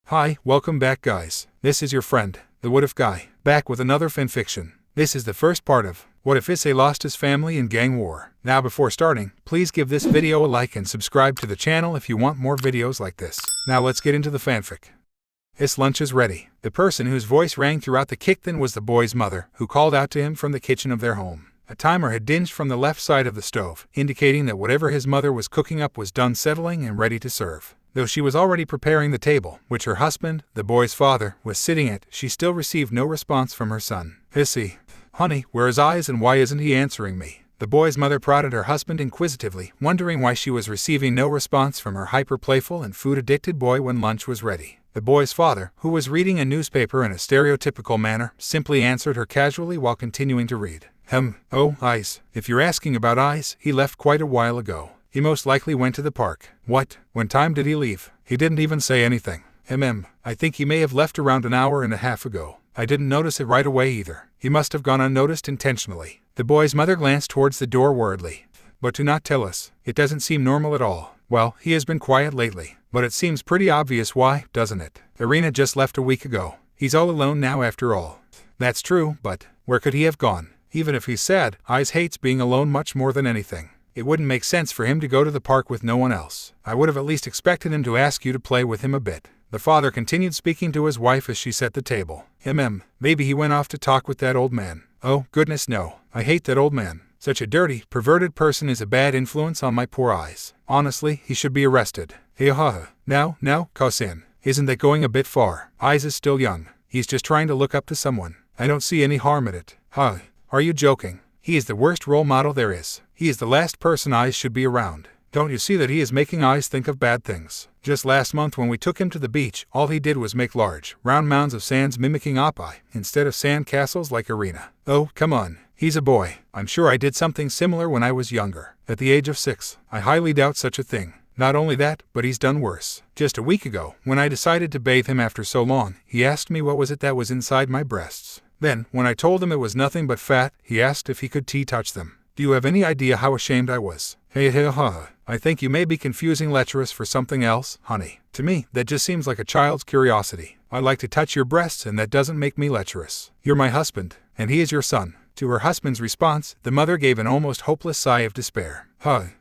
Hi, welcome back guys. This is your friend, the What If Guy, back with another fanfiction. This is the first part of What If Issei Lost His Family in Gang War. Now before starting, please give this video a like and subscribe to the channel if you want more videos like this. Now let's get into the fanfic. His lunch is ready. The person whose voice rang throughout the kitchen was the boy's mother, who called out to him from the kitchen of their home. A timer had dinged from the left side of the stove, indicating that whatever his mother was cooking up was done settling and ready to serve. Though she was already preparing the table, which her husband, the boy's father, was sitting at, she still received no response from her son. Issei, honey, where is Eyes and why isn't he answering me? The boy's mother prodded her husband inquisitively, wondering why she was receiving no response from her hyper-playful and food-addicted boy when lunch was ready. The boy's father, who was reading a newspaper in a stereotypical manner, simply answered her casually while continuing to read. Oh, Eyes. If you're asking about Eyes, he left quite a while ago. He most likely went to the park. What? When time did he leave? He didn't even say anything. I think he may have left around an hour and a half ago. I didn't notice it right away either. He must have gone unnoticed intentionally. The boy's mother glanced towards the door worriedly. But do not tell us. It doesn't seem normal at all. Well, he has been quiet lately. But it seems pretty obvious why, doesn't it? Irina just left a week ago. He's all alone now after all. That's true, but where could he have gone? Even if he's sad, Eyes hates being alone much more than anything. It wouldn't make sense for him to go to the park with no one else. I would have at least expected him to ask you to play with him a bit. The father continued speaking to his wife as she set the table. Maybe he went off to talk with that old man. Oh, goodness no. I hate that old man. Such a dirty, perverted person is a bad influence on my poor Eyes. Honestly, he should be arrested. Now, Kosin. Isn't that going a bit far? Eyes is still young. He's just trying to look up to someone. I don't see any harm in it. Are you joking? He is the worst role model there is. He is the last person Eyes should be around. Don't you see that he is making Eyes think of bad things? Just last month when we took him to the beach, all he did was make large, round mounds of sands mimicking Oppai, instead of sand castles like Irina. Oh, come on. He's a boy. I'm sure I did something similar when I was younger. At the age of 6, I highly doubt such a thing. Not only that, but he's done worse. Just a week ago, when I decided to bathe him after so long, he asked me what was it that was inside my breasts. Then, when I told him it was nothing but fat, he asked if he could touch them. Do you have any idea how ashamed I was? I think you may be confusing lecherous for something else, honey. To me, that just seems like a child's curiosity. I like to touch your breasts and that doesn't make me lecherous. You're my husband, and he is your son. To her husband's response, the mother gave an almost hopeless sigh of despair.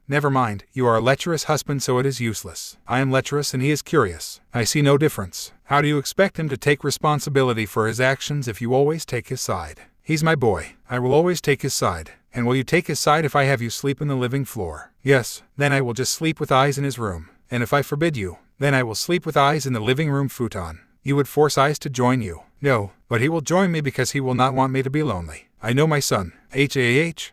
Never mind, you are a lecherous husband so it is useless. I am lecherous and he is curious. I see no difference. How do you expect him to take responsibility for his actions if you always take his side? He's my boy. I will always take his side. And will you take his side if I have you sleep in the living floor? Yes, then I will just sleep with Eyes in his room. And if I forbid you, then I will sleep with Eyes in the living room futon. You would force Eyes to join you. No, but he will join me because he will not want me to be lonely. I know my son.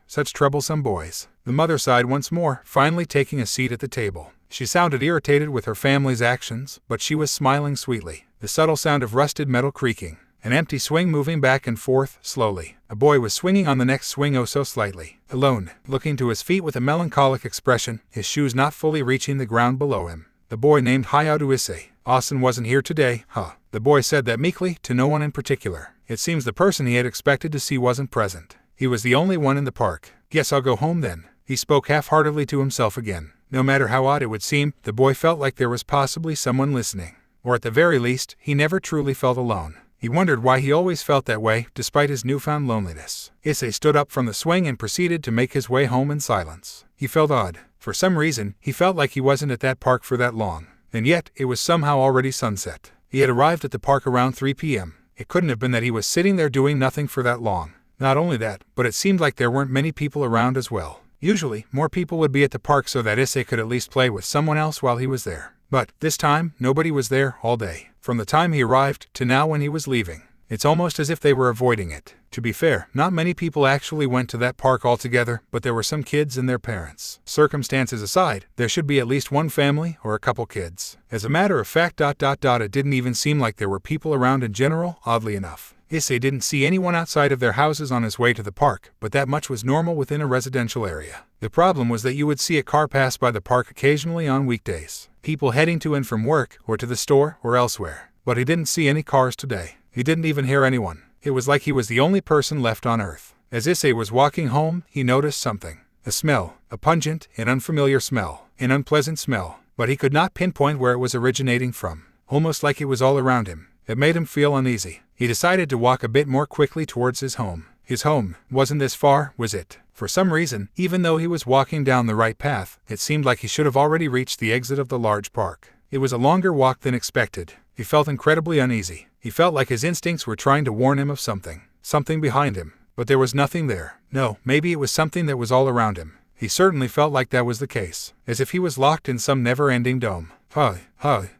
Such troublesome boys. The mother sighed once more, finally taking a seat at the table. She sounded irritated with her family's actions, but she was smiling sweetly. The subtle sound of rusted metal creaking. An empty swing moving back and forth, slowly. A boy was swinging on the next swing oh so slightly. Alone, looking to his feet with a melancholic expression, his shoes not fully reaching the ground below him. The boy named Hayao Issei. Austin wasn't here today, The boy said that meekly, to no one in particular. It seems the person he had expected to see wasn't present. He was the only one in the park. Guess I'll go home then. He spoke half-heartedly to himself again. No matter how odd it would seem, the boy felt like there was possibly someone listening. Or at the very least, he never truly felt alone. He wondered why he always felt that way, despite his newfound loneliness. Issei stood up from the swing and proceeded to make his way home in silence. He felt odd. For some reason, he felt like he wasn't at that park for that long. And yet, it was somehow already sunset. He had arrived at the park around 3 p.m. It couldn't have been that he was sitting there doing nothing for that long. Not only that, but it seemed like there weren't many people around as well. Usually, more people would be at the park so that Issei could at least play with someone else while he was there. But, this time, nobody was there all day. From the time he arrived to now when he was leaving. It's almost as if they were avoiding it. To be fair, not many people actually went to that park altogether, but there were some kids and their parents. Circumstances aside, there should be at least one family or a couple kids. As a matter of fact, it didn't even seem like there were people around in general, oddly enough. Issei didn't see anyone outside of their houses on his way to the park, but that much was normal within a residential area. The problem was that you would see a car pass by the park occasionally on weekdays. People heading to and from work, or to the store, or elsewhere. But he didn't see any cars today. He didn't even hear anyone. It was like he was the only person left on Earth. As Issei was walking home, he noticed something. A smell. A pungent and unfamiliar smell. An unpleasant smell. But he could not pinpoint where it was originating from. almost like it was all around him. It made him feel uneasy. He decided to walk a bit more quickly towards his home. His home wasn't this far, was it? For some reason, even though he was walking down the right path, it seemed like he should have already reached the exit of the large park. It was a longer walk than expected. He felt incredibly uneasy. He felt like his instincts were trying to warn him of something behind him. But there was nothing there. No, maybe it was something that was all around him. He certainly felt like that was the case, as if he was locked in some never-ending dome.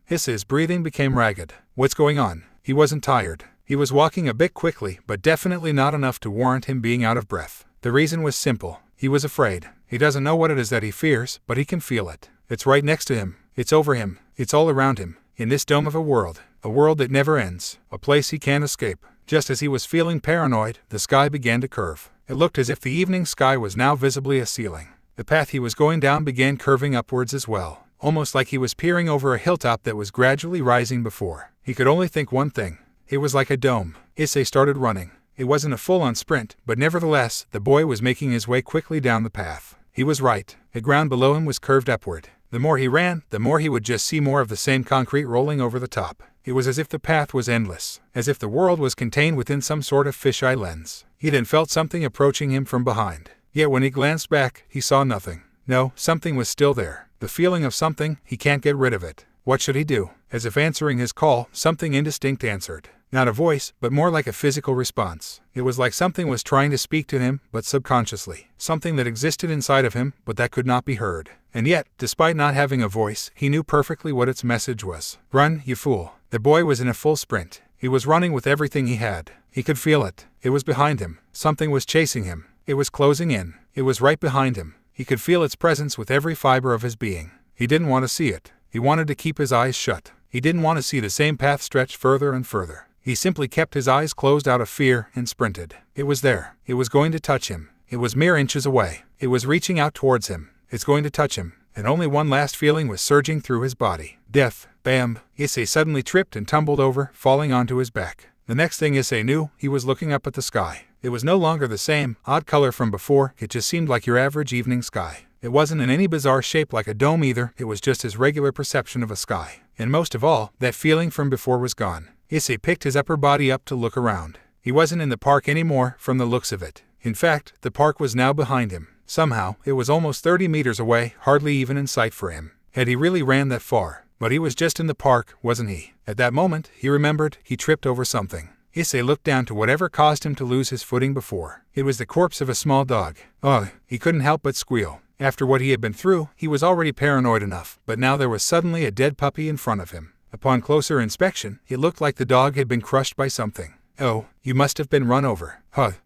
Issei's breathing became ragged. What's going on? He wasn't tired. He was walking a bit quickly, but definitely not enough to warrant him being out of breath. The reason was simple. He was afraid. He doesn't know what it is that he fears, but he can feel it. It's right next to him. It's over him. It's all around him. In this dome of a world that never ends, a place he can't escape. Just as he was feeling paranoid, the sky began to curve. It looked as if the evening sky was now visibly a ceiling. The path he was going down began curving upwards as well, almost like he was peering over a hilltop that was gradually rising before. He could only think one thing. It was like a dome. Issei started running. It wasn't a full-on sprint, but nevertheless, the boy was making his way quickly down the path. He was right. The ground below him was curved upward. The more he ran, the more he would just see more of the same concrete rolling over the top. It was as if the path was endless, as if the world was contained within some sort of fisheye lens. He then felt something approaching him from behind. Yet when he glanced back, he saw nothing. No, something was still there. The feeling of something, he can't get rid of it. What should he do? As if answering his call, something indistinct answered. Not a voice, but more like a physical response. It was like something was trying to speak to him, but subconsciously. Something that existed inside of him, but that could not be heard. And yet, despite not having a voice, he knew perfectly what its message was. Run, you fool. The boy was in a full sprint. He was running with everything he had. He could feel it. It was behind him. Something was chasing him. It was closing in. It was right behind him. He could feel its presence with every fiber of his being. He didn't want to see it. He wanted to keep his eyes shut. He didn't want to see the same path stretch further and further. He simply kept his eyes closed out of fear and sprinted. It was there. It was going to touch him. It was mere inches away. It was reaching out towards him. It's going to touch him. And only one last feeling was surging through his body. Death. Bam! Issei suddenly tripped and tumbled over, falling onto his back. The next thing Issei knew, he was looking up at the sky. It was no longer the same odd color from before. It just seemed like your average evening sky. It wasn't in any bizarre shape like a dome either. It was just his regular perception of a sky. And most of all, that feeling from before was gone. Issei picked his upper body up to look around. He wasn't in the park anymore, from the looks of it. In fact, the park was now behind him. Somehow, it was almost 30 meters away, hardly even in sight for him. Had he really ran that far? But he was just in the park, wasn't he? At that moment, he remembered, he tripped over something. Issei looked down to whatever caused him to lose his footing before. It was the corpse of a small dog. Ugh, he couldn't help but squeal. After what he had been through, he was already paranoid enough, but now there was suddenly a dead puppy in front of him. Upon closer inspection, it looked like the dog had been crushed by something. Oh, you must have been run over.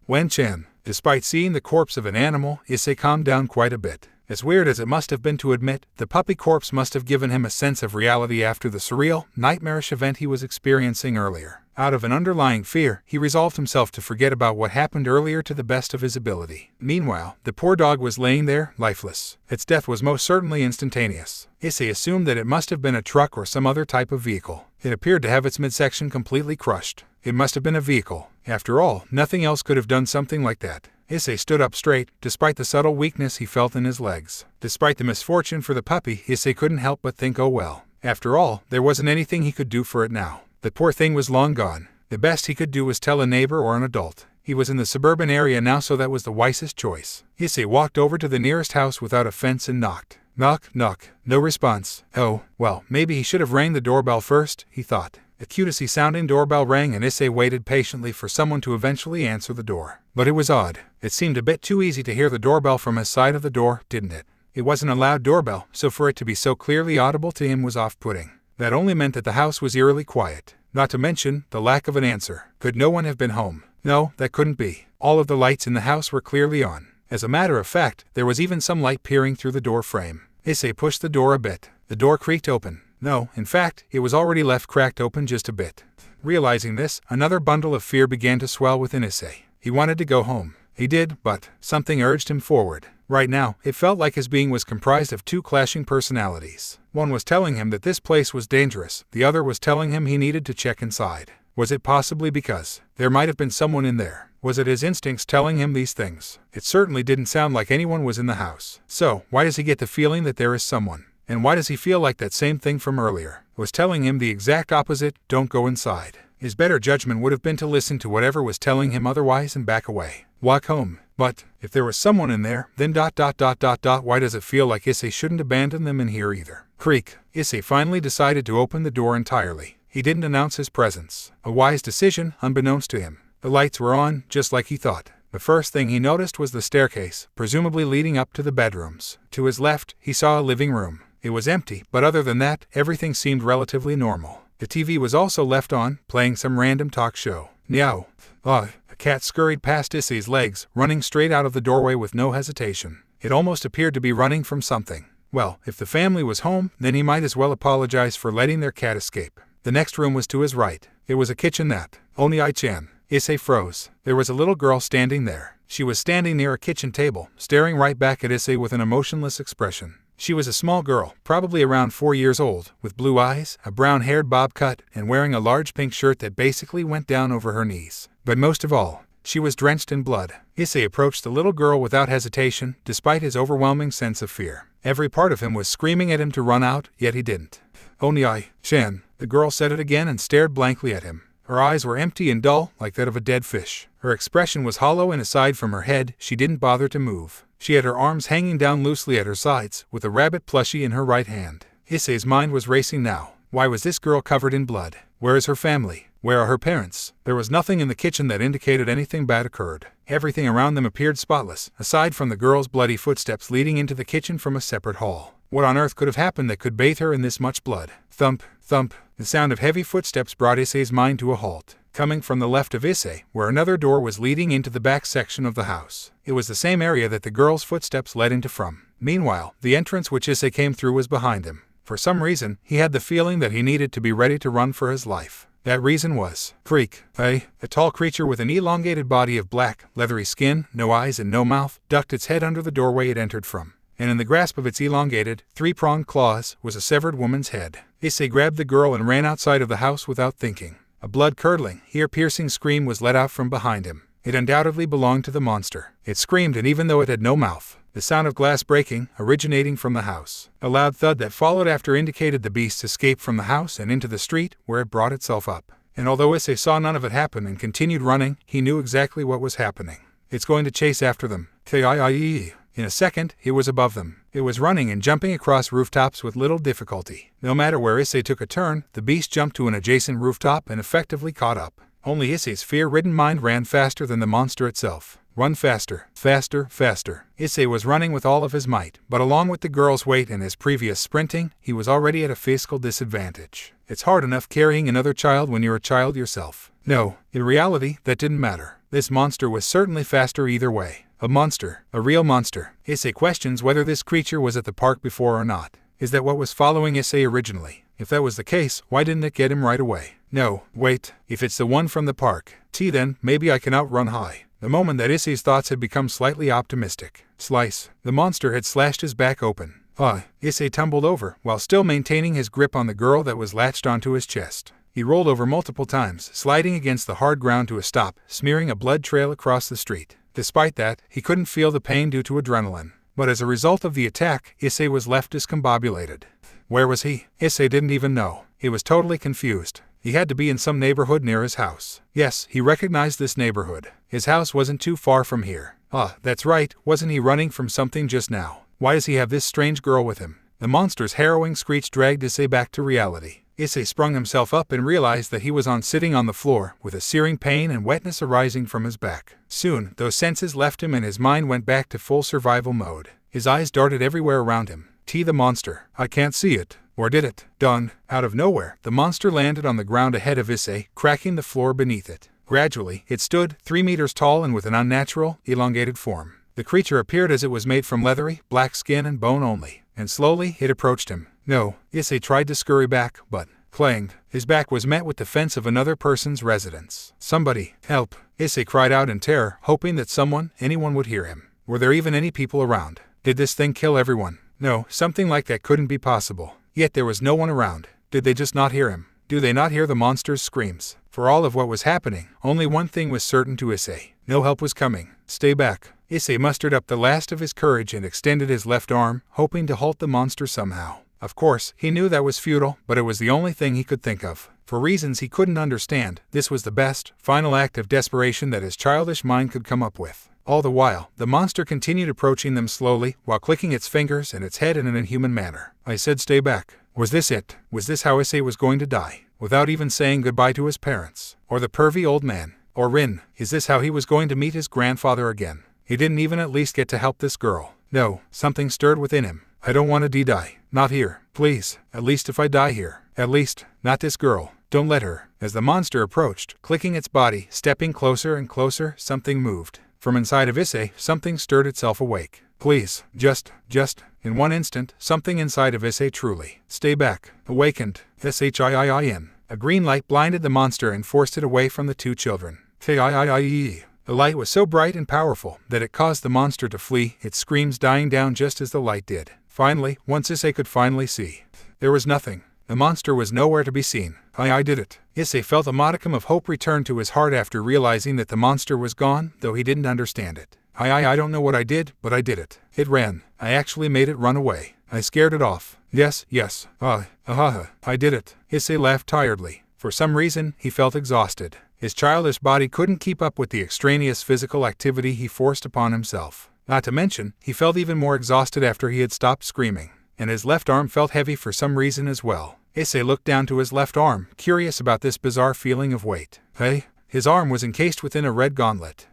Wen-chan. Despite seeing the corpse of an animal, Issei calmed down quite a bit. As weird as it must have been to admit, the puppy corpse must have given him a sense of reality after the surreal, nightmarish event he was experiencing earlier. Out of an underlying fear, he resolved himself to forget about what happened earlier to the best of his ability. Meanwhile, the poor dog was laying there, lifeless. Its death was most certainly instantaneous. Issei assumed that it must have been a truck or some other type of vehicle. It appeared to have its midsection completely crushed. It must have been a vehicle. After all, nothing else could have done something like that. Issei stood up straight, despite the subtle weakness he felt in his legs. Despite the misfortune for the puppy, Issei couldn't help but think, oh well. After all, there wasn't anything he could do for it now. The poor thing was long gone. The best he could do was tell a neighbor or an adult. He was in the suburban area now, so that was the wisest choice. Issei walked over to the nearest house without a fence and knocked. Knock, knock. No response. Oh, well, maybe he should have rang the doorbell first, he thought. A cutesy-sounding doorbell rang and Issei waited patiently for someone to eventually answer the door. But it was odd. It seemed a bit too easy to hear the doorbell from his side of the door, didn't it? It wasn't a loud doorbell, so for it to be so clearly audible to him was off-putting. That only meant that the house was eerily quiet. Not to mention, the lack of an answer. Could no one have been home? No, that couldn't be. All of the lights in the house were clearly on. As a matter of fact, there was even some light peering through the door frame. Issei pushed the door a bit. The door creaked open. No, in fact, it was already left cracked open just a bit. Realizing this, another bundle of fear began to swell within Issei. He wanted to go home. He did, but something urged him forward. Right now, it felt like his being was comprised of two clashing personalities. One was telling him that this place was dangerous, the other was telling him he needed to check inside. Was it possibly because there might have been someone in there? Was it his instincts telling him these things? It certainly didn't sound like anyone was in the house. So, why does he get the feeling that there is someone? And why does he feel like that same thing from earlier was telling him the exact opposite? Don't go inside. His better judgment would have been to listen to whatever was telling him otherwise and back away. Walk home. But if there was someone in there, then ... Why does it feel like Issei shouldn't abandon them in here either? Creak. Issei finally decided to open the door entirely. He didn't announce his presence. A wise decision, unbeknownst to him. The lights were on, just like he thought. The first thing he noticed was the staircase, presumably leading up to the bedrooms. To his left, he saw a living room. It was empty, but other than that, everything seemed relatively normal. The TV was also left on, playing some random talk show. Meow. A cat scurried past Issei's legs, running straight out of the doorway with no hesitation. It almost appeared to be running from something. Well, if the family was home, then he might as well apologize for letting their cat escape. The next room was to his right. It was a kitchenette. Oni-chan. Issei froze. There was a little girl standing there. She was standing near a kitchen table, staring right back at Issei with an emotionless expression. She was a small girl, probably around 4 years old, with blue eyes, a brown-haired bob cut, and wearing a large pink shirt that basically went down over her knees. But most of all, she was drenched in blood. Issei approached the little girl without hesitation, despite his overwhelming sense of fear. Every part of him was screaming at him to run out, yet he didn't. Oni-chan. The girl said it again and stared blankly at him. Her eyes were empty and dull, like that of a dead fish. Her expression was hollow, and aside from her head, she didn't bother to move. She had her arms hanging down loosely at her sides, with a rabbit plushie in her right hand. Issei's mind was racing now. Why was this girl covered in blood? Where is her family? Where are her parents? There was nothing in the kitchen that indicated anything bad occurred. Everything around them appeared spotless, aside from the girl's bloody footsteps leading into the kitchen from a separate hall. What on earth could have happened that could bathe her in this much blood? Thump, thump. The sound of heavy footsteps brought Issei's mind to a halt. Coming from the left of Issei, where another door was leading into the back section of the house. It was the same area that the girl's footsteps led into from. Meanwhile, the entrance which Issei came through was behind him. For some reason, he had the feeling that he needed to be ready to run for his life. That reason was Creak. A tall creature with an elongated body of black, leathery skin, no eyes and no mouth, ducked its head under the doorway it entered from. And in the grasp of its elongated, three-pronged claws was a severed woman's head. Issei grabbed the girl and ran outside of the house without thinking. A blood-curdling, ear-piercing scream was let out from behind him. It undoubtedly belonged to the monster. It screamed, and even though it had no mouth, the sound of glass breaking, originating from the house. A loud thud that followed after indicated the beast's escape from the house and into the street, where it brought itself up. And although Issei saw none of it happen and continued running, he knew exactly what was happening. It's going to chase after them. In a second, it was above them. It was running and jumping across rooftops with little difficulty. No matter where Issei took a turn, the beast jumped to an adjacent rooftop and effectively caught up. Only Issei's fear-ridden mind ran faster than the monster itself. Run faster, faster, faster. Issei was running with all of his might, but along with the girl's weight and his previous sprinting, he was already at a physical disadvantage. It's hard enough carrying another child when you're a child yourself. No, in reality, that didn't matter. This monster was certainly faster either way. A monster, a real monster. Issei questions whether this creature was at the park before or not. Is that what was following Issei originally? If that was the case, why didn't it get him right away? No, wait, if it's the one from the park, then maybe I can outrun high. The moment that Issei's thoughts had become slightly optimistic. Slice. The monster had slashed his back open. Issei tumbled over, while still maintaining his grip on the girl that was latched onto his chest. He rolled over multiple times, sliding against the hard ground to a stop, smearing a blood trail across the street. Despite that, he couldn't feel the pain due to adrenaline. But as a result of the attack, Issei was left discombobulated. Where was he? Issei didn't even know. He was totally confused. He had to be in some neighborhood near his house. Yes, he recognized this neighborhood. His house wasn't too far from here. That's right, wasn't he running from something just now? Why does he have this strange girl with him? The monster's harrowing screech dragged Issei back to reality. Issei sprung himself up and realized that he was sitting on the floor, with a searing pain and wetness arising from his back. Soon, those senses left him and his mind went back to full survival mode. His eyes darted everywhere around him. The monster. I can't see it. Or did it? Done. Out of nowhere, the monster landed on the ground ahead of Issei, cracking the floor beneath it. Gradually, it stood, 3 meters tall and with an unnatural, elongated form. The creature appeared as it was made from leathery, black skin and bone only, and slowly it approached him. No, Issei tried to scurry back, but clanged. His back was met with the fence of another person's residence. Somebody, help! Issei cried out in terror, hoping that anyone would hear him. Were there even any people around? Did this thing kill everyone? No, something like that couldn't be possible. Yet there was no one around. Did they just not hear him? Do they not hear the monster's screams? For all of what was happening, only one thing was certain to Issei. No help was coming. Stay back. Issei mustered up the last of his courage and extended his left arm, hoping to halt the monster somehow. Of course, he knew that was futile, but it was the only thing he could think of. For reasons he couldn't understand, this was the best, final act of desperation that his childish mind could come up with. All the while, the monster continued approaching them slowly, while clicking its fingers and its head in an inhuman manner. I said stay back. Was this it? Was this how Issei was going to die? Without even saying goodbye to his parents? Or the pervy old man? Or Rin? Is this how he was going to meet his grandfather again? He didn't even at least get to help this girl. No, something stirred within him. I don't want to die. Not here. Please. At least if I die here. At least, not this girl. Don't let her. As the monster approached, clicking its body, stepping closer and closer, something moved. From inside of Issei, something stirred itself awake. Please, just, in one instant, something inside of Issei truly. Stay back. Awakened. Shiin. A green light blinded the monster and forced it away from the two children. The light was so bright and powerful that it caused the monster to flee, its screams dying down just as the light did. Finally, once Issei could finally see, there was nothing. The monster was nowhere to be seen. I did it. Issei felt a modicum of hope return to his heart after realizing that the monster was gone, though he didn't understand it. I don't know what I did, but I did it. It ran. I actually made it run away. I scared it off. Yes. I did it. Issei laughed tiredly. For some reason, he felt exhausted. His childish body couldn't keep up with the extraneous physical activity he forced upon himself. Not to mention, he felt even more exhausted after he had stopped screaming. And his left arm felt heavy for some reason as well. Issei looked down to his left arm, curious about this bizarre feeling of weight. His arm was encased within a red gauntlet.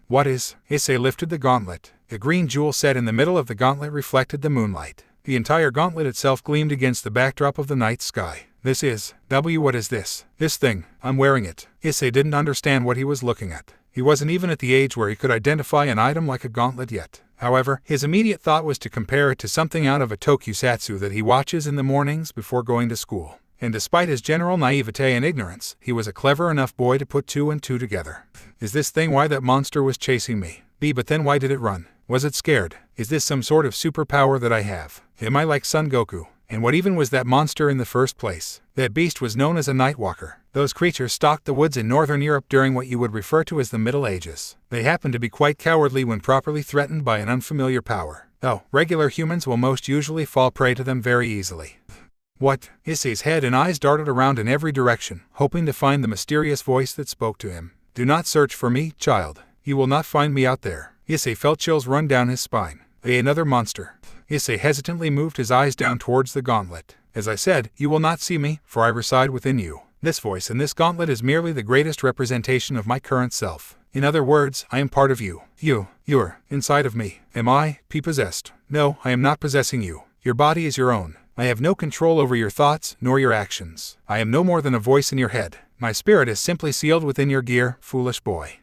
What is? Issei lifted the gauntlet. The green jewel set in the middle of the gauntlet reflected the moonlight. The entire gauntlet itself gleamed against the backdrop of the night sky. This is, what is this? This thing, I'm wearing it. Issei didn't understand what he was looking at. He wasn't even at the age where he could identify an item like a gauntlet yet. However, his immediate thought was to compare it to something out of a tokusatsu that he watches in the mornings before going to school. And despite his general naivete and ignorance, he was a clever enough boy to put two and two together. Is this thing why that monster was chasing me? But then why did it run? Was it scared? Is this some sort of superpower that I have? Am I like Son Goku? And what even was that monster in the first place? That beast was known as a Nightwalker. Those creatures stalked the woods in northern Europe during what you would refer to as the Middle Ages. They happen to be quite cowardly when properly threatened by an unfamiliar power. Regular humans will most usually fall prey to them very easily. What? Issei's head and eyes darted around in every direction, hoping to find the mysterious voice that spoke to him. Do not search for me, child. You will not find me out there. Issei felt chills run down his spine. Another monster. Issei hesitantly moved his eyes down towards the gauntlet. As I said, you will not see me, for I reside within you. This voice in this gauntlet is merely the greatest representation of my current self. In other words, I am part of you. You're inside of me. Am I possessed? No, I am not possessing you. Your body is your own. I have no control over your thoughts, nor your actions. I am no more than a voice in your head. My spirit is simply sealed within your gear, foolish boy.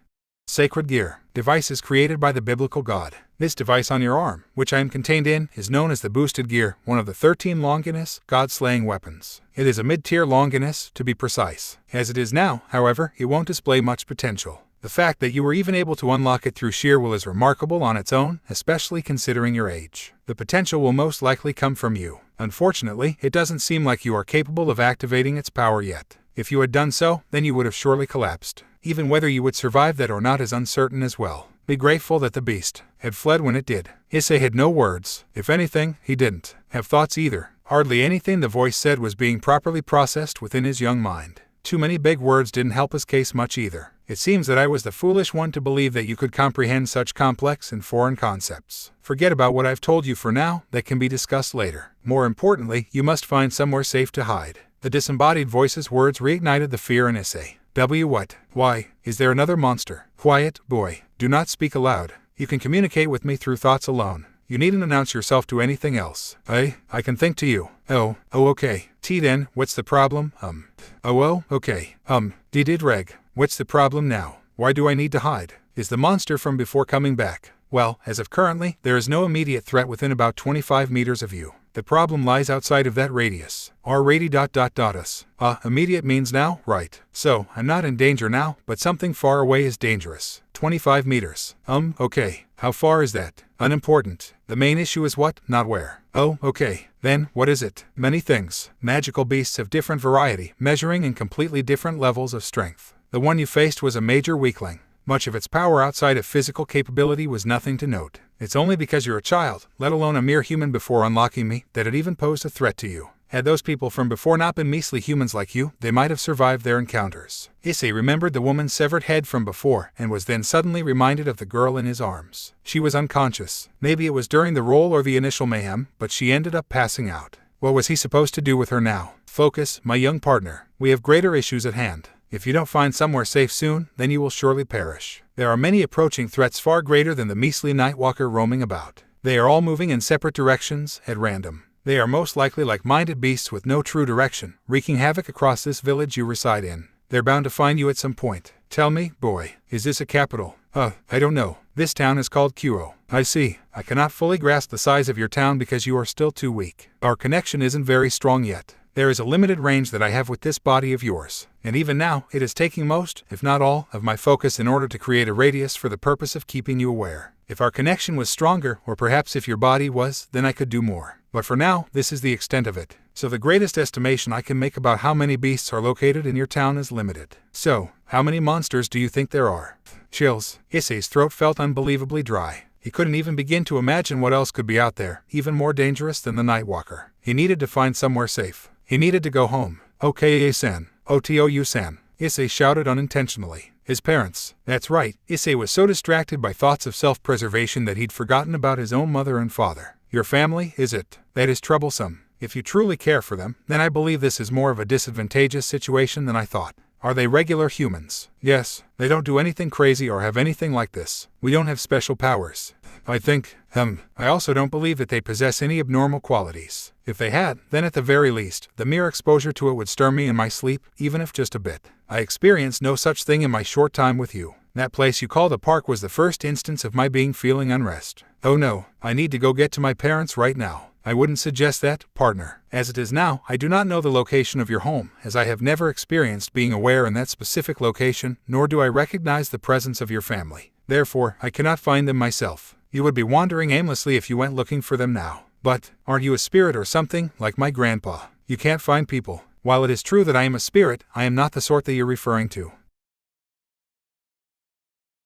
Sacred gear. Device is created by the biblical God. This device on your arm, which I am contained in, is known as the boosted gear, one of the 13 Longinus, God-slaying weapons. It is a mid-tier Longinus, to be precise. As it is now, however, it won't display much potential. The fact that you were even able to unlock it through sheer will is remarkable on its own, especially considering your age. The potential will most likely come from you. Unfortunately, it doesn't seem like you are capable of activating its power yet. If you had done so, then you would have surely collapsed. Even whether you would survive that or not is uncertain as well. Be grateful that the beast had fled when it did. Issei had no words. If anything, he didn't have thoughts either. Hardly anything the voice said was being properly processed within his young mind. Too many big words didn't help his case much either. It seems that I was the foolish one to believe that you could comprehend such complex and foreign concepts. Forget about what I've told you for now, that can be discussed later. More importantly, you must find somewhere safe to hide. The disembodied voice's words reignited the fear in Issei. What? Why? Is there another monster? Quiet, boy. Do not speak aloud. You can communicate with me through thoughts alone. You needn't announce yourself to anything else. I can think to you. Okay. Then, what's the problem? Okay. Reg. What's the problem now? Why do I need to hide? Is the monster from before coming back? Well, as of currently, there is no immediate threat within about 25 meters of you. The problem lies outside of that radius. Us. Immediate means now, right. So, I'm not in danger now, but something far away is dangerous. 25 meters. Okay. How far is that? Unimportant. The main issue is what, not where. Okay. Then, what is it? Many things. Magical beasts of different variety, measuring in completely different levels of strength. The one you faced was a major weakling. Much of its power outside of physical capability was nothing to note. It's only because you're a child, let alone a mere human before unlocking me, that it even posed a threat to you. Had those people from before not been measly humans like you, they might have survived their encounters. Issei remembered the woman's severed head from before and was then suddenly reminded of the girl in his arms. She was unconscious. Maybe it was during the roll or the initial mayhem, but she ended up passing out. What was he supposed to do with her now? Focus, my young partner. We have greater issues at hand. If you don't find somewhere safe soon, then you will surely perish. There are many approaching threats far greater than the measly Nightwalker roaming about. They are all moving in separate directions, at random. They are most likely like-minded beasts with no true direction, wreaking havoc across this village you reside in. They're bound to find you at some point. Tell me, boy, is this a capital? I don't know. This town is called Kuro. I see. I cannot fully grasp the size of your town because you are still too weak. Our connection isn't very strong yet. There is a limited range that I have with this body of yours, and even now, it is taking most, if not all, of my focus in order to create a radius for the purpose of keeping you aware. If our connection was stronger, or perhaps if your body was, then I could do more. But for now, this is the extent of it. So the greatest estimation I can make about how many beasts are located in your town is limited. So, how many monsters do you think there are? Chills. Issei's throat felt unbelievably dry. He couldn't even begin to imagine what else could be out there, even more dangerous than the Nightwalker. He needed to find somewhere safe. He needed to go home. Okay-san. Otou-san. Issei shouted unintentionally. His parents. That's right, Issei was so distracted by thoughts of self-preservation that he'd forgotten about his own mother and father. Your family, is it? That is troublesome. If you truly care for them, then I believe this is more of a disadvantageous situation than I thought. Are they regular humans? Yes, they don't do anything crazy or have anything like this. We don't have special powers. I also don't believe that they possess any abnormal qualities. If they had, then at the very least, the mere exposure to it would stir me in my sleep, even if just a bit. I experienced no such thing in my short time with you. That place you call the park was the first instance of my feeling unrest. Oh no, I need to go get to my parents right now. I wouldn't suggest that, partner. As it is now, I do not know the location of your home, as I have never experienced being aware in that specific location, nor do I recognize the presence of your family. Therefore, I cannot find them myself. You would be wandering aimlessly if you went looking for them now. But, aren't you a spirit or something, like my grandpa? You can't find people. While it is true that I am a spirit, I am not the sort that you're referring to.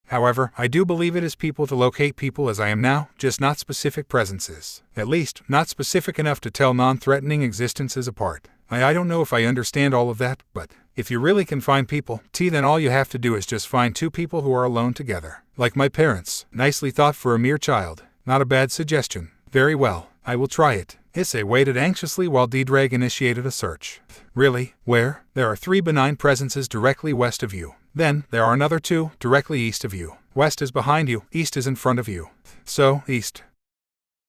However, I do believe it is people to locate people as I am now, just not specific presences. At least, not specific enough to tell non-threatening existences apart. I don't know if I understand all of that, but if you really can find people, then all you have to do is just find two people who are alone together. Like my parents. Nicely thought for a mere child. Not a bad suggestion. Very well, I will try it. Issei waited anxiously while Dreg initiated a search. Really? Where? There are 3 benign presences directly west of you. Then, there are another 2, directly east of you. West is behind you, east is in front of you. So, east.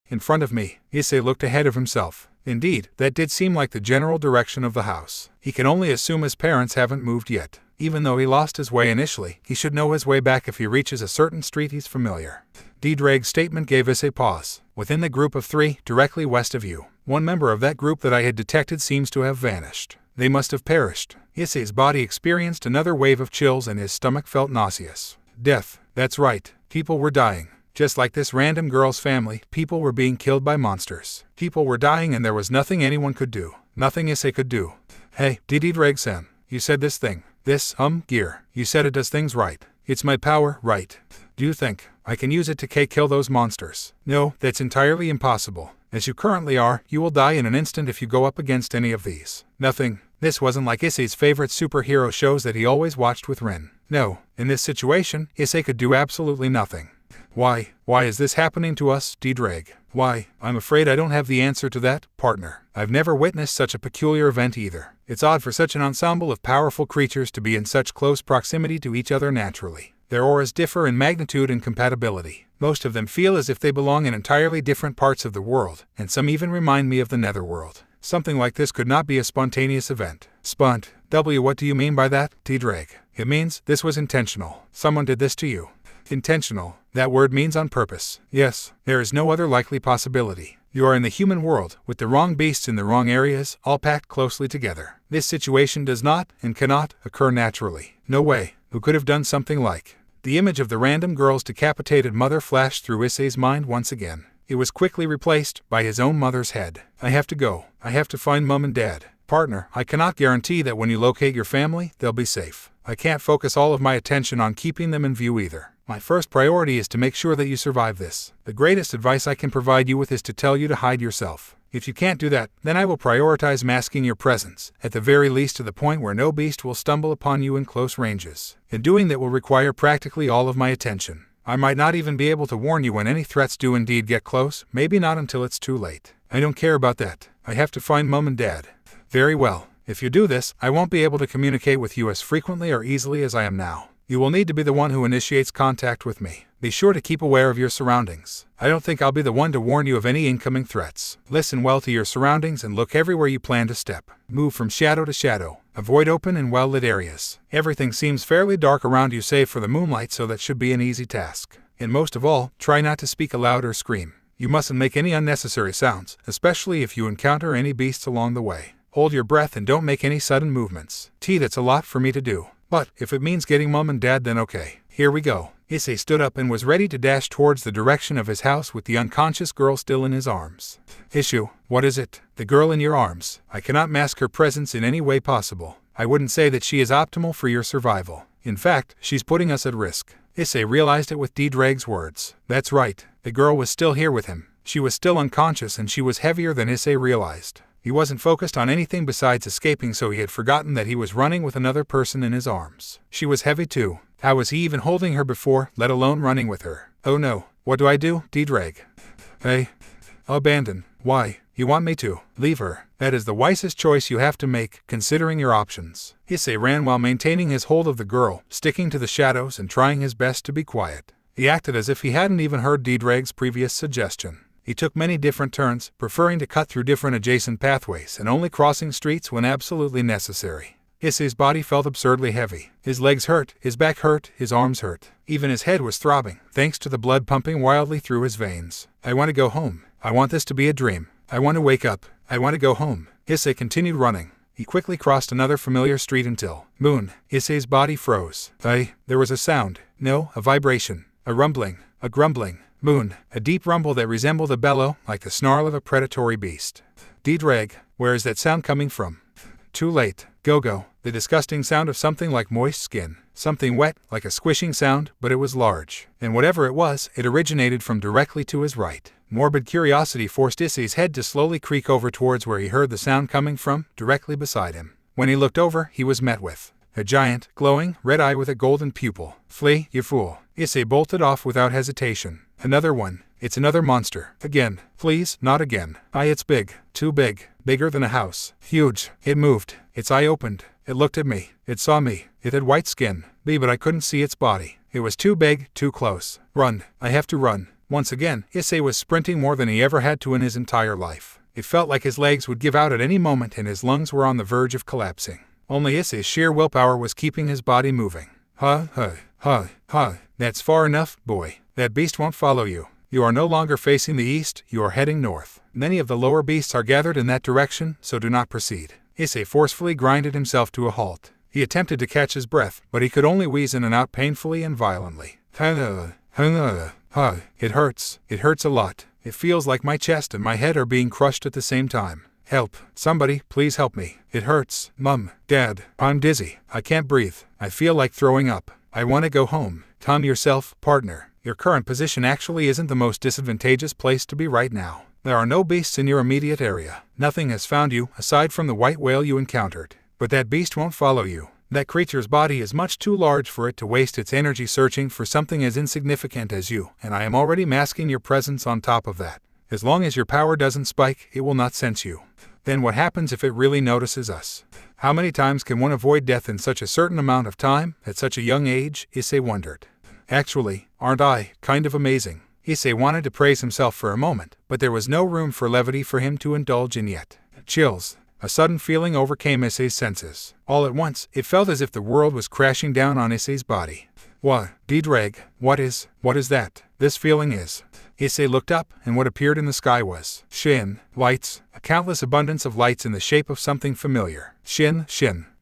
In front of me. Issei looked ahead of himself. Indeed, that did seem like the general direction of the house. He can only assume his parents haven't moved yet. Even though he lost his way initially, he should know his way back if he reaches a certain street he's familiar. Dreg's statement gave us a pause. Within the group of 3, directly west of you, one member of that group that I had detected seems to have vanished. They must have perished. Issei's body experienced another wave of chills and his stomach felt nauseous. Death. That's right. People were dying. Just like this random girl's family, people were being killed by monsters. People were dying and there was nothing anyone could do. Nothing Issei could do. Hey, Dreg-san, you said this thing. This, gear. You said it does things right. It's my power, right? Do you think I can use it to kill those monsters? No, that's entirely impossible. As you currently are, you will die in an instant if you go up against any of these. Nothing. This wasn't like Issei's favorite superhero shows that he always watched with Rin. No, in this situation, Issei could do absolutely nothing. Why is this happening to us, Dreg? Why, I'm afraid I don't have the answer to that, partner. I've never witnessed such a peculiar event either. It's odd for such an ensemble of powerful creatures to be in such close proximity to each other naturally. Their auras differ in magnitude and compatibility. Most of them feel as if they belong in entirely different parts of the world, and some even remind me of the netherworld. Something like this could not be a spontaneous event. What do you mean by that, Dreg? It means this was intentional. Someone did this to you. Intentional. That word means on purpose. Yes, there is no other likely possibility. You are in the human world, with the wrong beasts in the wrong areas, all packed closely together. This situation does not, and cannot, occur naturally. No way. Who could have done something like? The image of the random girl's decapitated mother flashed through Issei's mind once again. It was quickly replaced by his own mother's head. I have to go. I have to find Mom and Dad. Partner, I cannot guarantee that when you locate your family, they'll be safe. I can't focus all of my attention on keeping them in view either. My first priority is to make sure that you survive this. The greatest advice I can provide you with is to tell you to hide yourself. If you can't do that, then I will prioritize masking your presence, at the very least to the point where no beast will stumble upon you in close ranges. And doing that will require practically all of my attention. I might not even be able to warn you when any threats do indeed get close, maybe not until it's too late. I don't care about that. I have to find Mom and Dad. Very well. If you do this, I won't be able to communicate with you as frequently or easily as I am now. You will need to be the one who initiates contact with me. Be sure to keep aware of your surroundings. I don't think I'll be the one to warn you of any incoming threats. Listen well to your surroundings and look everywhere you plan to step. Move from shadow to shadow. Avoid open and well-lit areas. Everything seems fairly dark around you save for the moonlight, so that should be an easy task. And most of all, try not to speak aloud or scream. You mustn't make any unnecessary sounds, especially if you encounter any beasts along the way. Hold your breath and don't make any sudden movements. That's a lot for me to do. But if it means getting Mom and Dad, then okay. Here we go. Issei stood up and was ready to dash towards the direction of his house with the unconscious girl still in his arms. Issue, what is it? The girl in your arms. I cannot mask her presence in any way possible. I wouldn't say that she is optimal for your survival. In fact, she's putting us at risk. Issei realized it with Dreg's words. That's right. The girl was still here with him. She was still unconscious and she was heavier than Issei realized. He wasn't focused on anything besides escaping, so he had forgotten that he was running with another person in his arms. She was heavy too. How was he even holding her before, let alone running with her? Oh no. What do I do, Dreg? Hey. Abandon. Why? You want me to leave her? That is the wisest choice you have to make, considering your options. Issei ran while maintaining his hold of the girl, sticking to the shadows and trying his best to be quiet. He acted as if he hadn't even heard Dreg's previous suggestion. He took many different turns, preferring to cut through different adjacent pathways and only crossing streets when absolutely necessary. Issei's body felt absurdly heavy. His legs hurt, his back hurt, his arms hurt. Even his head was throbbing, thanks to the blood pumping wildly through his veins. I want to go home. I want this to be a dream. I want to wake up. I want to go home. Issei continued running. He quickly crossed another familiar street until Moon. Issei's body froze. There was a sound. No, a vibration. A rumbling. A grumbling. Moon. A deep rumble that resembled a bellow, like the snarl of a predatory beast. Dreg, where is that sound coming from? Too late. Go. The disgusting sound of something like moist skin. Something wet, like a squishing sound, but it was large. And whatever it was, it originated from directly to his right. Morbid curiosity forced Issei's head to slowly creak over towards where he heard the sound coming from, directly beside him. When he looked over, he was met with a giant, glowing, red eye with a golden pupil. Flee, you fool. Issei bolted off without hesitation. Another one. It's another monster. Again. Please, not again. It's big. Too big. Bigger than a house. Huge. It moved. Its eye opened. It looked at me. It saw me. It had white skin. But I couldn't see its body. It was too big, too close. Run. I have to run. Once again, Issei was sprinting more than he ever had to in his entire life. It felt like his legs would give out at any moment and his lungs were on the verge of collapsing. Only Issei's sheer willpower was keeping his body moving. That's far enough, boy. That beast won't follow you. You are no longer facing the east, you are heading north. Many of the lower beasts are gathered in that direction, so do not proceed. Issei forcefully grinded himself to a halt. He attempted to catch his breath, but he could only wheeze in and out painfully and violently. It hurts. It hurts a lot. It feels like my chest and my head are being crushed at the same time. Help. Somebody, please help me. It hurts. Mom, Dad, I'm dizzy. I can't breathe. I feel like throwing up. I want to go home. Calm yourself, partner. Your current position actually isn't the most disadvantageous place to be right now. There are no beasts in your immediate area. Nothing has found you, aside from the white whale you encountered. But that beast won't follow you. That creature's body is much too large for it to waste its energy searching for something as insignificant as you, and I am already masking your presence on top of that. As long as your power doesn't spike, it will not sense you. Then what happens if it really notices us? How many times can one avoid death in such a certain amount of time, at such a young age? Issei wondered. Actually, aren't I kind of amazing? Issei wanted to praise himself for a moment, but there was no room for levity for him to indulge in yet. Chills. A sudden feeling overcame Issei's senses. All at once, it felt as if the world was crashing down on Issei's body. What? Dreg, what is that? This feeling is. Issei looked up, and what appeared in the sky was lights, a countless abundance of lights in the shape of something familiar.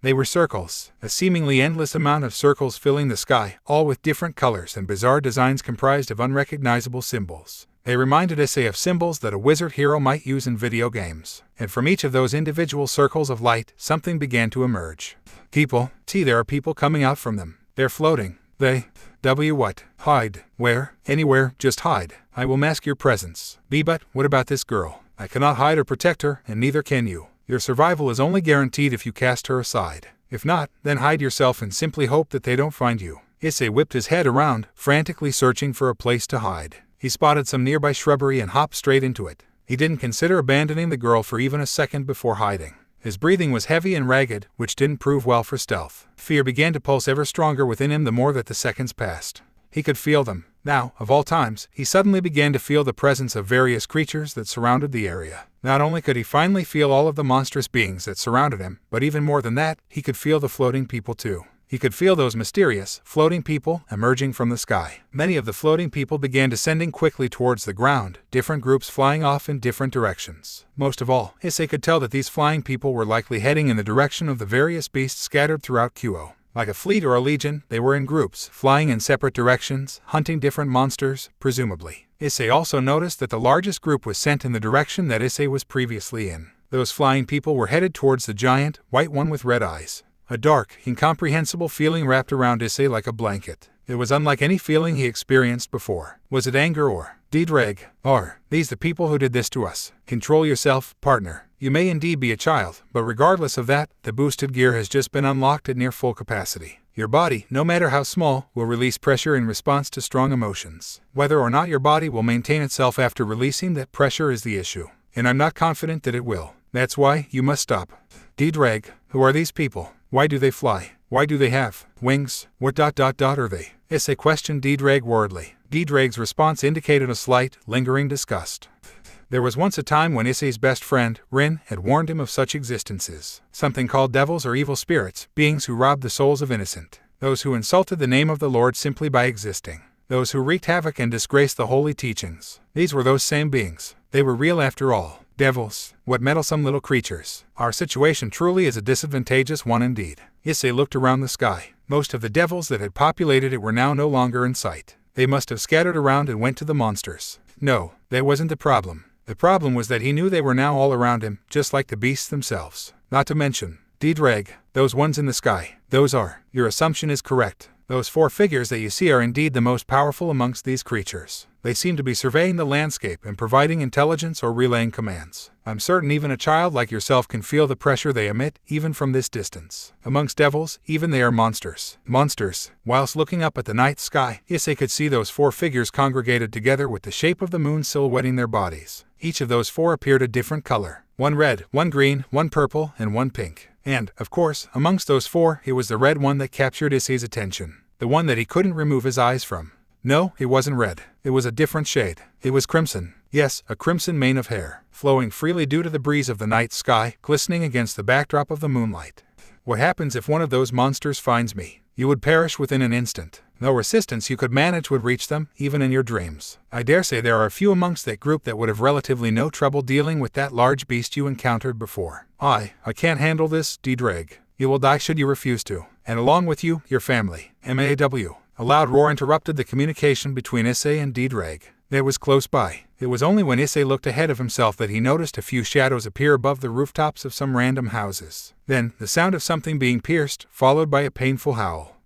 They were circles, a seemingly endless amount of circles filling the sky, all with different colors and bizarre designs comprised of unrecognizable symbols. They reminded Issei of symbols that a wizard hero might use in video games. And from each of those individual circles of light, something began to emerge. People, there are people coming out from them. They're floating. They? What? Hide. Where? Anywhere, just hide. I will mask your presence. But what about this girl? I cannot hide or protect her, and neither can you. Your survival is only guaranteed if you cast her aside. If not, then hide yourself and simply hope that they don't find you. Issei whipped his head around, frantically searching for a place to hide. He spotted some nearby shrubbery and hopped straight into it. He didn't consider abandoning the girl for even a second before hiding. His breathing was heavy and ragged, which didn't prove well for stealth. Fear began to pulse ever stronger within him the more that the seconds passed. He could feel them. Now, of all times, he suddenly began to feel the presence of various creatures that surrounded the area. Not only could he finally feel all of the monstrous beings that surrounded him, but even more than that, he could feel the floating people too. He could feel those mysterious, floating people emerging from the sky. Many of the floating people began descending quickly towards the ground, different groups flying off in different directions. Most of all, Issei could tell that these flying people were likely heading in the direction of the various beasts scattered throughout Kuo. Like a fleet or a legion, they were in groups, flying in separate directions, hunting different monsters, presumably. Issei also noticed that the largest group was sent in the direction that Issei was previously in. Those flying people were headed towards the giant, white one with red eyes. A dark, incomprehensible feeling wrapped around Issei like a blanket. It was unlike any feeling he experienced before. Was it anger or dread? Are these the people who did this to us? Control yourself, partner. You may indeed be a child, but regardless of that, the boosted gear has just been unlocked at near full capacity. Your body, no matter how small, will release pressure in response to strong emotions. Whether or not your body will maintain itself after releasing that pressure is the issue. And I'm not confident that it will. That's why you must stop. Dread, who are these people? Why do they fly? Why do they have wings? What are they? Issei questioned Dread worriedly. Dread's response indicated a slight, lingering disgust. There was once a time when Issei's best friend, Rin, had warned him of such existences. Something called devils or evil spirits, beings who robbed the souls of innocent. Those who insulted the name of the Lord simply by existing. Those who wreaked havoc and disgraced the holy teachings. These were those same beings. They were real after all. Devils, what meddlesome little creatures. Our situation truly is a disadvantageous one indeed. Issei looked around the sky. Most of the devils that had populated it were now no longer in sight. They must have scattered around and went to the monsters. No, that wasn't the problem. The problem was that he knew they were now all around him, just like the beasts themselves. Not to mention, Dread, those ones in the sky. Those are. Your assumption is correct. Those four figures that you see are indeed the most powerful amongst these creatures. They seem to be surveying the landscape and providing intelligence or relaying commands. I'm certain even a child like yourself can feel the pressure they emit, even from this distance. Amongst devils, even they are monsters. Monsters. Whilst looking up at the night sky, Issei could see those four figures congregated together with the shape of the moon silhouetting their bodies. Each of those four appeared a different color. One red, one green, one purple, and one pink. And, of course, amongst those four, it was the red one that captured Issei's attention. The one that he couldn't remove his eyes from. No, it wasn't red. It was a different shade. It was crimson. Yes, a crimson mane of hair, flowing freely due to the breeze of the night sky, glistening against the backdrop of the moonlight. What happens if one of those monsters finds me? You would perish within an instant. No resistance you could manage would reach them, even in your dreams. I dare say there are a few amongst that group that would have relatively no trouble dealing with that large beast you encountered before. I can't handle this, Dread. You will die should you refuse to. And along with you, your family. MAW. A loud roar interrupted the communication between Issei and Dread. It was close by. It was only when Issei looked ahead of himself that he noticed a few shadows appear above the rooftops of some random houses. Then, the sound of something being pierced, followed by a painful howl.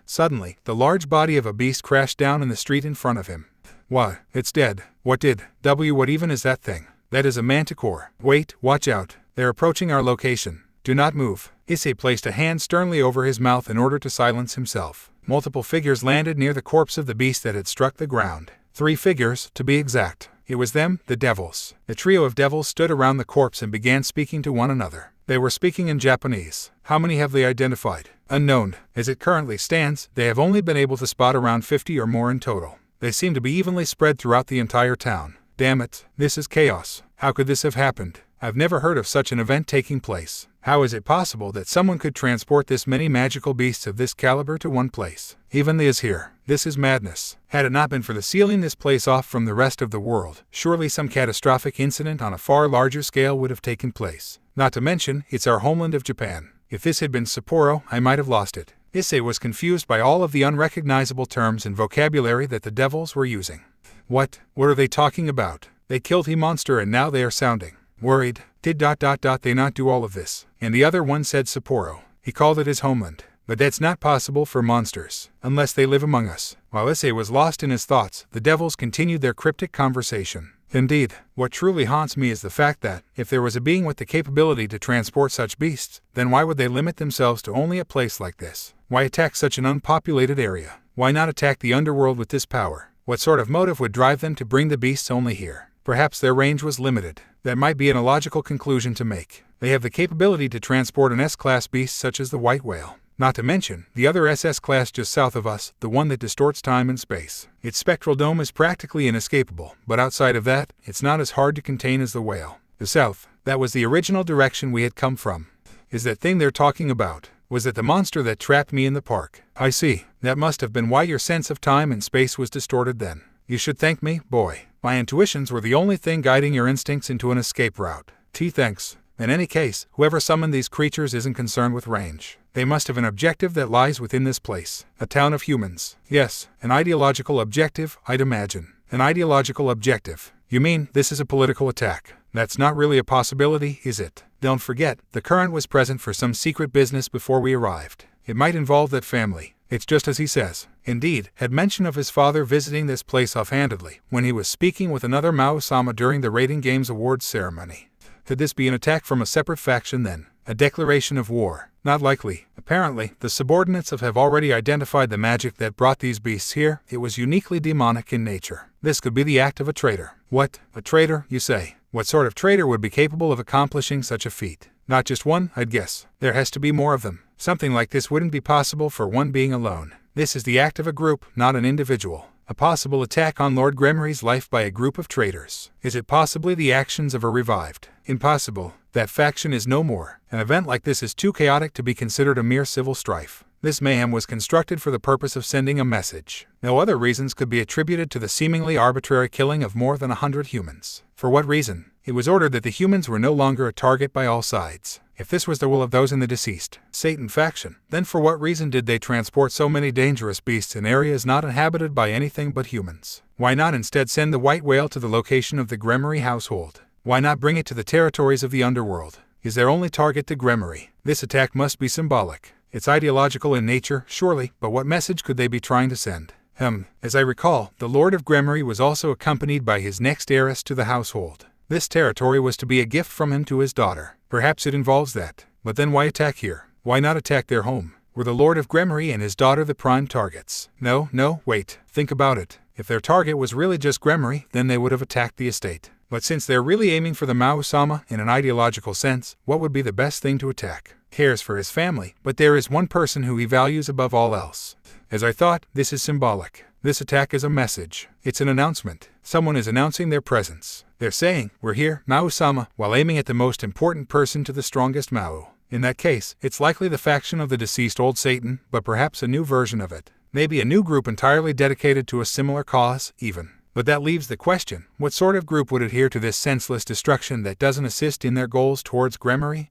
Suddenly, the large body of a beast crashed down in the street in front of him. Why, it's dead. What even is that thing? That is a manticore. Wait, watch out. They're approaching our location. Do not move. Issei placed a hand sternly over his mouth in order to silence himself. Multiple figures landed near the corpse of the beast that had struck the ground. 3 figures, to be exact. It was them, the devils. The trio of devils stood around the corpse and began speaking to one another. They were speaking in Japanese. How many have they identified? Unknown. As it currently stands, they have only been able to spot around 50 or more in total. They seem to be evenly spread throughout the entire town. Damn it, this is chaos. How could this have happened? I've never heard of such an event taking place. How is it possible that someone could transport this many magical beasts of this caliber to one place? Even is here. This is madness. Had it not been for the sealing this place off from the rest of the world, surely some catastrophic incident on a far larger scale would have taken place. Not to mention, it's our homeland of Japan. If this had been Sapporo, I might have lost it. Issei was confused by all of the unrecognizable terms and vocabulary that the devils were using. What are they talking about? They killed he monster and now they are sounding worried. Did they not do all of this? And the other one said Sapporo. He called it his homeland. But that's not possible for monsters, unless they live among us. While Issei was lost in his thoughts, the devils continued their cryptic conversation. Indeed, what truly haunts me is the fact that, if there was a being with the capability to transport such beasts, then why would they limit themselves to only a place like this? Why attack such an unpopulated area? Why not attack the underworld with this power? What sort of motive would drive them to bring the beasts only here? Perhaps their range was limited. That might be an illogical conclusion to make. They have the capability to transport an S-class beast such as the white whale. Not to mention, the other SS class just south of us, the one that distorts time and space. Its spectral dome is practically inescapable, but outside of that, it's not as hard to contain as the whale. The south, that was the original direction we had come from. Is that thing they're talking about? Was it the monster that trapped me in the park? I see. That must have been why your sense of time and space was distorted then. You should thank me, boy. My intuitions were the only thing guiding your instincts into an escape route. Thanks. In any case, whoever summoned these creatures isn't concerned with range. They must have an objective that lies within this place. A town of humans. Yes, an ideological objective, I'd imagine. An ideological objective. You mean, this is a political attack? That's not really a possibility, is it? Don't forget, the current was present for some secret business before we arrived. It might involve that family. It's just as he says. Indeed, had mention of his father visiting this place offhandedly, when he was speaking with another Mao-sama during the Rating Games Awards ceremony. Could this be an attack from a separate faction then? A declaration of war? Not likely. Apparently, the subordinates have already identified the magic that brought these beasts here. It was uniquely demonic in nature. This could be the act of a traitor. What? A traitor, you say? What sort of traitor would be capable of accomplishing such a feat? Not just one, I'd guess. There has to be more of them. Something like this wouldn't be possible for one being alone. This is the act of a group, not an individual. A possible attack on Lord Gremory's life by a group of traitors. Is it possibly the actions of a revived? Impossible. That faction is no more. An event like this is too chaotic to be considered a mere civil strife. This mayhem was constructed for the purpose of sending a message. No other reasons could be attributed to the seemingly arbitrary killing of more than 100 humans. For what reason? It was ordered that the humans were no longer a target by all sides. If this was the will of those in the deceased Satan faction, then for what reason did they transport so many dangerous beasts in areas not inhabited by anything but humans? Why not instead send the white whale to the location of the Gremory household? Why not bring it to the territories of the underworld? Is their only target the Gremory? This attack must be symbolic. It's ideological in nature, surely, but what message could they be trying to send? As I recall, the Lord of Gremory was also accompanied by his next heiress to the household. This territory was to be a gift from him to his daughter. Perhaps it involves that. But then why attack here? Why not attack their home? Were the Lord of Gremory and his daughter the prime targets? No, wait. Think about it. If their target was really just Gremory, then they would have attacked the estate. But since they're really aiming for the Mao-sama in an ideological sense, what would be the best thing to attack? Cares for his family, but there is one person who he values above all else. As I thought, this is symbolic. This attack is a message. It's an announcement. Someone is announcing their presence. They're saying, we're here, Mao-sama, while aiming at the most important person to the strongest Mao. In that case, it's likely the faction of the deceased old Satan, but perhaps a new version of it. Maybe a new group entirely dedicated to a similar cause, even. But that leaves the question, what sort of group would adhere to this senseless destruction that doesn't assist in their goals towards Gremory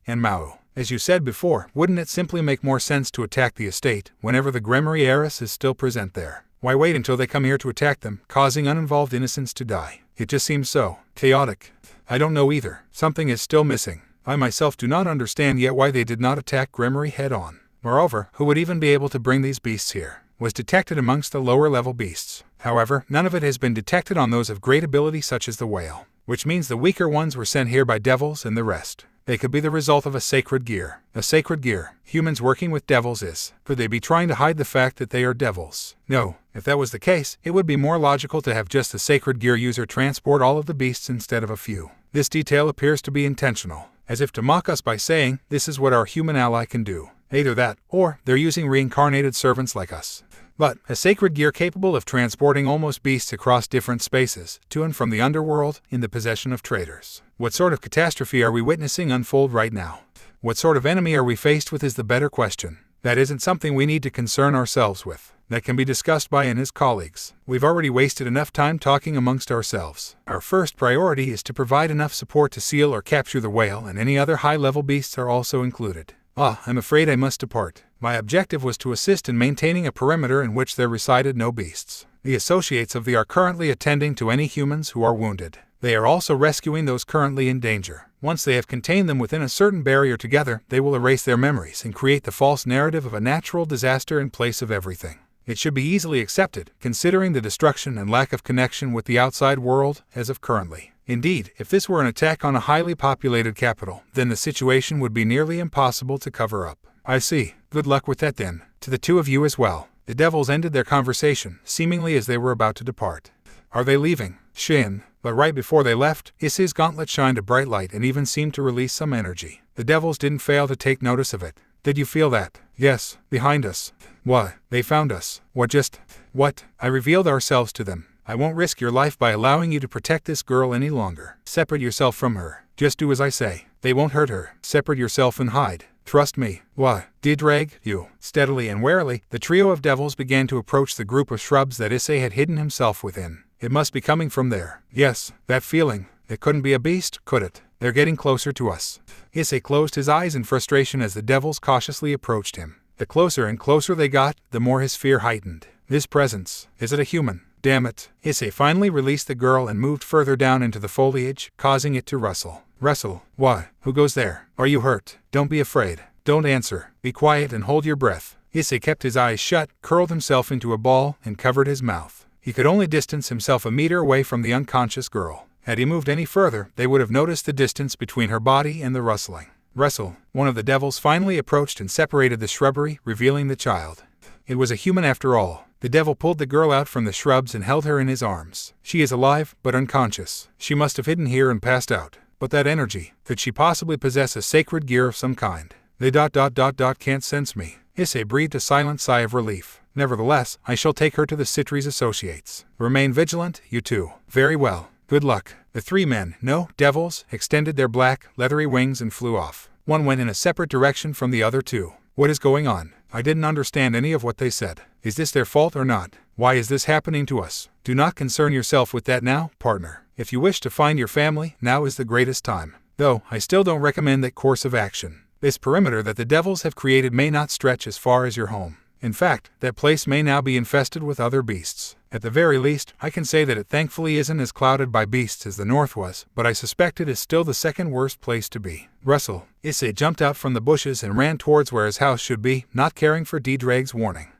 and Mao? As you said before, wouldn't it simply make more sense to attack the estate whenever the Gremory heiress is still present there? Why wait until they come here to attack them, causing uninvolved innocents to die? It just seems so chaotic. I don't know either. Something is still missing. I myself do not understand yet why they did not attack Gremory head-on. Moreover, who would even be able to bring these beasts here? Was detected amongst the lower-level beasts. However, none of it has been detected on those of great ability such as the whale, which means the weaker ones were sent here by devils and the rest. They could be the result of a sacred gear. A sacred gear. Humans working with devils is. Could they be trying to hide the fact that they are devils? No. If that was the case, it would be more logical to have just the sacred gear user transport all of the beasts instead of a few. This detail appears to be intentional, as if to mock us by saying, this is what our human ally can do. Either that, or they're using reincarnated servants like us. But a sacred gear capable of transporting almost beasts across different spaces, to and from the underworld, in the possession of traitors. What sort of catastrophe are we witnessing unfold right now? What sort of enemy are we faced with is the better question. That isn't something we need to concern ourselves with. That can be discussed by and his colleagues. We've already wasted enough time talking amongst ourselves. Our first priority is to provide enough support to seal or capture the whale, and any other high-level beasts are also included. I'm afraid I must depart. My objective was to assist in maintaining a perimeter in which there resided no beasts. The associates of the are currently attending to any humans who are wounded. They are also rescuing those currently in danger. Once they have contained them within a certain barrier together, they will erase their memories and create the false narrative of a natural disaster in place of everything. It should be easily accepted, considering the destruction and lack of connection with the outside world as of currently. Indeed, if this were an attack on a highly populated capital, then the situation would be nearly impossible to cover up. I see. Good luck with that then. To the two of you as well. The devils ended their conversation, seemingly as they were about to depart. Are they leaving? Shin. But right before they left, Issei's gauntlet shined a bright light and even seemed to release some energy. The devils didn't fail to take notice of it. Did you feel that? Yes, behind us. What? They found us. What? I revealed ourselves to them. I won't risk your life by allowing you to protect this girl any longer. Separate yourself from her. Just do as I say. They won't hurt her. Separate yourself and hide. Trust me. What? Didrag, you. Steadily and warily, the trio of devils began to approach the group of shrubs that Issei had hidden himself within. It must be coming from there. Yes, that feeling. It couldn't be a beast, could it? They're getting closer to us. Issei closed his eyes in frustration as the devils cautiously approached him. The closer and closer they got, the more his fear heightened. This presence. Is it a human? Damn it. Issei finally released the girl and moved further down into the foliage, causing it to rustle. Rustle? What? Who goes there? Are you hurt? Don't be afraid. Don't answer. Be quiet and hold your breath. Issei kept his eyes shut, curled himself into a ball, and covered his mouth. He could only distance himself a meter away from the unconscious girl. Had he moved any further, they would have noticed the distance between her body and the rustling. Rustle. One of the devils finally approached and separated the shrubbery, revealing the child. It was a human after all. The devil pulled the girl out from the shrubs and held her in his arms. She is alive, but unconscious. She must have hidden here and passed out. But that energy, could she possibly possess a sacred gear of some kind? They can't sense me. Issei breathed a silent sigh of relief. Nevertheless, I shall take her to the Citres Associates. Remain vigilant, you two. Very well. Good luck. The three men, no, devils, extended their black, leathery wings and flew off. One went in a separate direction from the other two. What is going on? I didn't understand any of what they said. Is this their fault or not? Why is this happening to us? Do not concern yourself with that now, partner. If you wish to find your family, now is the greatest time. Though, I still don't recommend that course of action. This perimeter that the devils have created may not stretch as far as your home. In fact, that place may now be infested with other beasts. At the very least, I can say that it thankfully isn't as clouded by beasts as the north was, but I suspect it is still the second worst place to be. Rustle. Issei jumped out from the bushes and ran towards where his house should be, not caring for Didrag's warning.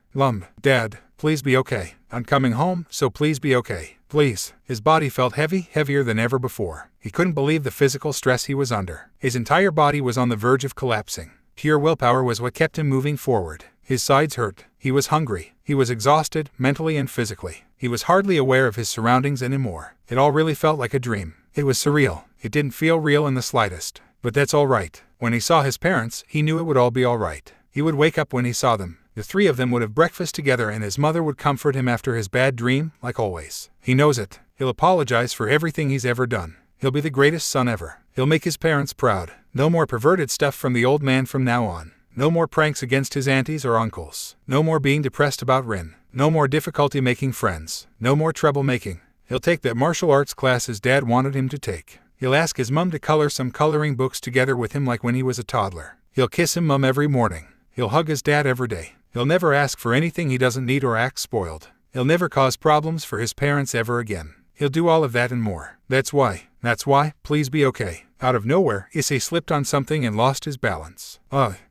Dad, please be okay. I'm coming home, so please be okay. Please. His body felt heavy, heavier than ever before. He couldn't believe the physical stress he was under. His entire body was on the verge of collapsing. Pure willpower was what kept him moving forward. His sides hurt. He was hungry. He was exhausted, mentally and physically. He was hardly aware of his surroundings anymore. It all really felt like a dream. It was surreal. It didn't feel real in the slightest. But that's all right. When he saw his parents, he knew it would all be all right. He would wake up when he saw them. The three of them would have breakfast together and his mother would comfort him after his bad dream, like always. He knows it. He'll apologize for everything he's ever done. He'll be the greatest son ever. He'll make his parents proud. No more perverted stuff from the old man from now on. No more pranks against his aunties or uncles. No more being depressed about Rin. No more difficulty making friends. No more troublemaking. He'll take that martial arts class his dad wanted him to take. He'll ask his mum to color some coloring books together with him like when he was a toddler. He'll kiss his mum every morning. He'll hug his dad every day. He'll never ask for anything he doesn't need or act spoiled. He'll never cause problems for his parents ever again. He'll do all of that and more. That's why, please be okay. Out of nowhere, Issei slipped on something and lost his balance.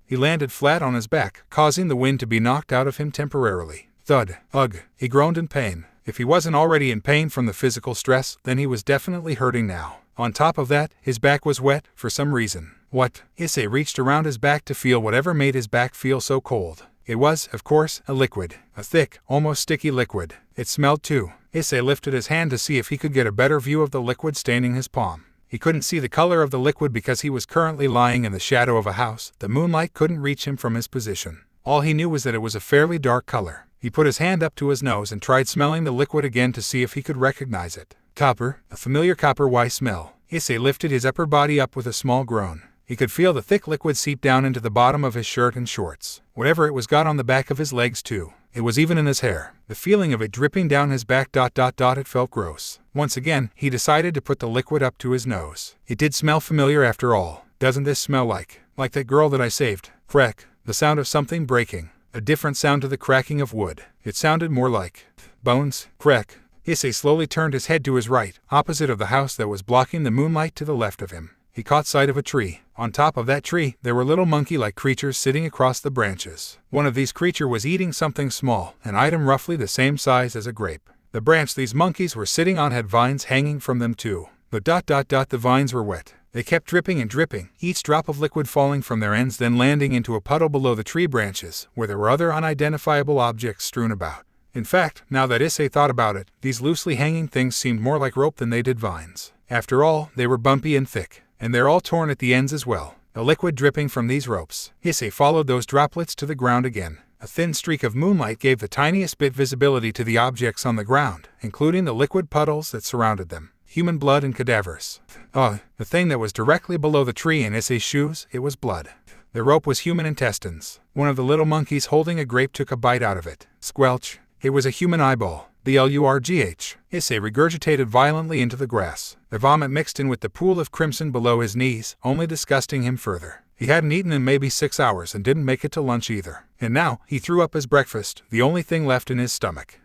He landed flat on his back, causing the wind to be knocked out of him temporarily. Thud. Ugh. He groaned in pain. If he wasn't already in pain from the physical stress, then he was definitely hurting now. On top of that, his back was wet, for some reason. What? Issei reached around his back to feel whatever made his back feel so cold. It was, of course, a liquid. A thick, almost sticky liquid. It smelled too. Issei lifted his hand to see if he could get a better view of the liquid staining his palm. He couldn't see the color of the liquid because he was currently lying in the shadow of a house. The moonlight couldn't reach him from his position. All he knew was that it was a fairly dark color. He put his hand up to his nose and tried smelling the liquid again to see if he could recognize it. Copper, a familiar copper-y smell. Issei lifted his upper body up with a small groan. He could feel the thick liquid seep down into the bottom of his shirt and shorts. Whatever it was got on the back of his legs too. It was even in his hair. The feeling of it dripping down his back. It felt gross. Once again, he decided to put the liquid up to his nose. It did smell familiar after all. Doesn't this smell like that girl that I saved? Crack. The sound of something breaking. A different sound to the cracking of wood. It sounded more like bones. Crack. Issei slowly turned his head to his right, opposite of the house that was blocking the moonlight to the left of him. He caught sight of a tree. On top of that tree, there were little monkey-like creatures sitting across the branches. One of these creatures was eating something small, an item roughly the same size as a grape. The branch these monkeys were sitting on had vines hanging from them too. But the vines were wet. They kept dripping and dripping, each drop of liquid falling from their ends then landing into a puddle below the tree branches, where there were other unidentifiable objects strewn about. In fact, now that Issei thought about it, these loosely hanging things seemed more like rope than they did vines. After all, they were bumpy and thick, and they're all torn at the ends as well. The liquid dripping from these ropes. Issei followed those droplets to the ground again. A thin streak of moonlight gave the tiniest bit visibility to the objects on the ground, including the liquid puddles that surrounded them. Human blood and cadavers. The thing that was directly below the tree in Issei's shoes, it was blood. The rope was human intestines. One of the little monkeys holding a grape took a bite out of it. Squelch. It was a human eyeball. The lurgh. Issei regurgitated violently into the grass. The vomit mixed in with the pool of crimson below his knees, only disgusting him further. He hadn't eaten in maybe 6 hours and didn't make it to lunch either. And now, he threw up his breakfast, the only thing left in his stomach.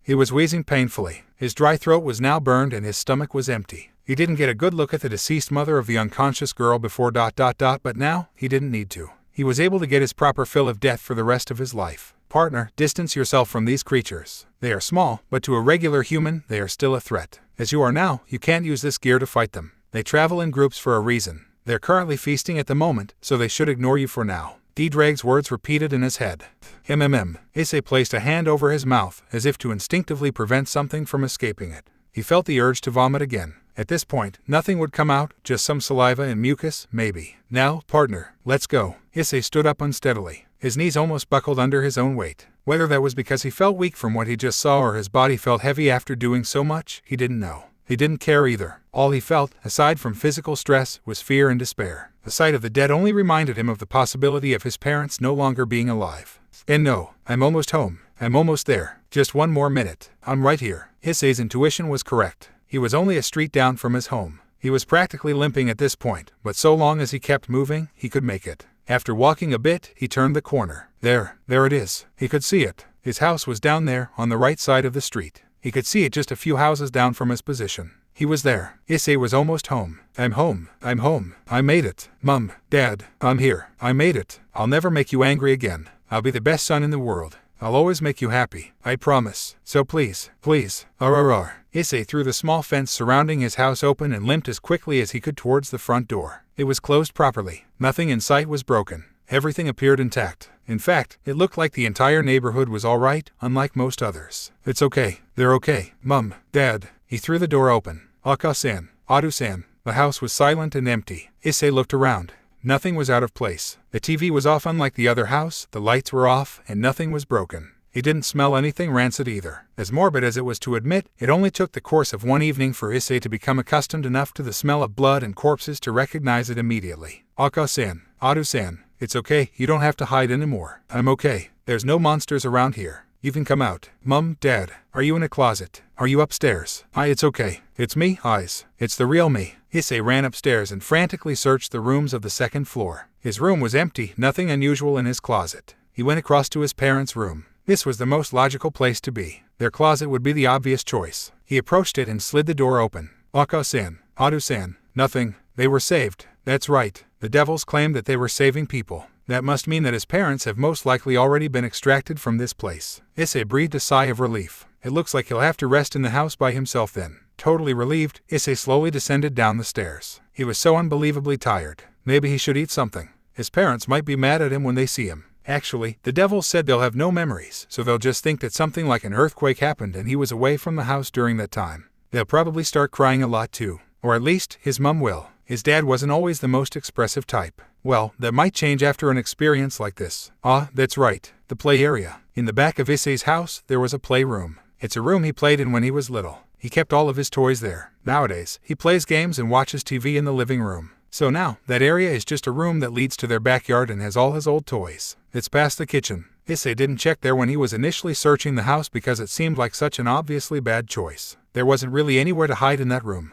He was wheezing painfully. His dry throat was now burned and his stomach was empty. He didn't get a good look at the deceased mother of the unconscious girl before ... but now, he didn't need to. He was able to get his proper fill of death for the rest of his life. Partner, distance yourself from these creatures. They are small, but to a regular human, they are still a threat. As you are now, you can't use this gear to fight them. They travel in groups for a reason. They're currently feasting at the moment, so they should ignore you for now. Drag's words repeated in his head. Issei placed a hand over his mouth, as if to instinctively prevent something from escaping it. He felt the urge to vomit again. At this point, nothing would come out, just some saliva and mucus, maybe. Now, partner, let's go. Issei stood up unsteadily. His knees almost buckled under his own weight. Whether that was because he felt weak from what he just saw or his body felt heavy after doing so much, he didn't know. He didn't care either. All he felt, aside from physical stress, was fear and despair. The sight of the dead only reminded him of the possibility of his parents no longer being alive. And no, I'm almost home. I'm almost there. Just one more minute. I'm right here. Issei's intuition was correct. He was only a street down from his home. He was practically limping at this point, but so long as he kept moving, he could make it. After walking a bit, he turned the corner. There it is. He could see it. His house was down there, on the right side of the street. He could see it just a few houses down from his position. He was there. Issei was almost home. I'm home. I'm home. I made it. Mom, Dad, I'm here. I made it. I'll never make you angry again. I'll be the best son in the world. I'll always make you happy. I promise. So please. Issei threw the small fence surrounding his house open and limped as quickly as he could towards the front door. It was closed properly. Nothing in sight was broken. Everything appeared intact. In fact, it looked like the entire neighborhood was all right, unlike most others. It's okay. They're okay. Mom, Dad. He threw the door open. Aka-san, Adu-san. The house was silent and empty. Issei looked around. Nothing was out of place. The TV was off unlike the other house, the lights were off, and nothing was broken. He didn't smell anything rancid either. As morbid as it was to admit, it only took the course of one evening for Issei to become accustomed enough to the smell of blood and corpses to recognize it immediately. Aka-san, Adu-san, it's okay, you don't have to hide anymore. I'm okay. There's no monsters around here. You can come out. Mom, Dad, are you in a closet? Are you upstairs? It's okay. It's me, Eyes. It's the real me. Issei ran upstairs and frantically searched the rooms of the second floor. His room was empty, nothing unusual in his closet. He went across to his parents' room. This was the most logical place to be. Their closet would be the obvious choice. He approached it and slid the door open. Aka-san, Adu-san, nothing. They were saved. That's right. The devils claimed that they were saving people. That must mean that his parents have most likely already been extracted from this place. Issei breathed a sigh of relief. It looks like he'll have to rest in the house by himself then. Totally relieved, Issei slowly descended down the stairs. He was so unbelievably tired. Maybe he should eat something. His parents might be mad at him when they see him. Actually, the devils said they'll have no memories, so they'll just think that something like an earthquake happened and he was away from the house during that time. They'll probably start crying a lot too. Or at least, his mom will. His dad wasn't always the most expressive type. Well, that might change after an experience like this. That's right. The play area. In the back of Issei's house, there was a playroom. It's a room he played in when he was little. He kept all of his toys there. Nowadays, he plays games and watches TV in the living room. So now, that area is just a room that leads to their backyard and has all his old toys. It's past the kitchen. Issei didn't check there when he was initially searching the house because it seemed like such an obviously bad choice. There wasn't really anywhere to hide in that room.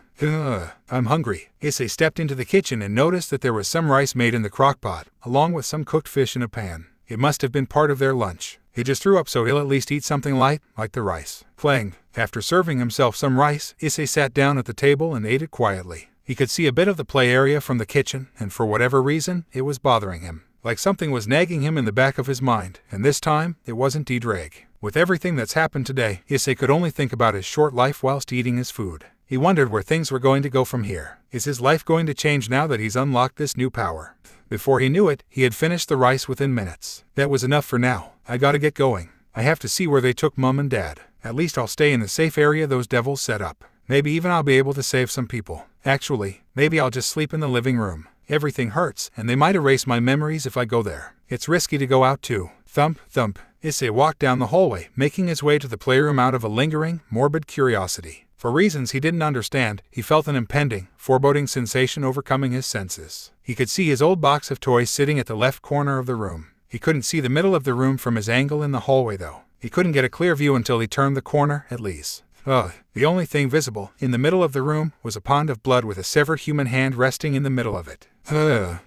I'm hungry. Issei stepped into the kitchen and noticed that there was some rice made in the crock pot, along with some cooked fish in a pan. It must have been part of their lunch. He just threw up, so he'll at least eat something light, like the rice. Playing. After serving himself some rice, Issei sat down at the table and ate it quietly. He could see a bit of the play area from the kitchen, and for whatever reason, it was bothering him. Like something was nagging him in the back of his mind, and this time, it wasn't Drake. With everything that's happened today, Issei could only think about his short life whilst eating his food. He wondered where things were going to go from here. Is his life going to change now that he's unlocked this new power? Before he knew it, he had finished the rice within minutes. That was enough for now. I gotta get going. I have to see where they took Mom and Dad. At least I'll stay in the safe area those devils set up. Maybe even I'll be able to save some people. Actually, maybe I'll just sleep in the living room. Everything hurts, and they might erase my memories if I go there. It's risky to go out too. Thump, thump. Issei walked down the hallway, making his way to the playroom out of a lingering, morbid curiosity. For reasons he didn't understand, he felt an impending, foreboding sensation overcoming his senses. He could see his old box of toys sitting at the left corner of the room. He couldn't see the middle of the room from his angle in the hallway though. He couldn't get a clear view until he turned the corner, at least. The only thing visible, in the middle of the room, was a pond of blood with a severed human hand resting in the middle of it. Issei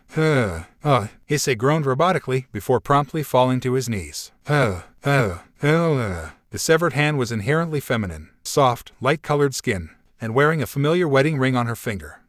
groaned robotically before promptly falling to his knees. The severed hand was inherently feminine, soft, light-colored skin, and wearing a familiar wedding ring on her finger.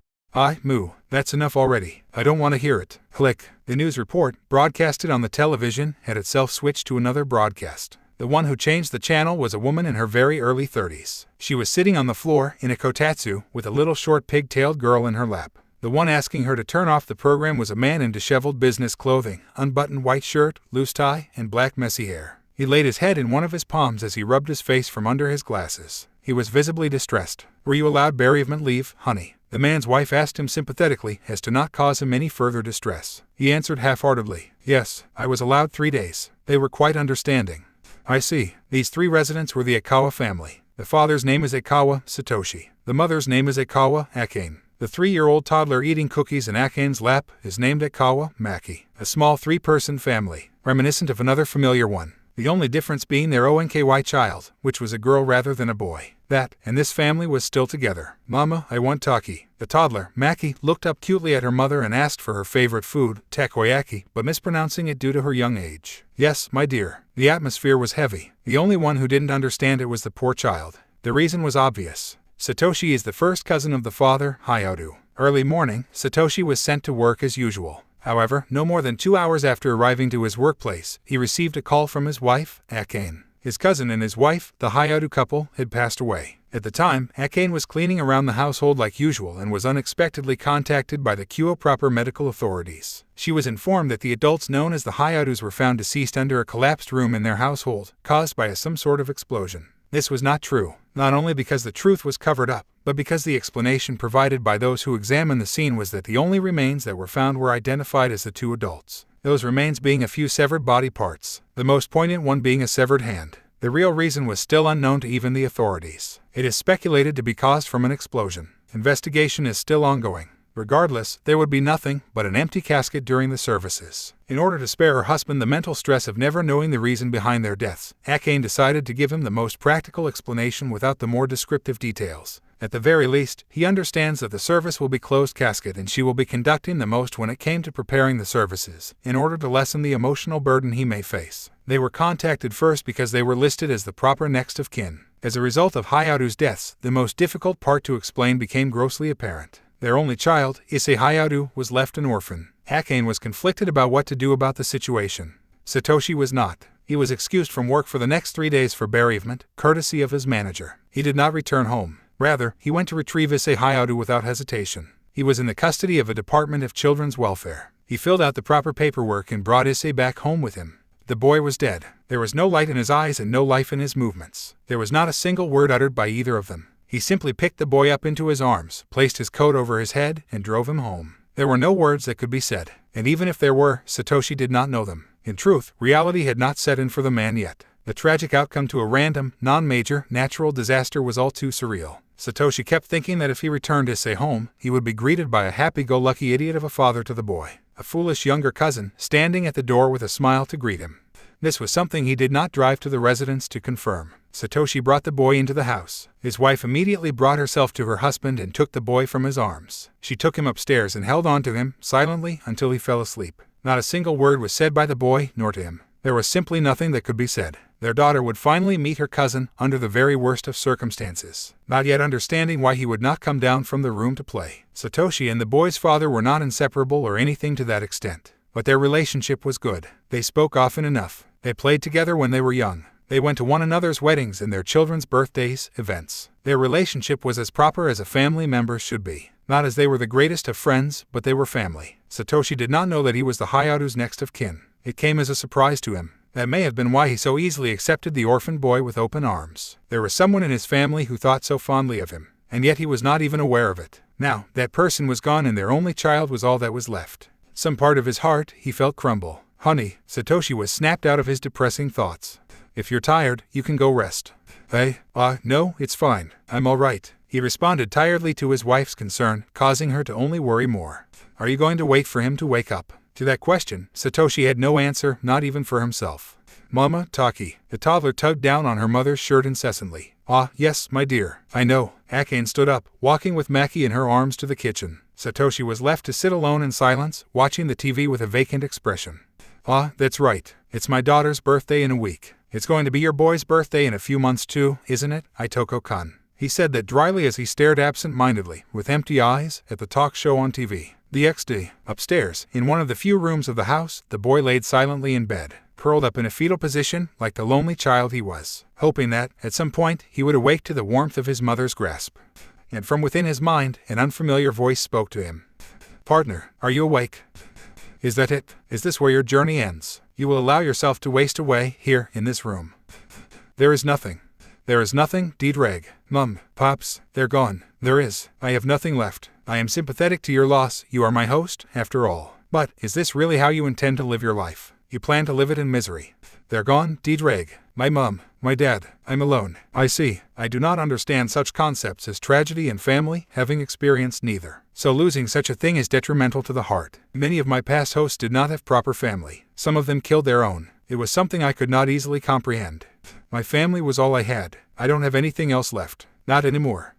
Moo, that's enough already. I don't want to hear it. Click. The news report, broadcasted on the television, had itself switched to another broadcast. The one who changed the channel was a woman in her very early 30s. She was sitting on the floor in a kotatsu with a little short pig-tailed girl in her lap. The one asking her to turn off the program was a man in disheveled business clothing, unbuttoned white shirt, loose tie, and black messy hair. He laid his head in one of his palms as he rubbed his face from under his glasses. He was visibly distressed. "Were you allowed bereavement leave, honey?" The man's wife asked him sympathetically as to not cause him any further distress. He answered half-heartedly, "Yes, I was allowed 3 days." They were quite understanding. "I see." These 3 residents were the Aikawa family. The father's name is Aikawa Satoshi. The mother's name is Aikawa Akane. The 3-year-old toddler eating cookies in Akane's lap is named Aikawa Maki. A small 3-person family, reminiscent of another familiar one. The only difference being their ONKY child, which was a girl rather than a boy. That, and this family was still together. "Mama, I want taki." The toddler, Maki, looked up cutely at her mother and asked for her favorite food, takoyaki, but mispronouncing it due to her young age. "Yes, my dear." The atmosphere was heavy. The only one who didn't understand it was the poor child. The reason was obvious. Satoshi is the first cousin of the father, Hayaru. Early morning, Satoshi was sent to work as usual. However, no more than 2 hours after arriving to his workplace, he received a call from his wife, Akane. His cousin and his wife, the Hayaru couple, had passed away. At the time, Akane was cleaning around the household like usual and was unexpectedly contacted by the Kyoto proper medical authorities. She was informed that the adults known as the Hayarus were found deceased under a collapsed room in their household, caused by some sort of explosion. This was not true, not only because the truth was covered up, but because the explanation provided by those who examined the scene was that the only remains that were found were identified as the 2 adults. Those remains being a few severed body parts, the most poignant one being a severed hand. The real reason was still unknown to even the authorities. It is speculated to be caused from an explosion. Investigation is still ongoing. Regardless, there would be nothing but an empty casket during the services. In order to spare her husband the mental stress of never knowing the reason behind their deaths, Akane decided to give him the most practical explanation without the more descriptive details. At the very least, he understands that the service will be closed casket and she will be conducting the most when it came to preparing the services, in order to lessen the emotional burden he may face. They were contacted first because they were listed as the proper next of kin. As a result of Hayaru's deaths, the most difficult part to explain became grossly apparent. Their only child, Issei Hayaru, was left an orphan. Akane was conflicted about what to do about the situation. Satoshi was not. He was excused from work for the next 3 days for bereavement, courtesy of his manager. He did not return home. Rather, he went to retrieve Issei Hayaru without hesitation. He was in the custody of a Department of Children's Welfare. He filled out the proper paperwork and brought Issei back home with him. The boy was dead. There was no light in his eyes and no life in his movements. There was not a single word uttered by either of them. He simply picked the boy up into his arms, placed his coat over his head, and drove him home. There were no words that could be said, and even if there were, Satoshi did not know them. In truth, reality had not set in for the man yet. The tragic outcome to a random, non-major, natural disaster was all too surreal. Satoshi kept thinking that if he returned Issei home, he would be greeted by a happy-go-lucky idiot of a father to the boy, a foolish younger cousin, standing at the door with a smile to greet him. This was something he did not drive to the residence to confirm. Satoshi brought the boy into the house. His wife immediately brought herself to her husband and took the boy from his arms. She took him upstairs and held on to him, silently, until he fell asleep. Not a single word was said by the boy, nor to him. There was simply nothing that could be said. Their daughter would finally meet her cousin under the very worst of circumstances, not yet understanding why he would not come down from the room to play. Satoshi and the boy's father were not inseparable or anything to that extent, but their relationship was good. They spoke often enough. They played together when they were young. They went to one another's weddings and their children's birthdays, events. Their relationship was as proper as a family member should be. Not as they were the greatest of friends, but they were family. Satoshi did not know that he was the Hayato's next of kin. It came as a surprise to him. That may have been why he so easily accepted the orphan boy with open arms. There was someone in his family who thought so fondly of him, and yet he was not even aware of it. Now, that person was gone and their only child was all that was left. Some part of his heart, he felt, crumble. Honey, Satoshi was snapped out of his depressing thoughts. If you're tired, you can go rest. Hey, no, it's fine. I'm all right. He responded tiredly to his wife's concern, causing her to only worry more. Are you going to wait for him to wake up? To that question, Satoshi had no answer, not even for himself. Mama, Taki. The toddler tugged down on her mother's shirt incessantly. Yes, my dear. I know. Akane stood up, walking with Maki in her arms to the kitchen. Satoshi was left to sit alone in silence, watching the TV with a vacant expression. That's right. It's my daughter's birthday in a week. It's going to be your boy's birthday in a few months too, isn't it, Itoko-kun? He said that dryly as he stared absent-mindedly, with empty eyes, at the talk show on TV. The next day, upstairs, in one of the few rooms of the house, the boy laid silently in bed, curled up in a fetal position, like the lonely child he was, hoping that, at some point, he would awake to the warmth of his mother's grasp. And from within his mind, an unfamiliar voice spoke to him. Partner, are you awake? Is that it? Is this where your journey ends? You will allow yourself to waste away, here, in this room. There is nothing. There is nothing, Dietreg. Mum, Pops, they're gone. There is. I have nothing left. I am sympathetic to your loss. You are my host, after all. But, is this really how you intend to live your life? You plan to live it in misery. They're gone, Dietreg. My mum, my dad. I'm alone. I see. I do not understand such concepts as tragedy and family, having experienced neither. So losing such a thing is detrimental to the heart. Many of my past hosts did not have proper family. Some of them killed their own. It was something I could not easily comprehend. My family was all I had. I don't have anything else left. Not anymore.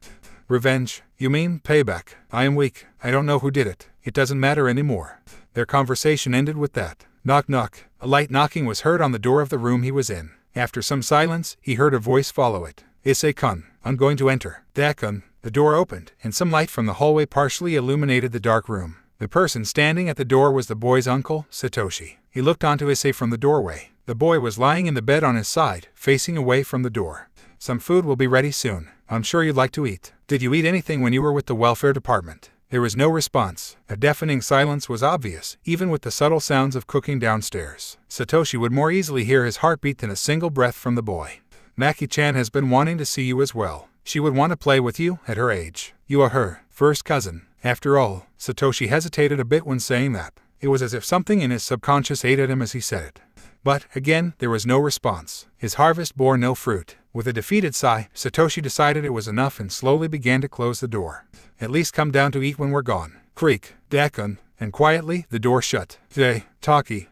Revenge? You mean payback? I am weak. I don't know who did it. It doesn't matter anymore. Their conversation ended with that. Knock knock. A light knocking was heard on the door of the room he was in. After some silence, he heard a voice follow it. Issei-kun, I'm going to enter. Dakun. The door opened, and some light from the hallway partially illuminated the dark room. The person standing at the door was the boy's uncle, Satoshi. He looked onto Issei from the doorway. The boy was lying in the bed on his side, facing away from the door. Some food will be ready soon. I'm sure you'd like to eat. Did you eat anything when you were with the welfare department? There was no response. A deafening silence was obvious, even with the subtle sounds of cooking downstairs. Satoshi would more easily hear his heartbeat than a single breath from the boy. Maki-chan has been wanting to see you as well. She would want to play with you, at her age. You are her first cousin. After all, Satoshi hesitated a bit when saying that. It was as if something in his subconscious ate at him as he said it. But, again, there was no response. His harvest bore no fruit. With a defeated sigh, Satoshi decided it was enough and slowly began to close the door. At least come down to eat when we're gone. Creak, Dakun, and quietly, the door shut. Hey, Taki.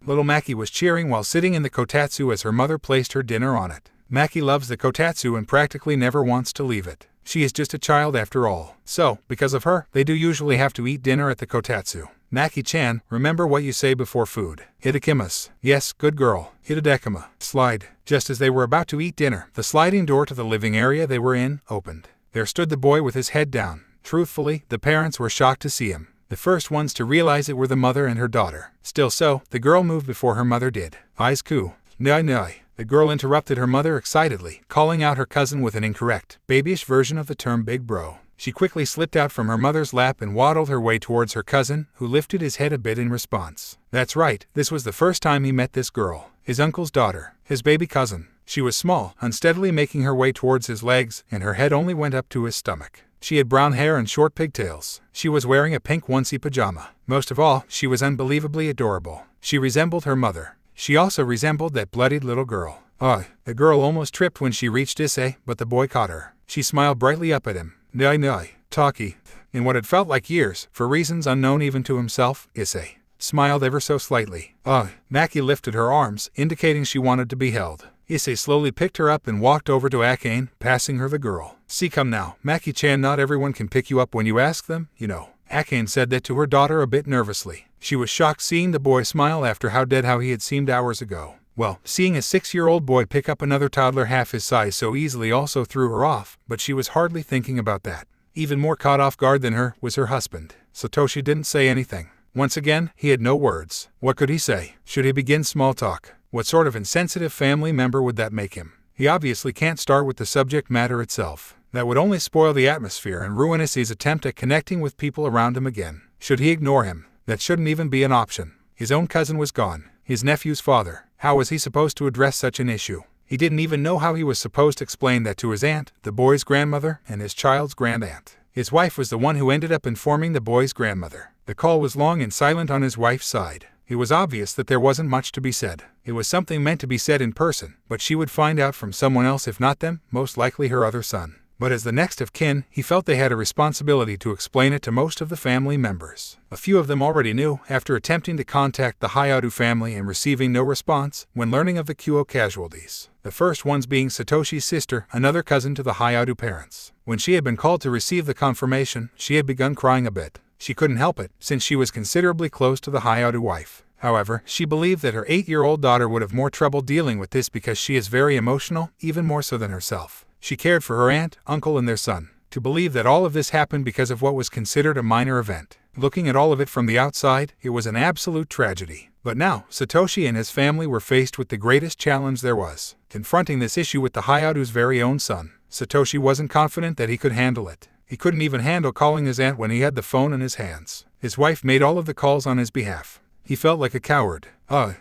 Little Maki was cheering while sitting in the kotatsu as her mother placed her dinner on it. Maki loves the kotatsu and practically never wants to leave it. She is just a child after all. So, because of her, they do usually have to eat dinner at the kotatsu. Maki-chan, remember what you say before food. Itakimasu. Yes, good girl. Itadekima. Slide. Just as they were about to eat dinner, the sliding door to the living area they were in opened. There stood the boy with his head down. Truthfully, the parents were shocked to see him. The first ones to realize it were the mother and her daughter. Still so, the girl moved before her mother did. Eyes ku. Nai. The girl interrupted her mother excitedly, calling out her cousin with an incorrect, babyish version of the term big bro. She quickly slipped out from her mother's lap and waddled her way towards her cousin, who lifted his head a bit in response. That's right, this was the first time he met this girl, his uncle's daughter, his baby cousin. She was small, unsteadily making her way towards his legs, and her head only went up to his stomach. She had brown hair and short pigtails. She was wearing a pink onesie pajama. Most of all, she was unbelievably adorable. She resembled her mother. She also resembled that bloodied little girl. The girl almost tripped when she reached Issei, but the boy caught her. She smiled brightly up at him. Nai, Taki. In what had felt like years, for reasons unknown even to himself, Issei smiled ever so slightly. Maki lifted her arms, indicating she wanted to be held. Issei slowly picked her up and walked over to Akane, passing her the girl. See, come now, Maki-chan, not everyone can pick you up when you ask them, you know. Akane said that to her daughter a bit nervously. She was shocked seeing the boy smile after how dead he had seemed hours ago. Well, seeing a 6-year-old boy pick up another toddler half his size so easily also threw her off, but she was hardly thinking about that. Even more caught off guard than her was her husband. Satoshi didn't say anything. Once again, he had no words. What could he say? Should he begin small talk? What sort of insensitive family member would that make him? He obviously can't start with the subject matter itself. That would only spoil the atmosphere and ruin Issei's attempt at connecting with people around him again. Should he ignore him? That shouldn't even be an option. His own cousin was gone. His nephew's father. How was he supposed to address such an issue? He didn't even know how he was supposed to explain that to his aunt, the boy's grandmother, and his child's grandaunt. His wife was the one who ended up informing the boy's grandmother. The call was long and silent on his wife's side. It was obvious that there wasn't much to be said. It was something meant to be said in person, but she would find out from someone else, if not them, most likely her other son. But as the next of kin, he felt they had a responsibility to explain it to most of the family members. A few of them already knew, after attempting to contact the Hayadu family and receiving no response, when learning of the Kuo casualties. The first ones being Satoshi's sister, another cousin to the Hayadu parents. When she had been called to receive the confirmation, she had begun crying a bit. She couldn't help it, since she was considerably close to the Hayadu wife. However, she believed that her 8-year-old daughter would have more trouble dealing with this because she is very emotional, even more so than herself. She cared for her aunt, uncle, and their son. To believe that all of this happened because of what was considered a minor event. Looking at all of it from the outside, it was an absolute tragedy. But now, Satoshi and his family were faced with the greatest challenge there was. Confronting this issue with the Hayadu's very own son. Satoshi wasn't confident that he could handle it. He couldn't even handle calling his aunt when he had the phone in his hands. His wife made all of the calls on his behalf. He felt like a coward.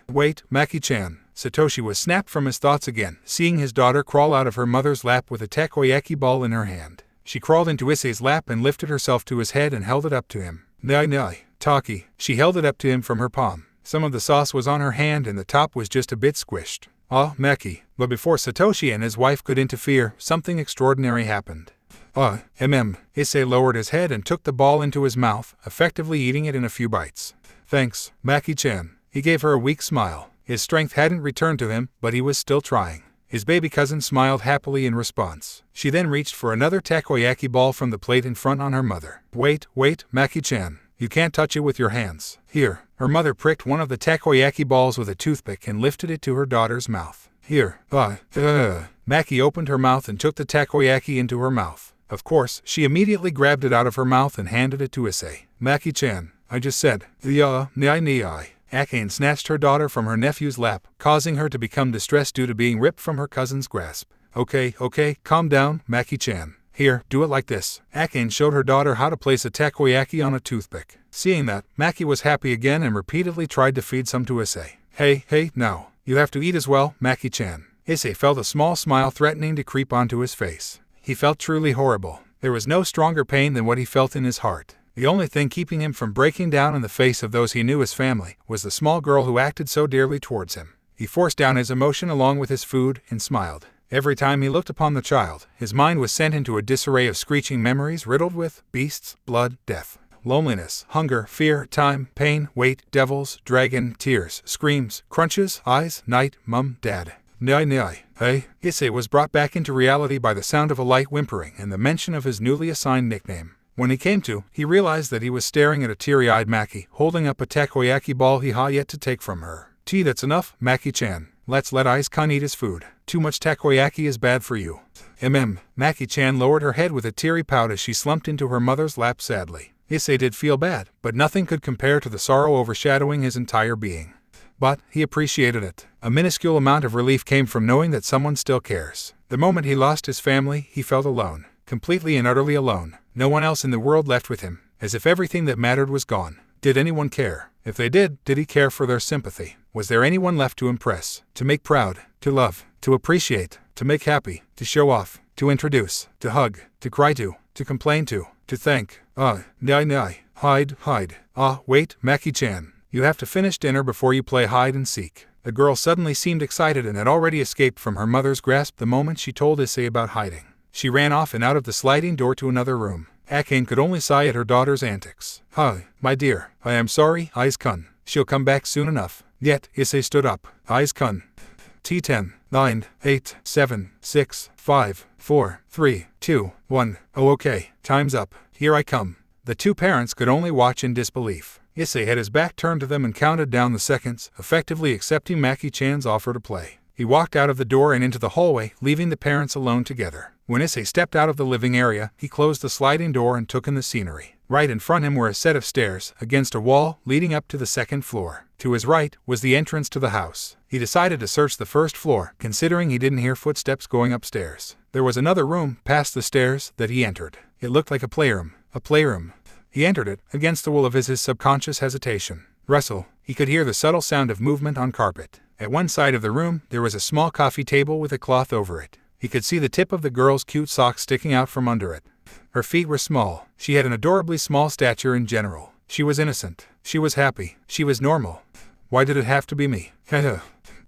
Wait, Maki-chan. Satoshi was snapped from his thoughts again, seeing his daughter crawl out of her mother's lap with a takoyaki ball in her hand. She crawled into Issei's lap and lifted herself to his head and held it up to him. Nai, Taki. She held it up to him from her palm. Some of the sauce was on her hand and the top was just a bit squished. Maki. But before Satoshi and his wife could interfere, something extraordinary happened. Issei lowered his head and took the ball into his mouth, effectively eating it in a few bites. Thanks, Maki-chan. He gave her a weak smile. His strength hadn't returned to him, but he was still trying. His baby cousin smiled happily in response. She then reached for another takoyaki ball from the plate in front on her mother. Wait, Maki-chan. You can't touch it with your hands. Here. Her mother pricked one of the takoyaki balls with a toothpick and lifted it to her daughter's mouth. Here. Maki opened her mouth and took the takoyaki into her mouth. Of course, she immediately grabbed it out of her mouth and handed it to Issei. Maki-chan, I just said. Nai. Akane snatched her daughter from her nephew's lap, causing her to become distressed due to being ripped from her cousin's grasp. Okay, calm down, Maki-chan. Here, do it like this. Akane showed her daughter how to place a takoyaki on a toothpick. Seeing that, Maki was happy again and repeatedly tried to feed some to Issei. Hey, now. You have to eat as well, Maki-chan. Issei felt a small smile threatening to creep onto his face. He felt truly horrible. There was no stronger pain than what he felt in his heart. The only thing keeping him from breaking down in the face of those he knew as family was the small girl who acted so dearly towards him. He forced down his emotion along with his food and smiled. Every time he looked upon the child, his mind was sent into a disarray of screeching memories riddled with beasts, blood, death, loneliness, hunger, fear, time, pain, weight, devils, dragon, tears, screams, crunches, eyes, night, mum, dad. Nai. Hey. Issei was brought back into reality by the sound of a light whimpering and the mention of his newly assigned nickname. When he came to, he realized that he was staring at a teary-eyed Maki, holding up a takoyaki ball he had yet to take from her. That's enough, Maki-chan. Let's let Ice-kun eat his food. Too much takoyaki is bad for you. Maki-chan lowered her head with a teary pout as she slumped into her mother's lap sadly. Issei did feel bad, but nothing could compare to the sorrow overshadowing his entire being. But he appreciated it. A minuscule amount of relief came from knowing that someone still cares. The moment he lost his family, he felt alone. Completely and utterly alone. No one else in the world left with him, as if everything that mattered was gone. Did anyone care? If they did he care for their sympathy? Was there anyone left to impress, to make proud, to love, to appreciate, to make happy, to show off, to introduce, to hug, to cry to complain to thank? Nai. Hide. Wait, Maki-chan. You have to finish dinner before you play hide and seek. The girl suddenly seemed excited and had already escaped from her mother's grasp the moment she told Issei about hiding. She ran off and out of the sliding door to another room. Akane could only sigh at her daughter's antics. My dear, I am sorry, Ice-kun. She'll come back soon enough. Yet, Issei stood up. Ice-kun. T10, 9, 8, 7, 6, 5, 4, 3, 2, 1. Okay, time's up. Here I come. The two parents could only watch in disbelief. Issei had his back turned to them and counted down the seconds, effectively accepting Maki-chan's offer to play. He walked out of the door and into the hallway, leaving the parents alone together. When Issei stepped out of the living area, he closed the sliding door and took in the scenery. Right in front of him were a set of stairs, against a wall, leading up to the second floor. To his right was the entrance to the house. He decided to search the first floor, considering he didn't hear footsteps going upstairs. There was another room, past the stairs, that he entered. It looked like a playroom. A playroom. He entered it, against the will of his subconscious hesitation. Rustle. He could hear the subtle sound of movement on carpet. At one side of the room, there was a small coffee table with a cloth over it. He could see the tip of the girl's cute sock sticking out from under it. Her feet were small. She had an adorably small stature in general. She was innocent. She was happy. She was normal. Why did it have to be me? The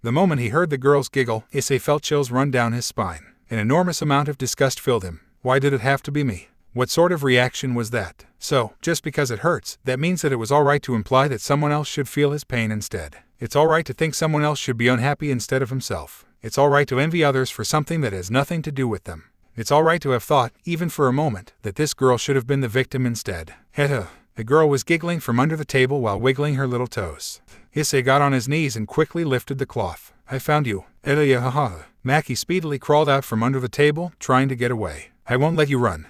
moment he heard the girl's giggle, Issei felt chills run down his spine. An enormous amount of disgust filled him. Why did it have to be me? What sort of reaction was that? So, just because it hurts, that means that it was alright to imply that someone else should feel his pain instead. It's alright to think someone else should be unhappy instead of himself. It's alright to envy others for something that has nothing to do with them. It's alright to have thought, even for a moment, that this girl should have been the victim instead. The girl was giggling from under the table while wiggling her little toes. Issei got on his knees and quickly lifted the cloth. I found you. Maki speedily crawled out from under the table, trying to get away. I won't let you run.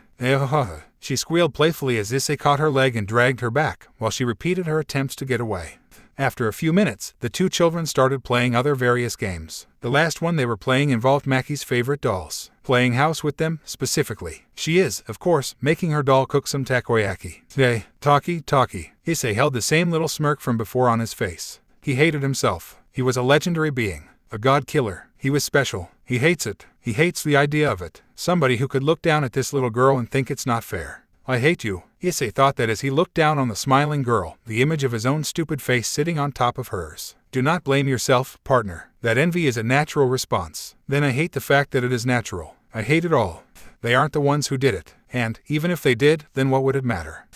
She squealed playfully as Issei caught her leg and dragged her back, while she repeated her attempts to get away. After a few minutes, the two children started playing other various games. The last one they were playing involved Maki's favorite dolls. Playing house with them, specifically. She is, of course, making her doll cook some takoyaki. Taki. Issei held the same little smirk from before on his face. He hated himself. He was a legendary being. A god killer. He was special. He hates it. He hates the idea of it. Somebody who could look down at this little girl and think it's not fair. I hate you. Issei thought that as he looked down on the smiling girl, the image of his own stupid face sitting on top of hers. Do not blame yourself, partner. That envy is a natural response. Then I hate the fact that it is natural. I hate it all. They aren't the ones who did it. And, even if they did, then what would it matter?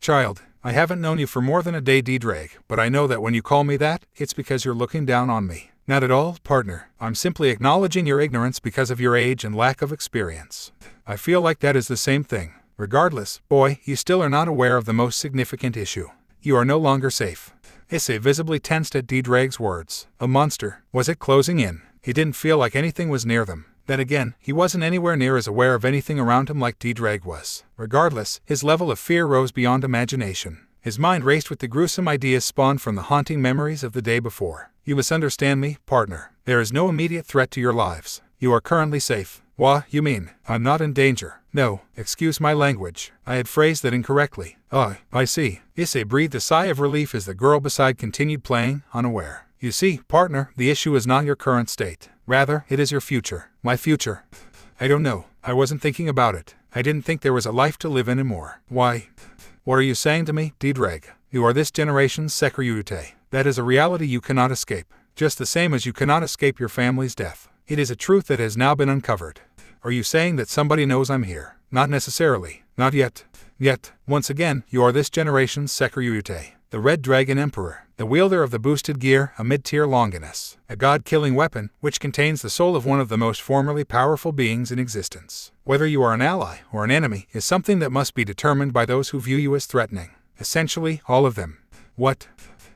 Child, I haven't known you for more than a day, D-Drake, but I know that when you call me that, it's because you're looking down on me. Not at all, partner. I'm simply acknowledging your ignorance because of your age and lack of experience. I feel like that is the same thing. Regardless, boy, you still are not aware of the most significant issue. You are no longer safe. Issei visibly tensed at D-Drake's words. A monster. Was it closing in? He didn't feel like anything was near them. Then again, he wasn't anywhere near as aware of anything around him like D-Drake was. Regardless, his level of fear rose beyond imagination. His mind raced with the gruesome ideas spawned from the haunting memories of the day before. You misunderstand me, partner. There is no immediate threat to your lives. You are currently safe. What, you mean? I'm not in danger. No, excuse my language. I had phrased that incorrectly. Oh, I see. Issei breathed a sigh of relief as the girl beside continued playing, unaware. You see, partner, the issue is not your current state. Rather, it is your future. My future. I don't know. I wasn't thinking about it. I didn't think there was a life to live anymore. Why? What are you saying to me, D-Drake? You are this generation's Sekiryuutei. That is a reality you cannot escape. Just the same as you cannot escape your family's death. It is a truth that has now been uncovered. Are you saying that somebody knows I'm here? Not necessarily. Not yet. Yet, once again, you are this generation's Sekiryuutei. The Red Dragon Emperor. The wielder of the boosted gear, a mid-tier Longinus. A god-killing weapon, which contains the soul of one of the most formerly powerful beings in existence. Whether you are an ally or an enemy is something that must be determined by those who view you as threatening. Essentially, all of them. What?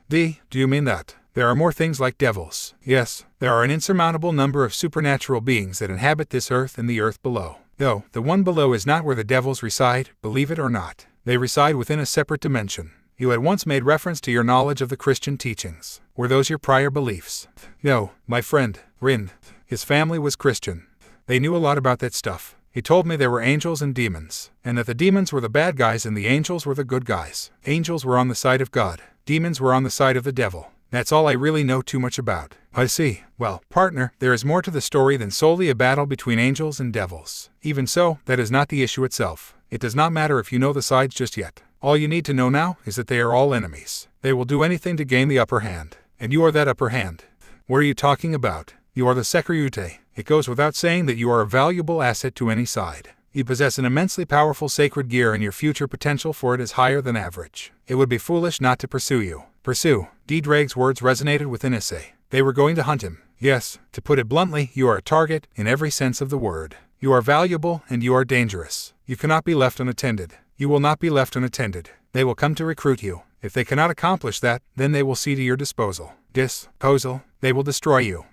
Do you mean that? There are more things like devils. Yes, there are an insurmountable number of supernatural beings that inhabit this earth and the earth below. Though, the one below is not where the devils reside, believe it or not. They reside within a separate dimension. You had once made reference to your knowledge of the Christian teachings. Were those your prior beliefs? No, my friend, Rin. His family was Christian. They knew a lot about that stuff. He told me there were angels and demons, and that the demons were the bad guys and the angels were the good guys. Angels were on the side of God. Demons were on the side of the devil. That's all I really know too much about. I see. Well, partner, there is more to the story than solely a battle between angels and devils. Even so, that is not the issue itself. It does not matter if you know the sides just yet. All you need to know now is that they are all enemies. They will do anything to gain the upper hand. And you are that upper hand. What are you talking about? You are the Sekiryuutei. It goes without saying that you are a valuable asset to any side. You possess an immensely powerful sacred gear and your future potential for it is higher than average. It would be foolish not to pursue you. Pursue. D-Drake's words resonated within Issei. They were going to hunt him. Yes, to put it bluntly, you are a target in every sense of the word. You are valuable and you are dangerous. You cannot be left unattended. You will not be left unattended. They will come to recruit you. If they cannot accomplish that, then they will see to your disposal. They will destroy you.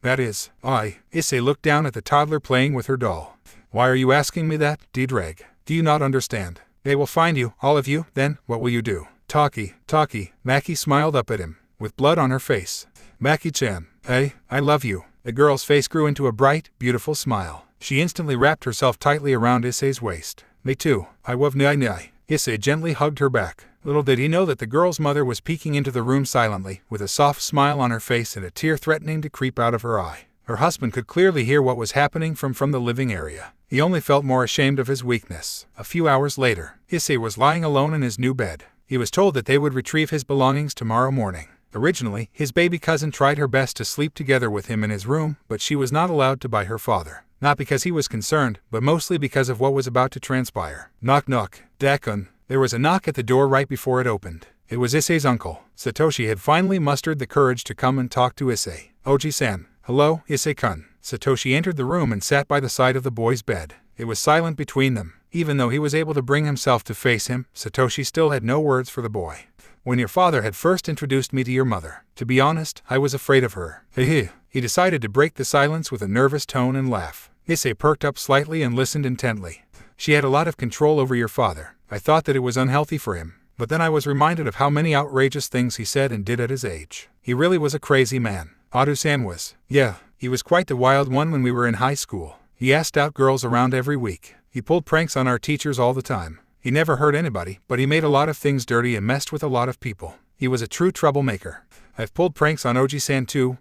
That is, Issei looked down at the toddler playing with her doll. Why are you asking me that, Diedrag? Do you not understand? They will find you, all of you, then, what will you do? Taki, Maki smiled up at him, with blood on her face. Maki-chan, hey, I love you. The girl's face grew into a bright, beautiful smile. She instantly wrapped herself tightly around Issei's waist. Me too, I love Nai. Issei gently hugged her back. Little did he know that the girl's mother was peeking into the room silently, with a soft smile on her face and a tear threatening to creep out of her eye. Her husband could clearly hear what was happening from the living area. He only felt more ashamed of his weakness. A few hours later, Issei was lying alone in his new bed. He was told that they would retrieve his belongings tomorrow morning. Originally, his baby cousin tried her best to sleep together with him in his room, but she was not allowed to by her father. Not because he was concerned, but mostly because of what was about to transpire. Knock knock, Dakun. There was a knock at the door right before it opened. It was Issei's uncle. Satoshi had finally mustered the courage to come and talk to Issei. Oji-san. Hello, Issei-kun. Satoshi entered the room and sat by the side of the boy's bed. It was silent between them. Even though he was able to bring himself to face him, Satoshi still had no words for the boy. When your father had first introduced me to your mother, to be honest, I was afraid of her. Hehe. He decided to break the silence with a nervous tone and laugh. Issei perked up slightly and listened intently. She had a lot of control over your father. I thought that it was unhealthy for him, but then I was reminded of how many outrageous things he said and did at his age. He really was a crazy man. Adu-san was. Yeah, he was quite the wild one when we were in high school. He asked out girls around every week. He pulled pranks on our teachers all the time. He never hurt anybody, but he made a lot of things dirty and messed with a lot of people. He was a true troublemaker. I've pulled pranks on Oji-san too,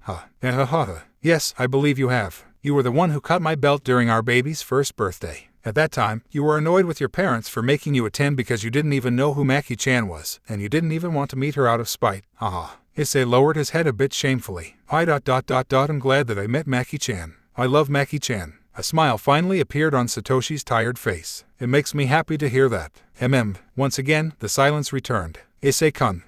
Yes, I believe you have. You were the one who cut my belt during our baby's first birthday. At that time, you were annoyed with your parents for making you attend because you didn't even know who Maki-chan was, and you didn't even want to meet her out of spite. Issei lowered his head a bit shamefully. I'm glad that I met Maki-chan. I love Maki-chan. A smile finally appeared on Satoshi's tired face. It makes me happy to hear that. Once again, the silence returned. Issei-kun,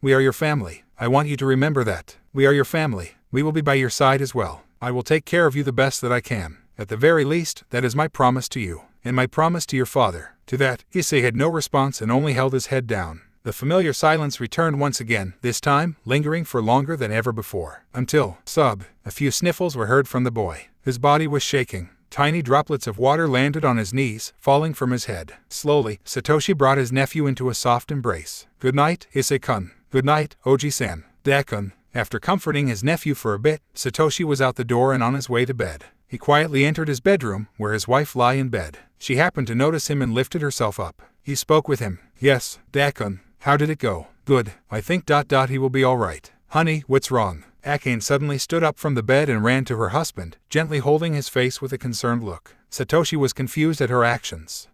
we are your family. I want you to remember that. We are your family. We will be by your side as well. I will take care of you the best that I can. At the very least, that is my promise to you, and my promise to your father. To that, Issei had no response and only held his head down. The familiar silence returned once again, this time lingering for longer than ever before. Until, a few sniffles were heard from the boy. His body was shaking. Tiny droplets of water landed on his knees, falling from his head. Slowly, Satoshi brought his nephew into a soft embrace. Good night, Issei-kun. Good night, Oji-san. Dakun. After comforting his nephew for a bit, Satoshi was out the door and on his way to bed. He quietly entered his bedroom, where his wife lay in bed. She happened to notice him and lifted herself up. He spoke with him. Yes, Dakun. How did it go? Good. I think ... he will be all right. Honey, what's wrong? Akane suddenly stood up from the bed and ran to her husband, gently holding his face with a concerned look. Satoshi was confused at her actions.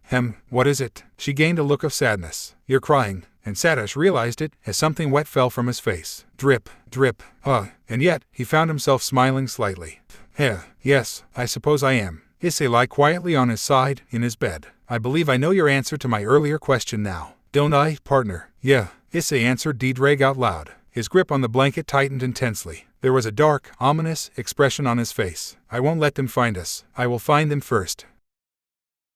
What is it? She gained a look of sadness. You're crying. And Satoshi realized it, as something wet fell from his face. Drip, drip. And yet, he found himself smiling slightly. Yes, I suppose I am. Issei lay quietly on his side, in his bed. I believe I know your answer to my earlier question now. Don't I, partner? Yeah, Issei answered Diedrag out loud. His grip on the blanket tightened intensely. There was a dark, ominous expression on his face. I won't let them find us. I will find them first.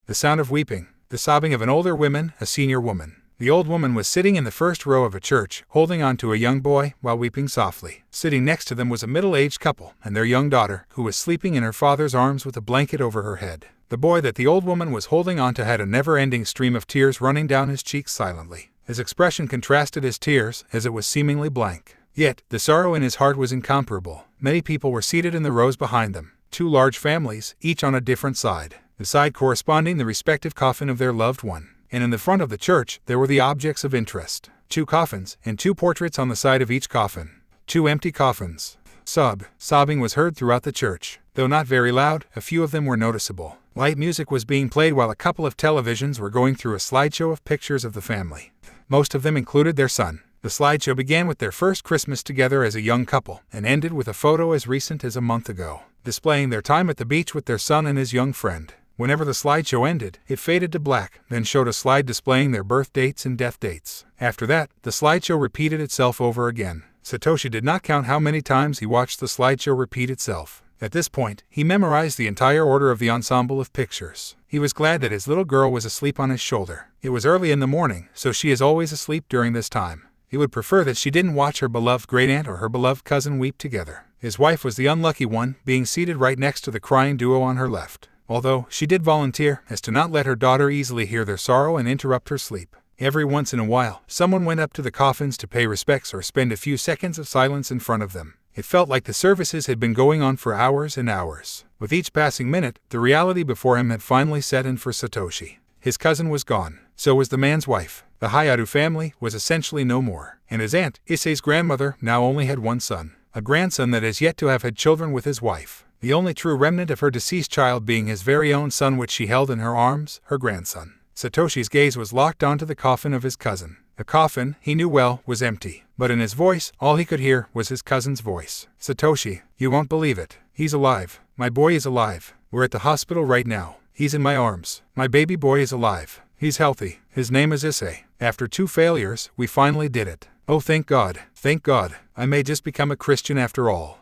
The sound of weeping. The sobbing of an older woman, a senior woman. The old woman was sitting in the first row of a church, holding on to a young boy, while weeping softly. Sitting next to them was a middle-aged couple, and their young daughter, who was sleeping in her father's arms with a blanket over her head. The boy that the old woman was holding onto had a never-ending stream of tears running down his cheeks silently. His expression contrasted his tears, as it was seemingly blank. Yet, the sorrow in his heart was incomparable. Many people were seated in the rows behind them. 2 large families, each on a different side. The side corresponding the respective coffin of their loved one. And in the front of the church, there were the objects of interest. 2 coffins, and 2 portraits on the side of each coffin. 2 empty coffins. Sobbing was heard throughout the church. Though not very loud, a few of them were noticeable. Light music was being played while a couple of televisions were going through a slideshow of pictures of the family. Most of them included their son. The slideshow began with their first Christmas together as a young couple, and ended with a photo as recent as a month ago, displaying their time at the beach with their son and his young friend. Whenever the slideshow ended, it faded to black, then showed a slide displaying their birth dates and death dates. After that, the slideshow repeated itself over again. Satoshi did not count how many times he watched the slideshow repeat itself. At this point, he memorized the entire order of the ensemble of pictures. He was glad that his little girl was asleep on his shoulder. It was early in the morning, so she is always asleep during this time. He would prefer that she didn't watch her beloved great-aunt or her beloved cousin weep together. His wife was the unlucky one, being seated right next to the crying duo on her left. Although, she did volunteer as to not let her daughter easily hear their sorrow and interrupt her sleep. Every once in a while, someone went up to the coffins to pay respects or spend a few seconds of silence in front of them. It felt like the services had been going on for hours and hours. With each passing minute, the reality before him had finally set in for Satoshi. His cousin was gone. So was the man's wife. The Hayato family was essentially no more. And his aunt, Issei's grandmother, now only had one son. A grandson that has yet to have had children with his wife. The only true remnant of her deceased child being his very own son, which she held in her arms, her grandson. Satoshi's gaze was locked onto the coffin of his cousin. The coffin, he knew well, was empty. But in his voice, all he could hear was his cousin's voice. Satoshi, you won't believe it. He's alive. My boy is alive. We're at the hospital right now. He's in my arms. My baby boy is alive. He's healthy. His name is Issei. After 2 failures, we finally did it. Oh, thank God. Thank God. I may just become a Christian after all.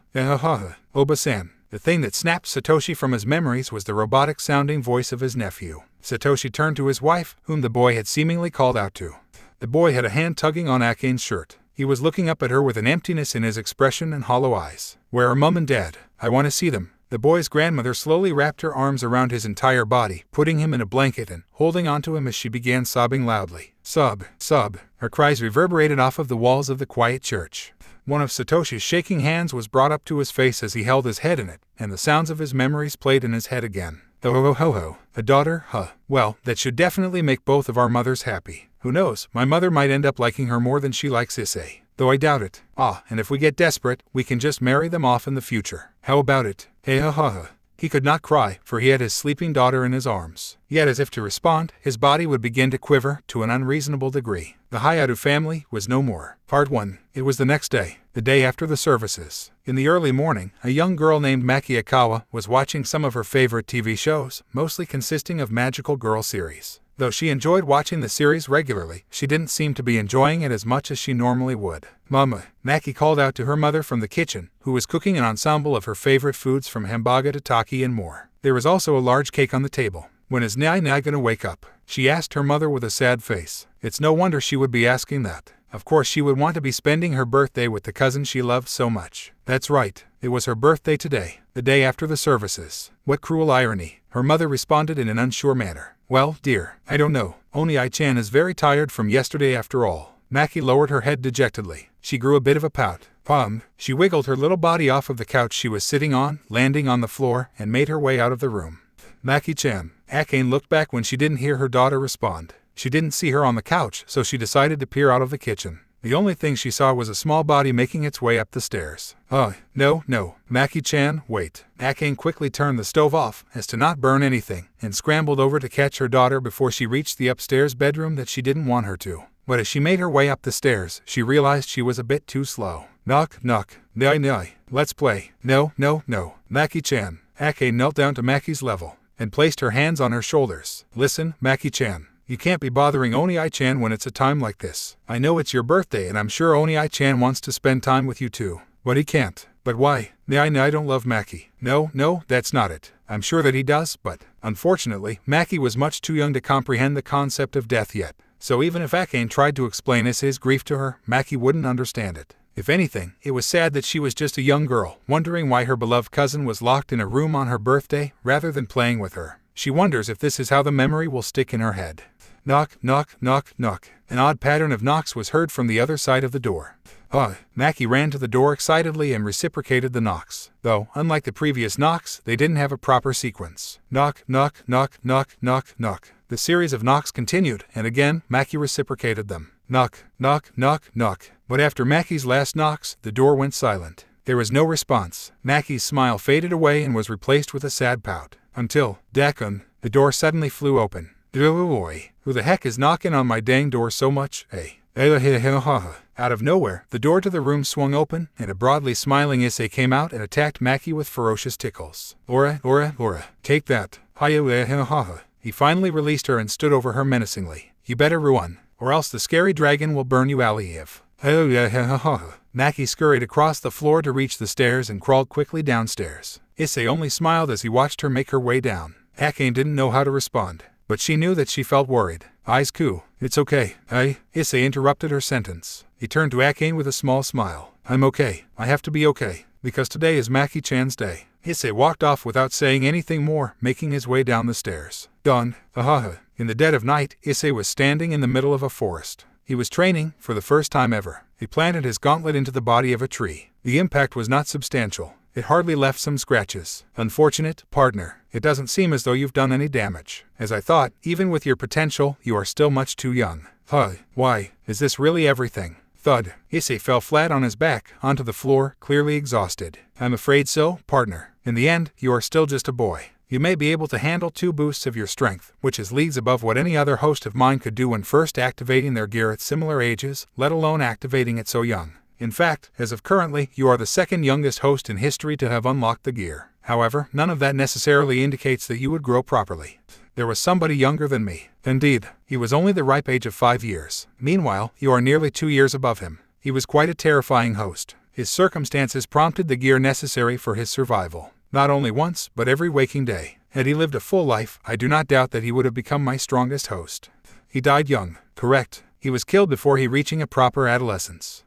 Oba-san. The thing that snapped Satoshi from his memories was the robotic-sounding voice of his nephew. Satoshi turned to his wife, whom the boy had seemingly called out to. The boy had a hand tugging on Akane's shirt. He was looking up at her with an emptiness in his expression and hollow eyes. Where are Mom and Dad? I want to see them. The boy's grandmother slowly wrapped her arms around his entire body, putting him in a blanket and holding onto him as she began sobbing loudly. Sob, sob. Her cries reverberated off of the walls of the quiet church. One of Satoshi's shaking hands was brought up to his face as he held his head in it, and the sounds of his memories played in his head again. Ho-ho-ho-ho. A daughter, huh? Well, that should definitely make both of our mothers happy. Who knows, my mother might end up liking her more than she likes Issei. Though I doubt it. And if we get desperate, we can just marry them off in the future. How about it? Hey ha ha ha. He could not cry, for he had his sleeping daughter in his arms. Yet as if to respond, his body would begin to quiver to an unreasonable degree. The Hayato family was no more. Part 1. It was the next day, the day after the services. In the early morning, a young girl named Maki Akawa was watching some of her favorite TV shows, mostly consisting of magical girl series. Though she enjoyed watching the series regularly, she didn't seem to be enjoying it as much as she normally would. Mama, Maki called out to her mother from the kitchen, who was cooking an ensemble of her favorite foods from hamburger to taki and more. There was also a large cake on the table. When is Nai gonna wake up? She asked her mother with a sad face. It's no wonder she would be asking that. Of course she would want to be spending her birthday with the cousin she loved so much. That's right, it was her birthday today, the day after the services. What cruel irony, her mother responded in an unsure manner. Well, dear, I don't know. Oni-chan is very tired from yesterday after all. Maki lowered her head dejectedly. She grew a bit of a pout. She wiggled her little body off of the couch she was sitting on, landing on the floor, and made her way out of the room. Maki-chan. Akane looked back when she didn't hear her daughter respond. She didn't see her on the couch, so she decided to peer out of the kitchen. The only thing she saw was a small body making its way up the stairs. No. Maki-chan, wait. Akane quickly turned the stove off, as to not burn anything, and scrambled over to catch her daughter before she reached the upstairs bedroom that she didn't want her to. But as she made her way up the stairs, she realized she was a bit too slow. Knock. Nai. Let's play. No. Maki-chan. Akane knelt down to Maki's level, and placed her hands on her shoulders. Listen, Maki-chan. You can't be bothering Oni-chan when it's a time like this. I know it's your birthday and I'm sure Oni-chan wants to spend time with you too. But he can't. But why? I don't love Maki. No, that's not it. I'm sure that he does, but unfortunately, Maki was much too young to comprehend the concept of death yet. So even if Akane tried to explain his grief to her, Maki wouldn't understand it. If anything, it was sad that she was just a young girl, wondering why her beloved cousin was locked in a room on her birthday, rather than playing with her. She wonders if this is how the memory will stick in her head. Knock. An odd pattern of knocks was heard from the other side of the door. Maki ran to the door excitedly and reciprocated the knocks. Though, unlike the previous knocks, they didn't have a proper sequence. Knock. The series of knocks continued, and again, Maki reciprocated them. Knock. But after Maki's last knocks, the door went silent. There was no response. Maki's smile faded away and was replaced with a sad pout. Until, Dakun, the door suddenly flew open. Who the heck is knocking on my dang door so much, eh? Out of nowhere, the door to the room swung open, and a broadly smiling Issei came out and attacked Maki with ferocious tickles. Ora, take that. He finally released her and stood over her menacingly. You better run, or else the scary dragon will burn you alive. Maki scurried across the floor to reach the stairs and crawled quickly downstairs. Issei only smiled as he watched her make her way down. Akane didn't know how to respond, but she knew that she felt worried. Aizu, it's okay. Issei interrupted her sentence. He turned to Akane with a small smile. I'm okay. I have to be okay, because today is Maki-chan's day. Issei walked off without saying anything more, making his way down the stairs. Dawn. In the dead of night, Issei was standing in the middle of a forest. He was training for the first time ever. He planted his gauntlet into the body of a tree. The impact was not substantial. It hardly left some scratches. Unfortunate, partner. It doesn't seem as though you've done any damage. As I thought, even with your potential, you are still much too young. Why? Is this really everything? Thud. Issei fell flat on his back, onto the floor, clearly exhausted. I'm afraid so, partner. In the end, you are still just a boy. You may be able to handle 2 boosts of your strength, which is leagues above what any other host of mine could do when first activating their gear at similar ages, let alone activating it so young. In fact, as of currently, you are the 2nd youngest host in history to have unlocked the gear. However, none of that necessarily indicates that you would grow properly. There was somebody younger than me. Indeed, he was only the ripe age of 5 years. Meanwhile, you are nearly 2 years above him. He was quite a terrifying host. His circumstances prompted the gear necessary for his survival. Not only once, but every waking day. Had he lived a full life, I do not doubt that he would have become my strongest host. He died young, correct? He was killed before he reaching a proper adolescence.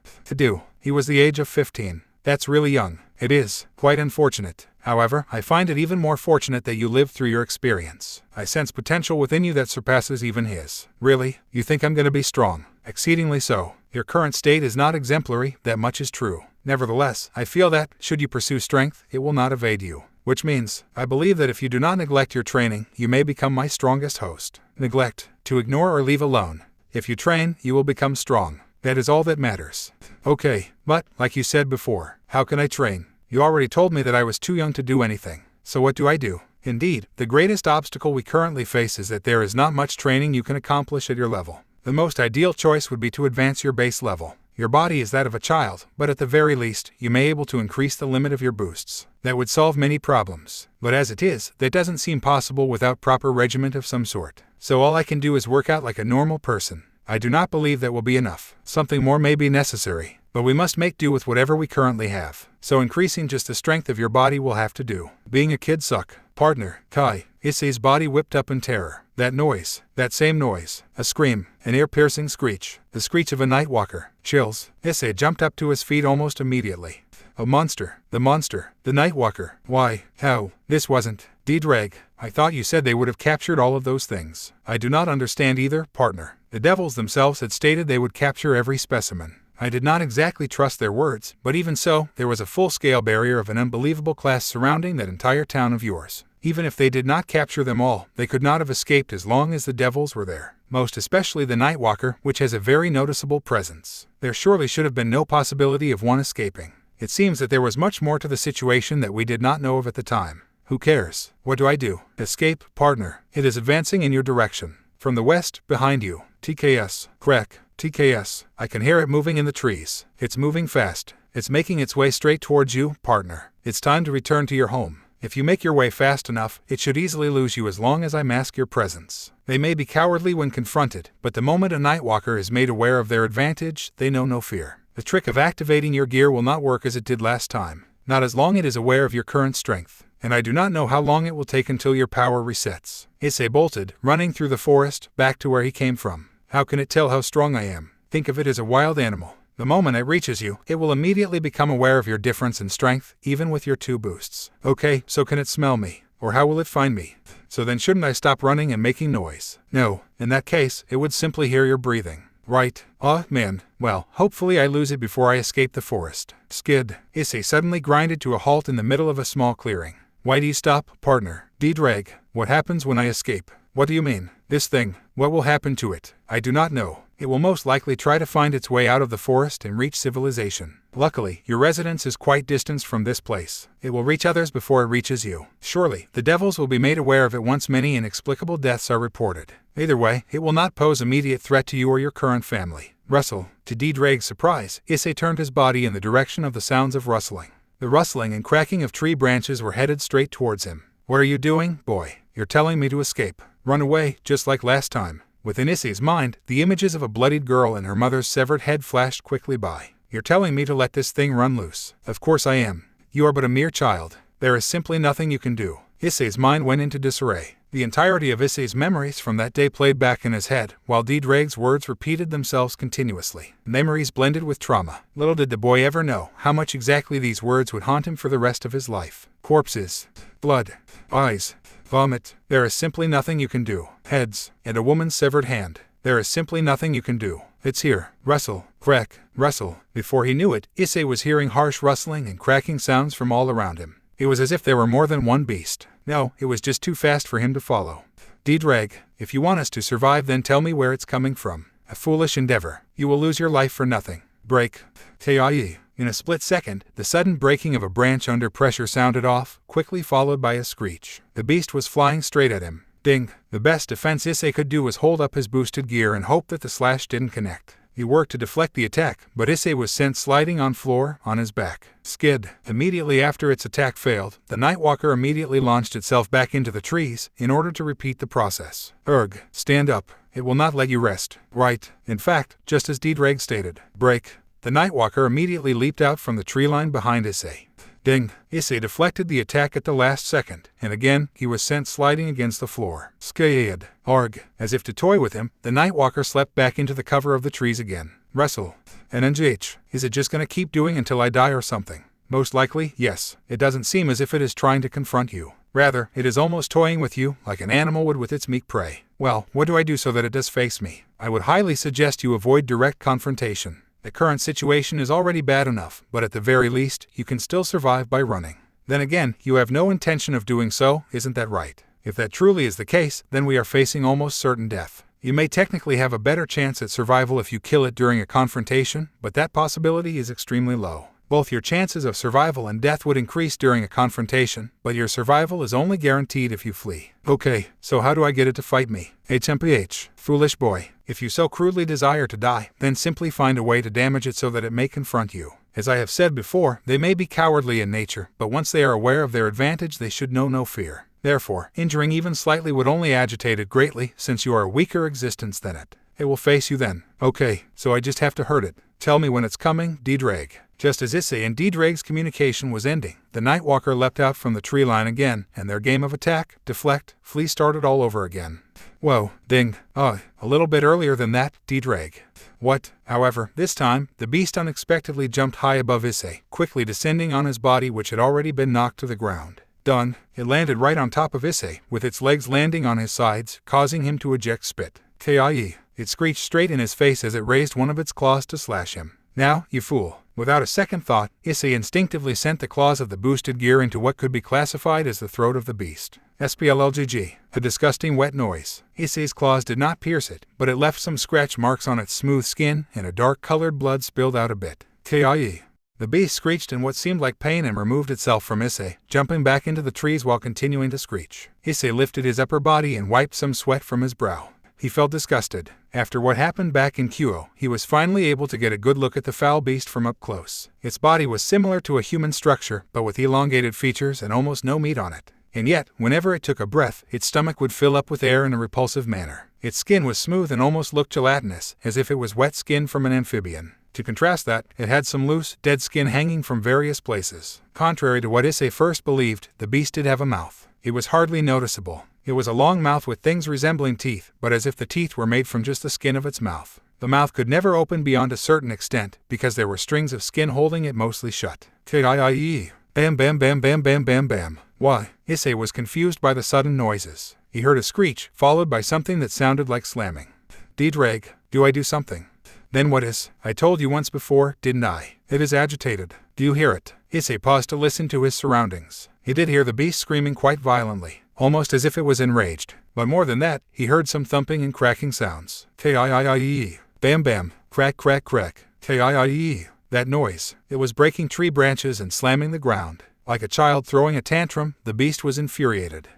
He was the age of 15. That's really young. It is. Quite unfortunate. However, I find it even more fortunate that you lived through your experience. I sense potential within you that surpasses even his. Really? You think I'm going to be strong? Exceedingly so. Your current state is not exemplary, that much is true. Nevertheless, I feel that, should you pursue strength, it will not evade you. Which means, I believe that if you do not neglect your training, you may become my strongest host. Neglect. To ignore or leave alone. If you train, you will become strong. That is all that matters. Okay, but, like you said before, how can I train? You already told me that I was too young to do anything. So what do I do? Indeed, the greatest obstacle we currently face is that there is not much training you can accomplish at your level. The most ideal choice would be to advance your base level. Your body is that of a child, but at the very least, you may be able to increase the limit of your boosts. That would solve many problems. But as it is, that doesn't seem possible without proper regiment of some sort. So all I can do is work out like a normal person. I do not believe that will be enough. Something more may be necessary. But we must make do with whatever we currently have. So increasing just the strength of your body will have to do. Being a kid suck. Partner, Kai. Issei's body whipped up in terror. That noise. That same noise. A scream. An ear-piercing screech. The screech of a nightwalker. Chills. Issei jumped up to his feet almost immediately. A monster. The monster. The nightwalker. Why? How? This wasn't. D-Drag. I thought you said they would have captured all of those things. I do not understand either, partner. The devils themselves had stated they would capture every specimen. I did not exactly trust their words, but even so, there was a full-scale barrier of an unbelievable class surrounding that entire town of yours. Even if they did not capture them all, they could not have escaped as long as the devils were there. Most especially the Nightwalker, which has a very noticeable presence. There surely should have been no possibility of one escaping. It seems that there was much more to the situation that we did not know of at the time. Who cares? What do I do? Escape, partner. It is advancing in your direction. From the west, behind you. TKS. Crack. TKS. I can hear it moving in the trees. It's moving fast. It's making its way straight towards you, partner. It's time to return to your home. If you make your way fast enough, it should easily lose you as long as I mask your presence. They may be cowardly when confronted, but the moment a Nightwalker is made aware of their advantage, they know no fear. The trick of activating your gear will not work as it did last time. Not as long as it is aware of your current strength. And I do not know how long it will take until your power resets. Issei bolted, running through the forest, back to where he came from. How can it tell how strong I am? Think of it as a wild animal. The moment it reaches you, it will immediately become aware of your difference in strength, even with your 2 boosts. Okay, so can it smell me? Or how will it find me? So then shouldn't I stop running and making noise? No, in that case, it would simply hear your breathing. Right. Oh, man. Well, hopefully I lose it before I escape the forest. Skid. Issei suddenly grinded to a halt in the middle of a small clearing. Why do you stop, partner? D-Drag. What happens when I escape? What do you mean? This thing. What will happen to it? I do not know. It will most likely try to find its way out of the forest and reach civilization. Luckily, your residence is quite distant from this place. It will reach others before it reaches you. Surely, the devils will be made aware of it once many inexplicable deaths are reported. Either way, it will not pose immediate threat to you or your current family. Rustle. To D-Drag's surprise, Issei turned his body in the direction of the sounds of rustling. The rustling and cracking of tree branches were headed straight towards him. What are you doing, boy? You're telling me to escape. Run away, just like last time. Within Issei's mind, the images of a bloodied girl and her mother's severed head flashed quickly by. You're telling me to let this thing run loose. Of course I am. You are but a mere child. There is simply nothing you can do. Issei's mind went into disarray. The entirety of Issei's memories from that day played back in his head, while Ddraig's words repeated themselves continuously. Memories blended with trauma. Little did the boy ever know how much exactly these words would haunt him for the rest of his life. Corpses, blood, eyes, vomit. There is simply nothing you can do. Heads, and a woman's severed hand. There is simply nothing you can do. It's here. Rustle, crack, rustle. Before he knew it, Issei was hearing harsh rustling and cracking sounds from all around him. It was as if there were more than one beast. No, it was just too fast for him to follow. Ddraig, if you want us to survive, then tell me where it's coming from. A foolish endeavor. You will lose your life for nothing. Break. Tei. In a split second, the sudden breaking of a branch under pressure sounded off, quickly followed by a screech. The beast was flying straight at him. Ding. The best defense Issei could do was hold up his boosted gear and hope that the slash didn't connect. He worked to deflect the attack, but Issei was sent sliding on floor, on his back. Skid. Immediately after its attack failed, the Nightwalker immediately launched itself back into the trees, in order to repeat the process. Erg. Stand up. It will not let you rest. Right. In fact, just as Ddraig stated. Break. The Nightwalker immediately leaped out from the tree line behind Issei. Ding. Issei deflected the attack at the last second, and again, he was sent sliding against the floor. Skayed. Arg. As if to toy with him, the Nightwalker slept back into the cover of the trees again. Wrestle. NNGH. Is it just gonna keep doing until I die or something? Most likely, yes. It doesn't seem as if it is trying to confront you. Rather, it is almost toying with you, like an animal would with its meek prey. Well, what do I do so that it does face me? I would highly suggest you avoid direct confrontation. The current situation is already bad enough, but at the very least, you can still survive by running. Then again, you have no intention of doing so, isn't that right? If that truly is the case, then we are facing almost certain death. You may technically have a better chance at survival if you kill it during a confrontation, but that possibility is extremely low. Both your chances of survival and death would increase during a confrontation, but your survival is only guaranteed if you flee. Okay, so how do I get it to fight me? HMPH, foolish boy. If you so crudely desire to die, then simply find a way to damage it so that it may confront you. As I have said before, they may be cowardly in nature, but once they are aware of their advantage, they should know no fear. Therefore, injuring even slightly would only agitate it greatly, since you are a weaker existence than it. It will face you then. Okay, so I just have to hurt it. Tell me when it's coming, Ddraig. Just as Issei and Ddraig's communication was ending, the Nightwalker leapt out from the tree line again, and their game of attack, deflect, flee started all over again. Whoa, ding. A little bit earlier than that, Ddraig. What? However, this time, the beast unexpectedly jumped high above Issei, quickly descending on his body which had already been knocked to the ground. Done. It landed right on top of Issei, with its legs landing on his sides, causing him to eject spit. Tie. It screeched straight in his face as it raised one of its claws to slash him. Now, you fool. Without a second thought, Issei instinctively sent the claws of the boosted gear into what could be classified as the throat of the beast. SPLLGG. A disgusting wet noise. Issei's claws did not pierce it, but it left some scratch marks on its smooth skin, and a dark-colored blood spilled out a bit. Tie. The beast screeched in what seemed like pain and removed itself from Issei, jumping back into the trees while continuing to screech. Issei lifted his upper body and wiped some sweat from his brow. He felt disgusted. After what happened back in Kyo, he was finally able to get a good look at the foul beast from up close. Its body was similar to a human structure, but with elongated features and almost no meat on it. And yet, whenever it took a breath, its stomach would fill up with air in a repulsive manner. Its skin was smooth and almost looked gelatinous, as if it was wet skin from an amphibian. To contrast that, it had some loose, dead skin hanging from various places. Contrary to what Issei first believed, the beast did have a mouth. It was hardly noticeable. It was a long mouth with things resembling teeth, but as if the teeth were made from just the skin of its mouth. The mouth could never open beyond a certain extent, because there were strings of skin holding it mostly shut. K-I-I-E. Bam bam bam bam bam bam bam. Why? Issei was confused by the sudden noises. He heard a screech, followed by something that sounded like slamming. Ddraig, do I do something? Then what is? I told you once before, didn't I? It is agitated. Do you hear it? Issei paused to listen to his surroundings. He did hear the beast screaming quite violently, almost as if it was enraged. But more than that, he heard some thumping and cracking sounds. K-I-I-I-E. Bam bam. Crack crack crack. K-I-I-E. That noise. It was breaking tree branches and slamming the ground. Like a child throwing a tantrum, the beast was infuriated.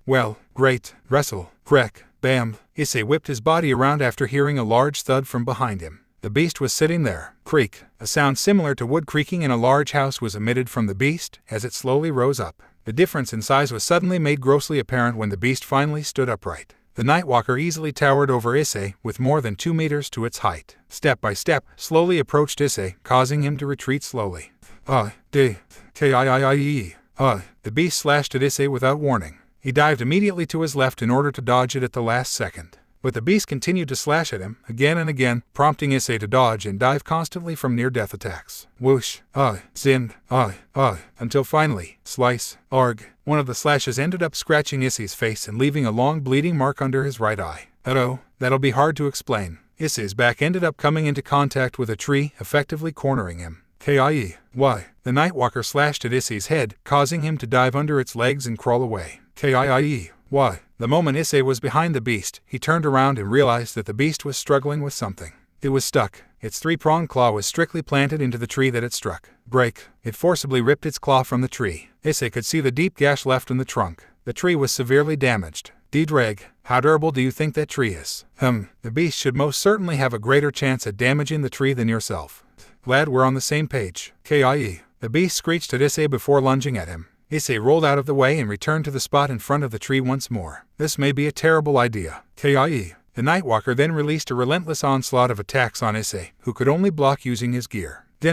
Well, great. Wrestle. Crack. Bam. Issei whipped his body around after hearing a large thud from behind him. The beast was sitting there. Creak. A sound similar to wood creaking in a large house was emitted from the beast as it slowly rose up. The difference in size was suddenly made grossly apparent when the beast finally stood upright. The Nightwalker easily towered over Issei with more than 2 meters to its height. Step by step, slowly approached Issei, causing him to retreat slowly. K-I-I-I-E. The beast slashed at Issei without warning. He dived immediately to his left in order to dodge it at the last second. But the beast continued to slash at him, again and again, prompting Issei to dodge and dive constantly from near-death attacks. Whoosh, zin, until finally, slice, arg. One of the slashes ended up scratching Issei's face and leaving a long bleeding mark under his right eye. That'll be hard to explain. Issei's back ended up coming into contact with a tree, effectively cornering him. The Nightwalker slashed at Issei's head, causing him to dive under its legs and crawl away. The moment Issei was behind the beast, he turned around and realized that the beast was struggling with something. It was stuck. Its three-pronged claw was strictly planted into the tree that it struck. Break. It forcibly ripped its claw from the tree. Issei could see the deep gash left in the trunk. The tree was severely damaged. D-Dreg, how durable do you think that tree is? The beast should most certainly have a greater chance at damaging the tree than yourself. Glad we're on the same page. The beast screeched at Issei before lunging at him. Issei rolled out of the way and returned to the spot in front of the tree once more. This may be a terrible idea. The Nightwalker then released a relentless onslaught of attacks on Issei, who could only block using his gear. He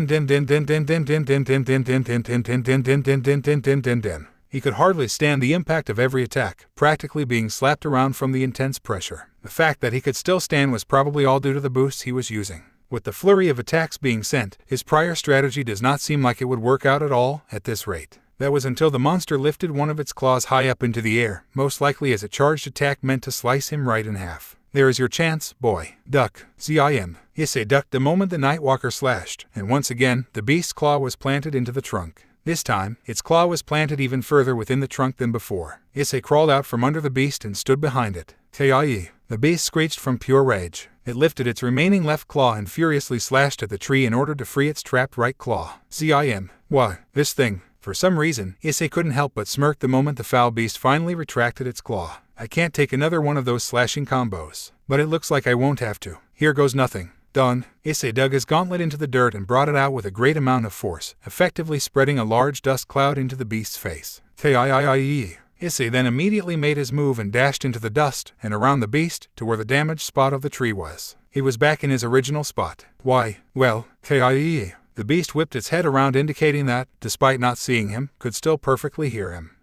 could hardly stand the impact of every attack, practically being slapped around from the intense pressure. The fact that he could still stand was probably all due to the boosts he was using. With the flurry of attacks being sent, his prior strategy does not seem like it would work out at all at this rate. That was until the monster lifted one of its claws high up into the air, most likely as a charged attack meant to slice him right in half. There is your chance, boy. Duck. Zim. Issei ducked the moment the Nightwalker slashed, and once again, the beast's claw was planted into the trunk. This time, its claw was planted even further within the trunk than before. Issei crawled out from under the beast and stood behind it. The beast screeched from pure rage. It lifted its remaining left claw and furiously slashed at the tree in order to free its trapped right claw. This thing. For some reason, Issei couldn't help but smirk the moment the foul beast finally retracted its claw. I can't take another one of those slashing combos. But it looks like I won't have to. Here goes nothing. Done. Issei dug his gauntlet into the dirt and brought it out with a great amount of force, effectively spreading a large dust cloud into the beast's face. Issei then immediately made his move and dashed into the dust and around the beast to where the damaged spot of the tree was. He was back in his original spot. The beast whipped its head around, indicating that, despite not seeing him, could still perfectly hear him.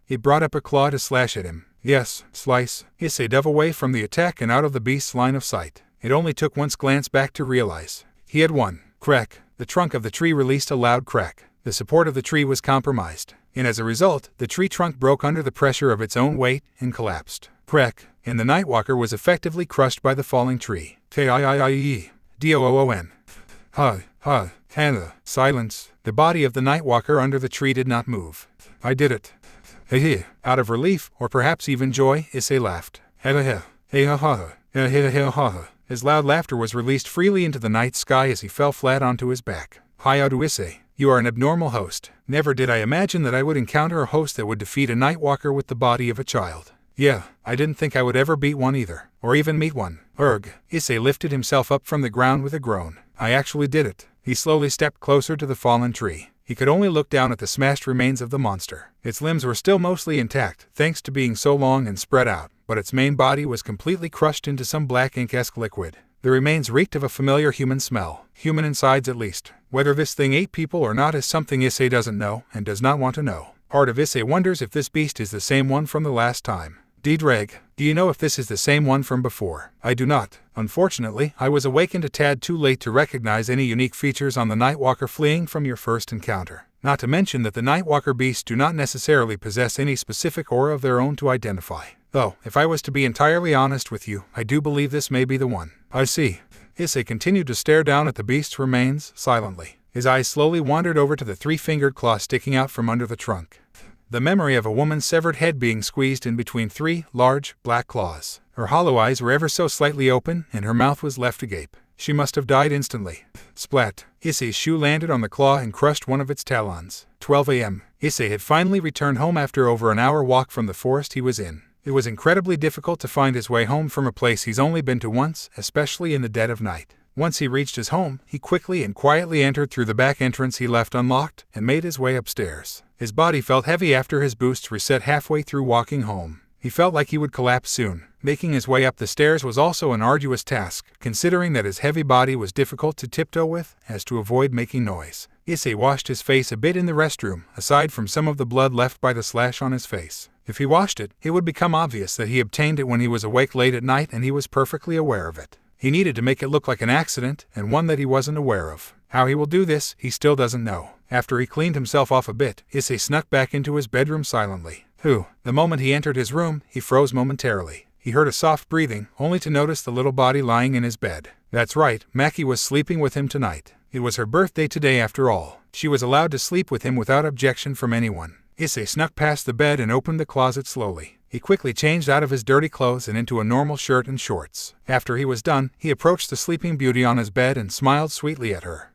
It brought up a claw to slash at him. Yes, slice. Issei dove away from the attack and out of the beast's line of sight. It only took one glance back to realize he had won. Crack. The trunk of the tree released a loud crack. The support of the tree was compromised, and as a result, the tree trunk broke under the pressure of its own weight and collapsed. Crack. And the Nightwalker was effectively crushed by the falling tree. Doon. Hannah. Silence. The body of the Nightwalker under the tree did not move. I did it. Out of relief, or perhaps even joy, Issei laughed. His loud laughter was released freely into the night sky as he fell flat onto his back. Hayadu Issei, you are an abnormal host. Never did I imagine that I would encounter a host that would defeat a Nightwalker with the body of a child. Yeah, I didn't think I would ever beat one either, or even meet one. Issei lifted himself up from the ground with a groan. I actually did it. He slowly stepped closer to the fallen tree. He could only look down at the smashed remains of the monster. Its limbs were still mostly intact, thanks to being so long and spread out, but its main body was completely crushed into some black ink-esque liquid. The remains reeked of a familiar human smell, human insides at least. Whether this thing ate people or not is something Issei doesn't know, and does not want to know. Part of Issei wonders if this beast is the same one from the last time. D-Dreg, do you know if this is the same one from before? I do not. Unfortunately, I was awakened a tad too late to recognize any unique features on the Nightwalker fleeing from your first encounter. Not to mention that the Nightwalker beasts do not necessarily possess any specific aura of their own to identify. Though, if I was to be entirely honest with you, I do believe this may be the one. I see. Issei continued to stare down at the beast's remains, silently. His eyes slowly wandered over to the three-fingered claw sticking out from under the trunk. The memory of a woman's severed head being squeezed in between three large, black claws. Her hollow eyes were ever so slightly open, and her mouth was left agape. She must have died instantly. Splat. Issei's shoe landed on the claw and crushed one of its talons. 12 a.m. Issei had finally returned home after over an hour walk from the forest he was in. It was incredibly difficult to find his way home from a place he's only been to once, especially in the dead of night. Once he reached his home, he quickly and quietly entered through the back entrance he left unlocked and made his way upstairs. His body felt heavy after his boosts reset halfway through walking home. He felt like he would collapse soon. Making his way up the stairs was also an arduous task, considering that his heavy body was difficult to tiptoe with, as to avoid making noise. Issei washed his face a bit in the restroom, aside from some of the blood left by the slash on his face. If he washed it, it would become obvious that he obtained it when he was awake late at night, and he was perfectly aware of it. He needed to make it look like an accident, and one that he wasn't aware of. How he will do this, he still doesn't know. After he cleaned himself off a bit, Issei snuck back into his bedroom silently. The moment he entered his room, he froze momentarily. He heard a soft breathing, only to notice the little body lying in his bed. That's right, Maki was sleeping with him tonight. It was her birthday today after all. She was allowed to sleep with him without objection from anyone. Issei snuck past the bed and opened the closet slowly. He quickly changed out of his dirty clothes and into a normal shirt and shorts. After he was done, he approached the sleeping beauty on his bed and smiled sweetly at her.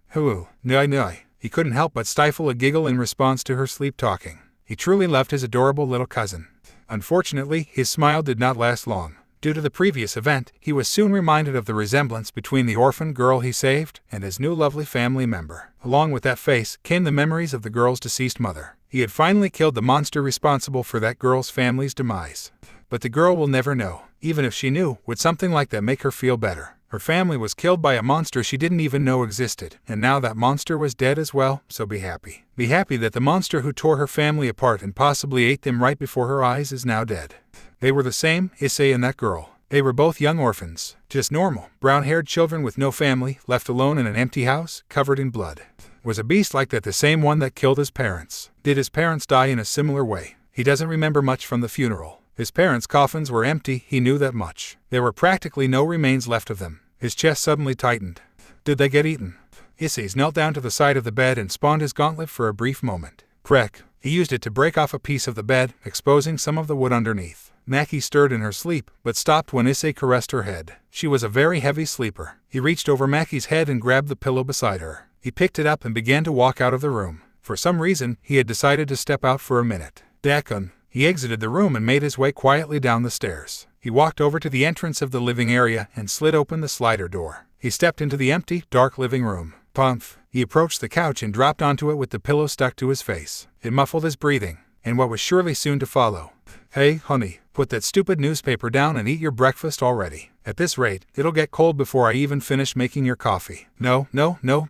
Nai. He couldn't help but stifle a giggle in response to her sleep-talking. He truly loved his adorable little cousin. Unfortunately, his smile did not last long. Due to the previous event, he was soon reminded of the resemblance between the orphan girl he saved and his new lovely family member. Along with that face came the memories of the girl's deceased mother. He had finally killed the monster responsible for that girl's family's demise. But the girl will never know. Even if she knew, would something like that make her feel better? Her family was killed by a monster she didn't even know existed, and now that monster was dead as well, so be happy. Be happy that the monster who tore her family apart and possibly ate them right before her eyes is now dead. They were the same, Issei and that girl. They were both young orphans, just normal, brown-haired children with no family, left alone in an empty house, covered in blood. Was a beast like that the same one that killed his parents? Did his parents die in a similar way? He doesn't remember much from the funeral. His parents' coffins were empty, he knew that much. There were practically no remains left of them. His chest suddenly tightened. Did they get eaten? Issei knelt down to the side of the bed and spawned his gauntlet for a brief moment. Crack. He used it to break off a piece of the bed, exposing some of the wood underneath. Maki stirred in her sleep, but stopped when Issei caressed her head. She was a very heavy sleeper. He reached over Maki's head and grabbed the pillow beside her. He picked it up and began to walk out of the room. For some reason, he had decided to step out for a minute. Dakun. He exited the room and made his way quietly down the stairs. He walked over to the entrance of the living area and slid open the slider door. He stepped into the empty, dark living room. Pumph. He approached the couch and dropped onto it with the pillow stuck to his face. It muffled his breathing, and what was surely soon to follow. Hey, honey, put that stupid newspaper down and eat your breakfast already. At this rate, it'll get cold before I even finish making your coffee. No,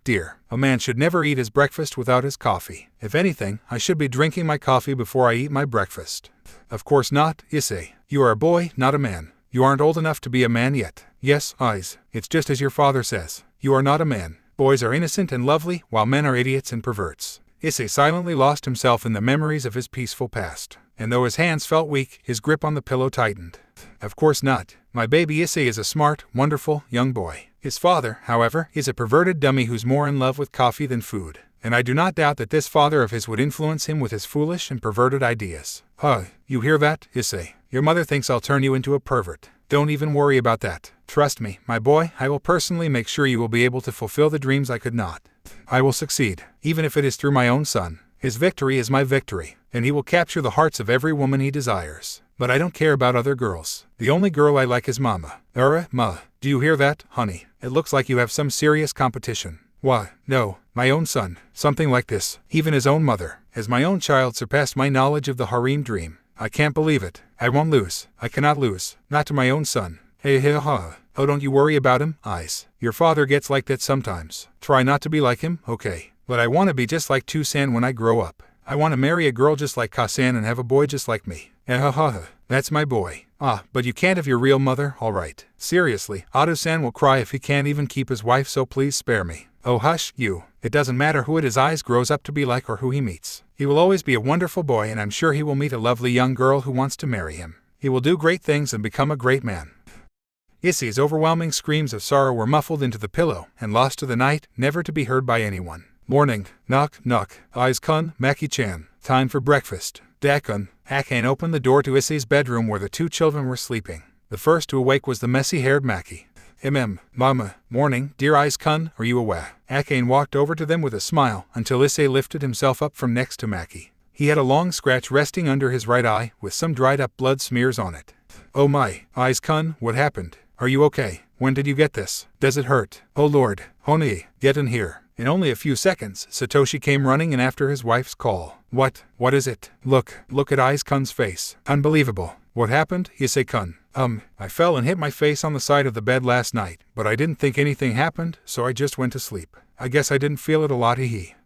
dear. A man should never eat his breakfast without his coffee. If anything, I should be drinking my coffee before I eat my breakfast. Of course not, Issei. You are a boy, not a man. You aren't old enough to be a man yet. Yes, eyes. It's just as your father says. You are not a man. Boys are innocent and lovely, while men are idiots and perverts. Issei silently lost himself in the memories of his peaceful past. And though his hands felt weak, his grip on the pillow tightened. Of course not. My baby Issei is a smart, wonderful, young boy. His father, however, is a perverted dummy who's more in love with coffee than food. And I do not doubt that this father of his would influence him with his foolish and perverted ideas. You hear that, Issei? Your mother thinks I'll turn you into a pervert. Don't even worry about that. Trust me, my boy, I will personally make sure you will be able to fulfill the dreams I could not. I will succeed, even if it is through my own son. His victory is my victory, and he will capture the hearts of every woman he desires. But I don't care about other girls. The only girl I like is Mama. Ma, do you hear that, honey? It looks like you have some serious competition. Why, no, my own son, something like this. Even his own mother, as my own child surpassed my knowledge of the harem dream. I can't believe it. I won't lose. I cannot lose. Not to my own son. Oh, don't you worry about him, eyes. Your father gets like that sometimes. Try not to be like him, okay? But I want to be just like Tusan when I grow up. I want to marry a girl just like Kasan and have a boy just like me. That's my boy. But you can't have your real mother, alright. Seriously, Otto-san will cry if he can't even keep his wife, so please spare me. Oh hush, you. It doesn't matter who his eyes grows up to be like or who he meets. He will always be a wonderful boy, and I'm sure he will meet a lovely young girl who wants to marry him. He will do great things and become a great man. Issei's overwhelming screams of sorrow were muffled into the pillow and lost to the night, never to be heard by anyone. Morning. Knock, knock. Eyes-kun, Maki-chan. Time for breakfast. Dakun. Akane opened the door to Issei's bedroom where the two children were sleeping. The first to awake was the messy-haired Maki. Mama. Morning, dear Eyes-kun, are you aware? Akane walked over to them with a smile until Issei lifted himself up from next to Maki. He had a long scratch resting under his right eye with some dried-up blood smears on it. Oh my, Eyes-kun, what happened? Are you okay? When did you get this? Does it hurt? Oh lord, Honey, get in here. In only a few seconds, Satoshi came running in after his wife's call. What is it? Look at Eyes-kun's face. Unbelievable. What happened, Issei-kun? I fell and hit my face on the side of the bed last night, but I didn't think anything happened, so I just went to sleep. I guess I didn't feel it a lot,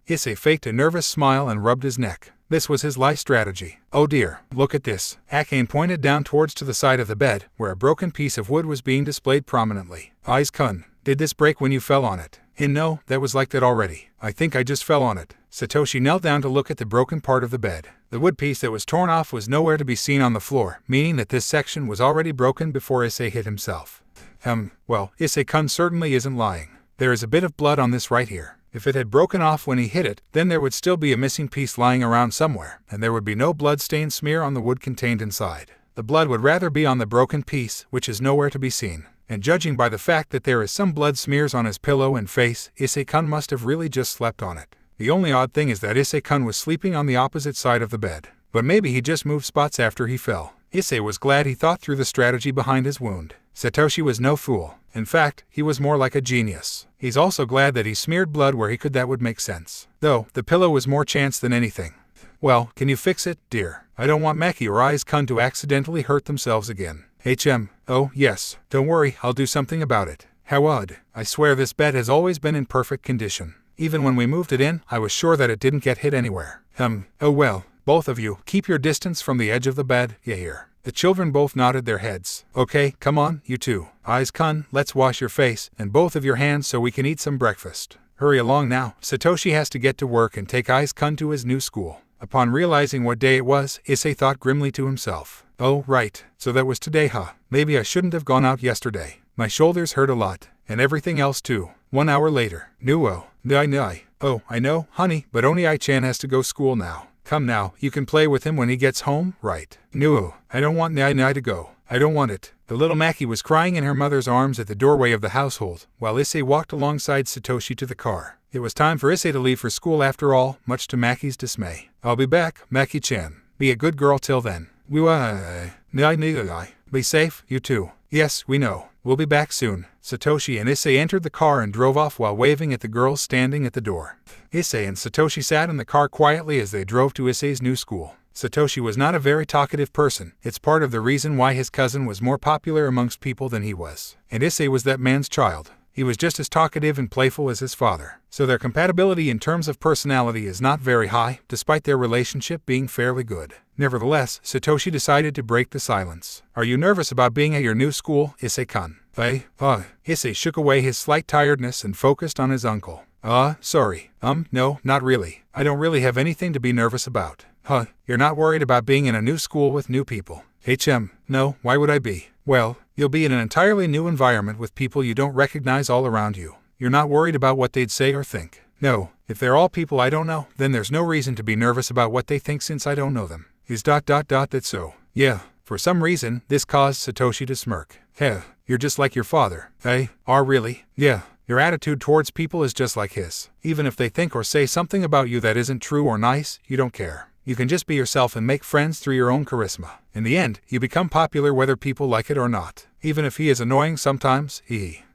Issei faked a nervous smile and rubbed his neck. This was his life strategy. Oh dear, look at this. Akane pointed down towards to the side of the bed, where a broken piece of wood was being displayed prominently. Eyes-kun, did this break when you fell on it? No, that was like that already. I think I just fell on it. Satoshi knelt down to look at the broken part of the bed. The wood piece that was torn off was nowhere to be seen on the floor, meaning that this section was already broken before Issei hit himself. Well, Issei-kun certainly isn't lying. There is a bit of blood on this right here. If it had broken off when he hit it, then there would still be a missing piece lying around somewhere, and there would be no blood-stained smear on the wood contained inside. The blood would rather be on the broken piece, which is nowhere to be seen. And judging by the fact that there is some blood smears on his pillow and face, Issei-kun must have really just slept on it. The only odd thing is that Issei-kun was sleeping on the opposite side of the bed. But maybe he just moved spots after he fell. Issei was glad he thought through the strategy behind his wound. Satoshi was no fool. In fact, he was more like a genius. He's also glad that he smeared blood where he could. That would make sense. Though, the pillow was more chance than anything. Well, can you fix it, dear? I don't want Maki or Eyes-kun to accidentally hurt themselves again. Oh, yes. Don't worry, I'll do something about it. How odd. I swear this bed has always been in perfect condition. Even when we moved it in, I was sure that it didn't get hit anywhere. Oh well. Both of you, keep your distance from the edge of the bed, you hear? The children both nodded their heads. Okay, come on, you two. Eyes-kun, let's wash your face, and both of your hands so we can eat some breakfast. Hurry along now. Satoshi has to get to work and take Eyes-kun to his new school. Upon realizing what day it was, Issei thought grimly to himself. Oh, right. So that was today, huh? Maybe I shouldn't have gone out yesterday. My shoulders hurt a lot. And everything else too. 1 hour later. Nuo. Nai. Oh, I know, honey, but Onii-chan has to go school now. Come now, you can play with him when he gets home, right? Nuo. I don't want Nai to go. I don't want it. The little Maki was crying in her mother's arms at the doorway of the household, while Issei walked alongside Satoshi to the car. It was time for Issei to leave for school after all, much to Maki's dismay. I'll be back, Maki-chan. Be a good girl till then. Be safe, you two. Yes, we know. We'll be back soon. Satoshi and Issei entered the car and drove off while waving at the girls standing at the door. Issei and Satoshi sat in the car quietly as they drove to Issei's new school. Satoshi was not a very talkative person. It's part of the reason why his cousin was more popular amongst people than he was. And Issei was that man's child. He was just as talkative and playful as his father. So their compatibility in terms of personality is not very high, despite their relationship being fairly good. Nevertheless, Satoshi decided to break the silence. Are you nervous about being at your new school, Issei-kun? Issei shook away his slight tiredness and focused on his uncle. Sorry. No, not really. I don't really have anything to be nervous about. You're not worried about being in a new school with new people? No, why would I be? Well, you'll be in an entirely new environment with people you don't recognize all around you. You're not worried about what they'd say or think. No, if they're all people I don't know, then there's no reason to be nervous about what they think since I don't know them. Is that so? Yeah. For some reason, this caused Satoshi to smirk. You're just like your father. Really? Yeah. Your attitude towards people is just like his. Even if they think or say something about you that isn't true or nice, you don't care. You can just be yourself and make friends through your own charisma. In the end, you become popular whether people like it or not. Even if he is annoying sometimes,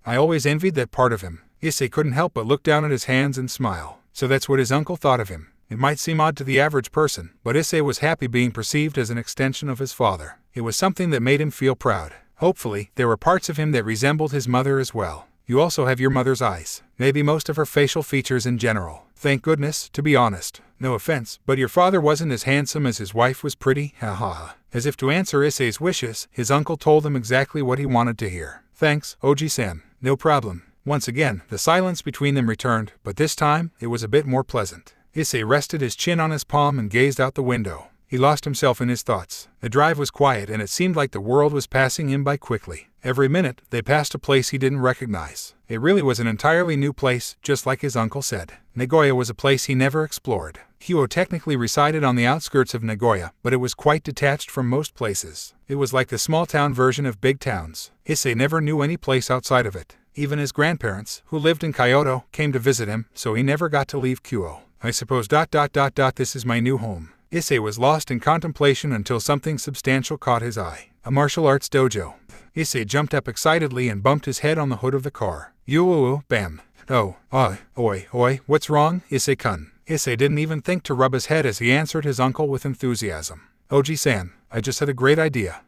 I always envied that part of him. Issei couldn't help but look down at his hands and smile. So that's what his uncle thought of him. It might seem odd to the average person, but Issei was happy being perceived as an extension of his father. It was something that made him feel proud. Hopefully, there were parts of him that resembled his mother as well. You also have your mother's eyes. Maybe most of her facial features in general. Thank goodness, to be honest. No offense, but your father wasn't as handsome as his wife was pretty, haha. As if to answer Issei's wishes, his uncle told him exactly what he wanted to hear. Thanks, Oji-san. No problem. Once again, the silence between them returned, but this time, it was a bit more pleasant. Issei rested his chin on his palm and gazed out the window. He lost himself in his thoughts. The drive was quiet and it seemed like the world was passing him by quickly. Every minute, they passed a place he didn't recognize. It really was an entirely new place, just like his uncle said. Nagoya was a place he never explored. Huo technically resided on the outskirts of Nagoya, but it was quite detached from most places. It was like the small-town version of big towns. Issei never knew any place outside of it. Even his grandparents, who lived in Kyoto, came to visit him, so he never got to leave Kyoto. I suppose this is my new home. Issei was lost in contemplation until something substantial caught his eye. A martial arts dojo. Issei jumped up excitedly and bumped his head on the hood of the car. Bam. Oi, what's wrong, Issei-kun? Issei didn't even think to rub his head as he answered his uncle with enthusiasm. Oji-san, I just had a great idea.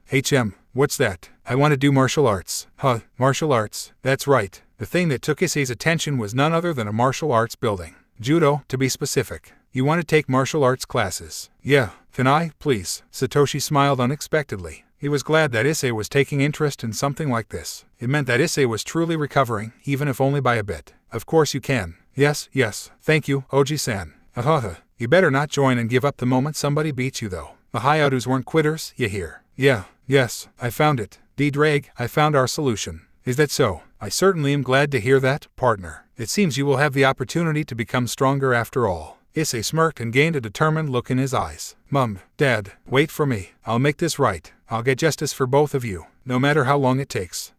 What's that? I want to do martial arts. Martial arts? That's right. The thing that took Issei's attention was none other than a martial arts building. Judo, to be specific. You want to take martial arts classes? Yeah. Can I, please? Satoshi smiled unexpectedly. He was glad that Issei was taking interest in something like this. It meant that Issei was truly recovering, even if only by a bit. Of course you can. Yes, thank you, Oji-san. You better not join and give up the moment somebody beats you though. The Hayatus weren't quitters, you hear? Yes, I found it. D-Drag, I found our solution. Is that so? I certainly am glad to hear that, partner. It seems you will have the opportunity to become stronger after all. Issei smirked and gained a determined look in his eyes. Mum, Dad, wait for me. I'll make this right. I'll get justice for both of you, no matter how long it takes.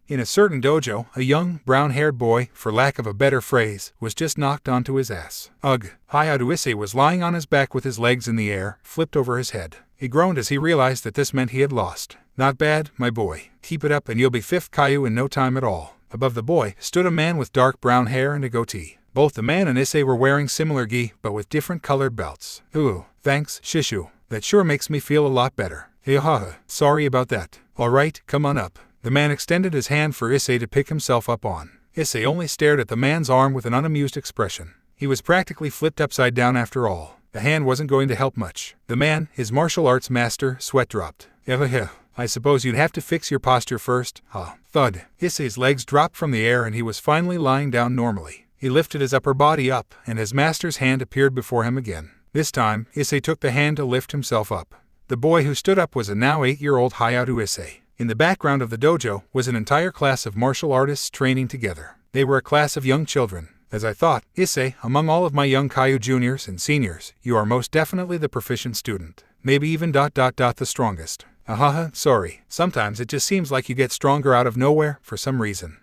In a certain dojo, a young, brown-haired boy, for lack of a better phrase, was just knocked onto his ass. Hayatu Issei was lying on his back with his legs in the air, flipped over his head. He groaned as he realized that this meant he had lost. Not bad, my boy. Keep it up and you'll be 5th Kaiu in no time at all. Above the boy stood a man with dark brown hair and a goatee. Both the man and Issei were wearing similar gi, but with different colored belts. Ooh, thanks, Shishu. That sure makes me feel a lot better. Sorry about that. Alright, come on up. The man extended his hand for Issei to pick himself up on. Issei only stared at the man's arm with an unamused expression. He was practically flipped upside down after all. The hand wasn't going to help much. The man, his martial arts master, sweat dropped. I suppose you'd have to fix your posture first, huh? Thud. Issei's legs dropped from the air and he was finally lying down normally. He lifted his upper body up, and his master's hand appeared before him again. This time, Issei took the hand to lift himself up. The boy who stood up was a now 8-year-old Hayatu Issei. In the background of the dojo was an entire class of martial artists training together. They were a class of young children. As I thought, Issei, among all of my young Kaiu juniors and seniors, you are most definitely the proficient student. Maybe even the strongest. Sorry. Sometimes it just seems like you get stronger out of nowhere, for some reason.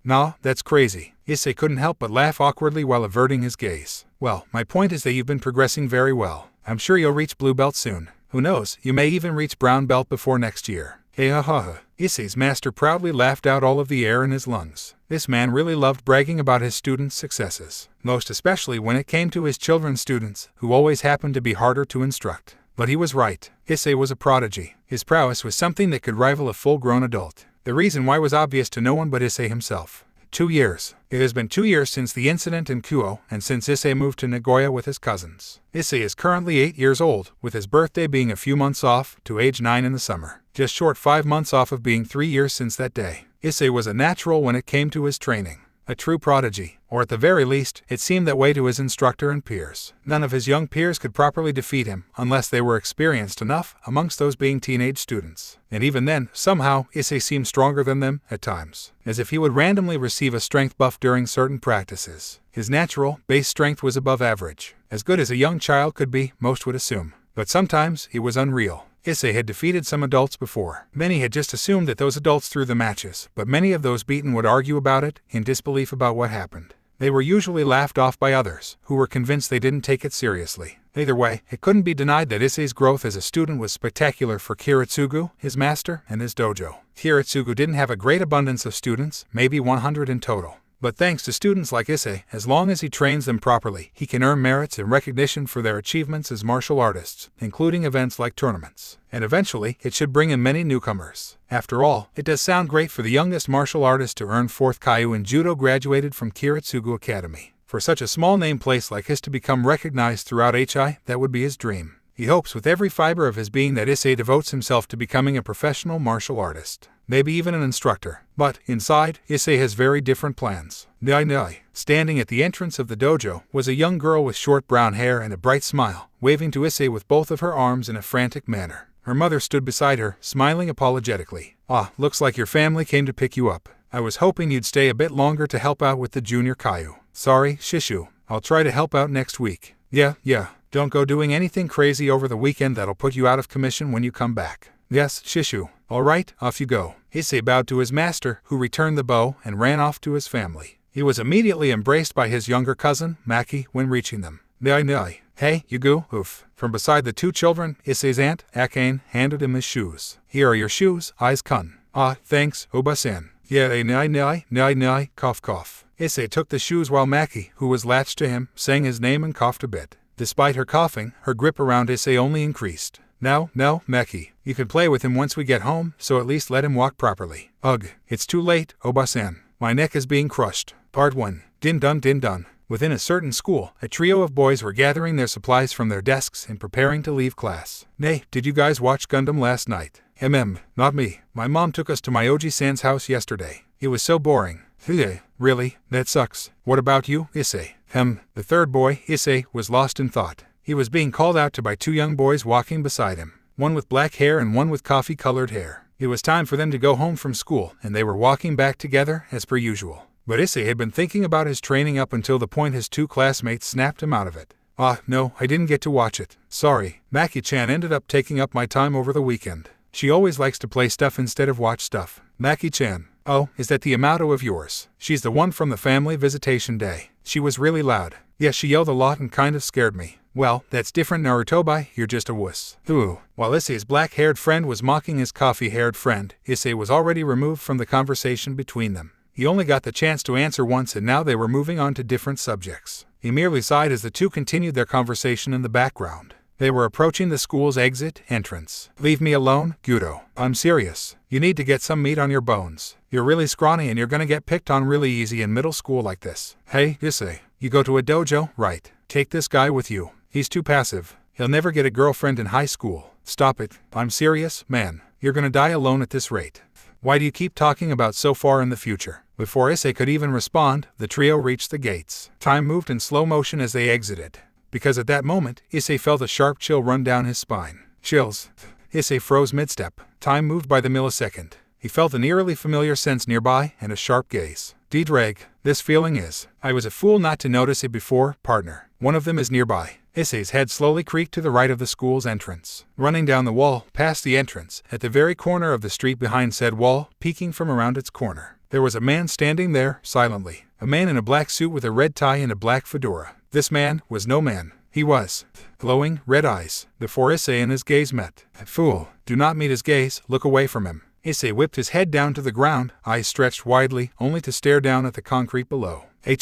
Nah, that's crazy. Issei couldn't help but laugh awkwardly while averting his gaze. Well, my point is that you've been progressing very well. I'm sure you'll reach blue belt soon. Who knows, you may even reach brown belt before next year. Issei's master proudly laughed out all of the air in his lungs. This man really loved bragging about his students' successes, most especially when it came to his children's students, who always happened to be harder to instruct. But he was right. Issei was a prodigy. His prowess was something that could rival a full-grown adult. The reason why was obvious to no one but Issei himself. 2 years. It has been 2 years since the incident in Kuo, and since Issei moved to Nagoya with his cousins. Issei is currently 8 years old, with his birthday being a few months off, to age 9 in the summer. Just short 5 months off of being 3 years since that day. Issei was a natural when it came to his training. A true prodigy, or at the very least, it seemed that way to his instructor and peers. None of his young peers could properly defeat him, unless they were experienced enough, amongst those being teenage students. And even then, somehow, Issei seemed stronger than them, at times. As if he would randomly receive a strength buff during certain practices. His natural, base strength was above average. As good as a young child could be, most would assume. But sometimes, it was unreal. Issei had defeated some adults before. Many had just assumed that those adults threw the matches, but many of those beaten would argue about it, in disbelief about what happened. They were usually laughed off by others, who were convinced they didn't take it seriously. Either way, it couldn't be denied that Issei's growth as a student was spectacular for Kiritsugu, his master, and his dojo. Kiritsugu didn't have a great abundance of students, maybe 100 in total. But thanks to students like Issei, as long as he trains them properly, he can earn merits and recognition for their achievements as martial artists, including events like tournaments. And eventually, it should bring in many newcomers. After all, it does sound great for the youngest martial artist to earn 4th Kaiu in Judo graduated from Kiritsugu Academy. For such a small-name place like his to become recognized throughout HI, that would be his dream. He hopes with every fiber of his being that Issei devotes himself to becoming a professional martial artist. Maybe even an instructor. But, inside, Issei has very different plans. Standing at the entrance of the dojo was a young girl with short brown hair and a bright smile, waving to Issei with both of her arms in a frantic manner. Her mother stood beside her, smiling apologetically. Looks like your family came to pick you up. I was hoping you'd stay a bit longer to help out with the junior Kaiu. Sorry, Shishu. I'll try to help out next week. Yeah. Don't go doing anything crazy over the weekend that'll put you out of commission when you come back. Yes, Shishu. All right, off you go. Issei bowed to his master, who returned the bow and ran off to his family. He was immediately embraced by his younger cousin, Maki, when reaching them. Hey, Yugu, oof. From beside the two children, Issei's aunt, Akane, handed him his shoes. Here are your shoes, Aiz-kun. Thanks, Oba-san. Yeah, cough. Issei took the shoes while Maki, who was latched to him, sang his name and coughed a bit. Despite her coughing, her grip around Issei only increased. No, Maki. You can play with him once we get home, so at least let him walk properly. Ugh, it's too late, Oba-san. My neck is being crushed. Part 1. Din dun. Within a certain school, a trio of boys were gathering their supplies from their desks and preparing to leave class. "Nay, did you guys watch Gundam last night?" Not me. My mom took us to my Oji-san's house yesterday. It was so boring." "Really? That sucks. What about you, Issei?" The third boy, Issei, was lost in thought. He was being called out to by two young boys walking beside him, one with black hair and one with coffee-colored hair. It was time for them to go home from school, and they were walking back together, as per usual. But Issei had been thinking about his training up until the point his two classmates snapped him out of it. No, I didn't get to watch it. Sorry. Maki-chan ended up taking up my time over the weekend. She always likes to play stuff instead of watch stuff. Maki-chan. Oh, is that the Amato of yours? She's the one from the family visitation day. She was really loud. Yes, she yelled a lot and kind of scared me. Well, that's different, Narutobi, you're just a wuss. While Issei's black-haired friend was mocking his coffee-haired friend, Issei was already removed from the conversation between them. He only got the chance to answer once and now they were moving on to different subjects. He merely sighed as the two continued their conversation in the background. They were approaching the school's entrance. "Leave me alone, Gudo. I'm serious. You need to get some meat on your bones. You're really scrawny and you're gonna get picked on really easy in middle school like this." "Hey, Issei, you go to a dojo, right? Take this guy with you. He's too passive. He'll never get a girlfriend in high school." "Stop it. I'm serious, man. You're gonna die alone at this rate. Why do you keep talking about so far in the future?" Before Issei could even respond, the trio reached the gates. Time moved in slow motion as they exited. Because at that moment, Issei felt a sharp chill run down his spine. Chills. Issei froze mid-step. Time moved by the millisecond. He felt an eerily familiar sense nearby and a sharp gaze. "Dreg, this feeling is. I was a fool not to notice it before, partner. One of them is nearby." Issei's head slowly creaked to the right of the school's entrance. Running down the wall, past the entrance, at the very corner of the street behind said wall, peeking from around its corner, there was a man standing there, silently. A man in a black suit with a red tie and a black fedora. This man was no man. He was glowing red eyes. Before Issei and his gaze met. "Fool, do not meet his gaze, look away from him." Issei whipped his head down to the ground, eyes stretched widely, only to stare down at the concrete below. Hey,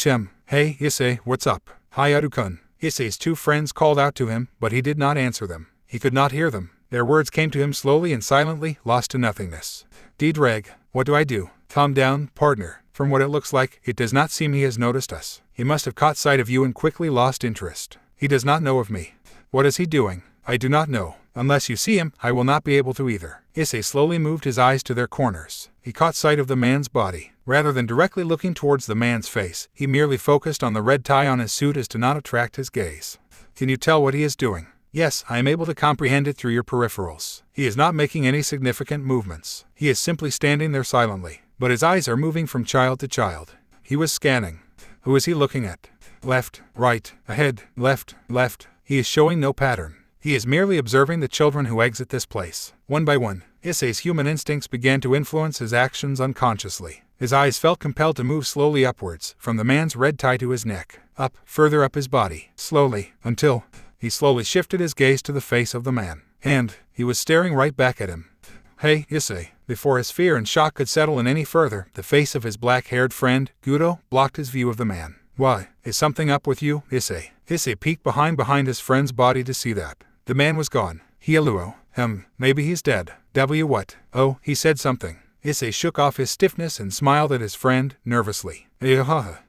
Issei, what's up?" "Hayatu-kun." Issei's two friends called out to him, but he did not answer them. He could not hear them. Their words came to him slowly and silently, lost to nothingness. "Dreg, what do I do?" "Calm down, partner. From what it looks like, it does not seem he has noticed us. He must have caught sight of you and quickly lost interest. He does not know of me." "What is he doing?" "I do not know. Unless you see him, I will not be able to either." Issei slowly moved his eyes to their corners. He caught sight of the man's body. Rather than directly looking towards the man's face, he merely focused on the red tie on his suit as to not attract his gaze. "Can you tell what he is doing?" "Yes, I am able to comprehend it through your peripherals. He is not making any significant movements. He is simply standing there silently. But his eyes are moving from child to child." He was scanning. Who is he looking at? Left, right, ahead, left. He is showing no pattern. He is merely observing the children who exit this place. One by one, Issei's human instincts began to influence his actions unconsciously. His eyes felt compelled to move slowly upwards, from the man's red tie to his neck, up, further up his body, slowly, until he slowly shifted his gaze to the face of the man. And he was staring right back at him. "Hey, Issei." Before his fear and shock could settle in any further, the face of his black-haired friend, Gudo, blocked his view of the man. "Why, is something up with you, Issei?" Issei peeked behind his friend's body to see that. The man was gone. Hieluo. Maybe he's dead. What? Oh, he said something. Issei shook off his stiffness and smiled at his friend, nervously.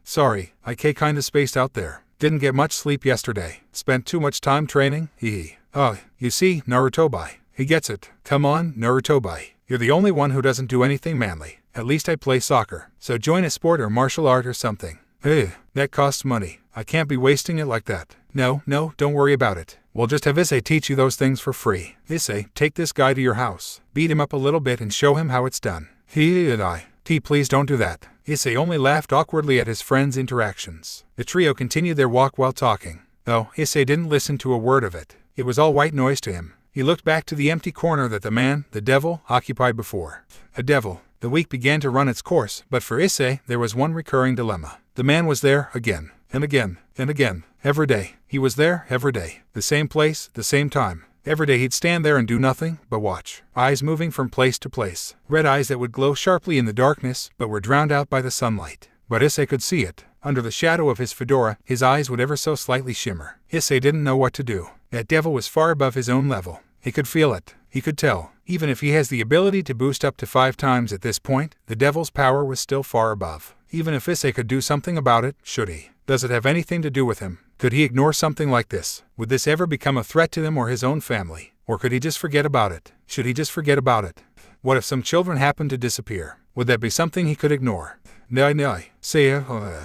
Sorry, I kinda spaced out there. Didn't get much sleep yesterday. Spent too much time training, You see, Narutobi. He gets it. Come on, Narutobi. You're the only one who doesn't do anything manly. At least I play soccer. So join a sport or martial art or something. That costs money. I can't be wasting it like that. No, don't worry about it. We'll just have Issei teach you those things for free. Issei, take this guy to your house. Beat him up a little bit and show him how it's done. Please don't do that. Issei only laughed awkwardly at his friend's interactions. The trio continued their walk while talking. Though Issei didn't listen to a word of it. It was all white noise to him. He looked back to the empty corner that the devil, occupied before. A devil. The week began to run its course, but for Issei, there was one recurring dilemma. The man was there again, and again, and again. Every day. He was there every day. The same place, the same time. Every day he'd stand there and do nothing but watch. Eyes moving from place to place. Red eyes that would glow sharply in the darkness, but were drowned out by the sunlight. But Issei could see it. Under the shadow of his fedora, his eyes would ever so slightly shimmer. Issei didn't know what to do. That devil was far above his own level. He could feel it. He could tell. Even if he has the ability to boost up to 5 times at this point, the devil's power was still far above. Even if Issei could do something about it, should he? Does it have anything to do with him? Could he ignore something like this? Would this ever become a threat to them or his own family? Or could he just forget about it? Should he just forget about it? What if some children happened to disappear? Would that be something he could ignore? Issei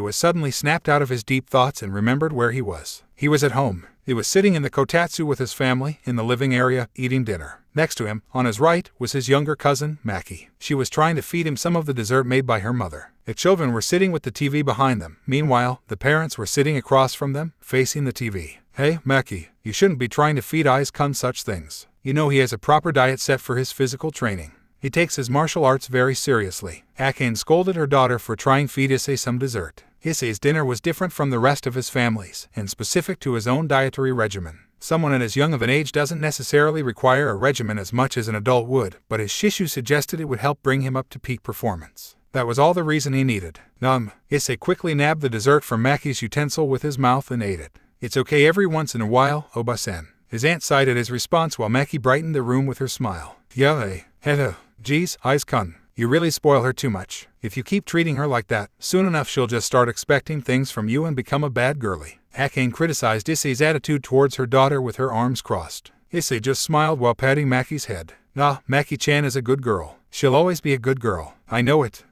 was suddenly snapped out of his deep thoughts and remembered where he was. He was at home. He was sitting in the kotatsu with his family, in the living area, eating dinner. Next to him, on his right, was his younger cousin, Maki. She was trying to feed him some of the dessert made by her mother. The children were sitting with the TV behind them. Meanwhile, the parents were sitting across from them, facing the TV. Hey, Maki, you shouldn't be trying to feed Issei such things. You know he has a proper diet set for his physical training. He takes his martial arts very seriously. Akane scolded her daughter for trying to feed Issei some dessert. Issei's dinner was different from the rest of his family's, and specific to his own dietary regimen. Someone at as young of an age doesn't necessarily require a regimen as much as an adult would, but his shishu suggested it would help bring him up to peak performance. That was all the reason he needed. Issei quickly nabbed the dessert from Maki's utensil with his mouth and ate it. It's okay every once in a while, Oba-san. His aunt sighed at his response while Maki brightened the room with her smile. Hello. Geez, Issei-kun, you really spoil her too much. If you keep treating her like that, soon enough she'll just start expecting things from you and become a bad girlie. Akane criticized Issei's attitude towards her daughter with her arms crossed. Issei just smiled while patting Maki's head. Maki-chan is a good girl. She'll always be a good girl. I know it.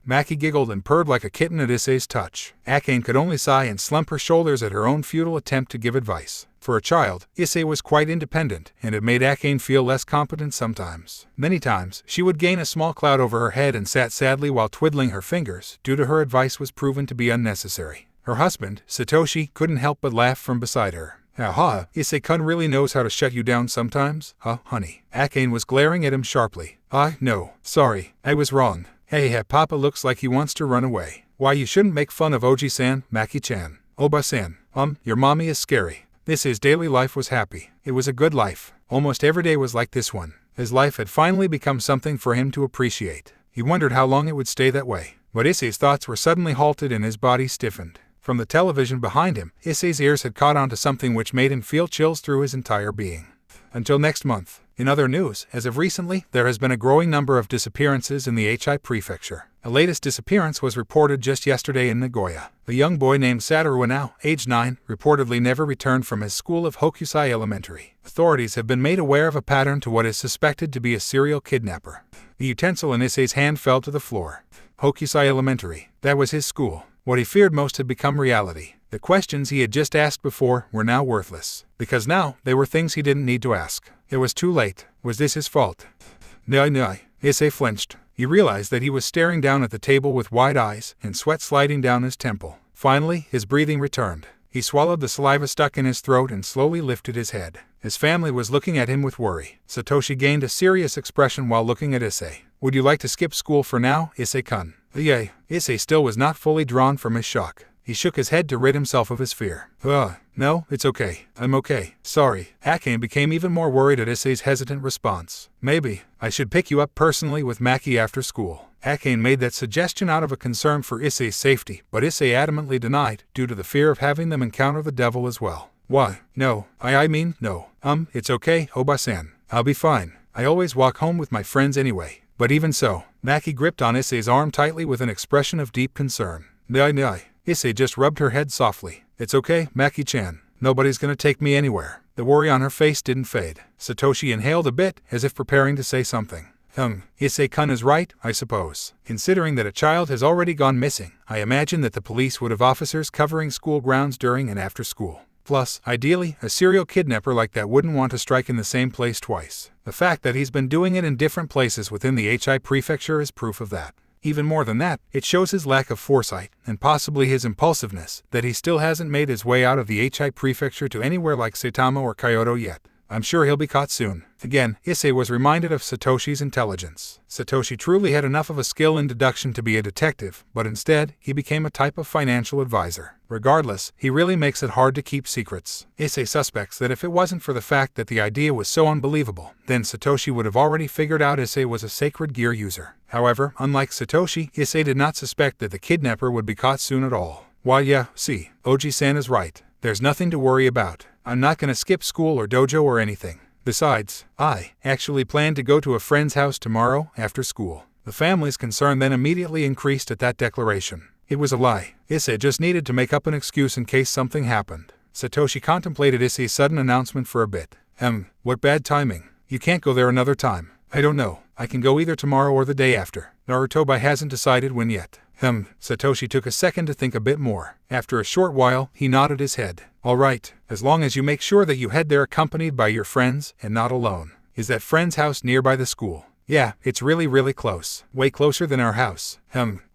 Maki giggled and purred like a kitten at Issei's touch. Akane could only sigh and slump her shoulders at her own futile attempt to give advice. For a child, Issei was quite independent, and it made Akane feel less competent sometimes. Many times, she would gain a small cloud over her head and sat sadly while twiddling her fingers, due to her advice was proven to be unnecessary. Her husband, Satoshi, couldn't help but laugh from beside her. Issei-kun really knows how to shut you down sometimes, honey? Akane was glaring at him sharply. No, sorry, I was wrong. Hey, Papa looks like he wants to run away. Why, you shouldn't make fun of Oji-san, Maki-chan. Oba-san, your mommy is scary. His daily life was happy. It was a good life. Almost every day was like this one. His life had finally become something for him to appreciate. He wondered how long it would stay that way. But Issei's thoughts were suddenly halted and his body stiffened. From the television behind him, Issei's ears had caught on to something which made him feel chills through his entire being. Until next month. In other news, as of recently, there has been a growing number of disappearances in the Issei prefecture. The latest disappearance was reported just yesterday in Nagoya. A young boy named Satoru, now age 9, reportedly never returned from his school of Hokusai Elementary. Authorities have been made aware of a pattern to what is suspected to be a serial kidnapper. The utensil in Issei's hand fell to the floor. Hokusai Elementary. That was his school. What he feared most had become reality. The questions he had just asked before were now worthless, because now they were things he didn't need to ask. It was too late. Was this his fault? Issei flinched. He realized that he was staring down at the table with wide eyes and sweat sliding down his temple. Finally, his breathing returned. He swallowed the saliva stuck in his throat and slowly lifted his head. His family was looking at him with worry. Satoshi gained a serious expression while looking at Issei. Would you like to skip school for now, Issei-kun? Issei still was not fully drawn from his shock. He shook his head to rid himself of his fear. No, it's okay. I'm okay. Sorry. Akane became even more worried at Issei's hesitant response. Maybe I should pick you up personally with Maki after school. Akane made that suggestion out of a concern for Issei's safety, but Issei adamantly denied, due to the fear of having them encounter the devil as well. Why? No. I mean, no. It's okay, Oba-san. I'll be fine. I always walk home with my friends anyway. But even so, Maki gripped on Issei's arm tightly with an expression of deep concern. Issei just rubbed her head softly. It's okay, Maki-chan. Nobody's gonna take me anywhere. The worry on her face didn't fade. Satoshi inhaled a bit, as if preparing to say something. Issei-kun is right, I suppose. Considering that a child has already gone missing, I imagine that the police would have officers covering school grounds during and after school. Plus, ideally, a serial kidnapper like that wouldn't want to strike in the same place twice. The fact that he's been doing it in different places within the Issei prefecture is proof of that. Even more than that, it shows his lack of foresight, and possibly his impulsiveness, that he still hasn't made his way out of the Issei prefecture to anywhere like Saitama or Kyoto yet. I'm sure he'll be caught soon. Again, Issei was reminded of Satoshi's intelligence. Satoshi truly had enough of a skill in deduction to be a detective, but instead, he became a type of financial advisor. Regardless, he really makes it hard to keep secrets. Issei suspects that if it wasn't for the fact that the idea was so unbelievable, then Satoshi would have already figured out Issei was a sacred gear user. However, unlike Satoshi, Issei did not suspect that the kidnapper would be caught soon at all. Oji-san is right. There's nothing to worry about. I'm not gonna skip school or dojo or anything. Besides, I actually plan to go to a friend's house tomorrow after school. The family's concern then immediately increased at that declaration. It was a lie. Issei just needed to make up an excuse in case something happened. Satoshi contemplated Issei's sudden announcement for a bit. What bad timing. You can't go there another time. I don't know. I can go either tomorrow or the day after. Narutobi hasn't decided when yet. Satoshi took a second to think a bit more. After a short while, he nodded his head. All right, as long as you make sure that you head there accompanied by your friends and not alone. Is that friend's house nearby the school? Yeah, it's really close. Way closer than our house.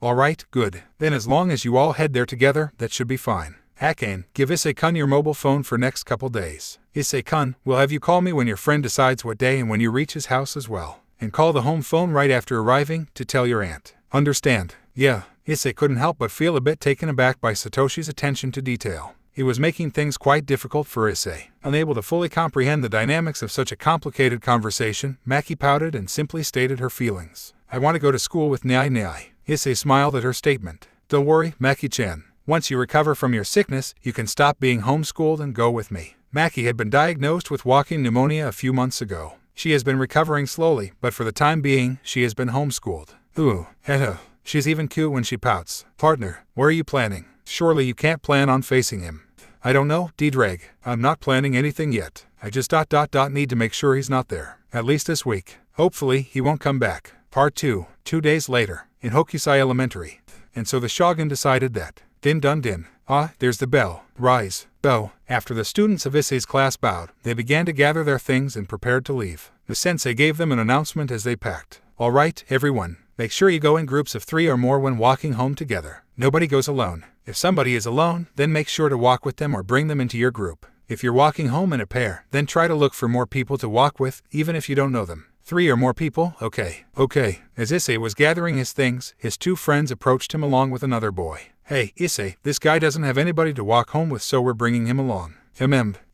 All right, good. Then as long as you all head there together, that should be fine. Akane, give Issei-kun your mobile phone for next couple days. Issei-kun, we'll have you call me when your friend decides what day and when you reach his house as well. And call the home phone right after arriving to tell your aunt. Understand? Yeah. Issei couldn't help but feel a bit taken aback by Satoshi's attention to detail. It was making things quite difficult for Issei. Unable to fully comprehend the dynamics of such a complicated conversation, Maki pouted and simply stated her feelings. I want to go to school with Nyai. Issei smiled at her statement. Don't worry, Maki-chan. Once you recover from your sickness, you can stop being homeschooled and go with me. Maki had been diagnosed with walking pneumonia a few months ago. She has been recovering slowly, but for the time being, she has been homeschooled. Hello. She's even cute when she pouts. Partner, where are you planning? Surely you can't plan on facing him. I don't know, D-Drag. I'm not planning anything yet. I just need to make sure he's not there. At least this week. Hopefully, he won't come back. Part 2, 2 days later, in Hokusai Elementary. And so the Shogun decided that. Din dun din. Ah, there's the bell. Rise. Bell. After the students of Issei's class bowed, they began to gather their things and prepared to leave. The sensei gave them an announcement as they packed. All right, everyone. Make sure you go in groups of 3 or more when walking home together. Nobody goes alone. If somebody is alone, then make sure to walk with them or bring them into your group. If you're walking home in a pair, then try to look for more people to walk with, even if you don't know them. 3 or more people? Okay. As Issei was gathering his things, his 2 friends approached him along with another boy. Hey, Issei, this guy doesn't have anybody to walk home with, so we're bringing him along.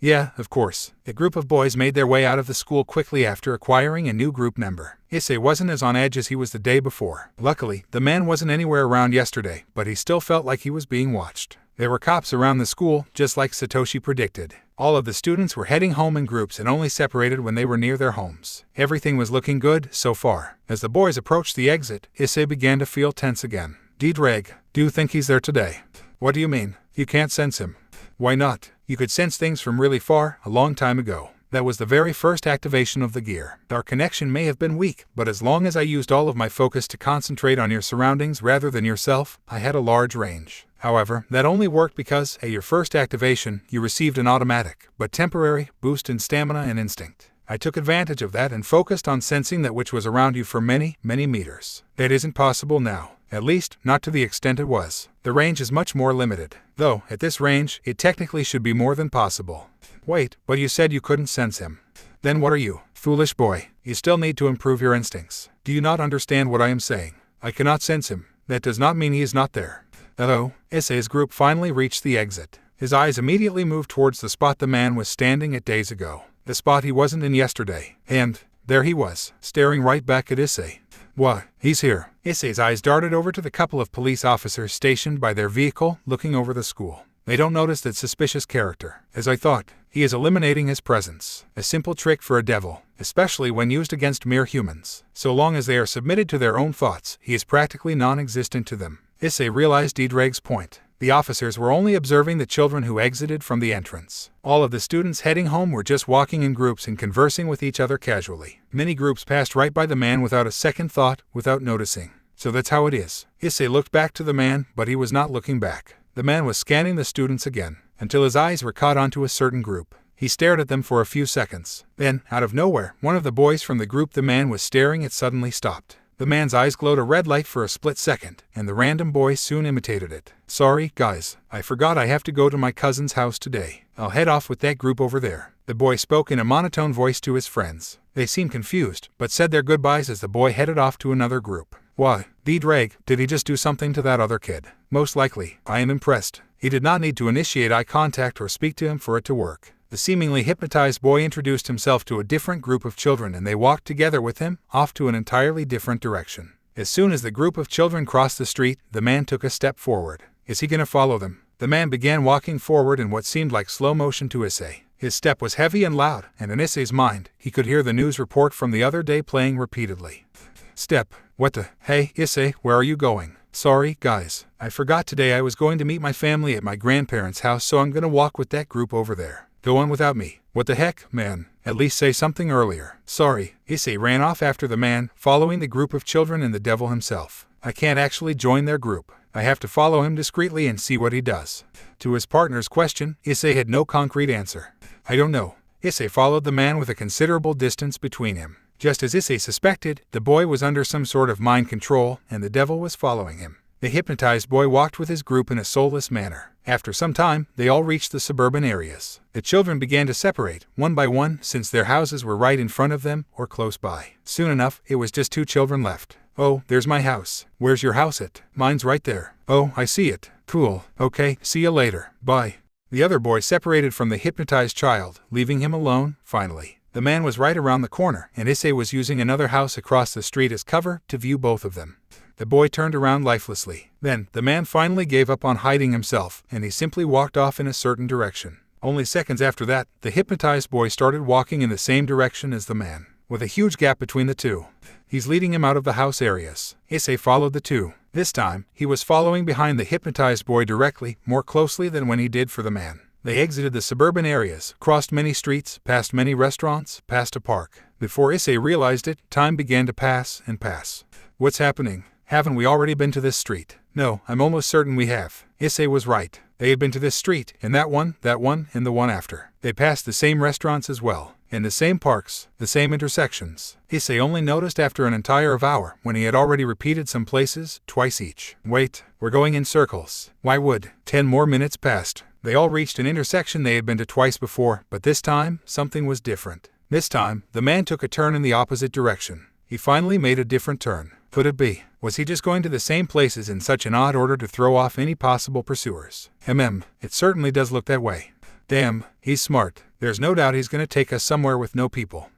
Yeah, of course. A group of boys made their way out of the school quickly after acquiring a new group member. Issei wasn't as on edge as he was the day before. Luckily, the man wasn't anywhere around yesterday, but he still felt like he was being watched. There were cops around the school, just like Satoshi predicted. All of the students were heading home in groups and only separated when they were near their homes. Everything was looking good, so far. As the boys approached the exit, Issei began to feel tense again. D-Drag, do you think he's there today? What do you mean? You can't sense him. Why not? You could sense things from really far, a long time ago. That was the very first activation of the gear. Our connection may have been weak, but as long as I used all of my focus to concentrate on your surroundings rather than yourself, I had a large range. However, that only worked because, at your first activation, you received an automatic, but temporary, boost in stamina and instinct. I took advantage of that and focused on sensing that which was around you for many meters. That isn't possible now. At least, not to the extent it was. The range is much more limited. Though, at this range, it technically should be more than possible. Wait, but you said you couldn't sense him. Then what are you? Foolish boy. You still need to improve your instincts. Do you not understand what I am saying? I cannot sense him. That does not mean he is not there. Hello? Issei's group finally reached the exit. His eyes immediately moved towards the spot the man was standing at days ago. The spot he wasn't in yesterday. And there he was, staring right back at Issei. What? He's here. Issei's eyes darted over to the couple of police officers stationed by their vehicle, looking over the school. They don't notice that suspicious character. As I thought, he is eliminating his presence. A simple trick for a devil, especially when used against mere humans. So long as they are submitted to their own thoughts, he is practically non-existent to them. Issei realized D-Drag's point. The officers were only observing the children who exited from the entrance. All of the students heading home were just walking in groups and conversing with each other casually. Many groups passed right by the man without a second thought, without noticing. So that's how it is. Issei looked back to the man, but he was not looking back. The man was scanning the students again, until his eyes were caught onto a certain group. He stared at them for a few seconds. Then, out of nowhere, one of the boys from the group the man was staring at suddenly stopped. The man's eyes glowed a red light for a split second, and the random boy soon imitated it. Sorry, guys. I forgot I have to go to my cousin's house today. I'll head off with that group over there. The boy spoke in a monotone voice to his friends. They seemed confused, but said their goodbyes as the boy headed off to another group. Why, D-Drag, did he just do something to that other kid? Most likely. I am impressed. He did not need to initiate eye contact or speak to him for it to work. The seemingly hypnotized boy introduced himself to a different group of children and they walked together with him, off to an entirely different direction. As soon as the group of children crossed the street, the man took a step forward. Is he gonna follow them? The man began walking forward in what seemed like slow motion to Issei. His step was heavy and loud, and in Issei's mind, he could hear the news report from the other day playing repeatedly. Step. What the? Hey, Issei, where are you going? Sorry, guys. I forgot today I was going to meet my family at my grandparents' house, so I'm gonna walk with that group over there. Go on without me. What the heck, man? At least say something earlier. Sorry. Issei ran off after the man, following the group of children and the devil himself. I can't actually join their group. I have to follow him discreetly and see what he does. To his partner's question, Issei had no concrete answer. I don't know. Issei followed the man with a considerable distance between him. Just as Issei suspected, the boy was under some sort of mind control, and the devil was following him. The hypnotized boy walked with his group in a soulless manner. After some time, they all reached the suburban areas. The children began to separate, one by one, since their houses were right in front of them or close by. Soon enough, it was just 2 children left. Oh, there's my house. Where's your house at? Mine's right there. Oh, I see it. Cool. Okay, see you later. Bye. The other boy separated from the hypnotized child, leaving him alone, finally. The man was right around the corner, and Issei was using another house across the street as cover to view both of them. The boy turned around lifelessly. Then, the man finally gave up on hiding himself, and he simply walked off in a certain direction. Only seconds after that, the hypnotized boy started walking in the same direction as the man, with a huge gap between the two. He's leading him out of the house areas. Issei followed the two. This time, he was following behind the hypnotized boy directly, more closely than when he did for the man. They exited the suburban areas, crossed many streets, past many restaurants, past a park. Before Issei realized it, time began to pass and pass. What's happening? Haven't we already been to this street? No, I'm almost certain we have. Issei was right. They had been to this street, and that one, and the one after. They passed the same restaurants as well, and the same parks, the same intersections. Issei only noticed after an entire hour, when he had already repeated some places, twice each. Wait, we're going in circles. Why would? 10 more minutes passed. They all reached an intersection they had been to twice before, but this time, something was different. This time, the man took a turn in the opposite direction. He finally made a different turn. Could it be? Was he just going to the same places in such an odd order to throw off any possible pursuers? It certainly does look that way. Damn, he's smart. There's no doubt he's going to take us somewhere with no people.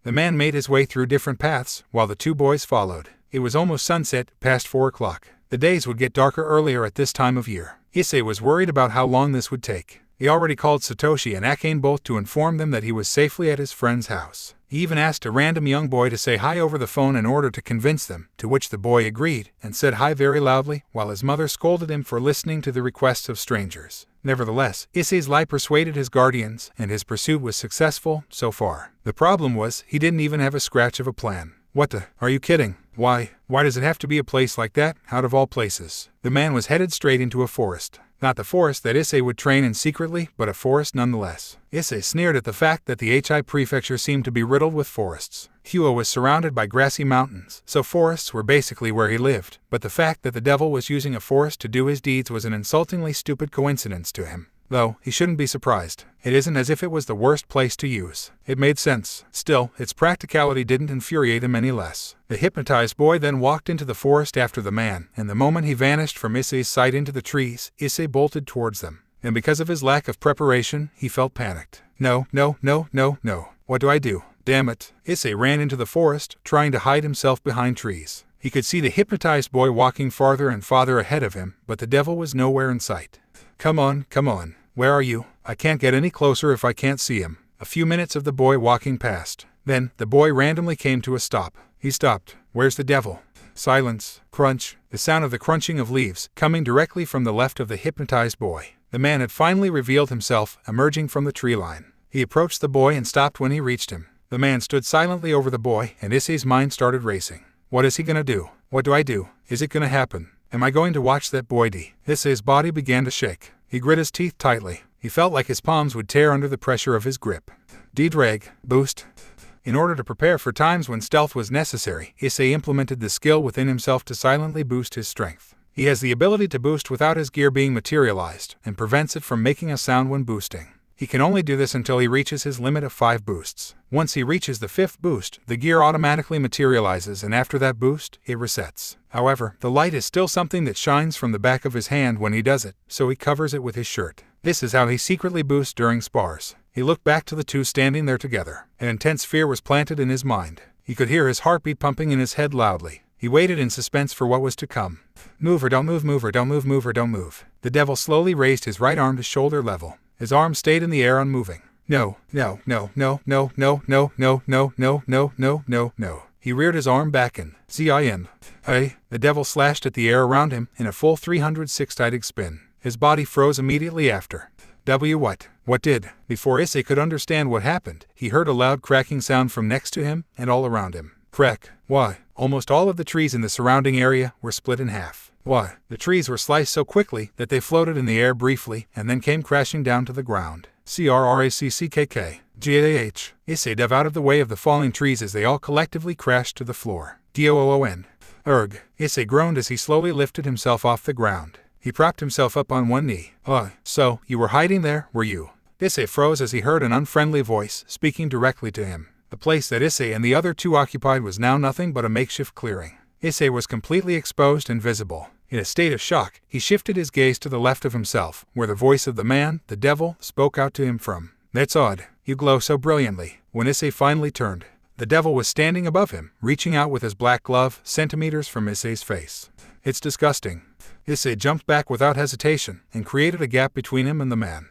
The man made his way through different paths, while the 2 boys followed. It was almost sunset, past 4 o'clock. The days would get darker earlier at this time of year. Issei was worried about how long this would take. He already called Satoshi and Akane both to inform them that he was safely at his friend's house. He even asked a random young boy to say hi over the phone in order to convince them, to which the boy agreed, and said hi very loudly, while his mother scolded him for listening to the requests of strangers. Nevertheless, Issei's lie persuaded his guardians, and his pursuit was successful, so far. The problem was, he didn't even have a scratch of a plan. What the? Are you kidding? Why does it have to be a place like that, out of all places? The man was headed straight into a forest. Not the forest that Issei would train in secretly, but a forest nonetheless. Issei sneered at the fact that the Hi prefecture seemed to be riddled with forests. Hua was surrounded by grassy mountains, so forests were basically where he lived, but the fact that the devil was using a forest to do his deeds was an insultingly stupid coincidence to him. Though, he shouldn't be surprised. It isn't as if it was the worst place to use. It made sense. Still, its practicality didn't infuriate him any less. The hypnotized boy then walked into the forest after the man, and the moment he vanished from Issei's sight into the trees, Issei bolted towards them. And because of his lack of preparation, he felt panicked. No. What do I do? Damn it. Issei ran into the forest, trying to hide himself behind trees. He could see the hypnotized boy walking farther and farther ahead of him, but the devil was nowhere in sight. Come on. Where are you? I can't get any closer if I can't see him. A few minutes of the boy walking past. Then, the boy randomly came to a stop. He stopped. Where's the devil? Silence. Crunch. The sound of the crunching of leaves, coming directly from the left of the hypnotized boy. The man had finally revealed himself, emerging from the tree line. He approached the boy and stopped when he reached him. The man stood silently over the boy, and Issei's mind started racing. What is he gonna do? What do I do? Is it gonna happen? Am I going to watch that boy die? Issei's body began to shake. He grit his teeth tightly. He felt like his palms would tear under the pressure of his grip. D-drag, boost. In order to prepare for times when stealth was necessary, Issei implemented the skill within himself to silently boost his strength. He has the ability to boost without his gear being materialized, and prevents it from making a sound when boosting. He can only do this until he reaches his limit of 5 boosts. Once he reaches the 5th boost, the gear automatically materializes, and after that boost, it resets. However, the light is still something that shines from the back of his hand when he does it, so he covers it with his shirt. This is how he secretly boosts during spars. He looked back to the two standing there together. An intense fear was planted in his mind. He could hear his heartbeat pumping in his head loudly. He waited in suspense for what was to come. Move or don't move, move or don't move, move or don't move. The devil slowly raised his right arm to shoulder level. His arm stayed in the air unmoving. No. He reared his arm back and zim. Hey, the devil slashed at the air around him in a full 360 spin. His body froze immediately after. What did? Before Issei could understand what happened, he heard a loud cracking sound from next to him and all around him. Crack. Why? Almost all of the trees in the surrounding area were split in half. Why? The trees were sliced so quickly that they floated in the air briefly and then came crashing down to the ground. Crackk. Gah. Issei dove out of the way of the falling trees as they all collectively crashed to the floor. Doon. Erg. Issei groaned as he slowly lifted himself off the ground. He propped himself up on one knee. So, you were hiding there, were you? Issei froze as he heard an unfriendly voice speaking directly to him. The place that Issei and the other two occupied was now nothing but a makeshift clearing. Issei was completely exposed and visible. In a state of shock, he shifted his gaze to the left of himself, where the voice of the man, the devil, spoke out to him from. That's odd. You glow so brilliantly. When Issei finally turned, the devil was standing above him, reaching out with his black glove, centimeters from Issei's face. It's disgusting. Issei jumped back without hesitation and created a gap between him and the man.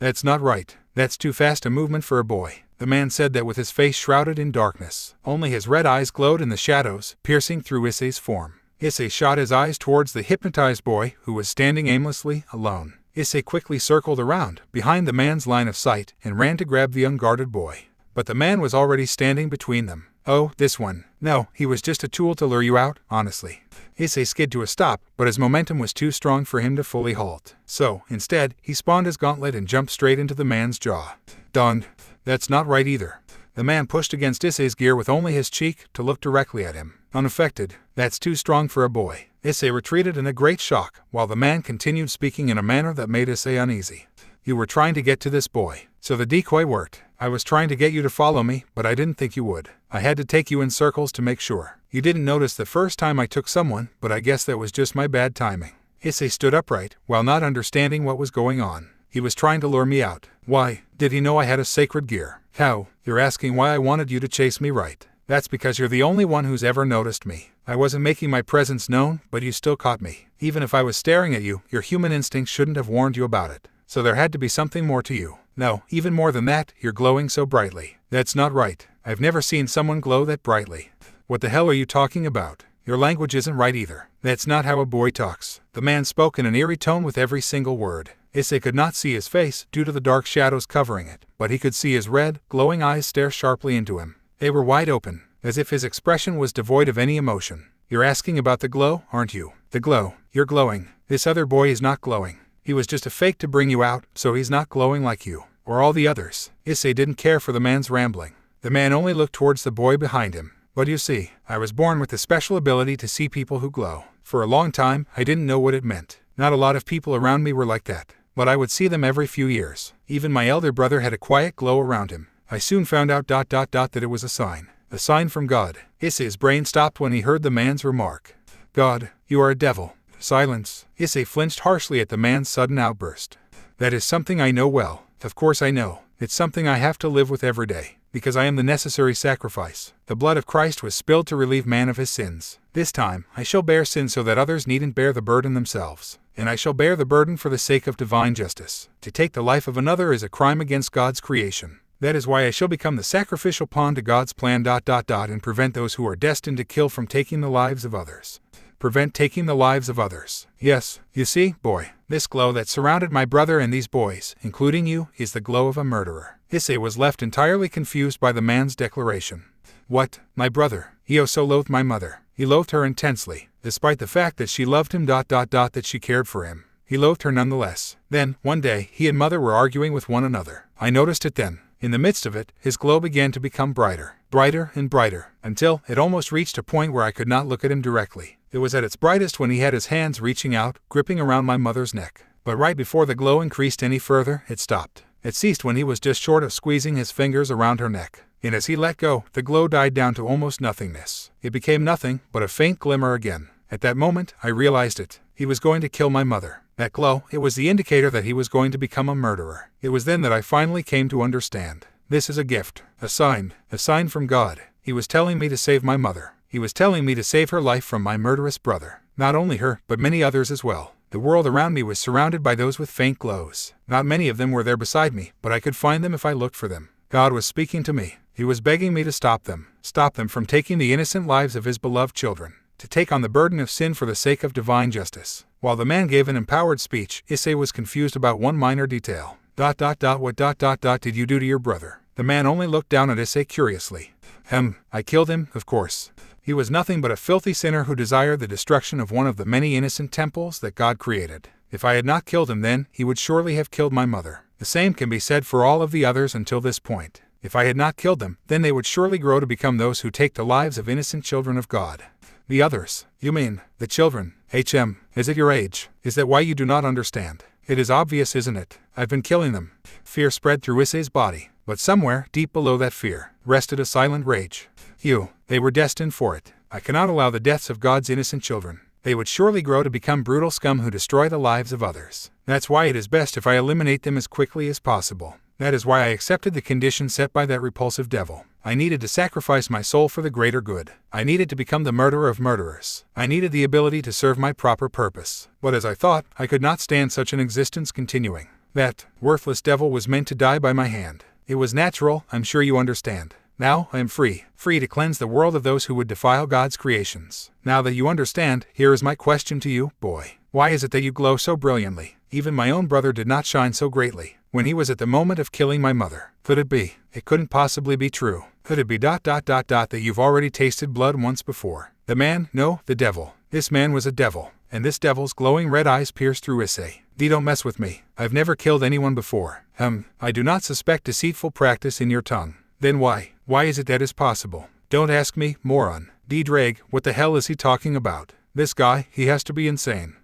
That's not right. That's too fast a movement for a boy. The man said that with his face shrouded in darkness. Only his red eyes glowed in the shadows, piercing through Issei's form. Issei shot his eyes towards the hypnotized boy, who was standing aimlessly, alone. Issei quickly circled around, behind the man's line of sight, and ran to grab the unguarded boy. But the man was already standing between them. Oh, this one. No, he was just a tool to lure you out, honestly. Issei skid to a stop, but his momentum was too strong for him to fully halt. So, instead, he spawned his gauntlet and jumped straight into the man's jaw. Done. That's not right either. The man pushed against Issei's gear with only his cheek to look directly at him. Unaffected. That's too strong for a boy. Issei retreated in a great shock, while the man continued speaking in a manner that made Issei uneasy. You were trying to get to this boy. So the decoy worked. I was trying to get you to follow me, but I didn't think you would. I had to take you in circles to make sure. You didn't notice the first time I took someone, but I guess that was just my bad timing. Issei stood upright, while not understanding what was going on. He was trying to lure me out. Why? Did he know I had a sacred gear? How? You're asking why I wanted you to chase me, right? That's because you're the only one who's ever noticed me. I wasn't making my presence known, but you still caught me. Even if I was staring at you, your human instincts shouldn't have warned you about it. So there had to be something more to you. No, even more than that, you're glowing so brightly. That's not right. I've never seen someone glow that brightly. What the hell are you talking about? Your language isn't right either. That's not how a boy talks. The man spoke in an eerie tone with every single word. Issei could not see his face due to the dark shadows covering it, but he could see his red, glowing eyes stare sharply into him. They were wide open, as if his expression was devoid of any emotion. You're asking about the glow, aren't you? The glow. You're glowing. This other boy is not glowing. He was just a fake to bring you out, so he's not glowing like you, or all the others. Issei didn't care for the man's rambling. The man only looked towards the boy behind him. But you see, I was born with the special ability to see people who glow. For a long time, I didn't know what it meant. Not a lot of people around me were like that, but I would see them every few years. Even my elder brother had a quiet glow around him. I soon found out that it was a sign from God. Issei's brain stopped when he heard the man's remark. God, you are a devil. Silence. Issei flinched harshly at the man's sudden outburst. That is something I know well. Of course I know. It's something I have to live with every day, because I am the necessary sacrifice. The blood of Christ was spilled to relieve man of his sins. This time, I shall bear sin so that others needn't bear the burden themselves. And I shall bear the burden for the sake of divine justice. To take the life of another is a crime against God's creation. That is why I shall become the sacrificial pawn to God's plan. And prevent those who are destined to kill from taking the lives of others. Prevent taking the lives of others. Yes, you see, boy, this glow that surrounded my brother and these boys, including you, is the glow of a murderer. Issei was left entirely confused by the man's declaration. What? My brother? He so loathed my mother. He loathed her intensely, despite the fact that she loved him. That she cared for him. He loathed her nonetheless. Then, one day, he and mother were arguing with one another. I noticed it then. In the midst of it, his glow began to become brighter and brighter, until it almost reached a point where I could not look at him directly. It was at its brightest when he had his hands reaching out, gripping around my mother's neck. But right before the glow increased any further, it stopped. It ceased when he was just short of squeezing his fingers around her neck. And as he let go, the glow died down to almost nothingness. It became nothing but a faint glimmer again. At that moment, I realized it. He was going to kill my mother. That glow, it was the indicator that he was going to become a murderer. It was then that I finally came to understand. This is a gift, a sign from God. He was telling me to save my mother. He was telling me to save her life from my murderous brother. Not only her, but many others as well. The world around me was surrounded by those with faint glows. Not many of them were there beside me, but I could find them if I looked for them. God was speaking to me. He was begging me to stop them from taking the innocent lives of his beloved children, to take on the burden of sin for the sake of divine justice. While the man gave an empowered speech, Issei was confused about one minor detail. What did you do to your brother? The man only looked down at Issei curiously. I killed him, of course. He was nothing but a filthy sinner who desired the destruction of one of the many innocent temples that God created. If I had not killed him then, he would surely have killed my mother. The same can be said for all of the others until this point. If I had not killed them, then they would surely grow to become those who take the lives of innocent children of God. The others? You mean, the children? Is it your age? Is that why you do not understand? It is obvious, isn't it? I've been killing them. Fear spread through Issei's body, but somewhere, deep below that fear, rested a silent rage. They were destined for it. I cannot allow the deaths of God's innocent children. They would surely grow to become brutal scum who destroy the lives of others. That's why it is best if I eliminate them as quickly as possible. That is why I accepted the condition set by that repulsive devil. I needed to sacrifice my soul for the greater good. I needed to become the murderer of murderers. I needed the ability to serve my proper purpose. But as I thought, I could not stand such an existence continuing. That worthless devil was meant to die by my hand. It was natural, I'm sure you understand. Now I am free to cleanse the world of those who would defile God's creations. Now that you understand, here is my question to you, boy. Why is it that you glow so brilliantly? Even my own brother did not shine so greatly when he was at the moment of killing my mother. Could it be? It couldn't possibly be true. Could it be ... that you've already tasted blood once before? The man? No, the devil. This man was a devil, and this devil's glowing red eyes pierced through Issei. Don't mess with me. I've never killed anyone before. I do not suspect deceitful practice in your tongue. Then why? Why is it that is possible? Don't ask me, moron. Dreg, what the hell is he talking about? This guy, he has to be insane.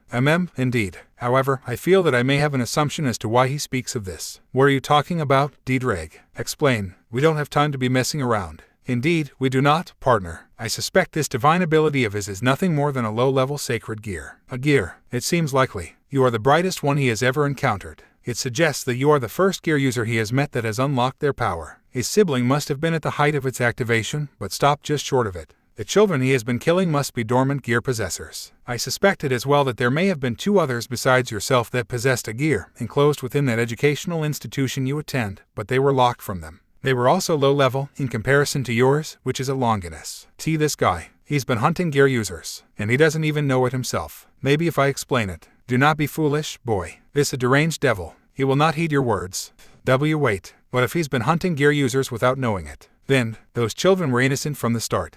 Indeed. However, I feel that I may have an assumption as to why he speaks of this. What are you talking about, Dreg? Explain. We don't have time to be messing around. Indeed, we do not, partner. I suspect this divine ability of his is nothing more than a low-level sacred gear. A gear. It seems likely. You are the brightest one he has ever encountered. It suggests that you are the first gear user he has met that has unlocked their power. His sibling must have been at the height of its activation, but stopped just short of it. The children he has been killing must be dormant gear possessors. I suspected as well that there may have been two others besides yourself that possessed a gear, enclosed within that educational institution you attend, but they were locked from them. They were also low level, in comparison to yours, which is a longinus. This guy. He's been hunting gear users, and he doesn't even know it himself. Maybe if I explain it. Do not be foolish, boy. This a deranged devil. He will not heed your words. Wait. What if he's been hunting gear users without knowing it? Then, those children were innocent from the start.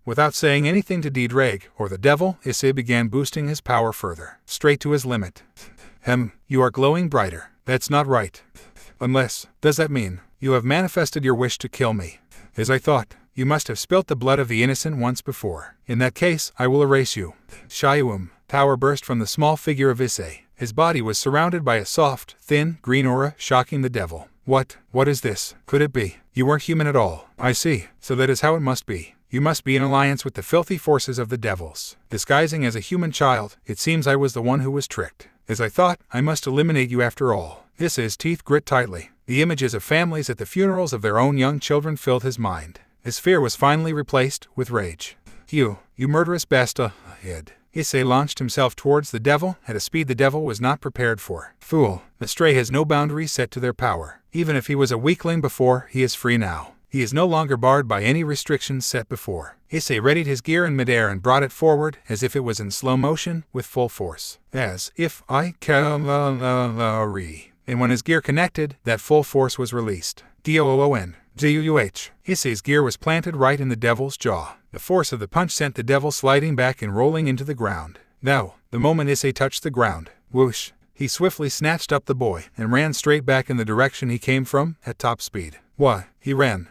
Without saying anything to Dreg or the devil, Issei began boosting his power further, straight to his limit. You are glowing brighter. That's not right. Unless, does that mean, you have manifested your wish to kill me? As I thought, you must have spilt the blood of the innocent once before. In that case, I will erase you. Power burst from the small figure of Issei. His body was surrounded by a soft, thin, green aura, shocking the devil. What is this? Could it be? You weren't human at all. I see. So that is how it must be. You must be in alliance with the filthy forces of the devils. Disguising as a human child, it seems I was the one who was tricked. As I thought, I must eliminate you after all. Issei's teeth grit tightly. The images of families at the funerals of their own young children filled his mind. His fear was finally replaced with rage. You murderous bastard. Issei launched himself towards the devil at a speed the devil was not prepared for. Fool. The stray has no boundaries set to their power. Even if he was a weakling before, he is free now. He is no longer barred by any restrictions set before. Issei readied his gear in midair and brought it forward as if it was in slow motion, with full force. As if I can. And when his gear connected, that full force was released. Issei's gear was planted right in the devil's jaw. The force of the punch sent the devil sliding back and rolling into the ground. Now, the moment Issei touched the ground, whoosh, he swiftly snatched up the boy and ran straight back in the direction he came from, at top speed. Why, he ran.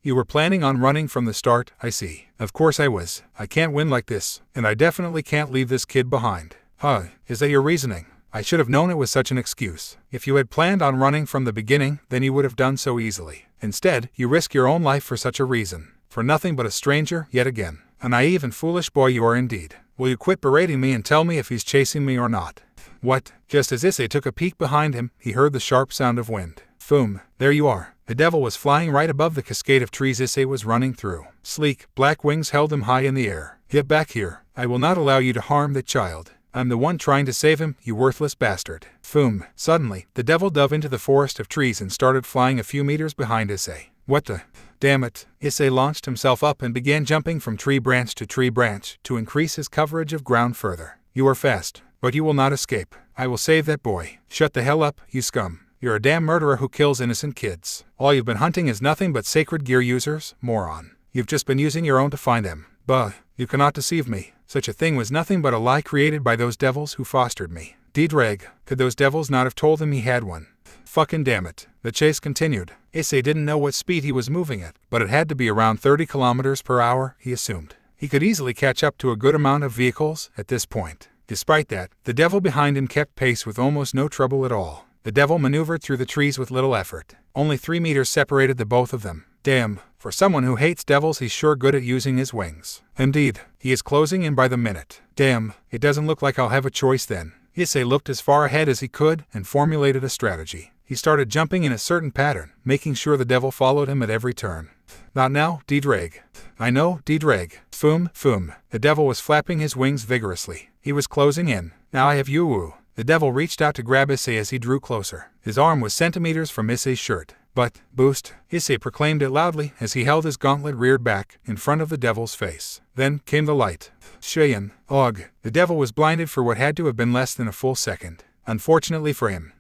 You were planning on running from the start, I see. Of course I was. I can't win like this, and I definitely can't leave this kid behind. Is that your reasoning? I should have known it was such an excuse. If you had planned on running from the beginning, then you would have done so easily. Instead, you risk your own life for such a reason. For nothing but a stranger, yet again. A naive and foolish boy you are indeed. Will you quit berating me and tell me if he's chasing me or not? What? Just as Issei took a peek behind him, he heard the sharp sound of wind. Boom, there you are. The devil was flying right above the cascade of trees Issei was running through. Sleek, black wings held him high in the air. Get back here. I will not allow you to harm the child. I'm the one trying to save him, you worthless bastard. Boom. Suddenly, the devil dove into the forest of trees and started flying a few meters behind Issei. What the? Damn it. Issei launched himself up and began jumping from tree branch to increase his coverage of ground further. You are fast, but you will not escape. I will save that boy. Shut the hell up, you scum. You're a damn murderer who kills innocent kids. All you've been hunting is nothing but sacred gear users, moron. You've just been using your own to find them. Bah, you cannot deceive me. Such a thing was nothing but a lie created by those devils who fostered me. Dreg, could those devils not have told him he had one? Fucking damn it. The chase continued. Issei didn't know what speed he was moving at, but it had to be around 30 kilometers per hour, he assumed. He could easily catch up to a good amount of vehicles at this point. Despite that, the devil behind him kept pace with almost no trouble at all. The devil maneuvered through the trees with little effort. Only 3 meters separated the both of them. Damn, for someone who hates devils, he's sure good at using his wings. Indeed, he is closing in by the minute. Damn, it doesn't look like I'll have a choice then. Issei looked as far ahead as he could and formulated a strategy. He started jumping in a certain pattern, making sure the devil followed him at every turn. Not now, Dreg. I know, Dreg. Foom, foom. The devil was flapping his wings vigorously. He was closing in. Now I have you. The devil reached out to grab Issei as he drew closer. His arm was centimeters from Issei's shirt. But, boost, Issei proclaimed it loudly as he held his gauntlet reared back in front of the devil's face. Then came the light. Cheyenne, og. The devil was blinded for what had to have been less than a full second. Unfortunately for him,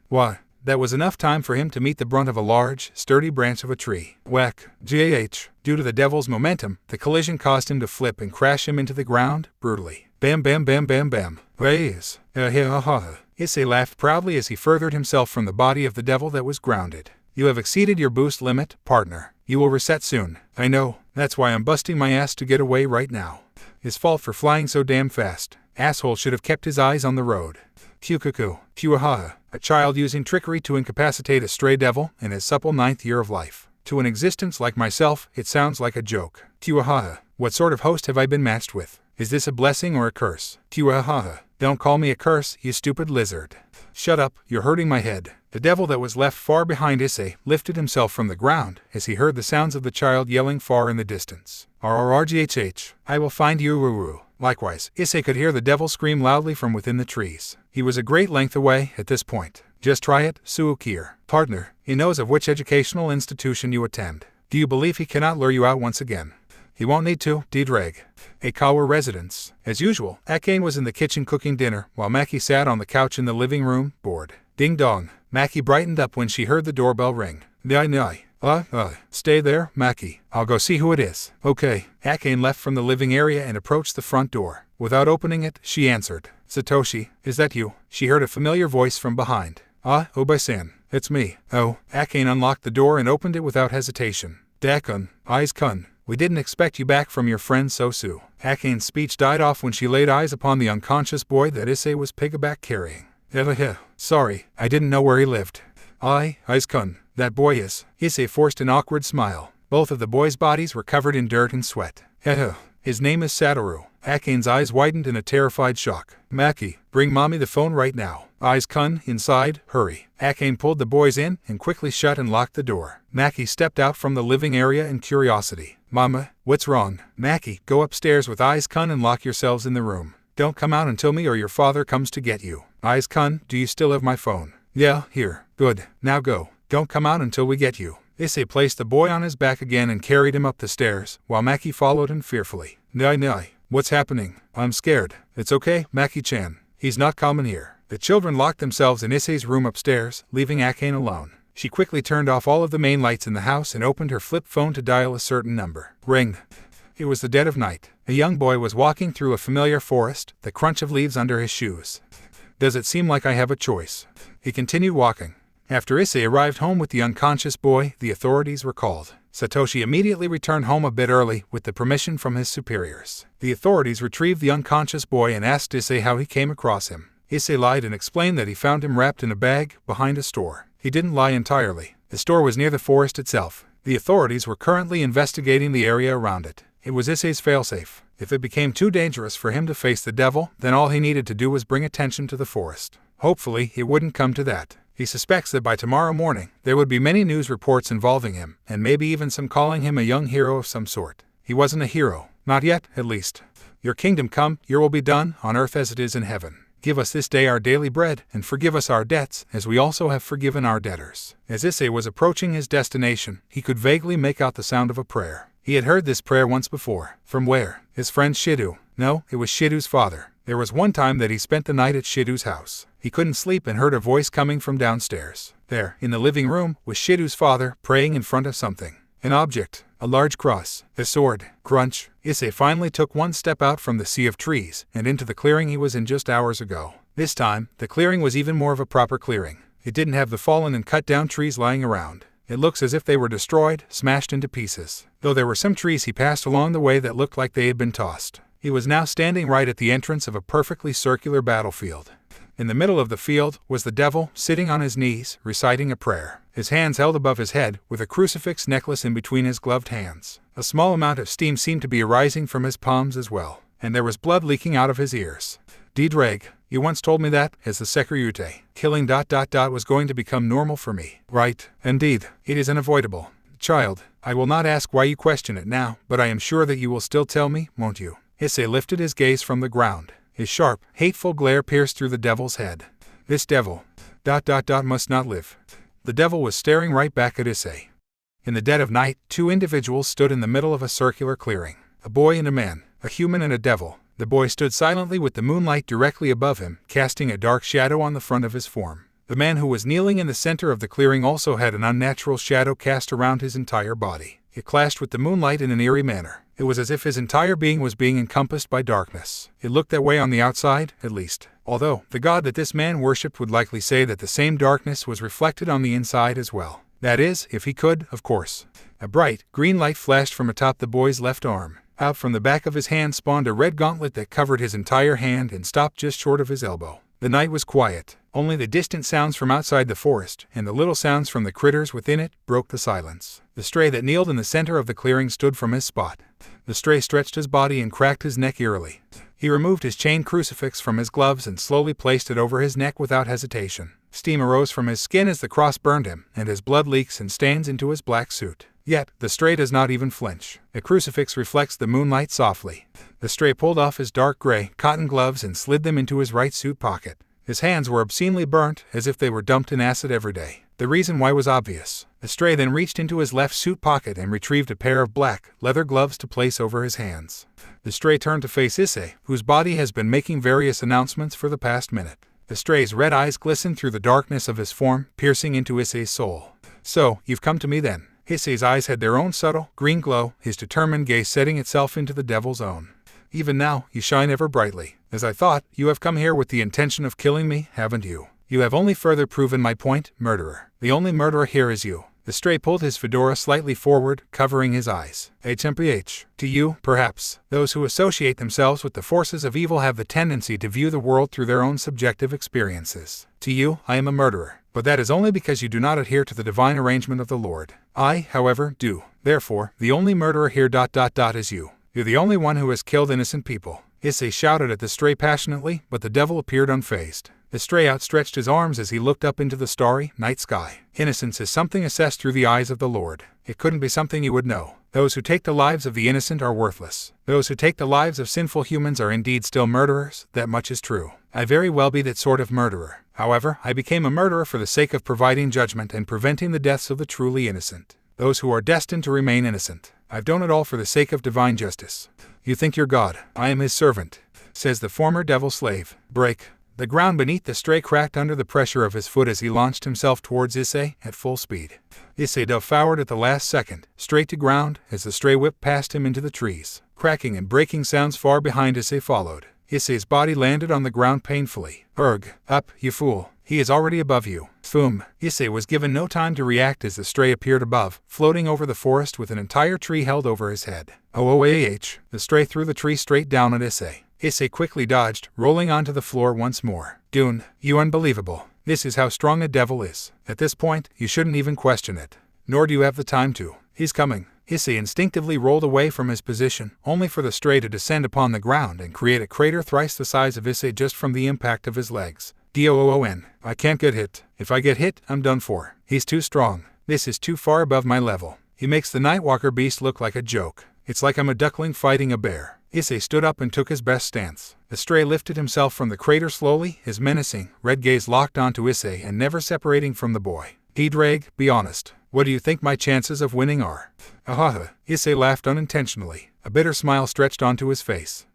that was enough time for him to meet the brunt of a large, sturdy branch of a tree. Whack, GAH. Due to the devil's momentum, the collision caused him to flip and crash him into the ground, brutally. Bam bam bam bam bam. Raise. Issei laughed proudly as he furthered himself from the body of the devil that was grounded. You have exceeded your boost limit, partner. You will reset soon. I know, that's why I'm busting my ass to get away right now. His fault for flying so damn fast. Asshole should have kept his eyes on the road. Kyukuku, Kyuaha, a child using trickery to incapacitate a stray devil in his supple 9th year of life. To an existence like myself, it sounds like a joke. Kyuaha, what sort of host have I been matched with? Is this a blessing or a curse? Kyuaha, don't call me a curse, you stupid lizard. Shut up, you're hurting my head. The devil that was left far behind Issei lifted himself from the ground as he heard the sounds of the child yelling far in the distance. RRRGHH, I will find you. Likewise, Issei could hear the devil scream loudly from within the trees. He was a great length away at this point. Just try it, Suukir. Partner, he knows of which educational institution you attend. Do you believe he cannot lure you out once again? He won't need to, Dreg. Akawa residence. As usual, Akane was in the kitchen cooking dinner, while Maki sat on the couch in the living room, bored. Ding dong. Maki brightened up when she heard the doorbell ring. Stay there, Maki. I'll go see who it is. Okay. Akane left from the living area and approached the front door. Without opening it, she answered. Satoshi, is that you? She heard a familiar voice from behind. Obai-san, it's me. Oh. Akane unlocked the door and opened it without hesitation. Dakun, Aiz-kun. We didn't expect you back from your friend Sosu. Akane's speech died off when she laid eyes upon the unconscious boy that Issei was piggyback carrying. Sorry, I didn't know where he lived. Aiz-kun, that boy is. Issei forced an awkward smile. Both of the boys' bodies were covered in dirt and sweat. His name is Satoru. Akane's eyes widened in a terrified shock. Maki, bring mommy the phone right now. Aiz-kun, inside, hurry. Akane pulled the boys in and quickly shut and locked the door. Maki stepped out from the living area in curiosity. Mama, what's wrong? Maki, go upstairs with Aiz-kun and lock yourselves in the room. Don't come out until me or your father comes to get you. Aiz-kun, do you still have my phone? Yeah, here. Good. Now go. Don't come out until we get you. Issei placed the boy on his back again and carried him up the stairs, while Maki followed him fearfully. Nai. What's happening? I'm scared. It's okay, Maki-chan. He's not coming here. The children locked themselves in Issei's room upstairs, leaving Akane alone. She quickly turned off all of the main lights in the house and opened her flip phone to dial a certain number. Ring. It was the dead of night. A young boy was walking through a familiar forest, the crunch of leaves under his shoes. Does it seem like I have a choice? He continued walking. After Issei arrived home with the unconscious boy, the authorities were called. Satoshi immediately returned home a bit early with the permission from his superiors. The authorities retrieved the unconscious boy and asked Issei how he came across him. Issei lied and explained that he found him wrapped in a bag behind a store. He didn't lie entirely. The store was near the forest itself. The authorities were currently investigating the area around it. It was Issei's failsafe. If it became too dangerous for him to face the devil, then all he needed to do was bring attention to the forest. Hopefully, it wouldn't come to that. He suspects that by tomorrow morning, there would be many news reports involving him, and maybe even some calling him a young hero of some sort. He wasn't a hero. Not yet, at least. Your kingdom come, your will be done, on earth as it is in heaven. Give us this day our daily bread, and forgive us our debts, as we also have forgiven our debtors. As Issei was approaching his destination, he could vaguely make out the sound of a prayer. He had heard this prayer once before. From where? His friend Shidu. No, it was Shidu's father. There was one time that he spent the night at Shidu's house. He couldn't sleep and heard a voice coming from downstairs. There, in the living room, was Shidu's father, praying in front of something. An object. A large cross. A sword. Crunch. Issei finally took one step out from the sea of trees, and into the clearing he was in just hours ago. This time, the clearing was even more of a proper clearing. It didn't have the fallen and cut down trees lying around. It looks as if they were destroyed, smashed into pieces. Though there were some trees he passed along the way that looked like they had been tossed. He was now standing right at the entrance of a perfectly circular battlefield. In the middle of the field was the devil, sitting on his knees, reciting a prayer. His hands held above his head, with a crucifix necklace in between his gloved hands. A small amount of steam seemed to be arising from his palms as well, and there was blood leaking out of his ears. Dreg, you once told me that, as the Sekiryuutei, killing ... was going to become normal for me. Right? Indeed, it is unavoidable. Child, I will not ask why you question it now, but I am sure that you will still tell me, won't you? Issei lifted his gaze from the ground. His sharp, hateful glare pierced through the devil's head. This devil ... must not live. The devil was staring right back at Issei. In the dead of night, two individuals stood in the middle of a circular clearing. A boy and a man, a human and a devil. The boy stood silently with the moonlight directly above him, casting a dark shadow on the front of his form. The man who was kneeling in the center of the clearing also had an unnatural shadow cast around his entire body. It clashed with the moonlight in an eerie manner. It was as if his entire being was being encompassed by darkness. It looked that way on the outside, at least. Although, the god that this man worshipped would likely say that the same darkness was reflected on the inside as well. That is, if he could, of course. A bright, green light flashed from atop the boy's left arm. Out from the back of his hand spawned a red gauntlet that covered his entire hand and stopped just short of his elbow. The night was quiet. Only the distant sounds from outside the forest, and the little sounds from the critters within it, broke the silence. The stray that kneeled in the center of the clearing stood from his spot. The stray stretched his body and cracked his neck eerily. He removed his chain crucifix from his gloves and slowly placed it over his neck without hesitation. Steam arose from his skin as the cross burned him, and his blood leaks and stains into his black suit. Yet, the stray does not even flinch. The crucifix reflects the moonlight softly. The stray pulled off his dark gray cotton gloves and slid them into his right suit pocket. His hands were obscenely burnt, as if they were dumped in acid every day. The reason why was obvious. The stray then reached into his left suit pocket and retrieved a pair of black, leather gloves to place over his hands. The stray turned to face Issei, whose body has been making various announcements for the past minute. The stray's red eyes glistened through the darkness of his form, piercing into Issei's soul. So, you've come to me then. Issei's eyes had their own subtle, green glow, his determined gaze setting itself into the devil's own. Even now, you shine ever brightly. As I thought, you have come here with the intention of killing me, haven't you? You have only further proven my point, murderer. The only murderer here is you. The stray pulled his fedora slightly forward, covering his eyes. HMPH. To you, perhaps, those who associate themselves with the forces of evil have the tendency to view the world through their own subjective experiences. To you, I am a murderer. But that is only because you do not adhere to the divine arrangement of the Lord. I, however, do. Therefore, the only murderer here ... is you. You're the only one who has killed innocent people. Issei shouted at the stray passionately, but the devil appeared unfazed. The stray outstretched his arms as he looked up into the starry, night sky. Innocence is something assessed through the eyes of the Lord. It couldn't be something you would know. Those who take the lives of the innocent are worthless. Those who take the lives of sinful humans are indeed still murderers, that much is true. I very well be that sort of murderer. However, I became a murderer for the sake of providing judgment and preventing the deaths of the truly innocent. Those who are destined to remain innocent. I've done it all for the sake of divine justice. You think you're God. I am his servant, says the former devil slave. Break. The ground beneath the stray cracked under the pressure of his foot as he launched himself towards Issei at full speed. Issei dove forward at the last second, straight to ground, as the stray whipped past him into the trees. Cracking and breaking sounds far behind Issei followed. Issei's body landed on the ground painfully. Urgh. Up, you fool. He is already above you. Foom. Issei was given no time to react as the stray appeared above, floating over the forest with an entire tree held over his head. OOAH. The stray threw the tree straight down at Issei. Issei quickly dodged, rolling onto the floor once more. Dune, you unbelievable. This is how strong a devil is. At this point, you shouldn't even question it. Nor do you have the time to. He's coming. Issei instinctively rolled away from his position, only for the stray to descend upon the ground and create a crater thrice the size of Issei just from the impact of his legs. DOON. I can't get hit. If I get hit, I'm done for. He's too strong. This is too far above my level. He makes the Nightwalker beast look like a joke. It's like I'm a duckling fighting a bear. Issei stood up and took his best stance. The stray lifted himself from the crater slowly, his menacing, red gaze locked onto Issei and never separating from the boy. "Drake, be honest. What do you think my chances of winning are?" "Ahaha." Issei laughed unintentionally. A bitter smile stretched onto his face.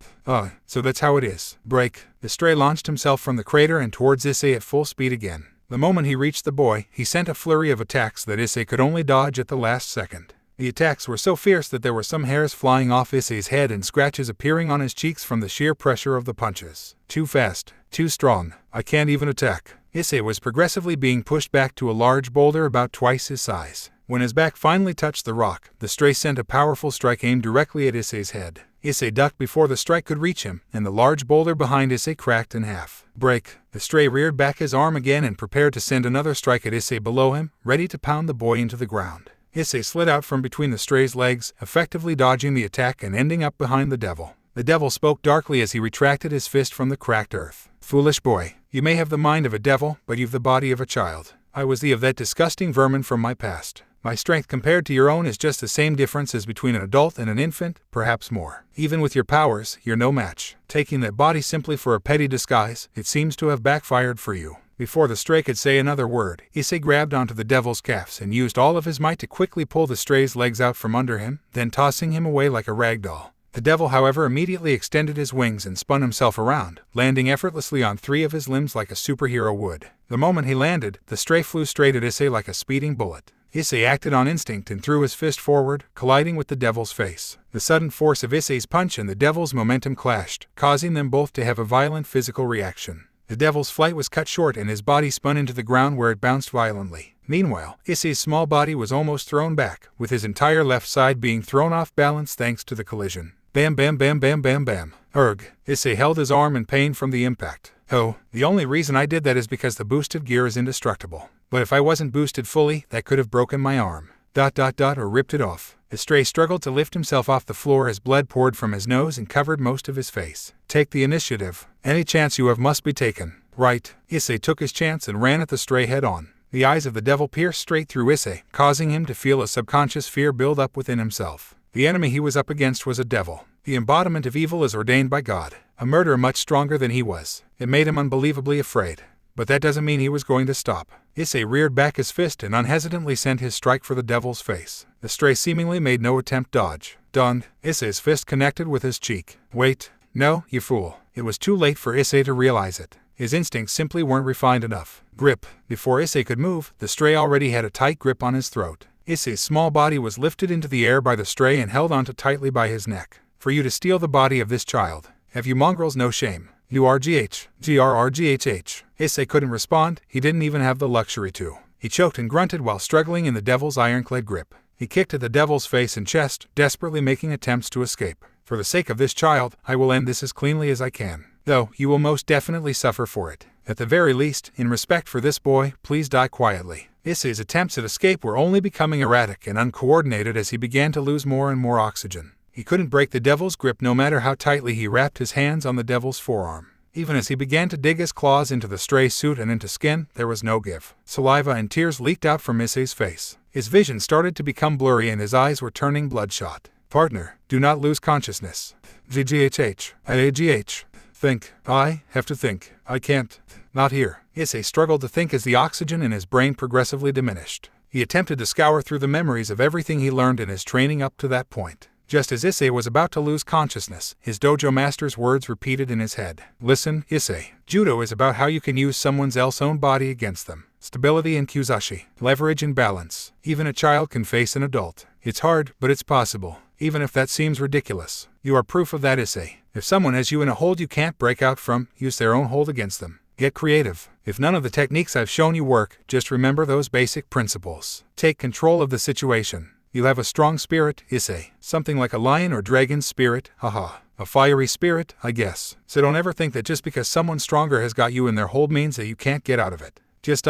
So that's how it is. Break." The stray launched himself from the crater and towards Issei at full speed again. The moment he reached the boy, he sent a flurry of attacks that Issei could only dodge at the last second. The attacks were so fierce that there were some hairs flying off Issei's head and scratches appearing on his cheeks from the sheer pressure of the punches. Too fast, too strong, I can't even attack. Issei was progressively being pushed back to a large boulder about twice his size. When his back finally touched the rock, the stray sent a powerful strike aimed directly at Issei's head. Issei ducked before the strike could reach him, and the large boulder behind Issei cracked in half. Break. The stray reared back his arm again and prepared to send another strike at Issei below him, ready to pound the boy into the ground. Issei slid out from between the stray's legs, effectively dodging the attack and ending up behind the devil. The devil spoke darkly as he retracted his fist from the cracked earth. "Foolish boy, you may have the mind of a devil, but you've the body of a child. I was the of that disgusting vermin from my past. My strength compared to your own is just the same difference as between an adult and an infant, perhaps more. Even with your powers, you're no match. Taking that body simply for a petty disguise, it seems to have backfired for you." Before the stray could say another word, Issei grabbed onto the devil's calves and used all of his might to quickly pull the stray's legs out from under him, then tossing him away like a rag doll. The devil, however, immediately extended his wings and spun himself around, landing effortlessly on 3 of his limbs like a superhero would. The moment he landed, the stray flew straight at Issei like a speeding bullet. Issei acted on instinct and threw his fist forward, colliding with the devil's face. The sudden force of Issei's punch and the devil's momentum clashed, causing them both to have a violent physical reaction. The devil's flight was cut short and his body spun into the ground where it bounced violently. Meanwhile, Issei's small body was almost thrown back, with his entire left side being thrown off balance thanks to the collision. Bam bam bam bam bam bam. Erg. Issei held his arm in pain from the impact. "Oh, the only reason I did that is because the boosted gear is indestructible. But if I wasn't boosted fully, that could have broken my arm. Or ripped it off." The stray struggled to lift himself off the floor as blood poured from his nose and covered most of his face. "Take the initiative. Any chance you have must be taken." "Right." Issei took his chance and ran at the stray head on. The eyes of the devil pierced straight through Issei, causing him to feel a subconscious fear build up within himself. The enemy he was up against was a devil, the embodiment of evil as ordained by God, a murderer much stronger than he was. It made him unbelievably afraid. But that doesn't mean he was going to stop. Issei reared back his fist and unhesitantly sent his strike for the devil's face. The stray seemingly made no attempt to dodge. Done. Issei's fist connected with his cheek. "Wait. No, you fool." It was too late for Issei to realize it. His instincts simply weren't refined enough. Grip. Before Issei could move, the stray already had a tight grip on his throat. Issei's small body was lifted into the air by the stray and held onto tightly by his neck. "For you to steal the body of this child. Have you mongrels no shame? URGH. GRRGHH. Issei couldn't respond, he didn't even have the luxury to. He choked and grunted while struggling in the devil's ironclad grip. He kicked at the devil's face and chest, desperately making attempts to escape. "For the sake of this child, I will end this as cleanly as I can. Though, you will most definitely suffer for it. At the very least, in respect for this boy, please die quietly." Issei's attempts at escape were only becoming erratic and uncoordinated as he began to lose more and more oxygen. He couldn't break the devil's grip no matter how tightly he wrapped his hands on the devil's forearm. Even as he began to dig his claws into the stray suit and into skin, there was no give. Saliva and tears leaked out from Issei's face. His vision started to become blurry and his eyes were turning bloodshot. "Partner, do not lose consciousness." "VGHH. IAGH. Think. I have to think. I can't. Not here." Issei struggled to think as the oxygen in his brain progressively diminished. He attempted to scour through the memories of everything he learned in his training up to that point. Just as Issei was about to lose consciousness, his dojo master's words repeated in his head. "Listen, Issei. Judo is about how you can use someone else's own body against them. Stability and kuzashi. Leverage and balance. Even a child can face an adult. It's hard, but it's possible. Even if that seems ridiculous. You are proof of that, Issei. If someone has you in a hold you can't break out from, use their own hold against them. Get creative. If none of the techniques I've shown you work, just remember those basic principles. Take control of the situation. You have a strong spirit, Issei. Something like a lion or dragon's spirit, haha. A fiery spirit, I guess. So don't ever think that just because someone stronger has got you in their hold means that you can't get out of it. Just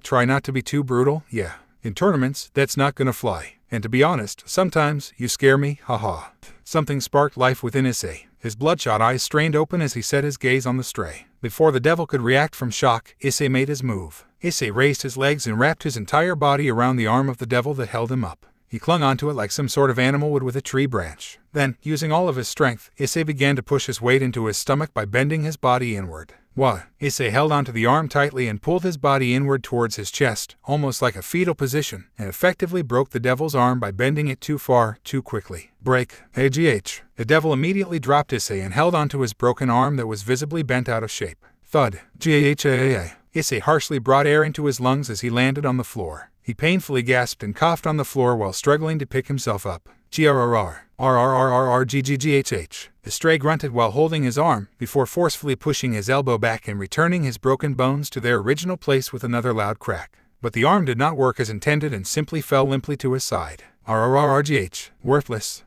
try not to be too brutal, yeah. In tournaments, that's not gonna fly. And to be honest, sometimes, you scare me, haha." Something sparked life within Issei. His bloodshot eyes strained open as he set his gaze on the stray. Before the devil could react from shock, Issei made his move. Issei raised his legs and wrapped his entire body around the arm of the devil that held him up. He clung onto it like some sort of animal would with a tree branch. Then, using all of his strength, Issei began to push his weight into his stomach by bending his body inward. Why? Issei held onto the arm tightly and pulled his body inward towards his chest, almost like a fetal position, and effectively broke the devil's arm by bending it too far, too quickly. Break. AGH. The devil immediately dropped Issei and held onto his broken arm that was visibly bent out of shape. Thud. GAHAA. Issei harshly brought air into his lungs as he landed on the floor. He painfully gasped and coughed on the floor while struggling to pick himself up. GRRR. RRRRRGGGHH. The stray grunted while holding his arm, before forcefully pushing his elbow back and returning his broken bones to their original place with another loud crack. But the arm did not work as intended and simply fell limply to his side. RRRRGH. Worthless.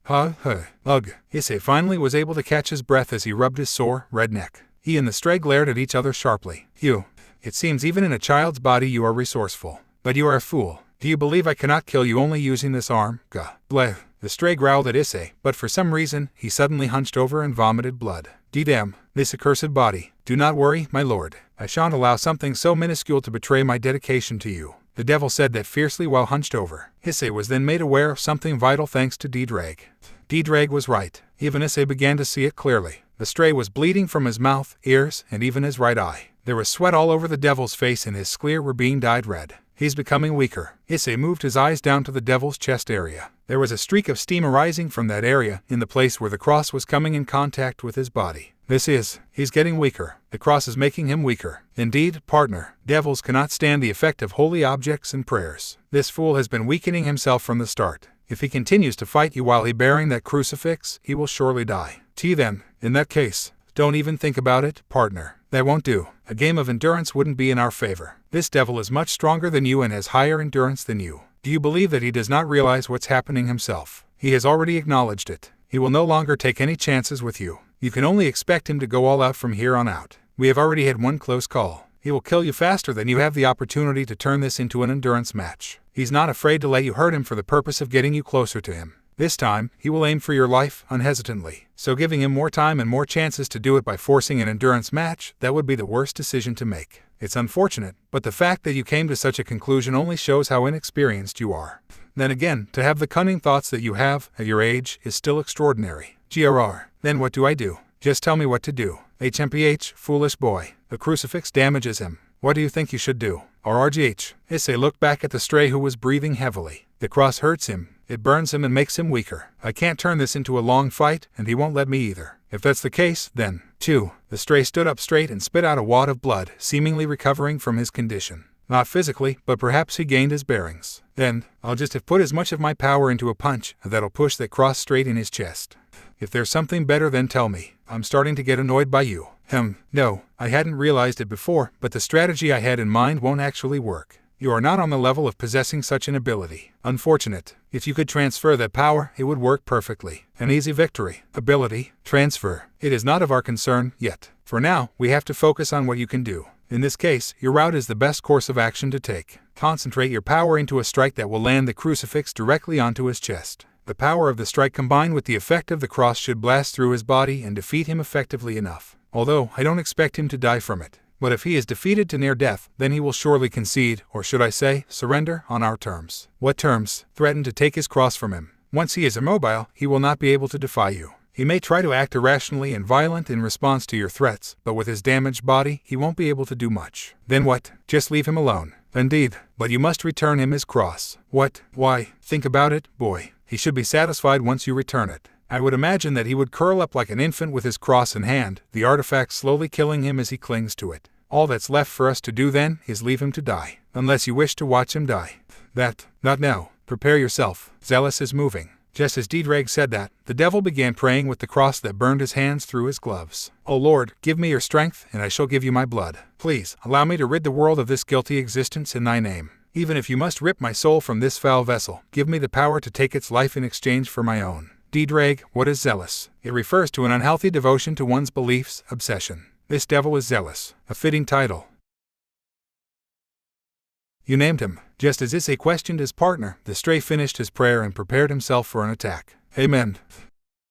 Ugh. Issei finally was able to catch his breath as he rubbed his sore, red neck. He and the stray glared at each other sharply. It seems even in a child's body you are resourceful. But you are a fool. Do you believe I cannot kill you only using this arm? Gah. Bleh. The stray growled at Issei, but for some reason, he suddenly hunched over and vomited blood. D-damn, this accursed body. Do not worry, my lord. I shan't allow something so minuscule to betray my dedication to you. The devil said that fiercely while hunched over. Issei was then made aware of something vital thanks to D-Drag. D-Drag was right. Even Issei began to see it clearly. The stray was bleeding from his mouth, ears, and even his right eye. There was sweat all over the devil's face and his sclere were being dyed red. He's becoming weaker. Issei moved his eyes down to the devil's chest area. There was a streak of steam arising from that area, in the place where the cross was coming in contact with his body. He's getting weaker. The cross is making him weaker. Indeed, partner, devils cannot stand the effect of holy objects and prayers. This fool has been weakening himself from the start. If he continues to fight you while he bearing that crucifix, he will surely die. Then, in that case, don't even think about it, partner. That won't do. A game of endurance wouldn't be in our favor. This devil is much stronger than you and has higher endurance than you. Do you believe that he does not realize what's happening himself? He has already acknowledged it. He will no longer take any chances with you. You can only expect him to go all out from here on out. We have already had one close call. He will kill you faster than you have the opportunity to turn this into an endurance match. He's not afraid to let you hurt him for the purpose of getting you closer to him. This time, he will aim for your life, unhesitantly. So giving him more time and more chances to do it by forcing an endurance match, that would be the worst decision to make. It's unfortunate, but the fact that you came to such a conclusion only shows how inexperienced you are. Then again, to have the cunning thoughts that you have, at your age, is still extraordinary. GRR. Then what do I do? Just tell me what to do. HMPH, foolish boy. The crucifix damages him. What do you think you should do? RRGH. Issei looked back at the stray who was breathing heavily. The cross hurts him. It burns him and makes him weaker. I can't turn this into a long fight, and he won't let me either. If that's the case, then, 2. The stray stood up straight and spit out a wad of blood, seemingly recovering from his condition. Not physically, but perhaps he gained his bearings. Then, I'll just have put as much of my power into a punch that'll push that cross straight in his chest. If there's something better, then tell me. I'm starting to get annoyed by you. No, I hadn't realized it before, but the strategy I had in mind won't actually work. You are not on the level of possessing such an ability. Unfortunate. If you could transfer that power, it would work perfectly. An easy victory. Ability. Transfer. It is not of our concern, yet. For now, we have to focus on what you can do. In this case, your route is the best course of action to take. Concentrate your power into a strike that will land the crucifix directly onto his chest. The power of the strike combined with the effect of the cross should blast through his body and defeat him effectively enough. Although, I don't expect him to die from it. But if he is defeated to near death, then he will surely concede, or should I say, surrender, on our terms. What terms? Threaten to take his cross from him. Once he is immobile, he will not be able to defy you. He may try to act irrationally and violent in response to your threats, but with his damaged body, he won't be able to do much. Then what? Just leave him alone. Indeed, but you must return him his cross. What? Why? Think about it, boy. He should be satisfied once you return it. I would imagine that he would curl up like an infant with his cross in hand, the artifact slowly killing him as he clings to it. All that's left for us to do then is leave him to die. Unless you wish to watch him die. Not now. Prepare yourself. Zealous is moving. Just as D-Drag said that, the devil began praying with the cross that burned his hands through his gloves. O Lord, give me your strength, and I shall give you my blood. Please, allow me to rid the world of this guilty existence in thy name. Even if you must rip my soul from this foul vessel, give me the power to take its life in exchange for my own. D-Drag, what is zealous? It refers to an unhealthy devotion to one's beliefs, obsession. This devil is zealous, a fitting title. You named him. Just as Issei questioned his partner, the stray finished his prayer and prepared himself for an attack. Amen.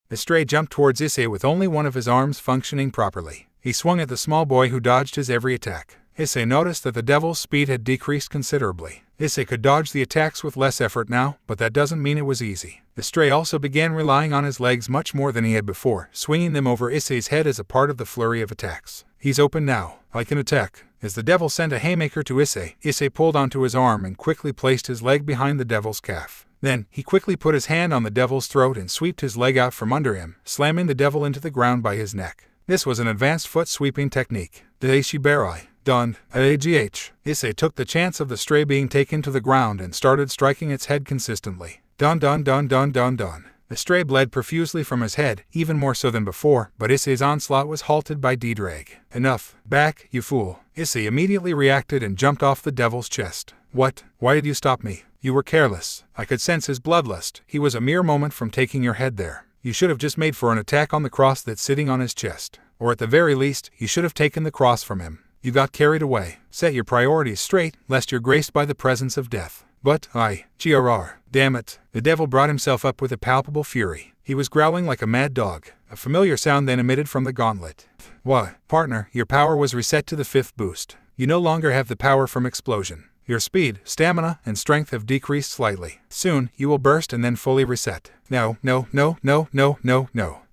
The stray jumped towards Issei with only one of his arms functioning properly. He swung at the small boy who dodged his every attack. Issei noticed that the devil's speed had decreased considerably. Issei could dodge the attacks with less effort now, but that doesn't mean it was easy. The stray also began relying on his legs much more than he had before, swinging them over Issei's head as a part of the flurry of attacks. He's open now. I can attack. As the devil sent a haymaker to Issei, Issei pulled onto his arm and quickly placed his leg behind the devil's calf. Then, he quickly put his hand on the devil's throat and swept his leg out from under him, slamming the devil into the ground by his neck. This was an advanced foot-sweeping technique. The Sekiryuutei. Done. AGH. Issei took the chance of the stray being taken to the ground and started striking its head consistently. Dun dun dun dun dun dun. The stray bled profusely from his head, even more so than before, but Issei's onslaught was halted by D-Drag. Enough. Back, you fool. Issei immediately reacted and jumped off the devil's chest. What? Why did you stop me? You were careless. I could sense his bloodlust. He was a mere moment from taking your head there. You should have just made for an attack on the cross that's sitting on his chest. Or at the very least, you should have taken the cross from him. You got carried away. Set your priorities straight, lest you're graced by the presence of death. But, grr. Damn it. The devil brought himself up with a palpable fury. He was growling like a mad dog. A familiar sound then emitted from the gauntlet. What? Partner, your power was reset to the 5th boost. You no longer have the power from explosion. Your speed, stamina, and strength have decreased slightly. Soon, you will burst and then fully reset. No.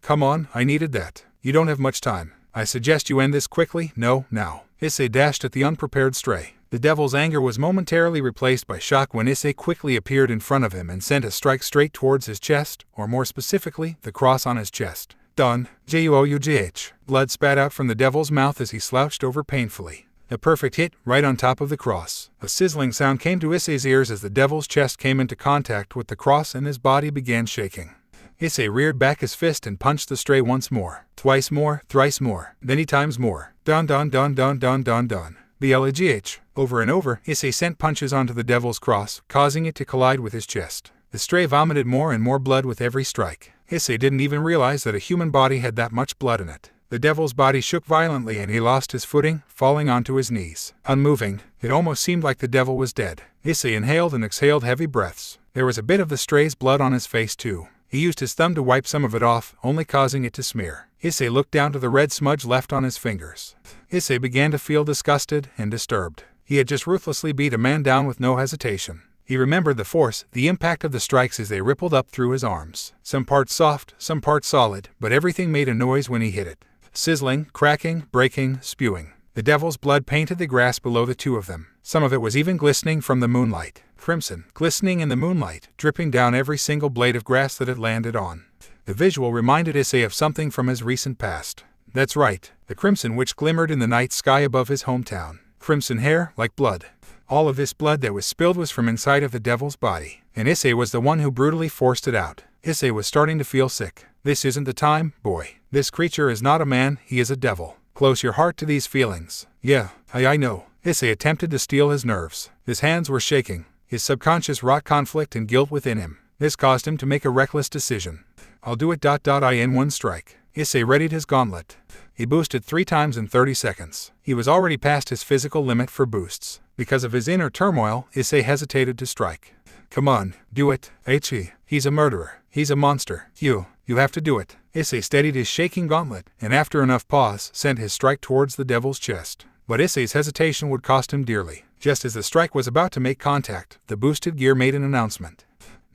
Come on, I needed that. You don't have much time. I suggest you end this quickly, now. Issei dashed at the unprepared stray. The devil's anger was momentarily replaced by shock when Issei quickly appeared in front of him and sent a strike straight towards his chest, or more specifically, the cross on his chest. Done. Jough. Blood spat out from the devil's mouth as he slouched over painfully. A perfect hit, right on top of the cross. A sizzling sound came to Issei's ears as the devil's chest came into contact with the cross and his body began shaking. Issei reared back his fist and punched the stray once more. Twice more, thrice more, many times more. Dun. BLAGH. Over and over, Issei sent punches onto the devil's cross, causing it to collide with his chest. The stray vomited more and more blood with every strike. Issei didn't even realize that a human body had that much blood in it. The devil's body shook violently and he lost his footing, falling onto his knees. Unmoving, it almost seemed like the devil was dead. Issei inhaled and exhaled heavy breaths. There was a bit of the stray's blood on his face too. He used his thumb to wipe some of it off, only causing it to smear. Issei looked down to the red smudge left on his fingers. Issei began to feel disgusted and disturbed. He had just ruthlessly beat a man down with no hesitation. He remembered the force, the impact of the strikes as they rippled up through his arms. Some parts soft, some parts solid, but everything made a noise when he hit it. Sizzling, cracking, breaking, spewing. The devil's blood painted the grass below the two of them. Some of it was even glistening from the moonlight. Crimson, glistening in the moonlight, dripping down every single blade of grass that it landed on. The visual reminded Issei of something from his recent past. That's right, the crimson which glimmered in the night sky above his hometown. Crimson hair, like blood. All of this blood that was spilled was from inside of the devil's body, and Issei was the one who brutally forced it out. Issei was starting to feel sick. This isn't the time, boy. This creature is not a man, he is a devil. Close your heart to these feelings. Yeah, I know. Issei attempted to steel his nerves. His hands were shaking. His subconscious wrought conflict and guilt within him. This caused him to make a reckless decision. I'll do it. In one strike. Issei readied his gauntlet. He boosted 3 times in 30 seconds. He was already past his physical limit for boosts. Because of his inner turmoil, Issei hesitated to strike. Come on, do it. He's a murderer. He's a monster. You have to do it. Issei steadied his shaking gauntlet, and after enough pause, sent his strike towards the devil's chest. But Issei's hesitation would cost him dearly. Just as the strike was about to make contact, the boosted gear made an announcement.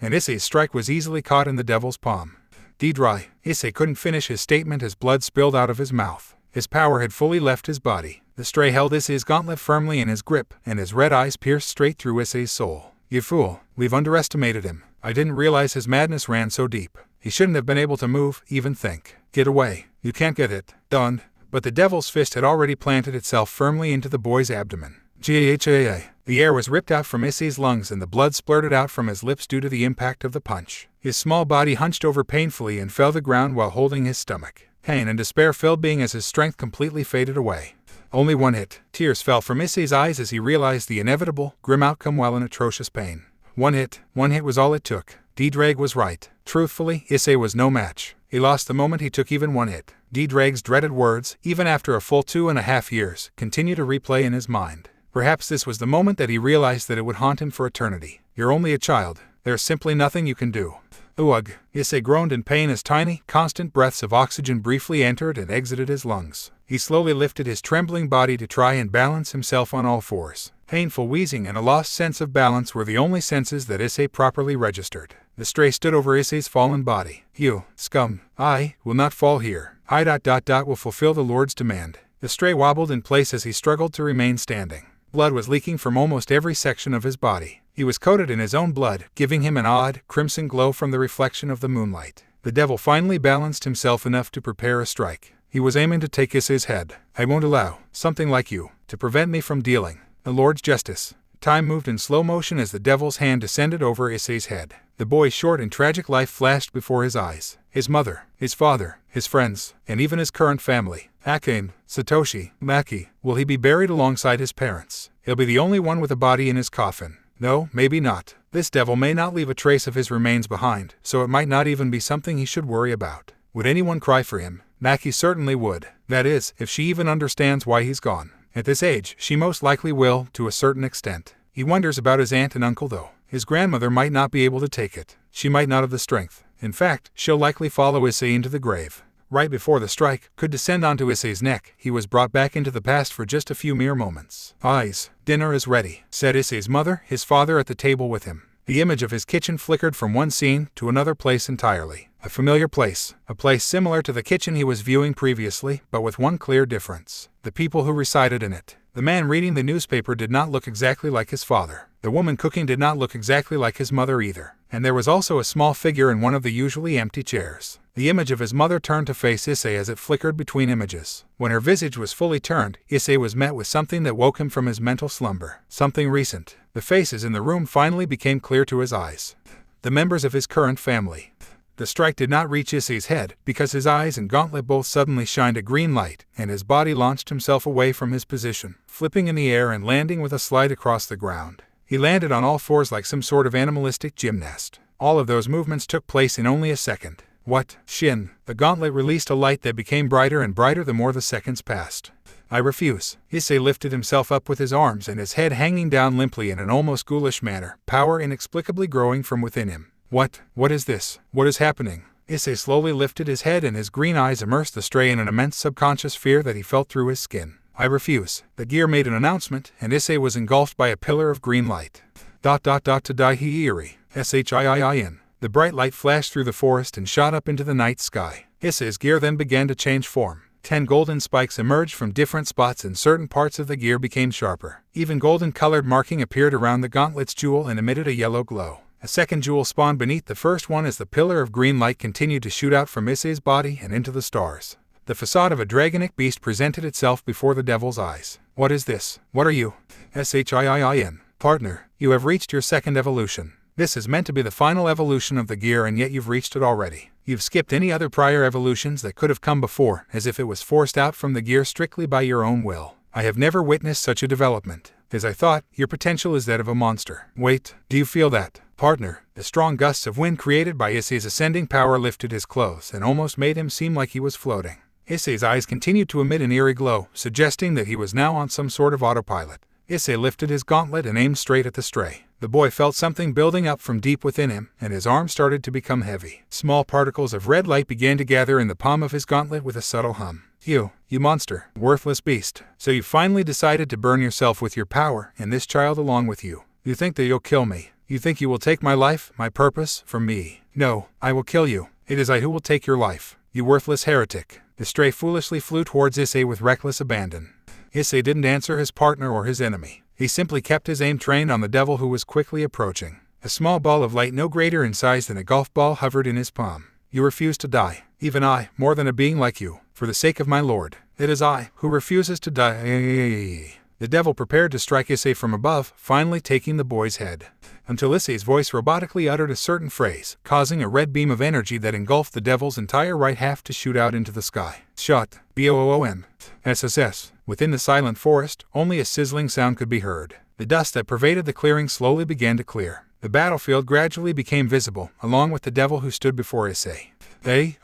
And Issei's strike was easily caught in the devil's palm. D-Dry. Issei couldn't finish his statement as blood spilled out of his mouth. His power had fully left his body. The stray held Issei's gauntlet firmly in his grip, and his red eyes pierced straight through Issei's soul. You fool, we've underestimated him. I didn't realize his madness ran so deep. He shouldn't have been able to move, even think. Get away. You can't get it. Done. But the devil's fist had already planted itself firmly into the boy's abdomen. GHAA. The air was ripped out from Issei's lungs and the blood splurted out from his lips due to the impact of the punch. His small body hunched over painfully and fell to the ground while holding his stomach. Pain and despair filled being as his strength completely faded away. Only one hit. Tears fell from Issei's eyes as he realized the inevitable, grim outcome while in atrocious pain. One hit was all it took. D-Drag was right. Truthfully, Issei was no match. He lost the moment he took even one hit. D-Drag's dreaded words, even after a full 2.5 years, continue to replay in his mind. Perhaps this was the moment that he realized that it would haunt him for eternity. You're only a child. There's simply nothing you can do. Ugh. Issei groaned in pain as tiny, constant breaths of oxygen briefly entered and exited his lungs. He slowly lifted his trembling body to try and balance himself on all fours. Painful wheezing and a lost sense of balance were the only senses that Issei properly registered. The stray stood over Issei's fallen body. "You, scum, I will not fall here. I will fulfill the Lord's demand." The stray wobbled in place as he struggled to remain standing. Blood was leaking from almost every section of his body. He was coated in his own blood, giving him an odd, crimson glow from the reflection of the moonlight. The devil finally balanced himself enough to prepare a strike. He was aiming to take Issei's head. "I won't allow something like you to prevent me from dealing the Lord's justice." Time moved in slow motion as the devil's hand descended over Issei's head. The boy's short and tragic life flashed before his eyes. His mother, his father, his friends, and even his current family. Akane, Satoshi, Maki. Will he be buried alongside his parents? He'll be the only one with a body in his coffin. No, maybe not. This devil may not leave a trace of his remains behind, so it might not even be something he should worry about. Would anyone cry for him? Maki certainly would. That is, if she even understands why he's gone. At this age, she most likely will, to a certain extent. He wonders about his aunt and uncle though. His grandmother might not be able to take it. She might not have the strength. In fact, she'll likely follow Issei into the grave. Right before the strike could descend onto Issei's neck, he was brought back into the past for just a few mere moments. "Eyes, dinner is ready," said Issei's mother, his father at the table with him. The image of his kitchen flickered from one scene to another place entirely. A familiar place, a place similar to the kitchen he was viewing previously, but with one clear difference: the people who resided in it. The man reading the newspaper did not look exactly like his father. The woman cooking did not look exactly like his mother either. And there was also a small figure in one of the usually empty chairs. The image of his mother turned to face Issei as it flickered between images. When her visage was fully turned, Issei was met with something that woke him from his mental slumber. Something recent. The faces in the room finally became clear to his eyes. The members of his current family. The strike did not reach Issei's head, because his eyes and gauntlet both suddenly shined a green light, and his body launched himself away from his position, flipping in the air and landing with a slide across the ground. He landed on all fours like some sort of animalistic gymnast. All of those movements took place in only a second. What? Shin. The gauntlet released a light that became brighter and brighter the more the seconds passed. "I refuse." Issei lifted himself up with his arms and his head hanging down limply in an almost ghoulish manner, power inexplicably growing from within him. What is this? What is happening?" Issei slowly lifted his head and his green eyes immersed the stray in an immense subconscious fear that he felt through his skin. "I refuse." The gear made an announcement, and Issei was engulfed by a pillar of green light. Tadai-hiiri. Shiin. The bright light flashed through the forest and shot up into the night sky. Issei's gear then began to change form. 10 golden spikes emerged from different spots and certain parts of the gear became sharper. Even golden-colored marking appeared around the gauntlet's jewel and emitted a yellow glow. A second jewel spawned beneath the first one as the pillar of green light continued to shoot out from Issei's body and into the stars. The facade of a dragonic beast presented itself before the devil's eyes. "What is this? What are you?" Shiin. "Partner, you have reached your second evolution. This is meant to be the final evolution of the gear, and yet you've reached it already. You've skipped any other prior evolutions that could have come before, as if it was forced out from the gear strictly by your own will. I have never witnessed such a development. As I thought, your potential is that of a monster. Wait, do you feel that? Partner." The strong gusts of wind created by Issei's ascending power lifted his clothes and almost made him seem like he was floating. Issei's eyes continued to emit an eerie glow, suggesting that he was now on some sort of autopilot. Issei lifted his gauntlet and aimed straight at the stray. The boy felt something building up from deep within him, and his arm started to become heavy. Small particles of red light began to gather in the palm of his gauntlet with a subtle hum. You monster, worthless beast. So you finally decided to burn yourself with your power, and this child along with you. You think that you'll kill me. You think you will take my life, my purpose, from me. No, I will kill you. It is I who will take your life. You worthless heretic. The stray foolishly flew towards Issei with reckless abandon. Issei didn't answer his partner or his enemy. He simply kept his aim trained on the devil who was quickly approaching. A small ball of light no greater in size than a golf ball hovered in his palm. You refuse to die. Even I, more than a being like you. For the sake of my lord. It is I who refuses to die. The devil prepared to strike Issei from above, finally taking the boy's head. Until Issei's voice robotically uttered a certain phrase, causing a red beam of energy that engulfed the devil's entire right half to shoot out into the sky. Shot. BOOM. SSS. Within the silent forest, only a sizzling sound could be heard. The dust that pervaded the clearing slowly began to clear. The battlefield gradually became visible, along with the devil who stood before Issei. The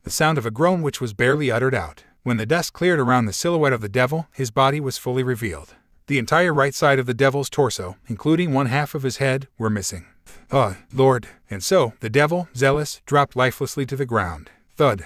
sound of a groan which was barely uttered out. When the dust cleared around the silhouette of the devil, his body was fully revealed. The entire right side of the devil's torso, including one half of his head, were missing. Lord. And so, the devil, zealous, dropped lifelessly to the ground. Thud.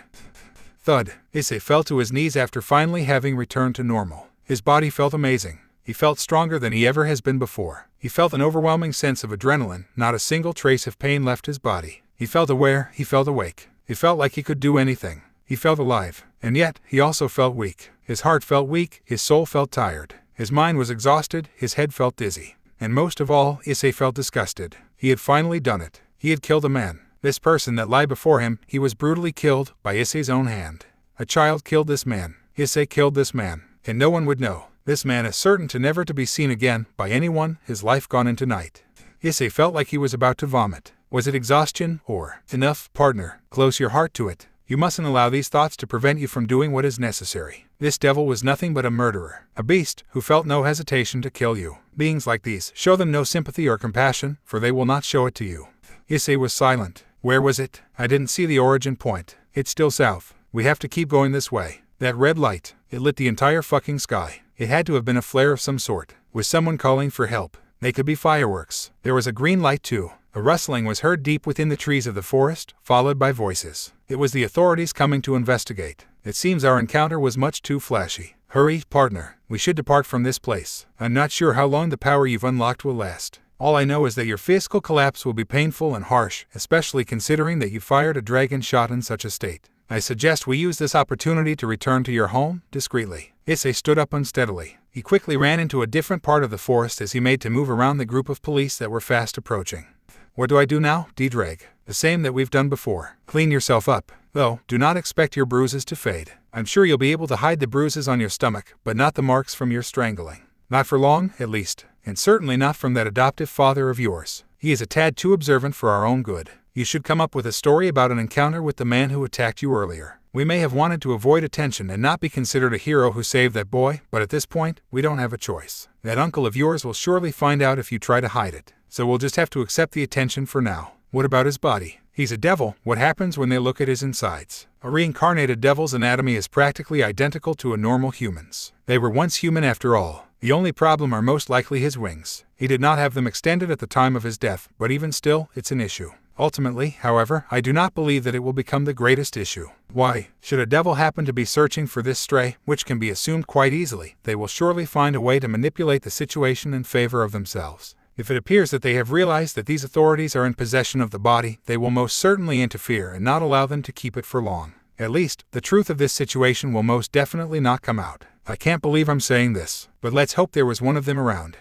Thud. Issei fell to his knees after finally having returned to normal. His body felt amazing. He felt stronger than he ever has been before. He felt an overwhelming sense of adrenaline, not a single trace of pain left his body. He felt aware, he felt awake. He felt like he could do anything. He felt alive. And yet, he also felt weak. His heart felt weak, his soul felt tired. His mind was exhausted, his head felt dizzy. And most of all, Issei felt disgusted. He had finally done it. He had killed a man. This person that lay before him, he was brutally killed by Issei's own hand. A child killed this man. Issei killed this man. And no one would know. This man is certain to never to be seen again by anyone, his life gone into night. Issei felt like he was about to vomit. Was it exhaustion, or, enough, partner, close your heart to it. You mustn't allow these thoughts to prevent you from doing what is necessary. This devil was nothing but a murderer, a beast who felt no hesitation to kill you. Beings like these, show them no sympathy or compassion, for they will not show it to you. Issei was silent. Where was it? I didn't see the origin point. It's still south. We have to keep going this way. That red light, it lit the entire fucking sky. It had to have been a flare of some sort. Was someone calling for help? They could be fireworks. There was a green light too. A rustling was heard deep within the trees of the forest, followed by voices. It was the authorities coming to investigate. It seems our encounter was much too flashy. Hurry, partner. We should depart from this place. I'm not sure how long the power you've unlocked will last. All I know is that your physical collapse will be painful and harsh, especially considering that you fired a dragon shot in such a state. I suggest we use this opportunity to return to your home, discreetly. Issei stood up unsteadily. He quickly ran into a different part of the forest as he made to move around the group of police that were fast approaching. What do I do now, D-Drag? The same that we've done before. Clean yourself up. Though, do not expect your bruises to fade. I'm sure you'll be able to hide the bruises on your stomach, but not the marks from your strangling. Not for long, at least. And certainly not from that adoptive father of yours. He is a tad too observant for our own good. You should come up with a story about an encounter with the man who attacked you earlier. We may have wanted to avoid attention and not be considered a hero who saved that boy, but at this point, we don't have a choice. That uncle of yours will surely find out if you try to hide it. So we'll just have to accept the attention for now. What about his body? He's a devil. What happens when they look at his insides? A reincarnated devil's anatomy is practically identical to a normal human's. They were once human after all. The only problem are most likely his wings. He did not have them extended at the time of his death, but even still, it's an issue. Ultimately, however, I do not believe that it will become the greatest issue. Why? Should a devil happen to be searching for this stray, which can be assumed quite easily, they will surely find a way to manipulate the situation in favor of themselves. If it appears that they have realized that these authorities are in possession of the body, they will most certainly interfere and not allow them to keep it for long. At least, the truth of this situation will most definitely not come out. I can't believe I'm saying this, but let's hope there was one of them around.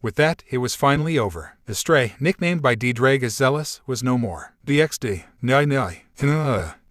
With that, it was finally over. The stray, nicknamed by D-Drag as Zealous, was no more. DXD.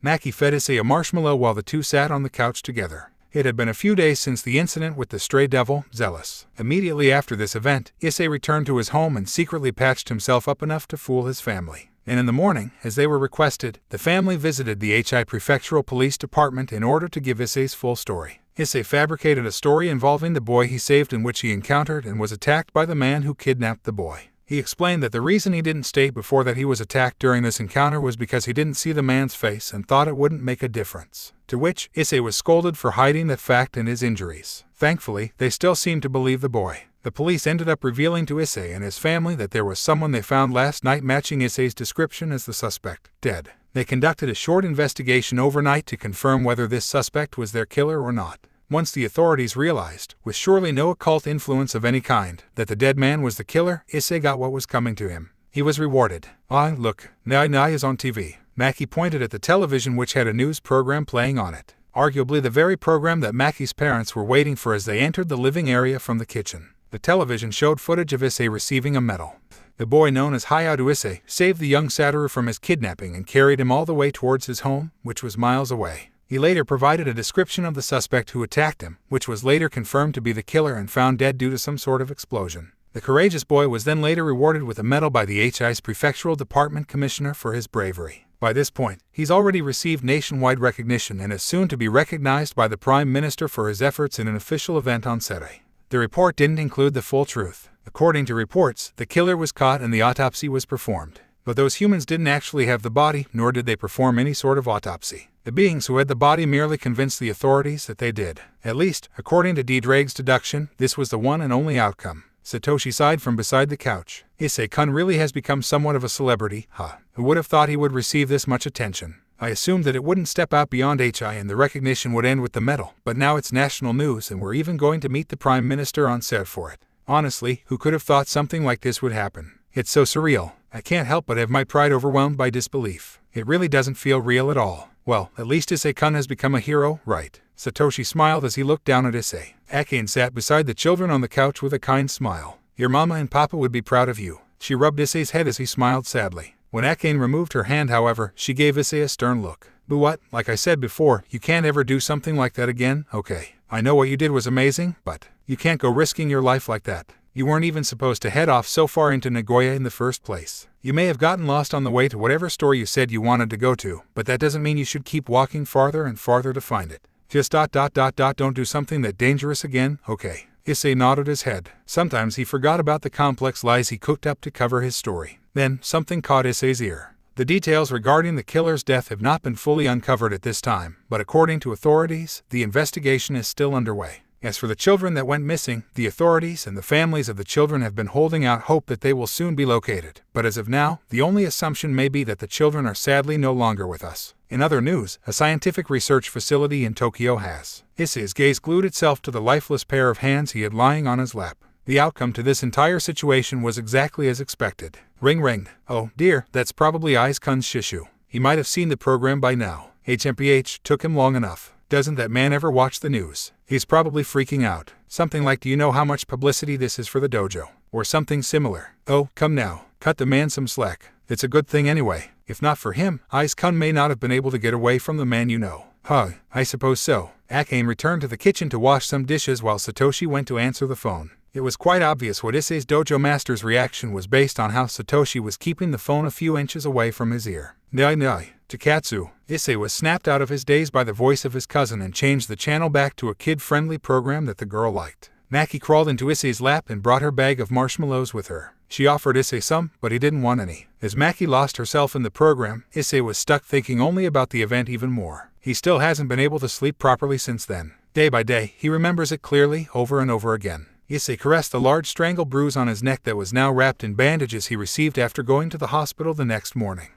Mackie fed Issei a marshmallow while the two sat on the couch together. It had been a few days since the incident with the stray devil, Zealous. Immediately after this event, Issei returned to his home and secretly patched himself up enough to fool his family. And in the morning, as they were requested, the family visited the HI Prefectural Police Department in order to give Issei's full story. Issei fabricated a story involving the boy he saved in which he encountered and was attacked by the man who kidnapped the boy. He explained that the reason he didn't state before that he was attacked during this encounter was because he didn't see the man's face and thought it wouldn't make a difference. To which, Issei was scolded for hiding that fact and his injuries. Thankfully, they still seemed to believe the boy. The police ended up revealing to Issei and his family that there was someone they found last night matching Issei's description as the suspect, dead. They conducted a short investigation overnight to confirm whether this suspect was their killer or not. Once the authorities realized, with surely no occult influence of any kind, that the dead man was the killer, Issei got what was coming to him. He was rewarded. Ah, look, Nai is on TV. Mackie pointed at the television which had a news program playing on it. Arguably the very program that Mackie's parents were waiting for as they entered the living area from the kitchen. The television showed footage of Issei receiving a medal. The boy known as Hayato Issei saved the young Satoru from his kidnapping and carried him all the way towards his home, which was miles away. He later provided a description of the suspect who attacked him, which was later confirmed to be the killer and found dead due to some sort of explosion. The courageous boy was then later rewarded with a medal by the HI's Prefectural Department Commissioner for his bravery. By this point, he's already received nationwide recognition and is soon to be recognized by the Prime Minister for his efforts in an official event on Sekiryuutei. The report didn't include the full truth. According to reports, the killer was caught and the autopsy was performed. But those humans didn't actually have the body, nor did they perform any sort of autopsy. The beings who had the body merely convinced the authorities that they did. At least, according to D-Drag's deduction, this was the one and only outcome. Satoshi sighed from beside the couch. Issei-kun really has become somewhat of a celebrity, huh? Who would have thought he would receive this much attention? I assumed that it wouldn't step out beyond HI and the recognition would end with the medal, but now it's national news and we're even going to meet the Prime Minister on set for it. Honestly, who could have thought something like this would happen? It's so surreal. I can't help but have my pride overwhelmed by disbelief. It really doesn't feel real at all. Well, at least Issei-kun has become a hero, right? Satoshi smiled as he looked down at Issei. Akane sat beside the children on the couch with a kind smile. Your mama and papa would be proud of you. She rubbed Issei's head as he smiled sadly. When Akane removed her hand, however, she gave Issei a stern look. But what? Like I said before, you can't ever do something like that again? Okay. I know what you did was amazing, but you can't go risking your life like that. You weren't even supposed to head off so far into Nagoya in the first place. You may have gotten lost on the way to whatever store you said you wanted to go to, but that doesn't mean you should keep walking farther and farther to find it. Just don't do something that dangerous again, okay? Issei nodded his head. Sometimes he forgot about the complex lies he cooked up to cover his story. Then, something caught Issei's ear. The details regarding the killer's death have not been fully uncovered at this time, but according to authorities, the investigation is still underway. As for the children that went missing, the authorities and the families of the children have been holding out hope that they will soon be located. But as of now, the only assumption may be that the children are sadly no longer with us. In other news, a scientific research facility in Tokyo has. Issei's gaze glued itself to the lifeless pair of hands he had lying on his lap. The outcome to this entire situation was exactly as expected. Ring ring. Oh dear, that's probably Issei-kun's Shishu. He might have seen the program by now. HMPH, took him long enough. Doesn't that man ever watch the news? He's probably freaking out. Something like, do you know how much publicity this is for the dojo? Or something similar. Oh, come now. Cut the man some slack. It's a good thing anyway. If not for him, Issei-kun may not have been able to get away from the man you know. Huh, I suppose so. Akane returned to the kitchen to wash some dishes while Satoshi went to answer the phone. It was quite obvious what Issei's dojo master's reaction was based on how Satoshi was keeping the phone a few inches away from his ear. Nai. Takatsu. Issei was snapped out of his daze by the voice of his cousin and changed the channel back to a kid-friendly program that the girl liked. Maki crawled into Issei's lap and brought her bag of marshmallows with her. She offered Issei some, but he didn't want any. As Maki lost herself in the program, Issei was stuck thinking only about the event even more. He still hasn't been able to sleep properly since then. Day by day, he remembers it clearly, over and over again. Issei caressed the large strangle bruise on his neck that was now wrapped in bandages he received after going to the hospital the next morning.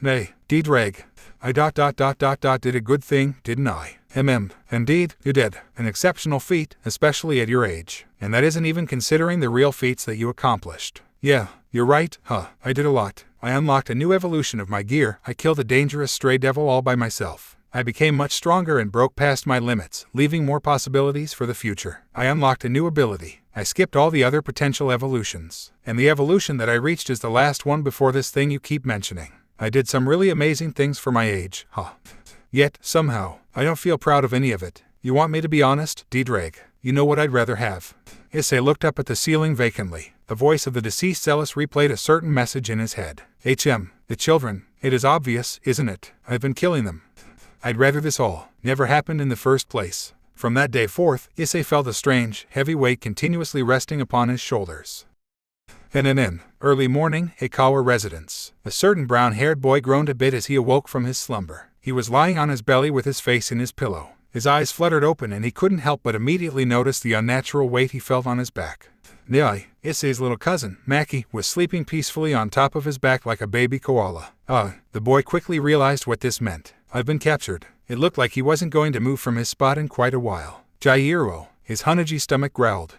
Nay, Dreg. I did a good thing, didn't I? Indeed, you did. An exceptional feat, especially at your age. And that isn't even considering the real feats that you accomplished. Yeah, you're right, I did a lot. I unlocked a new evolution of my gear, I killed a dangerous stray devil all by myself. I became much stronger and broke past my limits, leaving more possibilities for the future. I unlocked a new ability. I skipped all the other potential evolutions. And the evolution that I reached is the last one before this thing you keep mentioning. I did some really amazing things for my age, Yet, somehow, I don't feel proud of any of it. You want me to be honest, Dreg? You know what I'd rather have? Issei looked up at the ceiling vacantly. The voice of the deceased Celis replayed a certain message in his head. The children. It is obvious, isn't it? I've been killing them. I'd rather this all never happened in the first place. From that day forth, Issei felt a strange, heavy weight continuously resting upon his shoulders. Early morning, Hikawa residence. A certain brown-haired boy groaned a bit as he awoke from his slumber. He was lying on his belly with his face in his pillow. His eyes fluttered open and he couldn't help but immediately notice the unnatural weight he felt on his back. Issei's little cousin, Maki, was sleeping peacefully on top of his back like a baby koala. The boy quickly realized what this meant. I've been captured. It looked like he wasn't going to move from his spot in quite a while. Jairo. His Hanaji stomach growled.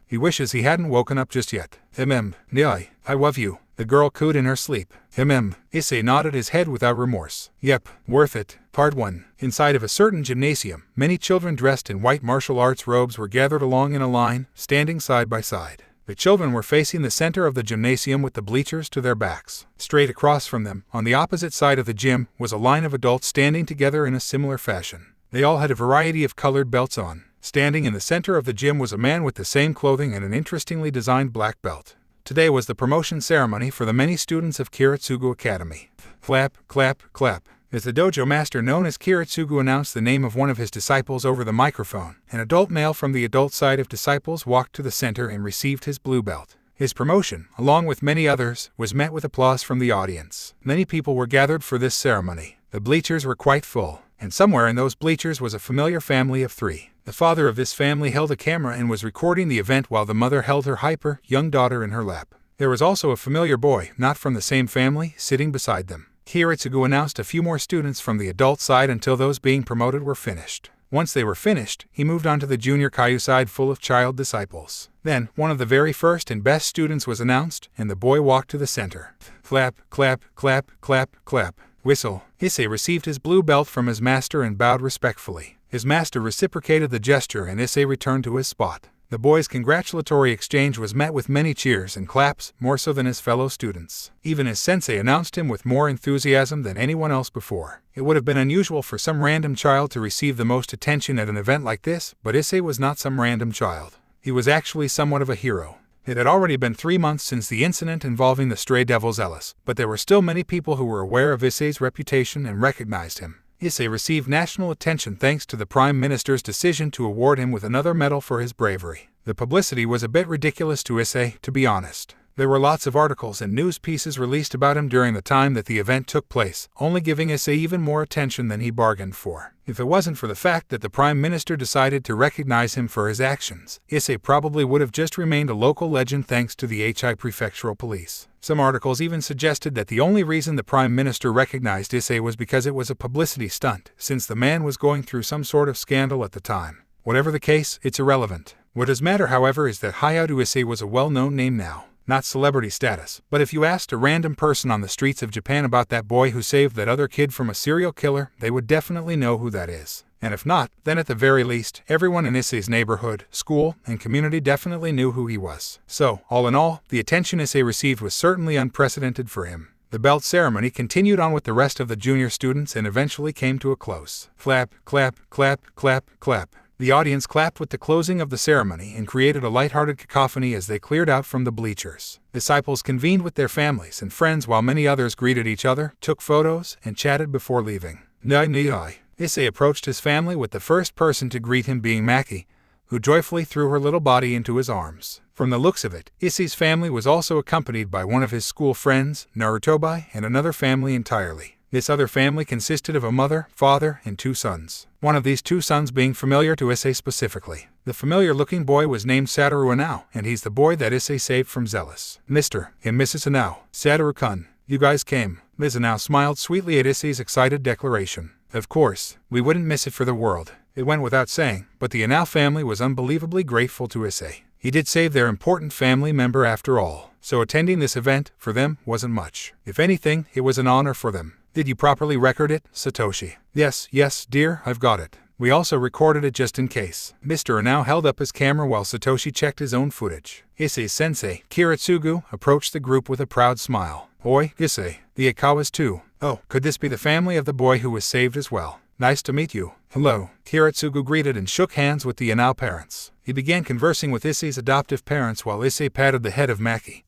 He wishes he hadn't woken up just yet. I love you. The girl cooed in her sleep. Issei nodded his head without remorse. Yep, worth it. Part 1. Inside of a certain gymnasium, many children dressed in white martial arts robes were gathered along in a line, standing side by side. The children were facing the center of the gymnasium with the bleachers to their backs. Straight across from them, on the opposite side of the gym, was a line of adults standing together in a similar fashion. They all had a variety of colored belts on. Standing in the center of the gym was a man with the same clothing and an interestingly designed black belt. Today was the promotion ceremony for the many students of Kiritsugu Academy. Clap, clap, clap. As the dojo master known as Kiritsugu announced the name of one of his disciples over the microphone, an adult male from the adult side of disciples walked to the center and received his blue belt. His promotion, along with many others, was met with applause from the audience. Many people were gathered for this ceremony. The bleachers were quite full, and somewhere in those bleachers was a familiar family of 3. The father of this family held a camera and was recording the event while the mother held her hyper, young daughter in her lap. There was also a familiar boy, not from the same family, sitting beside them. Sekiryuutei announced a few more students from the adult side until those being promoted were finished. Once they were finished, he moved on to the junior Kaiu side full of child disciples. Then, one of the very first and best students was announced, and the boy walked to the center. Clap, clap, clap, clap, clap. Whistle. Issei received his blue belt from his master and bowed respectfully. His master reciprocated the gesture and Issei returned to his spot. The boy's congratulatory exchange was met with many cheers and claps, more so than his fellow students. Even his sensei announced him with more enthusiasm than anyone else before. It would have been unusual for some random child to receive the most attention at an event like this, but Issei was not some random child. He was actually somewhat of a hero. It had already been 3 months since the incident involving the stray devil Zealous, but there were still many people who were aware of Issei's reputation and recognized him. Issei received national attention thanks to the Prime Minister's decision to award him with another medal for his bravery. The publicity was a bit ridiculous to Issei, to be honest. There were lots of articles and news pieces released about him during the time that the event took place, only giving Issei even more attention than he bargained for. If it wasn't for the fact that the Prime Minister decided to recognize him for his actions, Issei probably would have just remained a local legend thanks to the Issei Prefectural Police. Some articles even suggested that the only reason the Prime Minister recognized Issei was because it was a publicity stunt, since the man was going through some sort of scandal at the time. Whatever the case, it's irrelevant. What does matter, however, is that Hayao Issei was a well-known name now. Not celebrity status, but if you asked a random person on the streets of Japan about that boy who saved that other kid from a serial killer, they would definitely know who that is. And if not, then at the very least, everyone in Issei's neighborhood, school, and community definitely knew who he was. So, all in all, the attention Issei received was certainly unprecedented for him. The belt ceremony continued on with the rest of the junior students and eventually came to a close. Clap, clap, clap, clap, clap. The audience clapped with the closing of the ceremony and created a lighthearted cacophony as they cleared out from the bleachers. Disciples convened with their families and friends while many others greeted each other, took photos, and chatted before leaving. Issei approached his family with the first person to greet him being Maki, who joyfully threw her little body into his arms. From the looks of it, Issei's family was also accompanied by one of his school friends, Narutobi, and another family entirely. This other family consisted of a mother, father, and 2 sons. One of these 2 sons being familiar to Issei specifically. The familiar-looking boy was named Satoru Inao, and he's the boy that Issei saved from Zealous. Mr. and Mrs. Inao, Satoru-kun, you guys came. Ms. Inao smiled sweetly at Issei's excited declaration. Of course, we wouldn't miss it for the world. It went without saying, but the Inao family was unbelievably grateful to Issei. He did save their important family member after all, so attending this event, for them, wasn't much. If anything, it was an honor for them. Did you properly record it, Satoshi? Yes, dear, I've got it. We also recorded it just in case. Mr. Inao held up his camera while Satoshi checked his own footage. Issei's sensei, Kiritsugu, approached the group with a proud smile. Oi, Issei, the Ikawas too. Oh, could this be the family of the boy who was saved as well? Nice to meet you. Hello. Kiritsugu greeted and shook hands with the Inao parents. He began conversing with Issei's adoptive parents while Issei patted the head of Maki,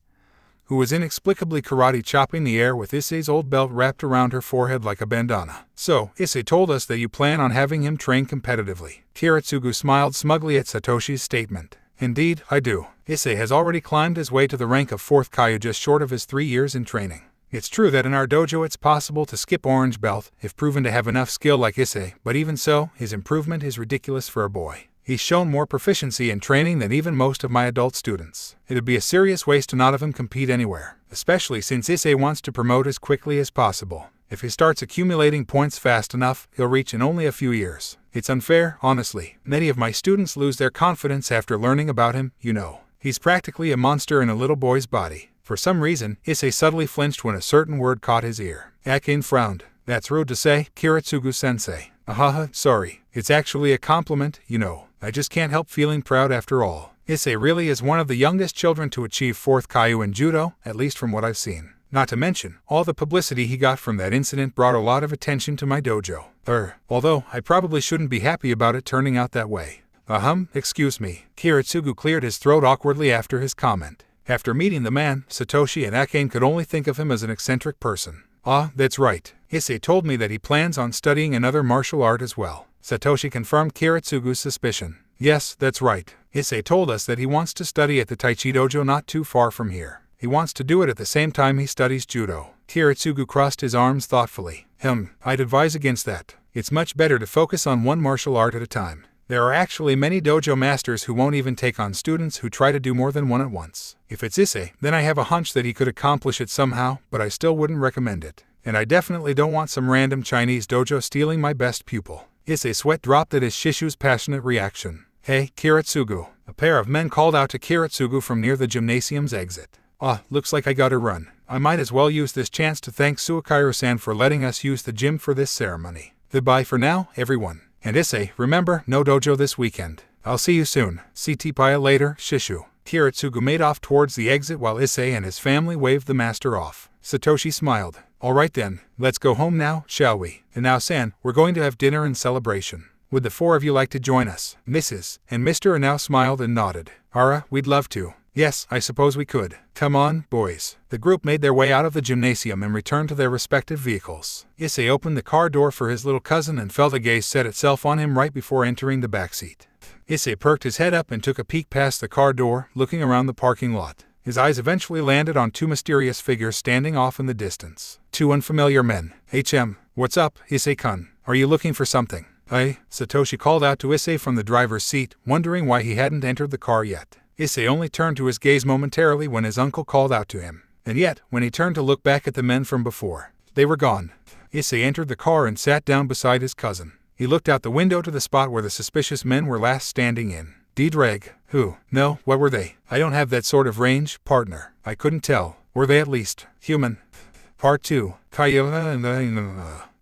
who was inexplicably karate chopping the air with Issei's old belt wrapped around her forehead like a bandana. So, Issei told us that you plan on having him train competitively. Kiritsugu smiled smugly at Satoshi's statement. Indeed, I do. Issei has already climbed his way to the rank of 4th Kaiu just short of his 3 years in training. It's true that in our dojo it's possible to skip orange belt if proven to have enough skill like Issei, but even so, his improvement is ridiculous for a boy. He's shown more proficiency in training than even most of my adult students. It'd be a serious waste to not have him compete anywhere, especially since Issei wants to promote as quickly as possible. If he starts accumulating points fast enough, he'll reach in only a few years. It's unfair, honestly. Many of my students lose their confidence after learning about him, you know. He's practically a monster in a little boy's body. For some reason, Issei subtly flinched when a certain word caught his ear. Akin frowned. That's rude to say, Kiritsugu-sensei. Ahaha, sorry. It's actually a compliment, you know. I just can't help feeling proud after all. Issei really is one of the youngest children to achieve 4th Kaiu in judo, at least from what I've seen. Not to mention, all the publicity he got from that incident brought a lot of attention to my dojo. Although I probably shouldn't be happy about it turning out that way. Excuse me. Kiritsugu cleared his throat awkwardly after his comment. After meeting the man, Satoshi and Akane could only think of him as an eccentric person. Ah, that's right. Issei told me that he plans on studying another martial art as well. Satoshi confirmed Kiritsugu's suspicion. Yes, that's right. Issei told us that he wants to study at the Taichi Dojo not too far from here. He wants to do it at the same time he studies judo. Kiritsugu crossed his arms thoughtfully. I'd advise against that. It's much better to focus on one martial art at a time. There are actually many dojo masters who won't even take on students who try to do more than one at once. If it's Issei, then I have a hunch that he could accomplish it somehow, but I still wouldn't recommend it. And I definitely don't want some random Chinese dojo stealing my best pupil. Issei sweat dropped at his Shishu's passionate reaction. Hey, Kiritsugu. A pair of men called out to Kiritsugu from near the gymnasium's exit. Looks like I gotta run. I might as well use this chance to thank Sekiryuutei for letting us use the gym for this ceremony. Goodbye for now, everyone. And Issei, remember, no dojo this weekend. I'll see you soon. CT Paya later, Shishu. Kiritsugu made off towards the exit while Issei and his family waved the master off. Satoshi smiled. Alright then, let's go home now, shall we? And now San, we're going to have dinner and celebration. Would the four of you like to join us? Mrs. and Mr. Anao smiled and nodded. Ara, we'd love to. Yes, I suppose we could. Come on, boys. The group made their way out of the gymnasium and returned to their respective vehicles. Issei opened the car door for his little cousin and felt a gaze set itself on him right before entering the backseat. Issei perked his head up and took a peek past the car door, looking around the parking lot. His eyes eventually landed on two mysterious figures standing off in the distance. Two unfamiliar men. What's up, Issei-kun? Are you looking for something? Satoshi called out to Issei from the driver's seat, wondering why he hadn't entered the car yet. Issei only turned to his gaze momentarily when his uncle called out to him. And yet, when he turned to look back at the men from before, they were gone. Issei entered the car and sat down beside his cousin. He looked out the window to the spot where the suspicious men were last standing in. Dreg. Who? No, what were they? I don't have that sort of range, partner. I couldn't tell. Were they at least human? Part 2.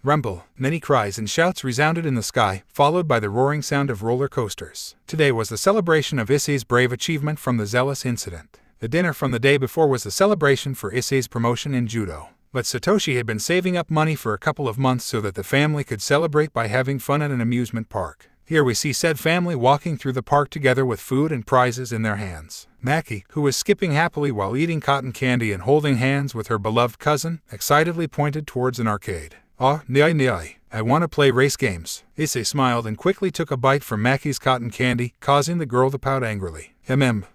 Rumble. Many cries and shouts resounded in the sky, followed by the roaring sound of roller coasters. Today was the celebration of Issei's brave achievement from the zealous incident. The dinner from the day before was the celebration for Issei's promotion in judo. But Satoshi had been saving up money for a couple of months so that the family could celebrate by having fun at an amusement park. Here we see said family walking through the park together with food and prizes in their hands. Maki, who was skipping happily while eating cotton candy and holding hands with her beloved cousin, excitedly pointed towards an arcade. Nyai. I want to play race games. Issei smiled and quickly took a bite from Maki's cotton candy, causing the girl to pout angrily.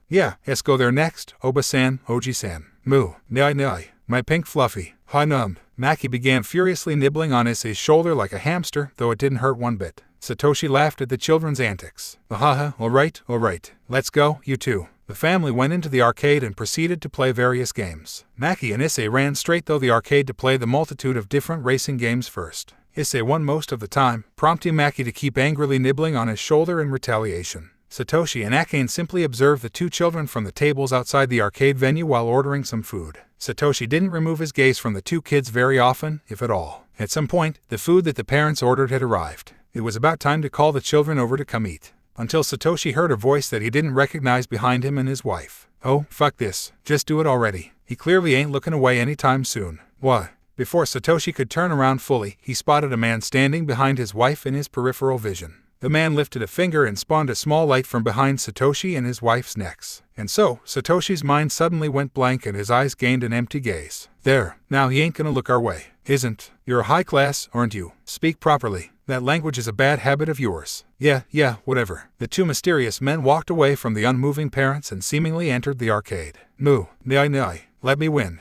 Yeah, let's go there next, Oba-san, Oji-san. Moo. Nyai. My pink fluffy. Hanum. Maki began furiously nibbling on Issei's shoulder like a hamster, though it didn't hurt one bit. Satoshi laughed at the children's antics. Alright. Let's go, you two. The family went into the arcade and proceeded to play various games. Maki and Issei ran straight through the arcade to play the multitude of different racing games first. Issei won most of the time, prompting Maki to keep angrily nibbling on his shoulder in retaliation. Satoshi and Akane simply observed the two children from the tables outside the arcade venue while ordering some food. Satoshi didn't remove his gaze from the two kids very often, if at all. At some point, the food that the parents ordered had arrived. It was about time to call the children over to come eat. Until Satoshi heard a voice that he didn't recognize behind him and his wife. Oh, fuck this. Just do it already. He clearly ain't looking away anytime soon. What? Before Satoshi could turn around fully, he spotted a man standing behind his wife in his peripheral vision. The man lifted a finger and spawned a small light from behind Satoshi and his wife's necks. And so, Satoshi's mind suddenly went blank and his eyes gained an empty gaze. There. Now he ain't gonna look our way. Isn't. You're a high class, aren't you? Speak properly. That language is a bad habit of yours. Yeah, whatever. The two mysterious men walked away from the unmoving parents and seemingly entered the arcade. Moo. Nyai. Let me win.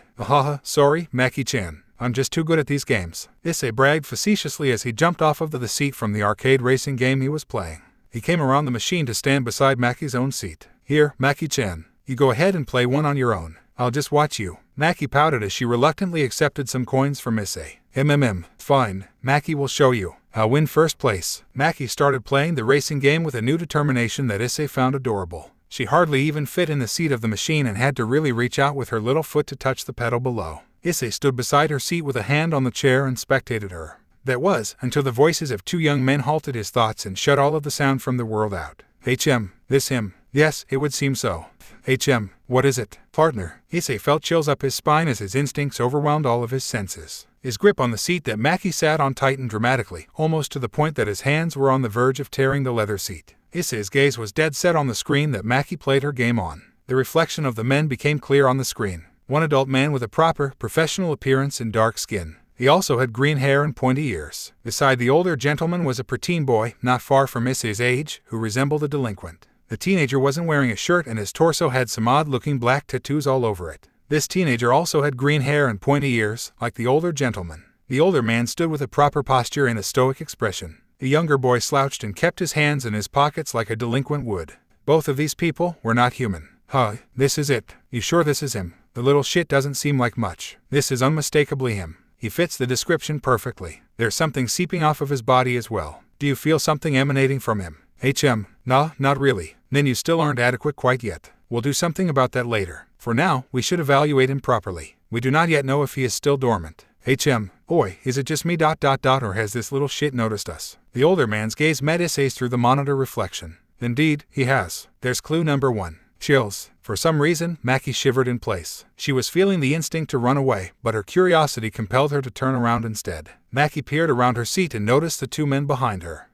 Sorry, Maki-chan. I'm just too good at these games. Issei bragged facetiously as he jumped off of the seat from the arcade racing game he was playing. He came around the machine to stand beside Maki's own seat. Here, Maki-chan. You go ahead and play one on your own. I'll just watch you. Maki pouted as she reluctantly accepted some coins from Issei. Fine. Maki will show you. I'll win first place. Maki started playing the racing game with a new determination that Issei found adorable. She hardly even fit in the seat of the machine and had to really reach out with her little foot to touch the pedal below. Issei stood beside her seat with a hand on the chair and spectated her. That was, until the voices of two young men halted his thoughts and shut all of the sound from the world out. This him. Yes, it would seem so. What is it? Partner. Issei felt chills up his spine as his instincts overwhelmed all of his senses. His grip on the seat that Maki sat on tightened dramatically, almost to the point that his hands were on the verge of tearing the leather seat. Issei's gaze was dead set on the screen that Maki played her game on. The reflection of the men became clear on the screen. One adult man with a proper, professional appearance and dark skin. He also had green hair and pointy ears. Beside the older gentleman was a preteen boy, not far from Issei's age, who resembled a delinquent. The teenager wasn't wearing a shirt and his torso had some odd-looking black tattoos all over it. This teenager also had green hair and pointy ears, like the older gentleman. The older man stood with a proper posture and a stoic expression. The younger boy slouched and kept his hands in his pockets like a delinquent would. Both of these people were not human. This is it. You sure this is him? The little shit doesn't seem like much. This is unmistakably him. he fits the description perfectly. There's something seeping off of his body as well. Do you feel something emanating from him? Nah, not really. Then you still aren't adequate quite yet. We'll do something about that later. For now, we should evaluate him properly. We do not yet know if he is still dormant. Oi, is it just me ... or has this little shit noticed us? The older man's gaze met Issei's through the monitor reflection. Indeed, he has. There's clue number 1. Chills. For some reason, Maki shivered in place. She was feeling the instinct to run away, but her curiosity compelled her to turn around instead. Maki peered around her seat and noticed the 2 men behind her.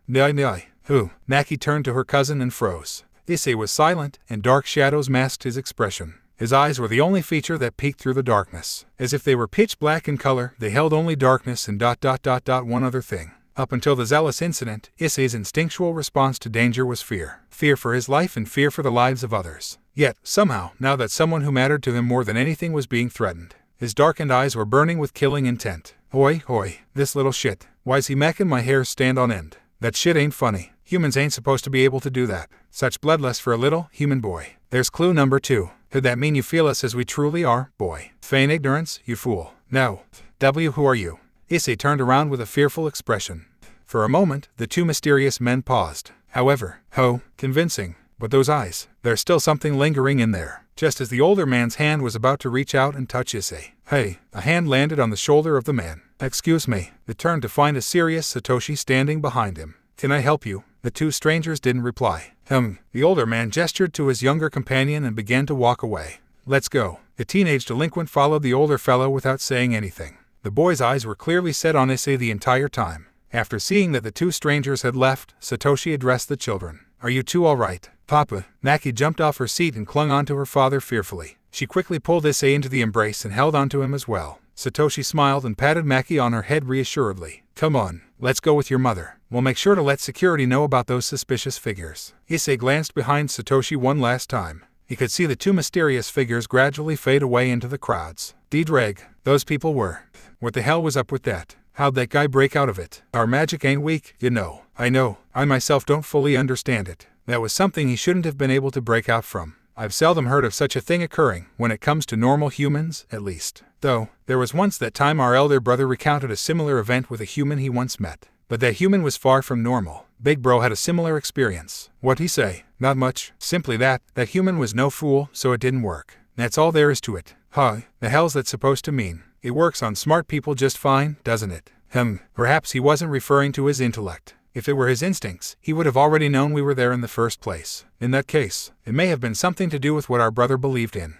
Who? Maki turned to her cousin and froze. Issei was silent, and dark shadows masked his expression. His eyes were the only feature that peeked through the darkness. As if they were pitch black in color, they held only darkness and ... one other thing. Up until the zealous incident, Issei's instinctual response to danger was fear. Fear for his life and fear for the lives of others. Yet, somehow, now that someone who mattered to him more than anything was being threatened, his darkened eyes were burning with killing intent. Hoi, this little shit. Why's he making my hair stand on end? That shit ain't funny. Humans ain't supposed to be able to do that. Such bloodlust for a little human boy. There's clue number 2. Could that mean you feel us as we truly are, boy? Feign ignorance, you fool. No. Who are you? Issei turned around with a fearful expression. For a moment, the 2 mysterious men paused. However, convincing. But those eyes, there's still something lingering in there. Just as the older man's hand was about to reach out and touch Issei. A hand landed on the shoulder of the man. Excuse me. He turned to find a serious Satoshi standing behind him. Can I help you? The 2 strangers didn't reply. The older man gestured to his younger companion and began to walk away. Let's go. The teenage delinquent followed the older fellow without saying anything. The boy's eyes were clearly set on Issei the entire time. After seeing that the 2 strangers had left, Satoshi addressed the children. Are you 2 all right? Papa. Maki jumped off her seat and clung onto her father fearfully. She quickly pulled Issei into the embrace and held onto him as well. Satoshi smiled and patted Maki on her head reassuredly. Come on, let's go with your mother. We'll make sure to let security know about those suspicious figures. Issei glanced behind Satoshi one last time. He could see the 2 mysterious figures gradually fade away into the crowds. D-Dreg, those people were. What the hell was up with that? How'd that guy break out of it? Our magic ain't weak, you know. I know. I myself don't fully understand it. That was something he shouldn't have been able to break out from. I've seldom heard of such a thing occurring, when it comes to normal humans, at least. Though, there was once that time our elder brother recounted a similar event with a human he once met. But that human was far from normal. Big Bro had a similar experience. What'd he say? Not much. Simply that human was no fool, so it didn't work. That's all there is to it. The hell's that supposed to mean? It works on smart people just fine, doesn't it? Perhaps he wasn't referring to his intellect. If it were his instincts, he would have already known we were there in the first place. In that case, it may have been something to do with what our brother believed in.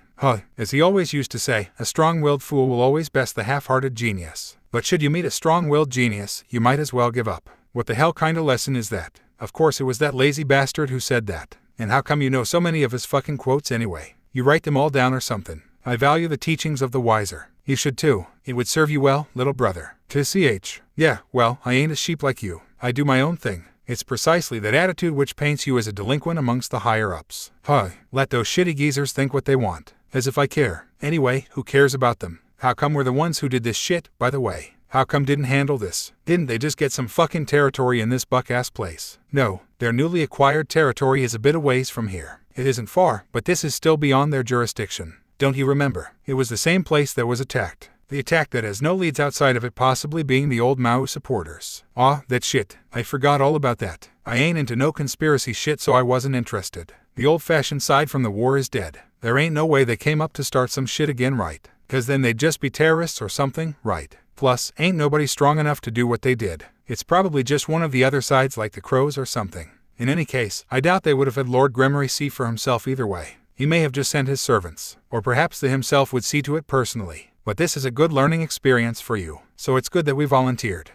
As he always used to say, a strong-willed fool will always best the half-hearted genius. But should you meet a strong-willed genius, you might as well give up. What the hell kind of lesson is that? Of course it was that lazy bastard who said that. And how come you know so many of his fucking quotes anyway? You write them all down or something. I value the teachings of the wiser. You should too. It would serve you well, little brother. Yeah, well, I ain't a sheep like you. I do my own thing. It's precisely that attitude which paints you as a delinquent amongst the higher-ups. Let those shitty geezers think what they want. As if I care. Anyway, who cares about them? How come we're the ones who did this shit, by the way? How come didn't handle this? Didn't they just get some fucking territory in this buck-ass place? No, their newly acquired territory is a bit a ways from here. It isn't far, but this is still beyond their jurisdiction. Don't you remember? It was the same place that was attacked. The attack that has no leads outside of it possibly being the old Mao supporters. That shit. I forgot all about that. I ain't into no conspiracy shit, so I wasn't interested. The old-fashioned side from the war is dead. There ain't no way they came up to start some shit again, right? 'Cause then they'd just be terrorists or something, right? Plus, ain't nobody strong enough to do what they did. It's probably just one of the other sides like the Crows or something. In any case, I doubt they would have had Lord Gremory see for himself either way. He may have just sent his servants. Or perhaps they himself would see to it personally. But this is a good learning experience for you. So it's good that we volunteered.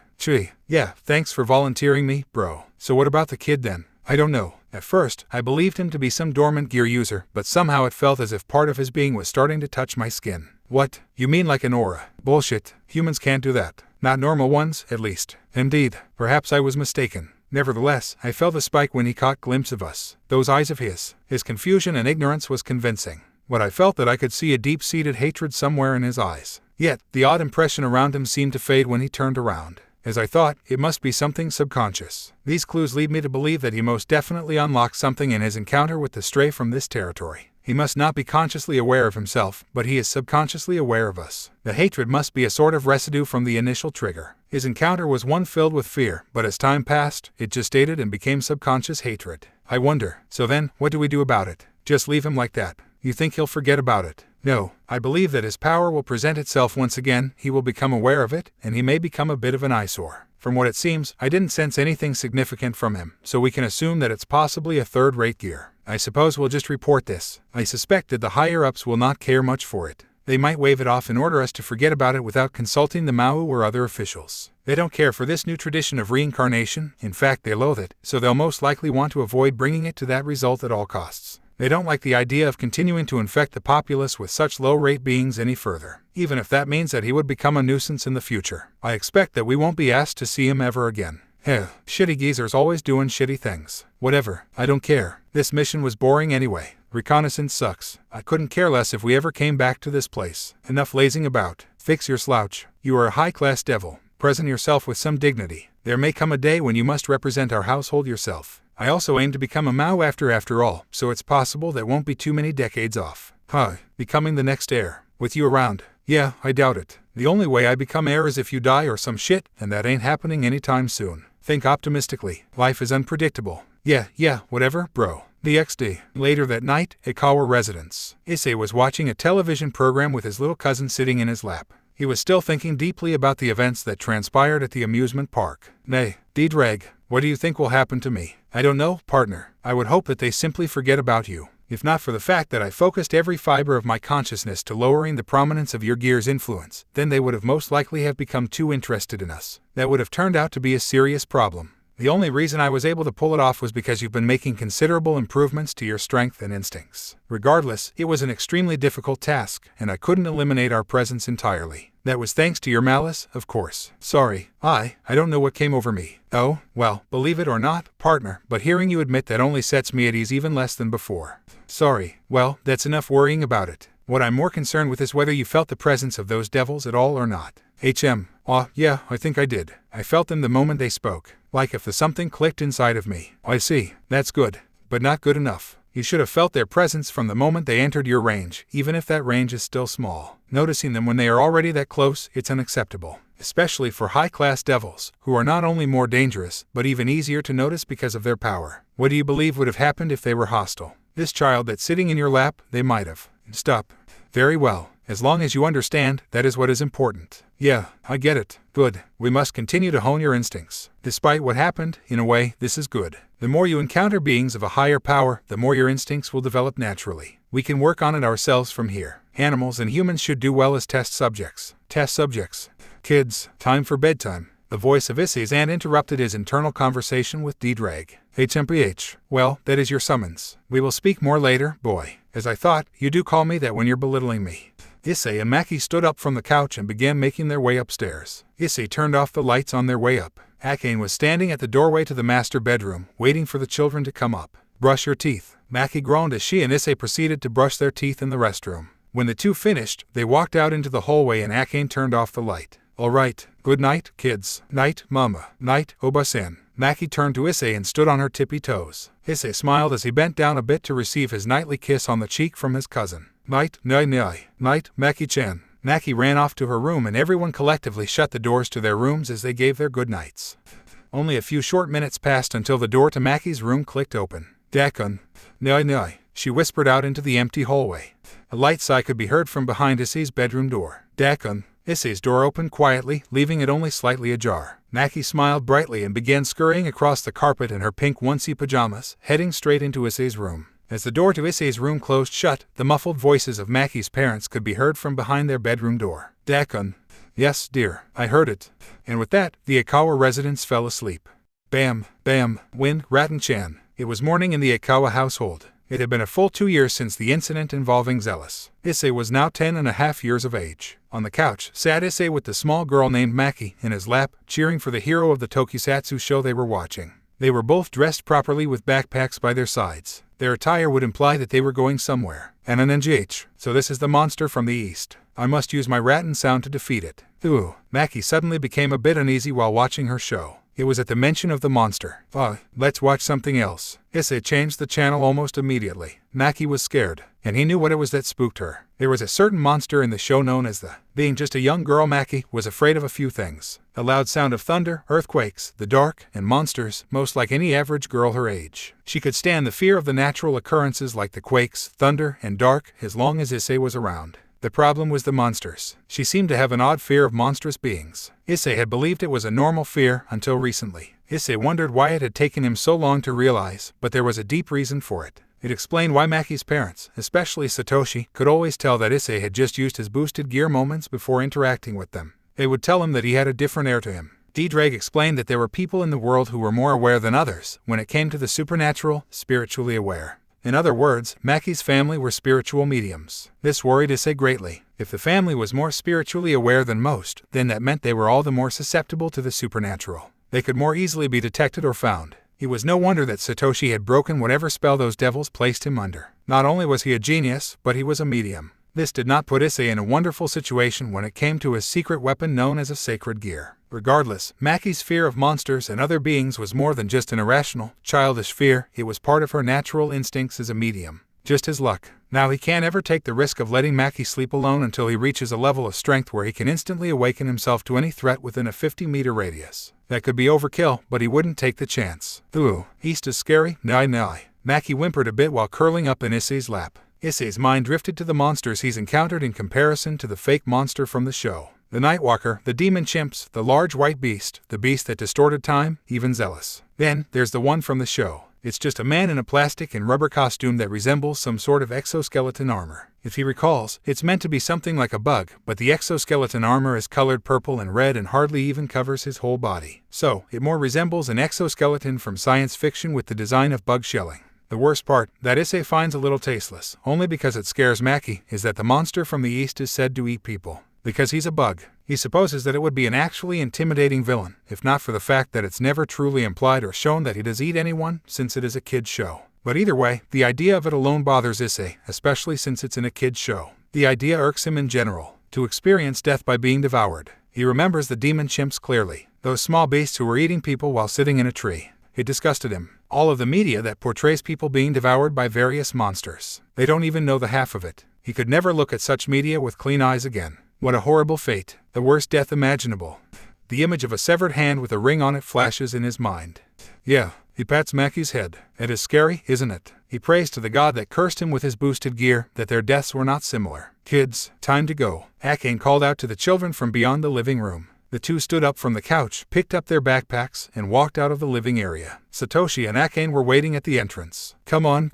Yeah, thanks for volunteering me, bro. So what about the kid then? I don't know. At first, I believed him to be some dormant gear user, but somehow it felt as if part of his being was starting to touch my skin. What? You mean like an aura? Bullshit. Humans can't do that. Not normal ones, at least. Indeed. Perhaps I was mistaken. Nevertheless, I felt a spike when he caught glimpse of us. Those eyes of his. His confusion and ignorance was convincing. But I felt that I could see a deep-seated hatred somewhere in his eyes. Yet, the odd impression around him seemed to fade when he turned around. As I thought, it must be something subconscious. These clues lead me to believe that he most definitely unlocked something in his encounter with the stray from this territory. He must not be consciously aware of himself, but he is subconsciously aware of us. The hatred must be a sort of residue from the initial trigger. His encounter was one filled with fear, but as time passed, it gestated and became subconscious hatred. I wonder, so then, what do we do about it? Just leave him like that? You think he'll forget about it? No, I believe that his power will present itself once again, he will become aware of it, and he may become a bit of an eyesore. From what it seems, I didn't sense anything significant from him, so we can assume that it's possibly a third-rate gear. I suppose we'll just report this. I suspect that the higher-ups will not care much for it. They might wave it off and order us to forget about it without consulting the Mau or other officials. They don't care for this new tradition of reincarnation, in fact they loathe it, so they'll most likely want to avoid bringing it to that result at all costs. They don't like the idea of continuing to infect the populace with such low-rate beings any further, even if that means that he would become a nuisance in the future. I expect that we won't be asked to see him ever again. Shitty geezers always doing shitty things. Whatever, I don't care. This mission was boring anyway. Reconnaissance sucks. I couldn't care less if we ever came back to this place. Enough lazing about. Fix your slouch. You are a high-class devil. Present yourself with some dignity. There may come a day when you must represent our household yourself. I also aim to become a Mau after all, so it's possible that won't be too many decades off. Becoming the next heir. With you around. Yeah, I doubt it. The only way I become heir is if you die or some shit, and that ain't happening anytime soon. Think optimistically. Life is unpredictable. Yeah, whatever, bro. The XD. Later that night, Ikawa residence. Issei was watching a television program with his little cousin sitting in his lap. He was still thinking deeply about the events that transpired at the amusement park. Nay, D-Drag, what do you think will happen to me? I don't know, partner. I would hope that they simply forget about you. If not for the fact that I focused every fiber of my consciousness to lowering the prominence of your gear's influence, then they would have most likely have become too interested in us. That would have turned out to be a serious problem. The only reason I was able to pull it off was because you've been making considerable improvements to your strength and instincts. Regardless, it was an extremely difficult task, and I couldn't eliminate our presence entirely. That was thanks to your malice, of course. Sorry, I don't know what came over me. Oh, well, believe it or not, partner, but hearing you admit that only sets me at ease even less than before. Sorry, well, that's enough worrying about it. What I'm more concerned with is whether you felt the presence of those devils at all or not. Yeah, I think I did. I felt them the moment they spoke. Like if the something clicked inside of me. I see. That's good. But not good enough. You should have felt their presence from the moment they entered your range, even if that range is still small. Noticing them when they are already that close, it's unacceptable. Especially for high-class devils, who are not only more dangerous, but even easier to notice because of their power. What do you believe would have happened if they were hostile? This child that's sitting in your lap, they might have. Stop. Very well. As long as you understand, that is what is important. Yeah, I get it. Good. We must continue to hone your instincts. Despite what happened, in a way, this is good. The more you encounter beings of a higher power, the more your instincts will develop naturally. We can work on it ourselves from here. Animals and humans should do well as test subjects. Test subjects. Kids, time for bedtime. The voice of Issei's aunt interrupted his internal conversation with D-Drag. HMPH. Well, that is your summons. We will speak more later, boy. As I thought, you do call me that when you're belittling me. Issei and Maki stood up from the couch and began making their way upstairs. Issei turned off the lights on their way up. Akane was standing at the doorway to the master bedroom, waiting for the children to come up. Brush your teeth. Maki groaned as she and Issei proceeded to brush their teeth in the restroom. When the two finished, they walked out into the hallway and Akane turned off the light. All right, good night, kids. Night, mama. Night, Oba-san. Maki turned to Issei and stood on her tippy toes. Issei smiled as he bent down a bit to receive his nightly kiss on the cheek from his cousin. Night, night. Night, Maki-chan. Maki ran off to her room and everyone collectively shut the doors to their rooms as they gave their good nights. Only a few short minutes passed until the door to Maki's room clicked open. Dakun. Night, she whispered out into the empty hallway. A light sigh could be heard from behind Issei's bedroom door. Dakun. Issei's door opened quietly, leaving it only slightly ajar. Maki smiled brightly and began scurrying across the carpet in her pink onesie pajamas, heading straight into Issei's room. As the door to Issei's room closed shut, the muffled voices of Maki's parents could be heard from behind their bedroom door. Dakun. Yes, dear, I heard it. And with that, the Ikawa residents fell asleep. Bam, Win, Ratten-chan. It was morning in the Ikawa household. It had been a full 2 years since the incident involving Zealous. Issei was now 10.5 years of age. On the couch sat Issei with the small girl named Maki in his lap, cheering for the hero of the tokusatsu show they were watching. They were both dressed properly with backpacks by their sides. Their attire would imply that they were going somewhere. And an NGH, so this is the monster from the east. I must use my ratten sound to defeat it. Ooh, Maki suddenly became a bit uneasy while watching her show. It was at the mention of the monster. Let's watch something else. Issei changed the channel almost immediately. Maki was scared, and he knew what it was that spooked her. There was a certain monster in the show known as the. Being just a young girl, Maki was afraid of a few things. The loud sound of thunder, earthquakes, the dark, and monsters, most like any average girl her age. She could stand the fear of the natural occurrences like the quakes, thunder, and dark, as long as Issei was around. The problem was the monsters. She seemed to have an odd fear of monstrous beings. Issei had believed it was a normal fear until recently. Issei wondered why it had taken him so long to realize, but there was a deep reason for it. It explained why Maki's parents, especially Satoshi, could always tell that Issei had just used his boosted gear moments before interacting with them. They would tell him that he had a different air to him. D-Drake explained that there were people in the world who were more aware than others when it came to the supernatural, spiritually aware. In other words, Maki's family were spiritual mediums. This worried Issei greatly. If the family was more spiritually aware than most, then that meant they were all the more susceptible to the supernatural. They could more easily be detected or found. It was no wonder that Satoshi had broken whatever spell those devils placed him under. Not only was he a genius, but he was a medium. This did not put Issei in a wonderful situation when it came to his secret weapon known as a sacred gear. Regardless, Maki's fear of monsters and other beings was more than just an irrational, childish fear. It was part of her natural instincts as a medium. Just his luck. Now he can't ever take the risk of letting Maki sleep alone until he reaches a level of strength where he can instantly awaken himself to any threat within a 50-meter radius. That could be overkill, but he wouldn't take the chance. East is scary, nai. Maki whimpered a bit while curling up in Issei's lap. Issei's mind drifted to the monsters he's encountered in comparison to the fake monster from the show. The Nightwalker, the demon chimps, the large white beast, the beast that distorted time, even Zealous. Then, there's the one from the show. It's just a man in a plastic and rubber costume that resembles some sort of exoskeleton armor. If he recalls, it's meant to be something like a bug, but the exoskeleton armor is colored purple and red and hardly even covers his whole body. So, it more resembles an exoskeleton from science fiction with the design of bug shelling. The worst part, that Issei finds a little tasteless, only because it scares Maki, is that the monster from the east is said to eat people. Because he's a bug, he supposes that it would be an actually intimidating villain, if not for the fact that it's never truly implied or shown that he does eat anyone, since it is a kid's show. But either way, the idea of it alone bothers Issei, especially since it's in a kid's show. The idea irks him in general, to experience death by being devoured. He remembers the demon chimps clearly, those small beasts who were eating people while sitting in a tree. It disgusted him. All of the media that portrays people being devoured by various monsters. They don't even know the half of it. He could never look at such media with clean eyes again. What a horrible fate. The worst death imaginable. The image of a severed hand with a ring on it flashes in his mind. Yeah, he pats Maki's head. It is scary, isn't it? He prays to the god that cursed him with his boosted gear that their deaths were not similar. Kids, time to go. Akane called out to the children from beyond the living room. The two stood up from the couch, picked up their backpacks, and walked out of the living area. Satoshi and Akane were waiting at the entrance. Come on.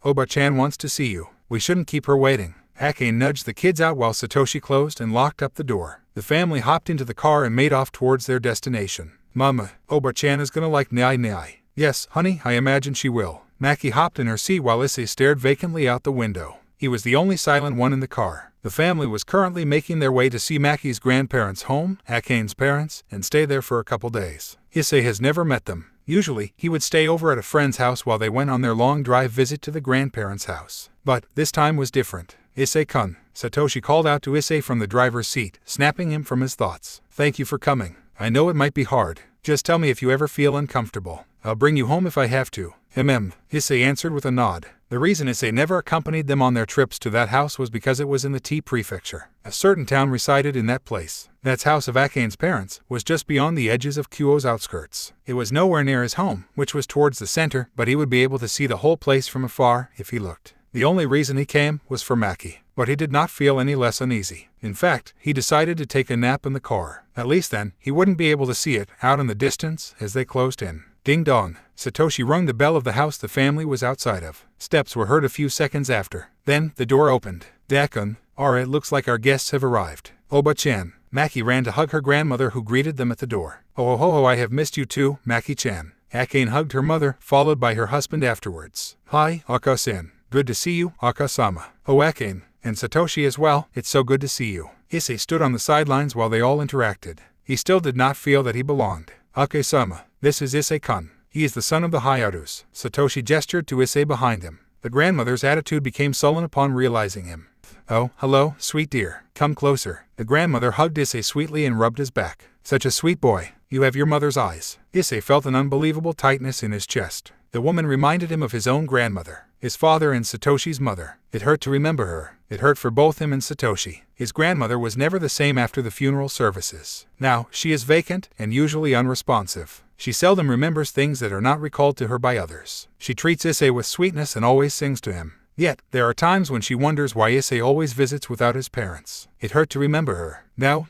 Oba-chan wants to see you. We shouldn't keep her waiting. Akane nudged the kids out while Satoshi closed and locked up the door. The family hopped into the car and made off towards their destination. Mama, Oba-chan is gonna like nai. Yes, honey, I imagine she will. Maki hopped in her seat while Issei stared vacantly out the window. He was the only silent one in the car. The family was currently making their way to see Maki's grandparents' home, Akane's parents, and stay there for a couple days. Issei has never met them. Usually, he would stay over at a friend's house while they went on their long drive visit to the grandparents' house. But this time was different. Issei-kun, Satoshi called out to Issei from the driver's seat, snapping him from his thoughts. Thank you for coming. I know it might be hard. Just tell me if you ever feel uncomfortable. I'll bring you home if I have to. Issei answered with a nod. The reason Issei never accompanied them on their trips to that house was because it was in the Tea Prefecture. A certain town resided in that place. That house of Akane's parents was just beyond the edges of Kyo's outskirts. It was nowhere near his home, which was towards the center, but he would be able to see the whole place from afar if he looked. The only reason he came was for Maki, but he did not feel any less uneasy. In fact, he decided to take a nap in the car. At least then, he wouldn't be able to see it out in the distance as they closed in. Ding dong. Satoshi rung the bell of the house the family was outside of. Steps were heard a few seconds after. Then, the door opened. Dakun, it looks like our guests have arrived. Oba-chan. Maki ran to hug her grandmother who greeted them at the door. Oh, I have missed you too, Maki-chan. Akane hugged her mother, followed by her husband afterwards. Hi, Aka-san. Good to see you, Aka-sama. Oh, Akane. And Satoshi as well, it's so good to see you. Issei stood on the sidelines while they all interacted. He still did not feel that he belonged. Ake-sama, this is Issei-kun. He is the son of the Hayatus. Satoshi gestured to Issei behind him. The grandmother's attitude became sullen upon realizing him. Oh, hello, sweet dear. Come closer. The grandmother hugged Issei sweetly and rubbed his back. Such a sweet boy. You have your mother's eyes. Issei felt an unbelievable tightness in his chest. The woman reminded him of his own grandmother, his father and Satoshi's mother. It hurt to remember her. It hurt for both him and Satoshi. His grandmother was never the same after the funeral services. Now, she is vacant and usually unresponsive. She seldom remembers things that are not recalled to her by others. She treats Issei with sweetness and always sings to him. Yet, there are times when she wonders why Issei always visits without his parents. It hurt to remember her. No,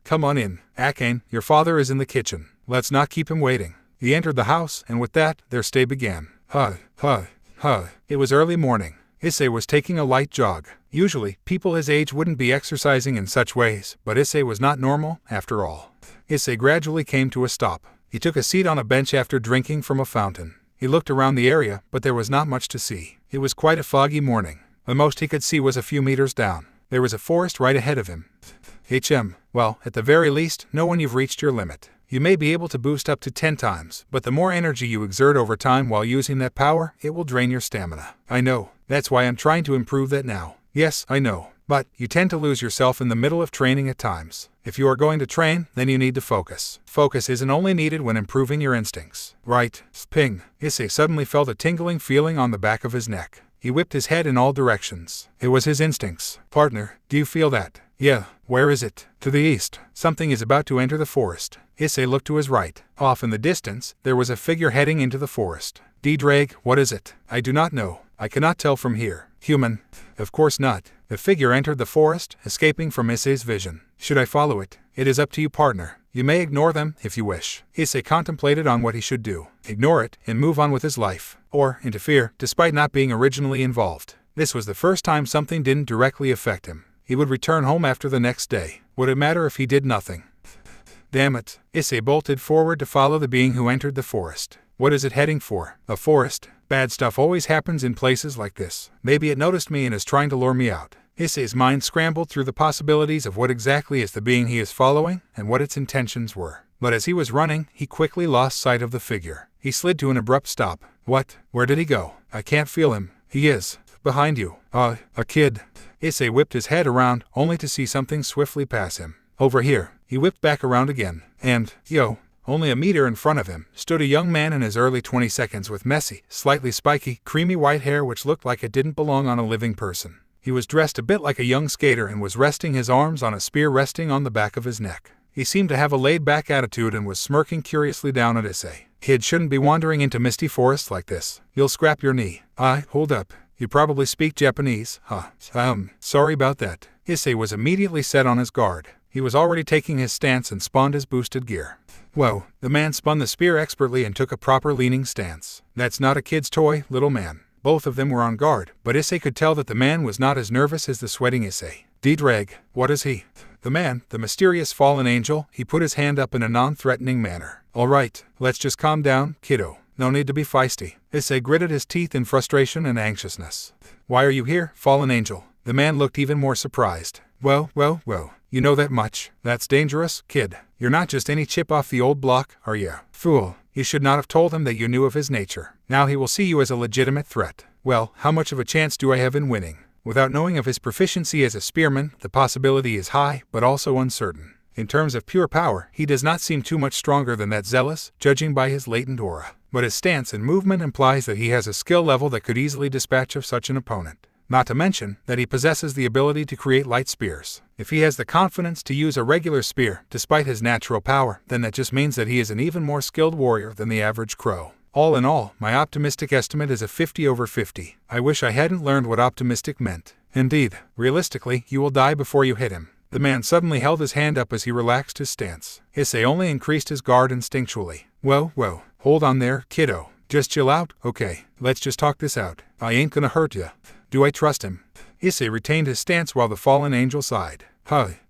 come on in. Akane, your father is in the kitchen. Let's not keep him waiting. He entered the house, and with that, their stay began. It was early morning. Issei was taking a light jog. Usually, people his age wouldn't be exercising in such ways, but Issei was not normal, after all. Issei gradually came to a stop. He took a seat on a bench after drinking from a fountain. He looked around the area, but there was not much to see. It was quite a foggy morning. The most he could see was a few meters down. There was a forest right ahead of him. Well, at the very least, know when you've reached your limit. You may be able to boost up to 10 times, but the more energy you exert over time while using that power, it will drain your stamina. I know. That's why I'm trying to improve that now. Yes, I know. But you tend to lose yourself in the middle of training at times. If you are going to train, then you need to focus. Focus isn't only needed when improving your instincts. Right. Ping. Issei suddenly felt a tingling feeling on the back of his neck. He whipped his head in all directions. It was his instincts. Partner, do you feel that? Yeah. Where is it? To the east. Something is about to enter the forest. Issei looked to his right. Off in the distance, there was a figure heading into the forest. D-Drag, what is it? I do not know. I cannot tell from here. Human? Of course not. The figure entered the forest, escaping from Issei's vision. Should I follow it? It is up to you, partner. You may ignore them, if you wish. Issei contemplated on what he should do. Ignore it, and move on with his life. Or interfere, despite not being originally involved. This was the first time something didn't directly affect him. He would return home after the next day. Would it matter if he did nothing? Damn it. Issei bolted forward to follow the being who entered the forest. What is it heading for? A forest? Bad stuff always happens in places like this. Maybe it noticed me and is trying to lure me out. Issei's mind scrambled through the possibilities of what exactly is the being he is following and what its intentions were. But as he was running, he quickly lost sight of the figure. He slid to an abrupt stop. What? Where did he go? I can't feel him. He is behind you. A kid. Issei whipped his head around, only to see something swiftly pass him. Over here. He whipped back around again. And, only a meter in front of him, stood a young man in his early 20s with messy, slightly spiky, creamy white hair which looked like it didn't belong on a living person. He was dressed a bit like a young skater and was resting his arms on a spear resting on the back of his neck. He seemed to have a laid-back attitude and was smirking curiously down at Issei. Kid shouldn't be wandering into misty forests like this. You'll scrap your knee. Hold up. You probably speak Japanese, huh? Sorry about that. Issei was immediately set on his guard. He was already taking his stance and spawned his boosted gear. Whoa, the man spun the spear expertly and took a proper leaning stance. That's not a kid's toy, little man. Both of them were on guard, but Issei could tell that the man was not as nervous as the sweating Issei. D-Drag, what is he? The man, the mysterious fallen angel, he put his hand up in a non-threatening manner. All right, let's just calm down, kiddo. No need to be feisty. Issei gritted his teeth in frustration and anxiousness. Why are you here, fallen angel? The man looked even more surprised. Well, you know that much. That's dangerous, kid. You're not just any chip off the old block, are you? Fool. You should not have told him that you knew of his nature. Now he will see you as a legitimate threat. Well, how much of a chance do I have in winning? Without knowing of his proficiency as a spearman, the possibility is high, but also uncertain. In terms of pure power, he does not seem too much stronger than that zealous, judging by his latent aura. But his stance and movement implies that he has a skill level that could easily dispatch of such an opponent. Not to mention that he possesses the ability to create light spears. If he has the confidence to use a regular spear, despite his natural power, then that just means that he is an even more skilled warrior than the average crow. All in all, my optimistic estimate is a 50/50. I wish I hadn't learned what optimistic meant. Indeed, realistically, you will die before you hit him. The man suddenly held his hand up as he relaxed his stance. Issei only increased his guard instinctually. Whoa, hold on there, kiddo. Just chill out, okay? Let's just talk this out. I ain't gonna hurt ya. Do I trust him? Issei retained his stance while the fallen angel sighed.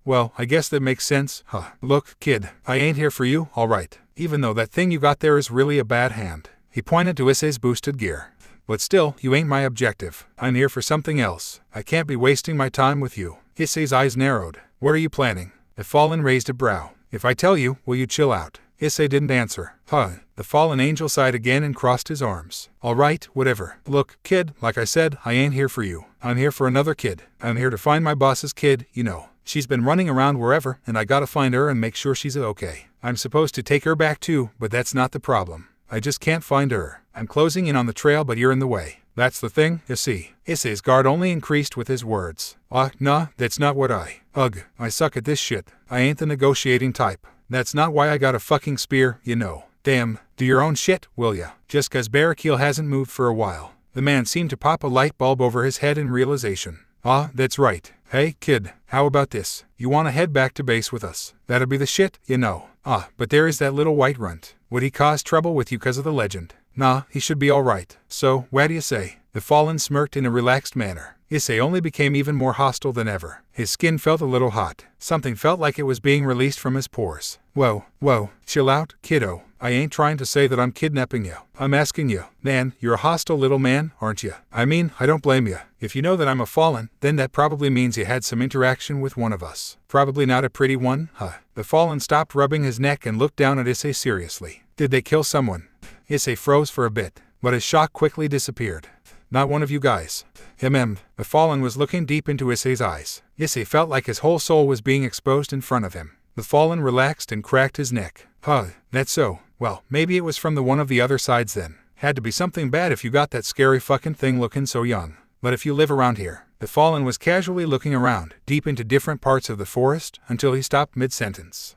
Well, I guess that makes sense, Look, kid, I ain't here for you, alright. Even though that thing you got there is really a bad hand. He pointed to Issei's boosted gear. But still, you ain't my objective. I'm here for something else. I can't be wasting my time with you. Issei's eyes narrowed. What are you planning? The fallen raised a brow. If I tell you, will you chill out? Issei didn't answer. The fallen angel sighed again and crossed his arms. Alright, whatever. Look, kid, like I said, I ain't here for you. I'm here for another kid. I'm here to find my boss's kid, you know. She's been running around wherever, and I gotta find her and make sure she's okay. I'm supposed to take her back too, but that's not the problem. I just can't find her. I'm closing in on the trail, but you're in the way. That's the thing, Issei. Issei's guard only increased with his words. Nah, that's not what Ugh, I suck at this shit. I ain't the negotiating type. That's not why I got a fucking spear, you know. Damn, do your own shit, will ya? Just 'cause Barrackeel hasn't moved for a while. The man seemed to pop a light bulb over his head in realization. That's right. Hey, kid, how about this? You wanna head back to base with us? That'd be the shit, you know. But there is that little white runt. Would he cause trouble with you 'cause of the legend? Nah, he should be alright. So, what do you say? The Fallen smirked in a relaxed manner. Issei only became even more hostile than ever. His skin felt a little hot. Something felt like it was being released from his pores. Whoa, chill out, kiddo. I ain't trying to say that I'm kidnapping you. I'm asking you, man, you're a hostile little man, aren't you? I mean, I don't blame you. If you know that I'm a Fallen, then that probably means you had some interaction with one of us. Probably not a pretty one, huh? The Fallen stopped rubbing his neck and looked down at Issei seriously. Did they kill someone? Issei froze for a bit, but his shock quickly disappeared. Not one of you guys. The Fallen was looking deep into Issei's eyes. Issei felt like his whole soul was being exposed in front of him. The Fallen relaxed and cracked his neck. That's so. Well, maybe it was from the one of the other sides then. Had to be something bad if you got that scary fucking thing looking so young. But if you live around here. The Fallen was casually looking around, deep into different parts of the forest, until he stopped mid-sentence.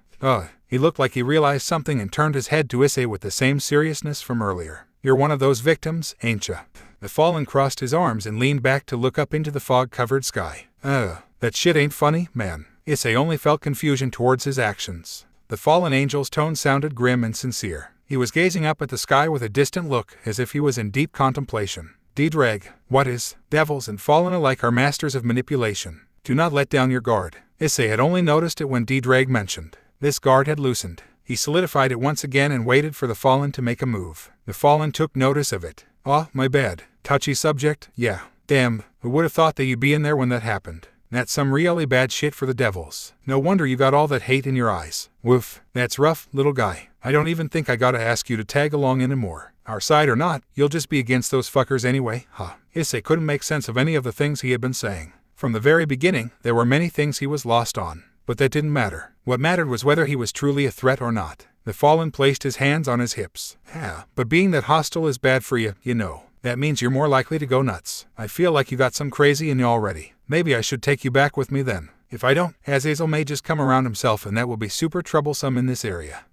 He looked like he realized something and turned his head to Issei with the same seriousness from earlier. You're one of those victims, ain't ya? The Fallen crossed his arms and leaned back to look up into the fog-covered sky. That shit ain't funny, man. Issei only felt confusion towards his actions. The Fallen Angel's tone sounded grim and sincere. He was gazing up at the sky with a distant look, as if he was in deep contemplation. D-Drag, what is? Devils and Fallen alike are masters of manipulation. Do not let down your guard. Issei had only noticed it when D-Drag mentioned. This guard had loosened. He solidified it once again and waited for the Fallen to make a move. The Fallen took notice of it. My bad. Touchy subject? Yeah. Damn, who would have thought that you'd be in there when that happened? That's some really bad shit for the devils. No wonder you got all that hate in your eyes. Woof. That's rough, little guy. I don't even think I gotta ask you to tag along anymore. Our side or not, you'll just be against those fuckers anyway, huh? Issei couldn't make sense of any of the things he had been saying. From the very beginning, there were many things he was lost on. But that didn't matter. What mattered was whether he was truly a threat or not. The Fallen placed his hands on his hips. But being that hostile is bad for you, you know. That means you're more likely to go nuts. I feel like you got some crazy in you already. Maybe I should take you back with me then. If I don't, Azazel may just come around himself and that will be super troublesome in this area.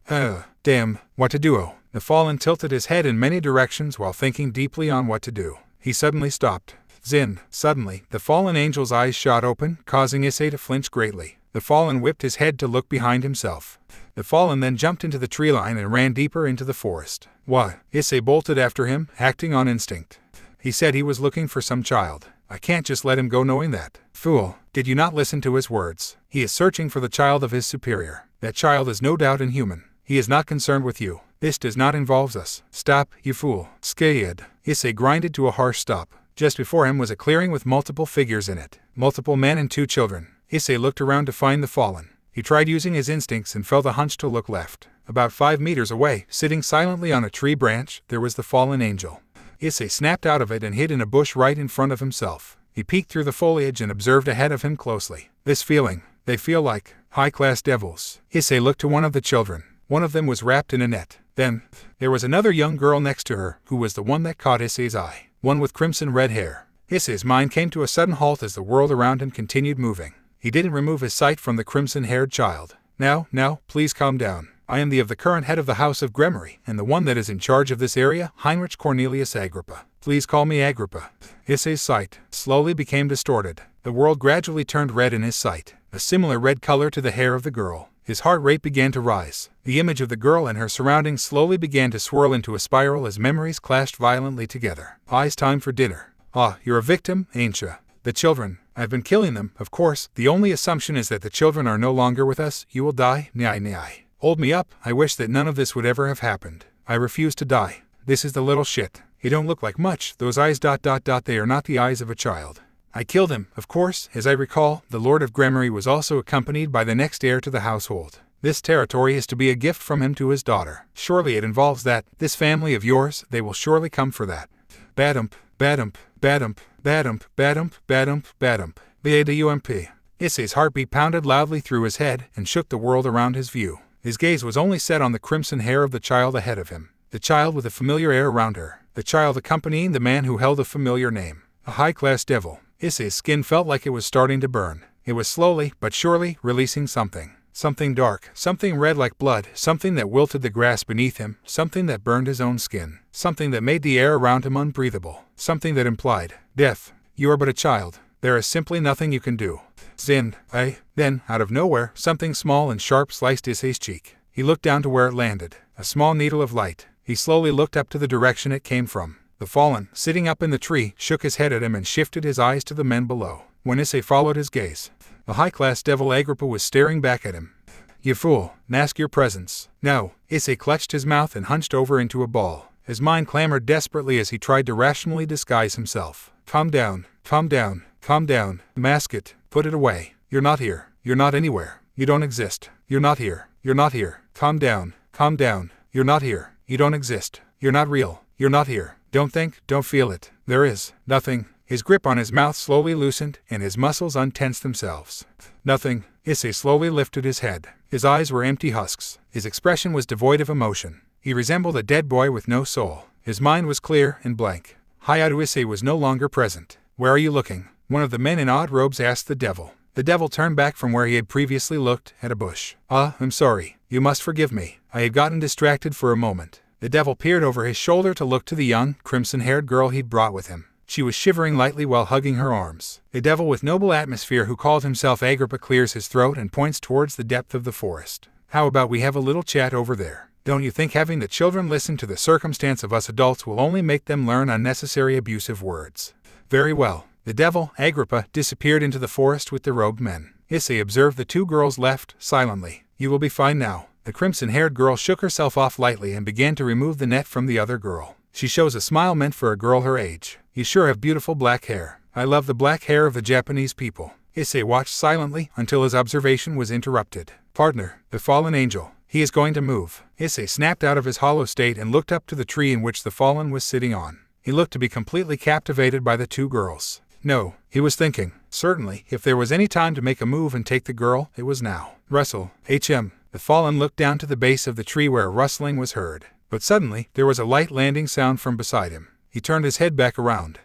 Damn, what to do? The Fallen tilted his head in many directions while thinking deeply on what to do. He suddenly stopped. Zin. Suddenly, the Fallen Angel's eyes shot open, causing Issei to flinch greatly. The Fallen whipped his head to look behind himself. The Fallen then jumped into the tree line and ran deeper into the forest. What? Issei bolted after him, acting on instinct. He said he was looking for some child. I can't just let him go knowing that. Fool, did you not listen to his words? He is searching for the child of his superior. That child is no doubt inhuman. He is not concerned with you. This does not involve us. Stop, you fool. Scared. Issei grinded to a harsh stop. Just before him was a clearing with multiple figures in it. Multiple men and 2 children. Issei looked around to find the Fallen. He tried using his instincts and felt a hunch to look left. About 5 meters away, sitting silently on a tree branch, there was the Fallen Angel. Issei snapped out of it and hid in a bush right in front of himself. He peeked through the foliage and observed ahead of him closely. This feeling, they feel like high-class devils. Issei looked to one of the children. One of them was wrapped in a net. Then, there was another young girl next to her, who was the one that caught Issei's eye. One with crimson red hair. Issei's mind came to a sudden halt as the world around him continued moving. He didn't remove his sight from the crimson-haired child. Now, please calm down. I am the current head of the House of BGMI, and the one that is in charge of this area, Heinrich Cornelius Agrippa. Please call me Agrippa. Issei's sight slowly became distorted. The world gradually turned red in his sight, a similar red color to the hair of the girl. His heart rate began to rise. The image of the girl and her surroundings slowly began to swirl into a spiral as memories clashed violently together. Time for dinner. You're a victim, ain't ya? The children. I've been killing them, of course. The only assumption is that the children are no longer with us. You will die. Nyai. Hold me up. I wish that none of this would ever have happened. I refuse to die. This is the little shit. He don't look like much. Those eyes ... They are not the eyes of a child. I killed him, of course. As I recall, the Lord of BGMI was also accompanied by the next heir to the household. This territory is to be a gift from him to his daughter. Surely it involves that. This family of yours, they will surely come for that. Badump. Badump. Badump. Badump. Badump. Badump. Badump. Issei's heartbeat pounded loudly through his head and shook the world around his view. His gaze was only set on the crimson hair of the child ahead of him. The child with a familiar air around her. The child accompanying the man who held a familiar name. A high-class devil. Issei's skin felt like it was starting to burn. It was slowly, but surely, releasing something. Something dark, something red like blood, something that wilted the grass beneath him, something that burned his own skin, something that made the air around him unbreathable, something that implied death. You are but a child. There is simply nothing you can do. Zin, Then, out of nowhere, something small and sharp sliced Issei's cheek. He looked down to where it landed, a small needle of light. He slowly looked up to the direction it came from. The fallen, sitting up in the tree, shook his head at him and shifted his eyes to the men below. When Issei followed his gaze, the high-class devil Agrippa was staring back at him. You fool, mask your presence. No. Issei clutched his mouth and hunched over into a ball. His mind clamored desperately as he tried to rationally disguise himself. Calm down, calm down, calm down. Mask it. Put it away. You're not here. You're not anywhere. You don't exist. You're not here. You're not here. Calm down, calm down. You're not here. You don't exist. You're not real. You're not here. Don't think, don't feel it. There is nothing. His grip on his mouth slowly loosened, and his muscles untensed themselves. Nothing. Issei slowly lifted his head. His eyes were empty husks. His expression was devoid of emotion. He resembled a dead boy with no soul. His mind was clear and blank. Hayao Issei was no longer present. Where are you looking? One of the men in odd robes asked the devil. The devil turned back from where he had previously looked, at a bush. I'm sorry. You must forgive me. I had gotten distracted for a moment. The devil peered over his shoulder to look to the young, crimson-haired girl he'd brought with him. She was shivering lightly while hugging her arms. A devil with noble atmosphere who called himself Agrippa clears his throat and points towards the depth of the forest. How about we have a little chat over there? Don't you think having the children listen to the circumstance of us adults will only make them learn unnecessary abusive words? Very well. The devil, Agrippa, disappeared into the forest with the robed men. Issei observed the two girls left, silently. You will be fine now. The crimson-haired girl shook herself off lightly and began to remove the net from the other girl. She shows a smile meant for a girl her age. You sure have beautiful black hair. I love the black hair of the Japanese people. Issei watched silently until his observation was interrupted. Partner, the fallen angel. He is going to move. Issei snapped out of his hollow state and looked up to the tree in which the fallen was sitting on. He looked to be completely captivated by the two girls. No, he was thinking. Certainly, if there was any time to make a move and take the girl, it was now. Rustle. The fallen looked down to the base of the tree where a rustling was heard. But suddenly, there was a light landing sound from beside him. He turned his head back around.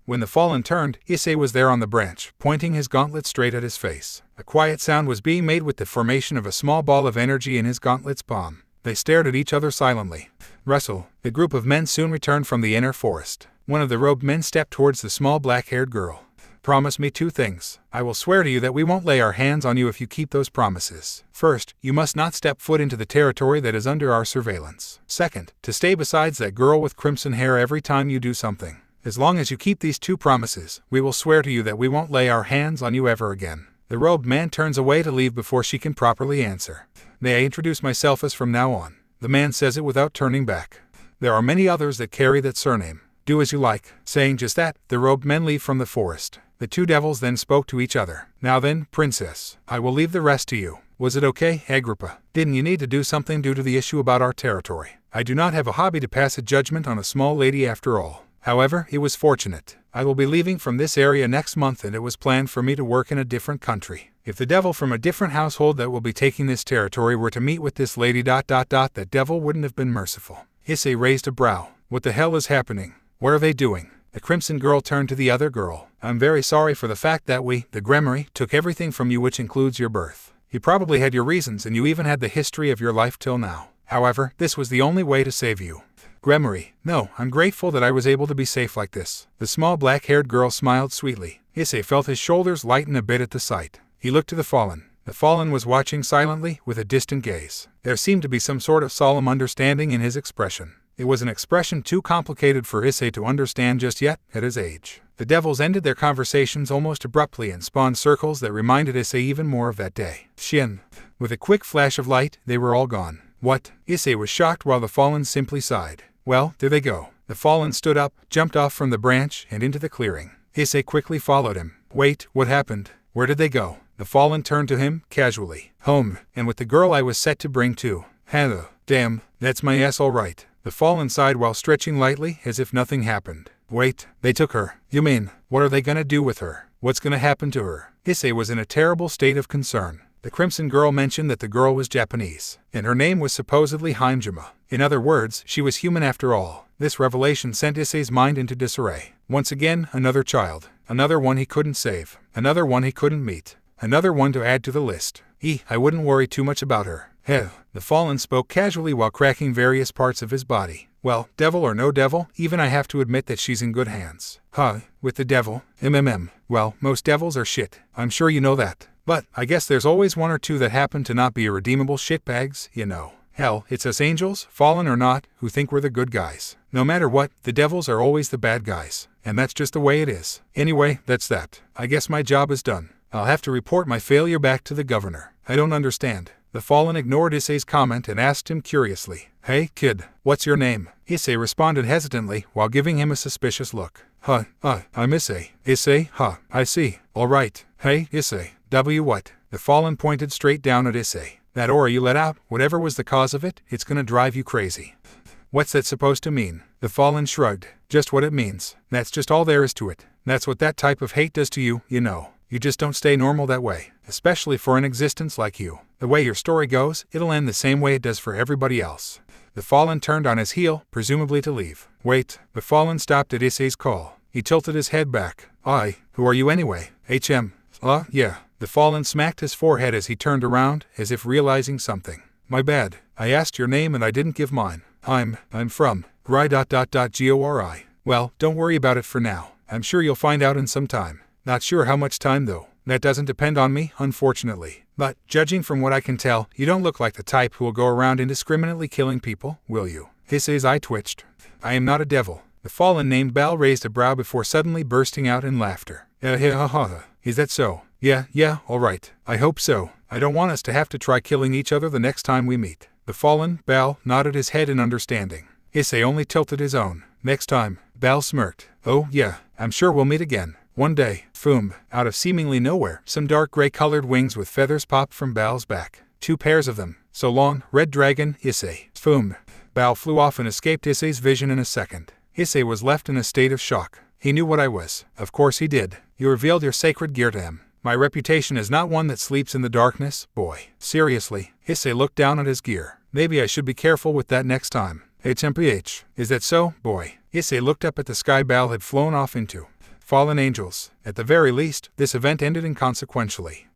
When the fallen turned, Issei was there on the branch, pointing his gauntlet straight at his face. A quiet sound was being made with the formation of a small ball of energy in his gauntlet's palm. They stared at each other silently. Rustle. The group of men soon returned from the inner forest. One of the robed men stepped towards the small black-haired girl. Promise me two things. I will swear to you that we won't lay our hands on you if you keep those promises. First, you must not step foot into the territory that is under our surveillance. Second, to stay beside that girl with crimson hair every time you do something. As long as you keep these two promises, we will swear to you that we won't lay our hands on you ever again. The robed man turns away to leave before she can properly answer. May I introduce myself as from now on? The man says it without turning back. There are many others that carry that surname. Do as you like. Saying just that, the robed men leave from the forest. The two devils then spoke to each other. Now then, princess, I will leave the rest to you. Was it okay, Agrippa? Didn't you need to do something due to the issue about our territory? I do not have a hobby to pass a judgment on a small lady after all. However, it was fortunate. I will be leaving from this area next month and it was planned for me to work in a different country. If the devil from a different household that will be taking this territory were to meet with this lady ... that devil wouldn't have been merciful. Issei raised a brow. What the hell is happening? What are they doing? The crimson girl turned to the other girl. I'm very sorry for the fact that we, the BGMI, took everything from you, which includes your birth. You probably had your reasons and you even had the history of your life till now. However, this was the only way to save you. BGMI, no, I'm grateful that I was able to be safe like this. The small black-haired girl smiled sweetly. Issei felt his shoulders lighten a bit at the sight. He looked to the fallen. The fallen was watching silently, with a distant gaze. There seemed to be some sort of solemn understanding in his expression. It was an expression too complicated for Issei to understand just yet, at his age. The devils ended their conversations almost abruptly and spawned circles that reminded Issei even more of that day. Shin. With a quick flash of light, they were all gone. What? Issei was shocked while the fallen simply sighed. Well, there they go. The fallen stood up, jumped off from the branch, and into the clearing. Issei quickly followed him. Wait, what happened? Where did they go? The fallen turned to him, casually. Home, and with the girl I was set to bring too. Hello. Damn, that's my ass all right. The fallen sighed while stretching lightly, as if nothing happened. Wait, they took her. You mean, what are they gonna do with her? What's gonna happen to her? Issei was in a terrible state of concern. The Crimson Girl mentioned that the girl was Japanese, and her name was supposedly Haimjima. In other words, she was human after all. This revelation sent Issei's mind into disarray. Once again, another child. Another one he couldn't save. Another one he couldn't meet. Another one to add to the list. I wouldn't worry too much about her. Heh. The Fallen spoke casually while cracking various parts of his body. Well, devil or no devil, even I have to admit that she's in good hands. With the devil? Well, most devils are shit. I'm sure you know that. But I guess there's always one or two that happen to not be irredeemable shitbags, you know. Hell, it's us angels, fallen or not, who think we're the good guys. No matter what, the devils are always the bad guys. And that's just the way it is. Anyway, that's that. I guess my job is done. I'll have to report my failure back to the governor. I don't understand. The Fallen ignored Issei's comment and asked him curiously, "Hey, kid, what's your name?" Issei responded hesitantly while giving him a suspicious look. I'm Issei. Issei, I see. All right. Hey, Issei. What? The Fallen pointed straight down at Issei. That aura you let out, whatever was the cause of it, it's gonna drive you crazy. What's that supposed to mean? The Fallen shrugged. Just what it means. That's just all there is to it. That's what that type of hate does to you, you know. You just don't stay normal that way, especially for an existence like you. The way your story goes, it'll end the same way it does for everybody else. The Fallen turned on his heel, presumably to leave. Wait, the Fallen stopped at Issei's call. He tilted his head back. Who are you anyway? Yeah. The Fallen smacked his forehead as he turned around, as if realizing something. My bad. I asked your name and I didn't give mine. I'm from Gori. Well, don't worry about it for now. I'm sure you'll find out in some time. Not sure how much time though. That doesn't depend on me, unfortunately. But, judging from what I can tell, you don't look like the type who will go around indiscriminately killing people, will you? Issei's eye twitched. I am not a devil. The Fallen named Bal raised a brow before suddenly bursting out in laughter. Is that so? Yeah, alright. I hope so. I don't want us to have to try killing each other the next time we meet. The Fallen, Bal, nodded his head in understanding. Issei only tilted his own. Next time. Bal smirked. Oh, yeah, I'm sure we'll meet again. One day, Foom, out of seemingly nowhere, some dark gray-colored wings with feathers popped from Bal's back. 2 pairs of them. So long, Red Dragon, Issei. Foom. Bal flew off and escaped Issei's vision in a second. Issei was left in a state of shock. He knew what I was. Of course he did. You revealed your sacred gear to him. My reputation is not one that sleeps in the darkness, boy. Seriously. Issei looked down at his gear. Maybe I should be careful with that next time. HMPH. Is that so, boy? Issei looked up at the sky Bal had flown off into. Fallen angels. At the very least, this event ended inconsequentially.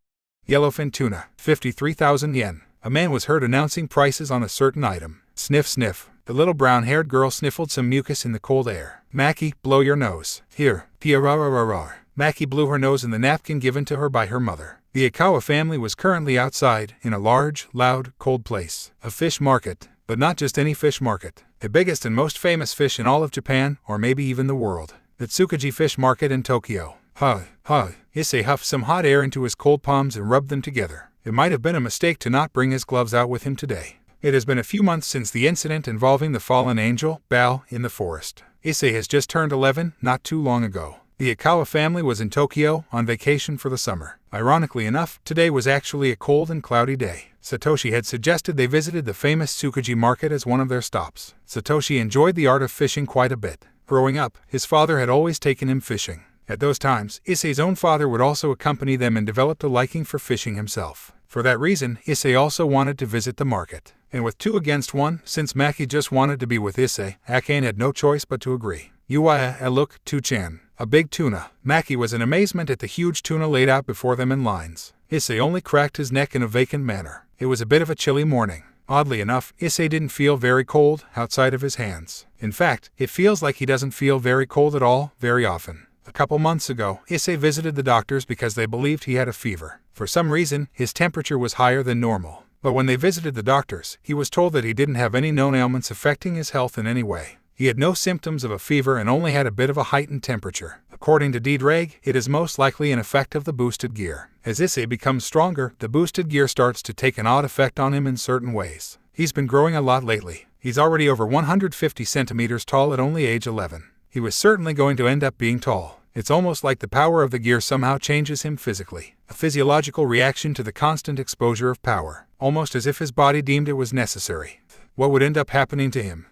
Yellowfin tuna, 53,000 yen. A man was heard announcing prices on a certain item. Sniff, sniff. The little brown-haired girl sniffled some mucus in the cold air. Maki, blow your nose. Here. Piarararar. Maki blew her nose in the napkin given to her by her mother. The Ikawa family was currently outside, in a large, loud, cold place. A fish market. But not just any fish market. The biggest and most famous fish in all of Japan, or maybe even the world. The Tsukuji Fish Market in Tokyo. Issei huffed some hot air into his cold palms and rubbed them together. It might have been a mistake to not bring his gloves out with him today. It has been a few months since the incident involving the fallen angel, Bal, in the forest. Issei has just turned 11, not too long ago. The Ikawa family was in Tokyo, on vacation for the summer. Ironically enough, today was actually a cold and cloudy day. Satoshi had suggested they visited the famous Tsukuji market as one of their stops. Satoshi enjoyed the art of fishing quite a bit. Growing up, his father had always taken him fishing. At those times, Issei's own father would also accompany them and developed a liking for fishing himself. For that reason, Issei also wanted to visit the market. And with 2 against 1, since Maki just wanted to be with Issei, Akane had no choice but to agree. Look, 2-chan. A big tuna. Maki was in amazement at the huge tuna laid out before them in lines. Issei only cracked his neck in a vacant manner. It was a bit of a chilly morning. Oddly enough, Issei didn't feel very cold outside of his hands. In fact, it feels like he doesn't feel very cold at all, very often. A couple months ago, Issei visited the doctors because they believed he had a fever. For some reason, his temperature was higher than normal. But when they visited the doctors, he was told that he didn't have any known ailments affecting his health in any way. He had no symptoms of a fever and only had a bit of a heightened temperature. According to Diedrag, it is most likely an effect of the boosted gear. As Issei becomes stronger, the boosted gear starts to take an odd effect on him in certain ways. He's been growing a lot lately. He's already over 150 centimeters tall at only age 11. He was certainly going to end up being tall. It's almost like the power of the gear somehow changes him physically. A physiological reaction to the constant exposure of power. Almost as if his body deemed it was necessary. What would end up happening to him?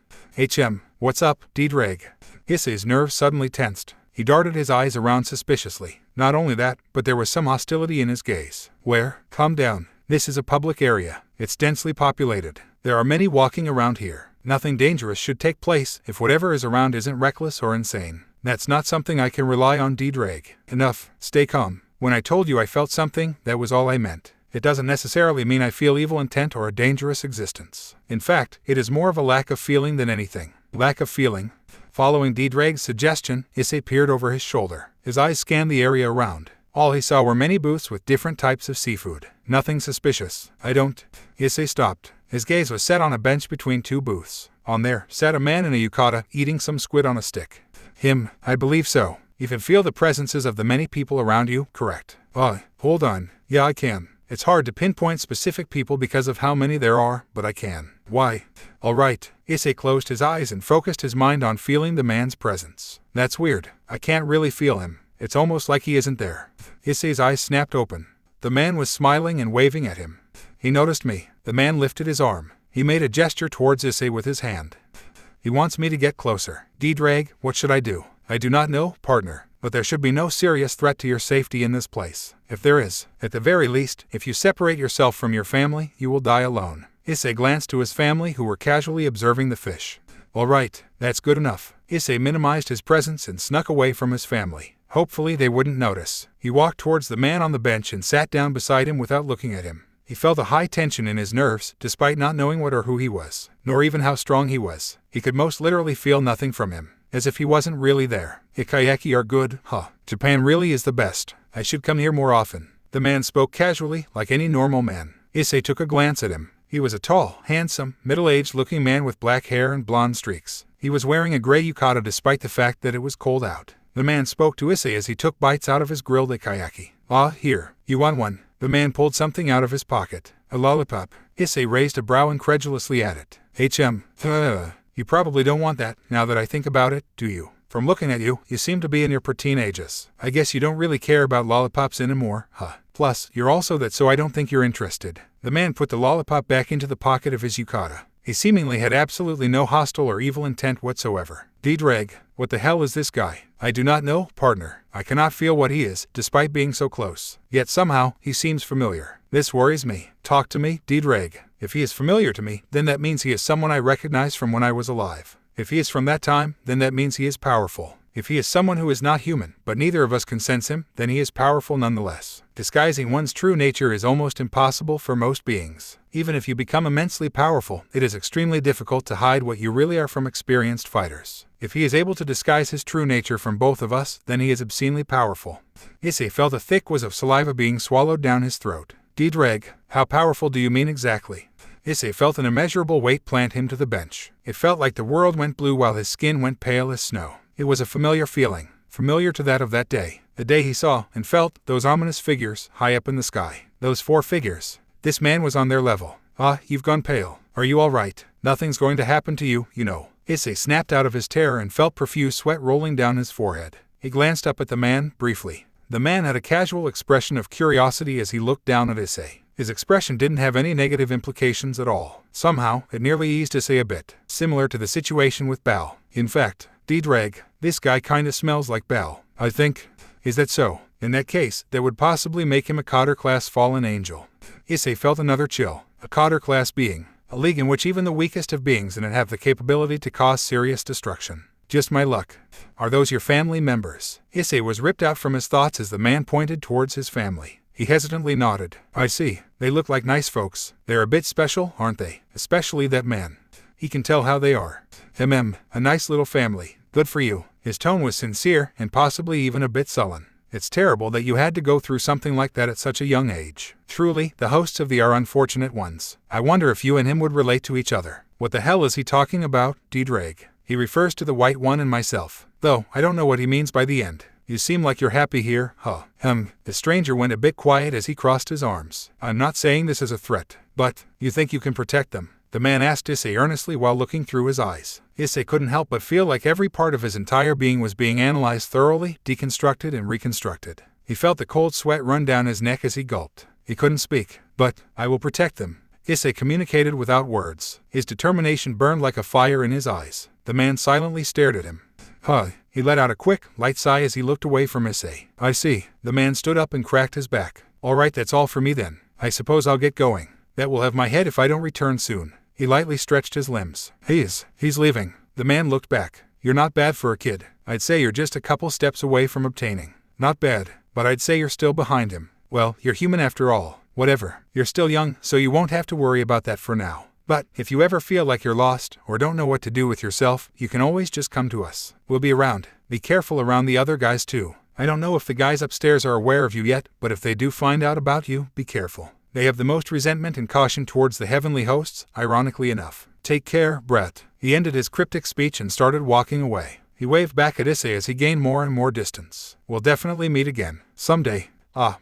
What's up, Diedrag? Issei's nerves suddenly tensed. He darted his eyes around suspiciously. Not only that, but there was some hostility in his gaze. Where? Calm down. This is a public area. It's densely populated. There are many walking around here. Nothing dangerous should take place if whatever is around isn't reckless or insane. That's not something I can rely on, Drake. Enough. Stay calm. When I told you I felt something, that was all I meant. It doesn't necessarily mean I feel evil intent or a dangerous existence. In fact, it is more of a lack of feeling than anything. Lack of feeling? Following Drag's suggestion, Issei peered over his shoulder. His eyes scanned the area around. All he saw were many booths with different types of seafood. Nothing suspicious. I don't. Issei stopped. His gaze was set on a bench between two booths. On there sat a man in a yukata eating some squid on a stick. Him, I believe so. You can feel the presences of the many people around you, correct? Hold on. Yeah, I can. It's hard to pinpoint specific people because of how many there are, but I can. Why? Alright. Issei closed his eyes and focused his mind on feeling the man's presence. That's weird. I can't really feel him. It's almost like he isn't there. Issei's eyes snapped open. The man was smiling and waving at him. He noticed me. The man lifted his arm. He made a gesture towards Issei with his hand. He wants me to get closer. Drag, what should I do? I do not know, partner. But there should be no serious threat to your safety in this place. If there is, at the very least, if you separate yourself from your family, you will die alone. Issei glanced to his family who were casually observing the fish. Alright, that's good enough. Issei minimized his presence and snuck away from his family. Hopefully they wouldn't notice. He walked towards the man on the bench and sat down beside him without looking at him. He felt a high tension in his nerves, despite not knowing what or who he was, nor even how strong he was. He could most literally feel nothing from him. As if he wasn't really there. Ikayaki are good, huh? Japan really is the best. I should come here more often. The man spoke casually, like any normal man. Issei took a glance at him. He was a tall, handsome, middle-aged looking man with black hair and blonde streaks. He was wearing a gray yukata despite the fact that it was cold out. The man spoke to Issei as he took bites out of his grilled ikayaki. Here. You want one? The man pulled something out of his pocket. A lollipop. Issei raised a brow incredulously at it. You probably don't want that, now that I think about it, do you? From looking at you, you seem to be in your preteen ages. I guess you don't really care about lollipops anymore, huh? Plus, you're also that, so I don't think you're interested. The man put the lollipop back into the pocket of his yukata. He seemingly had absolutely no hostile or evil intent whatsoever. Drag, what the hell is this guy? I do not know, partner. I cannot feel what he is, despite being so close. Yet somehow, he seems familiar. This worries me. Talk to me, Drag. If he is familiar to me, then that means he is someone I recognize from when I was alive. If he is from that time, then that means he is powerful. If he is someone who is not human, but neither of us can sense him, then he is powerful nonetheless. Disguising one's true nature is almost impossible for most beings. Even if you become immensely powerful, it is extremely difficult to hide what you really are from experienced fighters. If he is able to disguise his true nature from both of us, then he is obscenely powerful. Issei felt a thick waz of saliva being swallowed down his throat. Drag, how powerful do you mean exactly? Issei felt an immeasurable weight plant him to the bench. It felt like the world went blue while his skin went pale as snow. It was a familiar feeling, familiar to that of that day. The day he saw and felt those ominous figures high up in the sky. Those 4 figures. This man was on their level. You've gone pale. Are you all right? Nothing's going to happen to you, you know. Issei snapped out of his terror and felt profuse sweat rolling down his forehead. He glanced up at the man, briefly. The man had a casual expression of curiosity as he looked down at Issei. His expression didn't have any negative implications at all. Somehow, it nearly eased Issei a bit, similar to the situation with Bao. In fact, Drag, this guy kinda smells like Bao. I think. Is that so? In that case, that would possibly make him a Cotter-class fallen angel. Issei felt another chill. A Cotter-class being. A league in which even the weakest of beings in it have the capability to cause serious destruction. Just my luck. Are those your family members? Issei was ripped out from his thoughts as the man pointed towards his family. He hesitantly nodded. I see. They look like nice folks. They're a bit special, aren't they? Especially that man. He can tell how they are. A nice little family. Good for you. His tone was sincere and possibly even a bit sullen. It's terrible that you had to go through something like that at such a young age. Truly, the hosts of the are unfortunate ones. I wonder if you and him would relate to each other. What the hell is he talking about, Drag? He refers to the White One and myself. Though, I don't know what he means by the end. You seem like you're happy here, huh? The stranger went a bit quiet as he crossed his arms. I'm not saying this is a threat, but you think you can protect them? The man asked Issei earnestly while looking through his eyes. Issei couldn't help but feel like every part of his entire being was being analyzed thoroughly, deconstructed and reconstructed. He felt the cold sweat run down his neck as he gulped. He couldn't speak. But, I will protect them. Issei communicated without words. His determination burned like a fire in his eyes. The man silently stared at him. He let out a quick, light sigh as he looked away from Issei. I see. The man stood up and cracked his back. Alright, that's all for me then. I suppose I'll get going. That will have my head if I don't return soon. He lightly stretched his limbs. He's leaving. The man looked back. You're not bad for a kid. I'd say you're just a couple steps away from obtaining. Not bad, but I'd say you're still behind him. Well, you're human after all. Whatever. You're still young, so you won't have to worry about that for now. But if you ever feel like you're lost or don't know what to do with yourself, you can always just come to us. We'll be around. Be careful around the other guys too. I don't know if the guys upstairs are aware of you yet, but if they do find out about you, be careful. They have the most resentment and caution towards the heavenly hosts, ironically enough. Take care, Brett. He ended his cryptic speech and started walking away. He waved back at Issei as he gained more and more distance. We'll definitely meet again. Someday.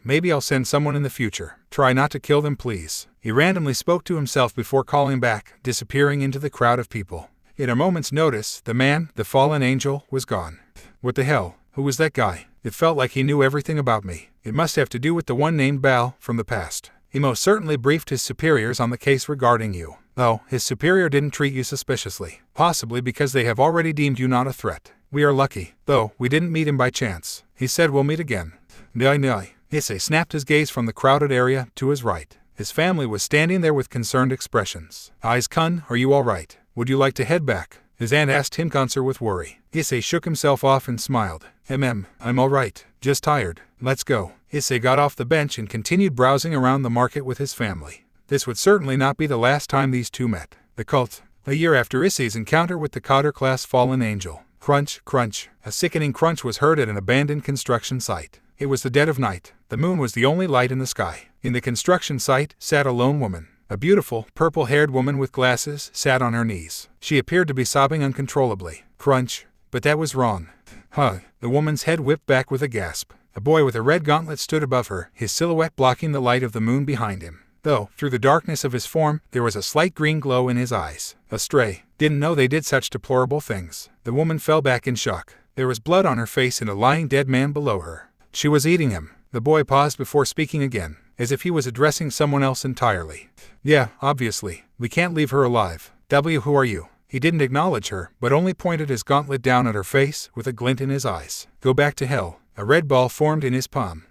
Maybe I'll send someone in the future. Try not to kill them, please. He randomly spoke to himself before calling back, disappearing into the crowd of people. In a moment's notice, the man, the fallen angel, was gone. What the hell? Who was that guy? It felt like he knew everything about me. It must have to do with the one named Bal from the past. He most certainly briefed his superiors on the case regarding you. Though, his superior didn't treat you suspiciously. Possibly because they have already deemed you not a threat. We are lucky, though, we didn't meet him by chance. He said we'll meet again. Nay. Issei snapped his gaze from the crowded area to his right. His family was standing there with concerned expressions. Eyes-kun, are you all right? Would you like to head back? His aunt asked him concerned with worry. Issei shook himself off and smiled. I'm all right. Just tired. Let's go. Issei got off the bench and continued browsing around the market with his family. This would certainly not be the last time these two met. The cult. A year after Issei's encounter with the Cotter-class fallen angel. Crunch, crunch. A sickening crunch was heard at an abandoned construction site. It was the dead of night. The moon was the only light in the sky. In the construction site sat a lone woman. A beautiful, purple-haired woman with glasses sat on her knees. She appeared to be sobbing uncontrollably. Crunch. But that was wrong. The woman's head whipped back with a gasp. A boy with a red gauntlet stood above her, his silhouette blocking the light of the moon behind him. Though, through the darkness of his form, there was a slight green glow in his eyes. A stray. Didn't know they did such deplorable things. The woman fell back in shock. There was blood on her face and a lying dead man below her. She was eating him. The boy paused before speaking again, as if he was addressing someone else entirely. Yeah, obviously. We can't leave her alive. Who are you? He didn't acknowledge her, but only pointed his gauntlet down at her face, with a glint in his eyes. Go back to hell. A red ball formed in his palm.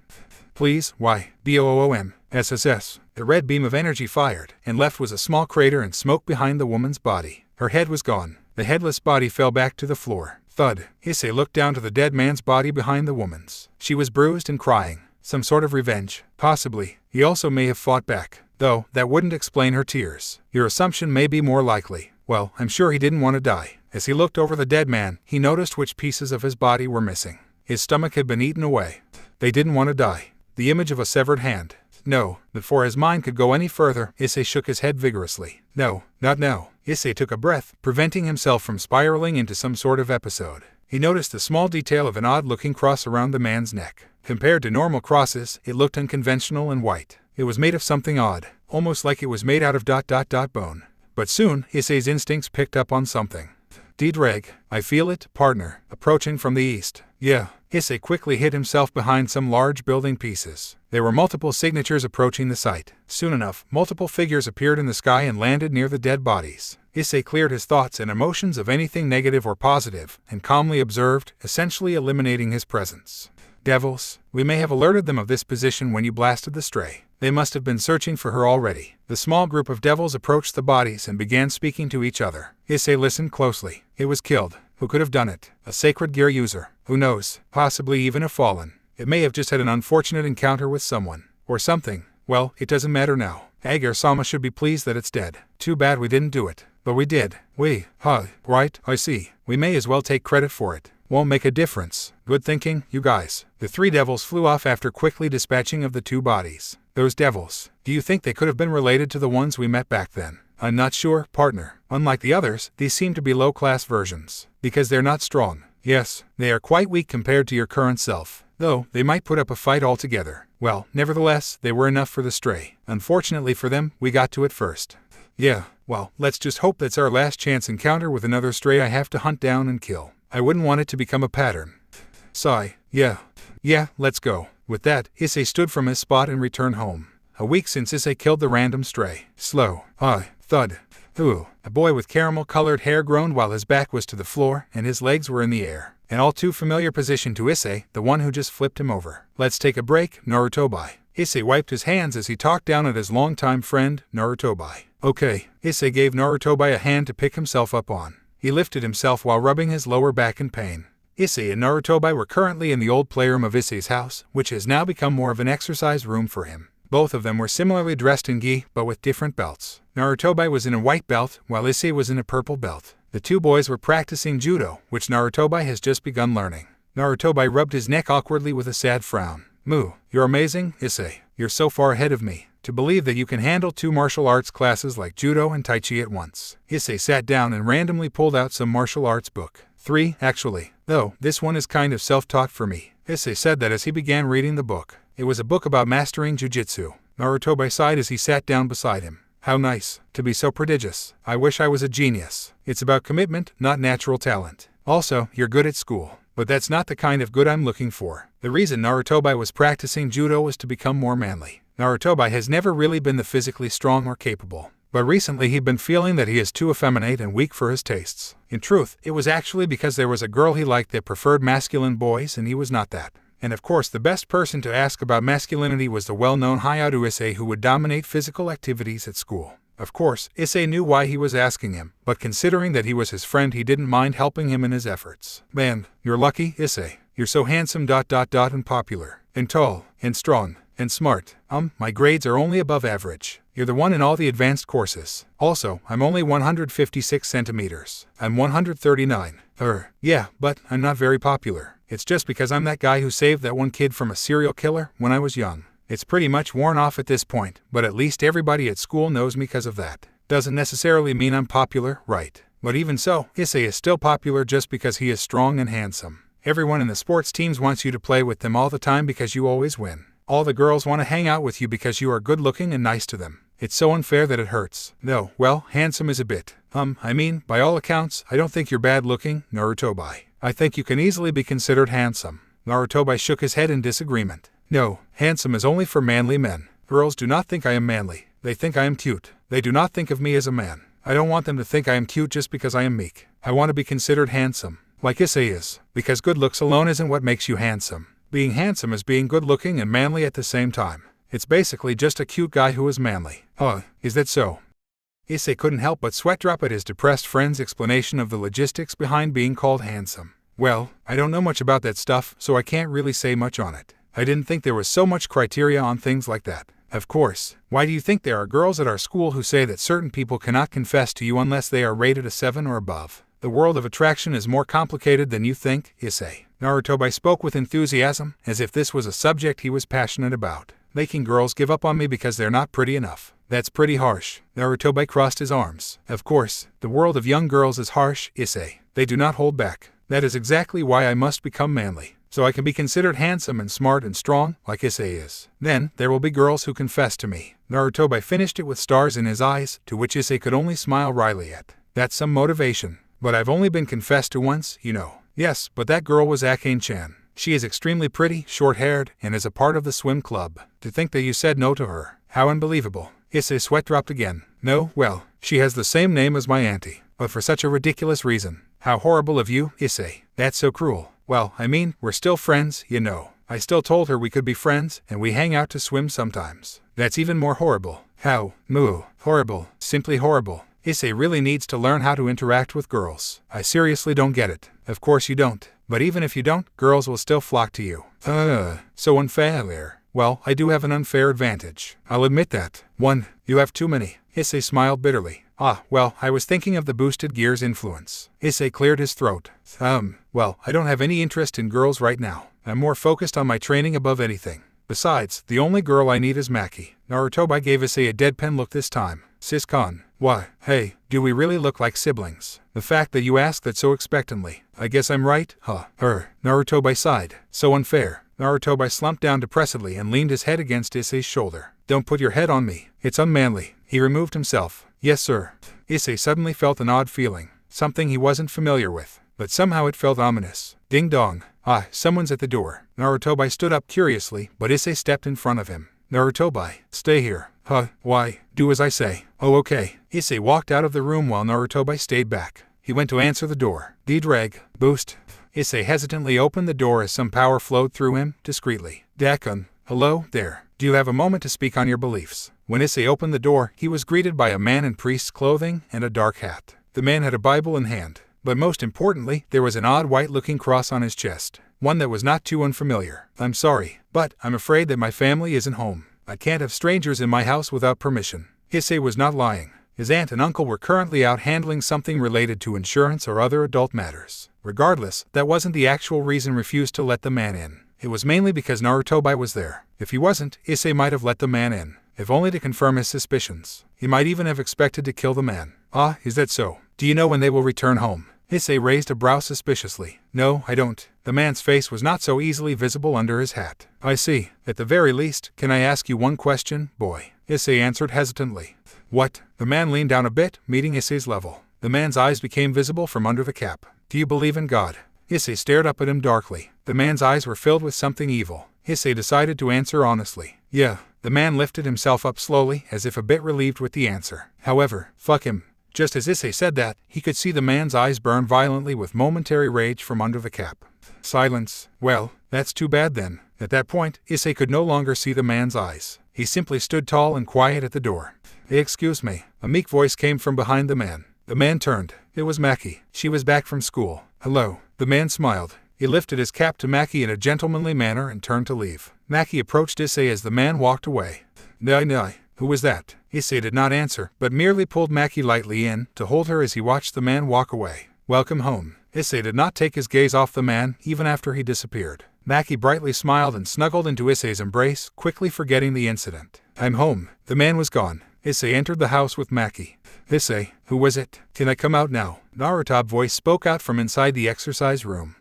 Please, why? BOOM. SSS. The red beam of energy fired, and left was a small crater and smoke behind the woman's body. Her head was gone. The headless body fell back to the floor. Thud. Issei looked down to the dead man's body behind the woman's. She was bruised and crying. Some sort of revenge. Possibly. He also may have fought back. Though, that wouldn't explain her tears. Your assumption may be more likely. Well, I'm sure he didn't want to die. As he looked over the dead man, he noticed which pieces of his body were missing. His stomach had been eaten away. They didn't want to die. The image of a severed hand. No. Before his mind could go any further, Issei shook his head vigorously. No, not now. Issei took a breath, preventing himself from spiraling into some sort of episode. He noticed the small detail of an odd-looking cross around the man's neck. Compared to normal crosses, it looked unconventional and white. It was made of something odd, almost like it was made out of bone. But soon, Issei's instincts picked up on something. D-Dreg, I feel it, partner, approaching from the east. Yeah. Issei quickly hid himself behind some large building pieces. There were multiple signatures approaching the site. Soon enough, multiple figures appeared in the sky and landed near the dead bodies. Issei cleared his thoughts and emotions of anything negative or positive, and calmly observed, essentially eliminating his presence. Devils, we may have alerted them of this position when you blasted the stray. They must have been searching for her already. The small group of devils approached the bodies and began speaking to each other. Issei listened closely. It was killed. Who could have done it? A sacred gear user. Who knows? Possibly even a fallen. It may have just had an unfortunate encounter with someone. Or something. Well, it doesn't matter now. Agar-sama should be pleased that it's dead. Too bad we didn't do it. But we did. Right, I see. We may as well take credit for it. Won't make a difference. Good thinking, you guys. The three devils flew off after quickly dispatching of the two bodies. Those devils. Do you think they could have been related to the ones we met back then? I'm not sure, partner. Unlike the others, these seem to be low-class versions. Because they're not strong. Yes, they are quite weak compared to your current self. Though, they might put up a fight altogether. Well, nevertheless, they were enough for the stray. Unfortunately for them, we got to it first. Yeah, well, let's just hope that's our last chance encounter with another stray I have to hunt down and kill. I wouldn't want it to become a pattern. Sigh. Yeah, let's go. With that, Issei stood from his spot and returned home. A week since Issei killed the random stray. Slow. Thud. Ooh. A boy with caramel-colored hair groaned while his back was to the floor and his legs were in the air. An all too familiar position to Issei, the one who just flipped him over. Let's take a break, Narutobi. Issei wiped his hands as he talked down at his longtime friend, Narutobi. Okay. Issei gave Narutobi a hand to pick himself up on. He lifted himself while rubbing his lower back in pain. Issei and Narutobi were currently in the old playroom of Issei's house, which has now become more of an exercise room for him. Both of them were similarly dressed in gi, but with different belts. Narutobi was in a white belt, while Issei was in a purple belt. The two boys were practicing judo, which Narutobi has just begun learning. Narutobi rubbed his neck awkwardly with a sad frown. Moo, you're amazing, Issei. You're so far ahead of me. To believe that you can handle two martial arts classes like judo and tai chi at once. Issei sat down and randomly pulled out some martial arts book. 3, actually. Though, this one is kind of self-taught for me. Issei said that as he began reading the book. It was a book about mastering jujitsu. Narutobi sighed as he sat down beside him. How nice. To be so prodigious. I wish I was a genius. It's about commitment, not natural talent. Also, you're good at school. But that's not the kind of good I'm looking for. The reason Narutobi was practicing judo was to become more manly. Narutobi has never really been the physically strong or capable. But recently he'd been feeling that he is too effeminate and weak for his tastes. In truth, it was actually because there was a girl he liked that preferred masculine boys and he was not that. And of course the best person to ask about masculinity was the well-known Hayato Issei who would dominate physical activities at school. Of course, Issei knew why he was asking him, but considering that he was his friend he didn't mind helping him in his efforts. Man, you're lucky, Issei. You're so handsome ... and popular, and tall, and strong, and smart. My grades are only above average. You're the one in all the advanced courses. Also, I'm only 156 centimeters. I'm 139. Yeah, but I'm not very popular. It's just because I'm that guy who saved that one kid from a serial killer when I was young. It's pretty much worn off at this point, but at least everybody at school knows me because of that. Doesn't necessarily mean I'm popular, right? But even so, Issei is still popular just because he is strong and handsome. Everyone in the sports teams wants you to play with them all the time because you always win. All the girls want to hang out with you because you are good looking and nice to them. It's so unfair that it hurts. No, well, handsome is a bit. By all accounts, I don't think you're bad looking, Narutobi. I think you can easily be considered handsome. Narutobi shook his head in disagreement. No, handsome is only for manly men. Girls do not think I am manly. They think I am cute. They do not think of me as a man. I don't want them to think I am cute just because I am meek. I want to be considered handsome, like Issei is, because good looks alone isn't what makes you handsome. Being handsome is being good looking and manly at the same time. It's basically just a cute guy who is manly. Is that so? Issei couldn't help but sweat drop at his depressed friend's explanation of the logistics behind being called handsome. Well, I don't know much about that stuff, so I can't really say much on it. I didn't think there was so much criteria on things like that. Of course, why do you think there are girls at our school who say that certain people cannot confess to you unless they are rated a 7 or above? The world of attraction is more complicated than you think, Issei. Narutobi spoke with enthusiasm, as if this was a subject he was passionate about. Making girls give up on me because they're not pretty enough. That's pretty harsh. Narutobi crossed his arms. Of course, the world of young girls is harsh, Issei. They do not hold back. That is exactly why I must become manly, so I can be considered handsome and smart and strong, like Issei is. Then, there will be girls who confess to me. Narutobi finished it with stars in his eyes, to which Issei could only smile wryly at. That's some motivation. But I've only been confessed to once, you know. Yes, but that girl was Akane-chan. She is extremely pretty, short-haired, and is a part of the swim club. To think that you said no to her. How unbelievable. Issei's sweat dropped again. No, well, she has the same name as my auntie. But for such a ridiculous reason. How horrible of you, Issei. That's so cruel. Well, we're still friends, you know. I still told her we could be friends, and we hang out to swim sometimes. That's even more horrible. How? Moo. Horrible. Simply horrible. Issei really needs to learn how to interact with girls. I seriously don't get it. Of course you don't. But even if you don't, girls will still flock to you. So unfair. Well, I do have an unfair advantage. I'll admit that. 1. You have too many. Issei smiled bitterly. Well, I was thinking of the boosted gears influence. Issei cleared his throat. Well, I don't have any interest in girls right now. I'm more focused on my training above anything. Besides, the only girl I need is Maki. Narutobi gave Issei a deadpan look this time. Sis-kun. Why, hey, do we really look like siblings? The fact that you ask that so expectantly. I guess I'm right, huh? Narutobi sighed. So unfair. Narutobi slumped down depressedly and leaned his head against Issei's shoulder. Don't put your head on me. It's unmanly. He removed himself. Yes, sir. Issei suddenly felt an odd feeling. Something he wasn't familiar with. But somehow it felt ominous. Ding dong. Someone's at the door. Narutobi stood up curiously, but Issei stepped in front of him. Narutobi, stay here. Why? Do as I say. Oh, okay. Issei walked out of the room while Narutobi stayed back. He went to answer the door. Drag. Boost. Issei hesitantly opened the door as some power flowed through him, discreetly. Dakun. Hello, there. Do you have a moment to speak on your beliefs? When Issei opened the door, he was greeted by a man in priest's clothing and a dark hat. The man had a Bible in hand, but most importantly, there was an odd white-looking cross on his chest, one that was not too unfamiliar. I'm sorry, but I'm afraid that my family isn't home. I can't have strangers in my house without permission. Issei was not lying. His aunt and uncle were currently out handling something related to insurance or other adult matters. Regardless, that wasn't the actual reason refused to let the man in. It was mainly because Narutobi was there. If he wasn't, Issei might have let the man in, if only to confirm his suspicions. He might even have expected to kill the man. Ah, is that so? Do you know when they will return home? Issei raised a brow suspiciously. No, I don't. The man's face was not so easily visible under his hat. I see. At the very least, can I ask you one question, boy? Issei answered hesitantly. What? The man leaned down a bit, meeting Issei's level. The man's eyes became visible from under the cap. Do you believe in God? Issei stared up at him darkly. The man's eyes were filled with something evil. Issei decided to answer honestly. Yeah. The man lifted himself up slowly, as if a bit relieved with the answer. However, fuck him. Just as Issei said that, he could see the man's eyes burn violently with momentary rage from under the cap. Silence. Well, that's too bad then. At that point, Issei could no longer see the man's eyes. He simply stood tall and quiet at the door. Hey, excuse me. A meek voice came from behind the man. The man turned. It was Maki. She was back from school. Hello. The man smiled. He lifted his cap to Maki in a gentlemanly manner and turned to leave. Maki approached Issei as the man walked away. Nay. Who was that? Issei did not answer, but merely pulled Maki lightly in to hold her as he watched the man walk away. Welcome home. Issei did not take his gaze off the man even after he disappeared. Maki brightly smiled and snuggled into Issei's embrace, quickly forgetting the incident. I'm home. The man was gone. Issei entered the house with Maki. Issei, who was it? Can I come out now? Narutobi's voice spoke out from inside the exercise room.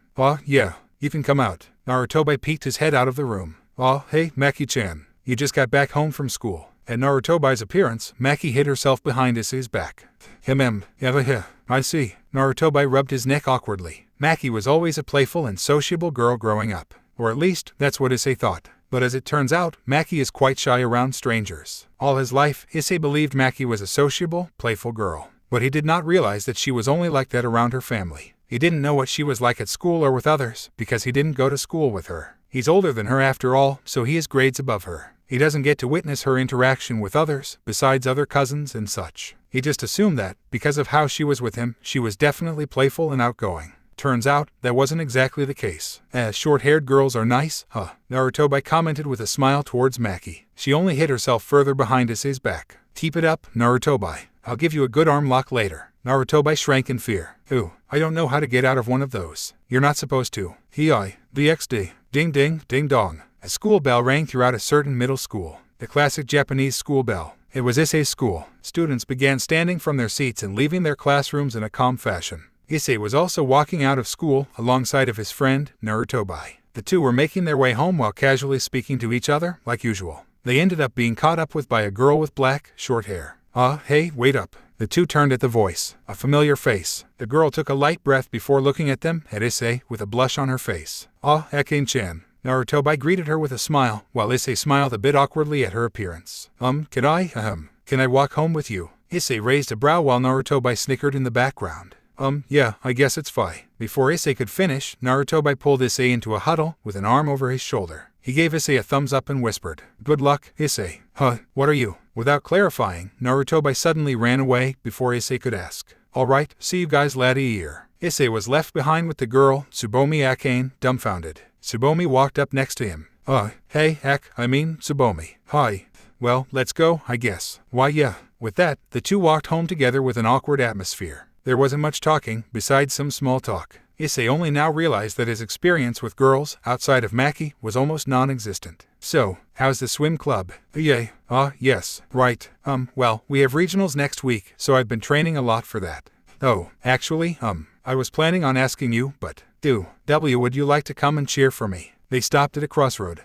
Yeah, you can come out. Narutobi peeked his head out of the room. Hey, Maki-chan. You just got back home from school. At Narutobi's appearance, Maki hid herself behind Issei's back. I see. Narutobi rubbed his neck awkwardly. Maki was always a playful and sociable girl growing up. Or at least, that's what Issei thought. But as it turns out, Maki is quite shy around strangers. All his life, Issei believed Maki was a sociable, playful girl. But he did not realize that she was only like that around her family. He didn't know what she was like at school or with others, because he didn't go to school with her. He's older than her after all, so he is grades above her. He doesn't get to witness her interaction with others, besides other cousins and such. He just assumed that, because of how she was with him, she was definitely playful and outgoing. Turns out, that wasn't exactly the case. Short-haired girls are nice, huh? Narutobi commented with a smile towards Maki. She only hid herself further behind Issei's back. Keep it up, Narutobi. I'll give you a good arm lock later. Narutobi shrank in fear. Ooh, I don't know how to get out of one of those. You're not supposed to. BXD. Ding ding, ding dong. A school bell rang throughout a certain middle school. The classic Japanese school bell. It was Issei's school. Students began standing from their seats and leaving their classrooms in a calm fashion. Issei was also walking out of school alongside of his friend, Narutobi. The two were making their way home while casually speaking to each other, like usual. They ended up being caught up with by a girl with black, short hair. Hey, wait up. The two turned at the voice. A familiar face. The girl took a light breath before looking at them, at Issei, with a blush on her face. Eken-chan. Narutobi greeted her with a smile, while Issei smiled a bit awkwardly at her appearance. Can I walk home with you? Issei raised a brow while Narutobi snickered in the background. Yeah, I guess it's fine. Before Issei could finish, Narutobi pulled Issei into a huddle with an arm over his shoulder. He gave Issei a thumbs up and whispered, Good luck, Issei. What are you? Without clarifying, Narutobi suddenly ran away before Issei could ask. Alright, see you guys later. Issei was left behind with the girl, Tsubomi Akane, dumbfounded. Tsubomi walked up next to him. Hey, Tsubomi. Hi. Well, let's go, I guess. Why yeah. With that, the two walked home together with an awkward atmosphere. There wasn't much talking, besides some small talk. Issei only now realized that his experience with girls, outside of Maki, was almost non-existent. So, how's the swim club? Yay. Yes. Right. Well, we have regionals next week, so I've been training a lot for that. Actually, I was planning on asking you, but, would you like to come and cheer for me? They stopped at a crossroad.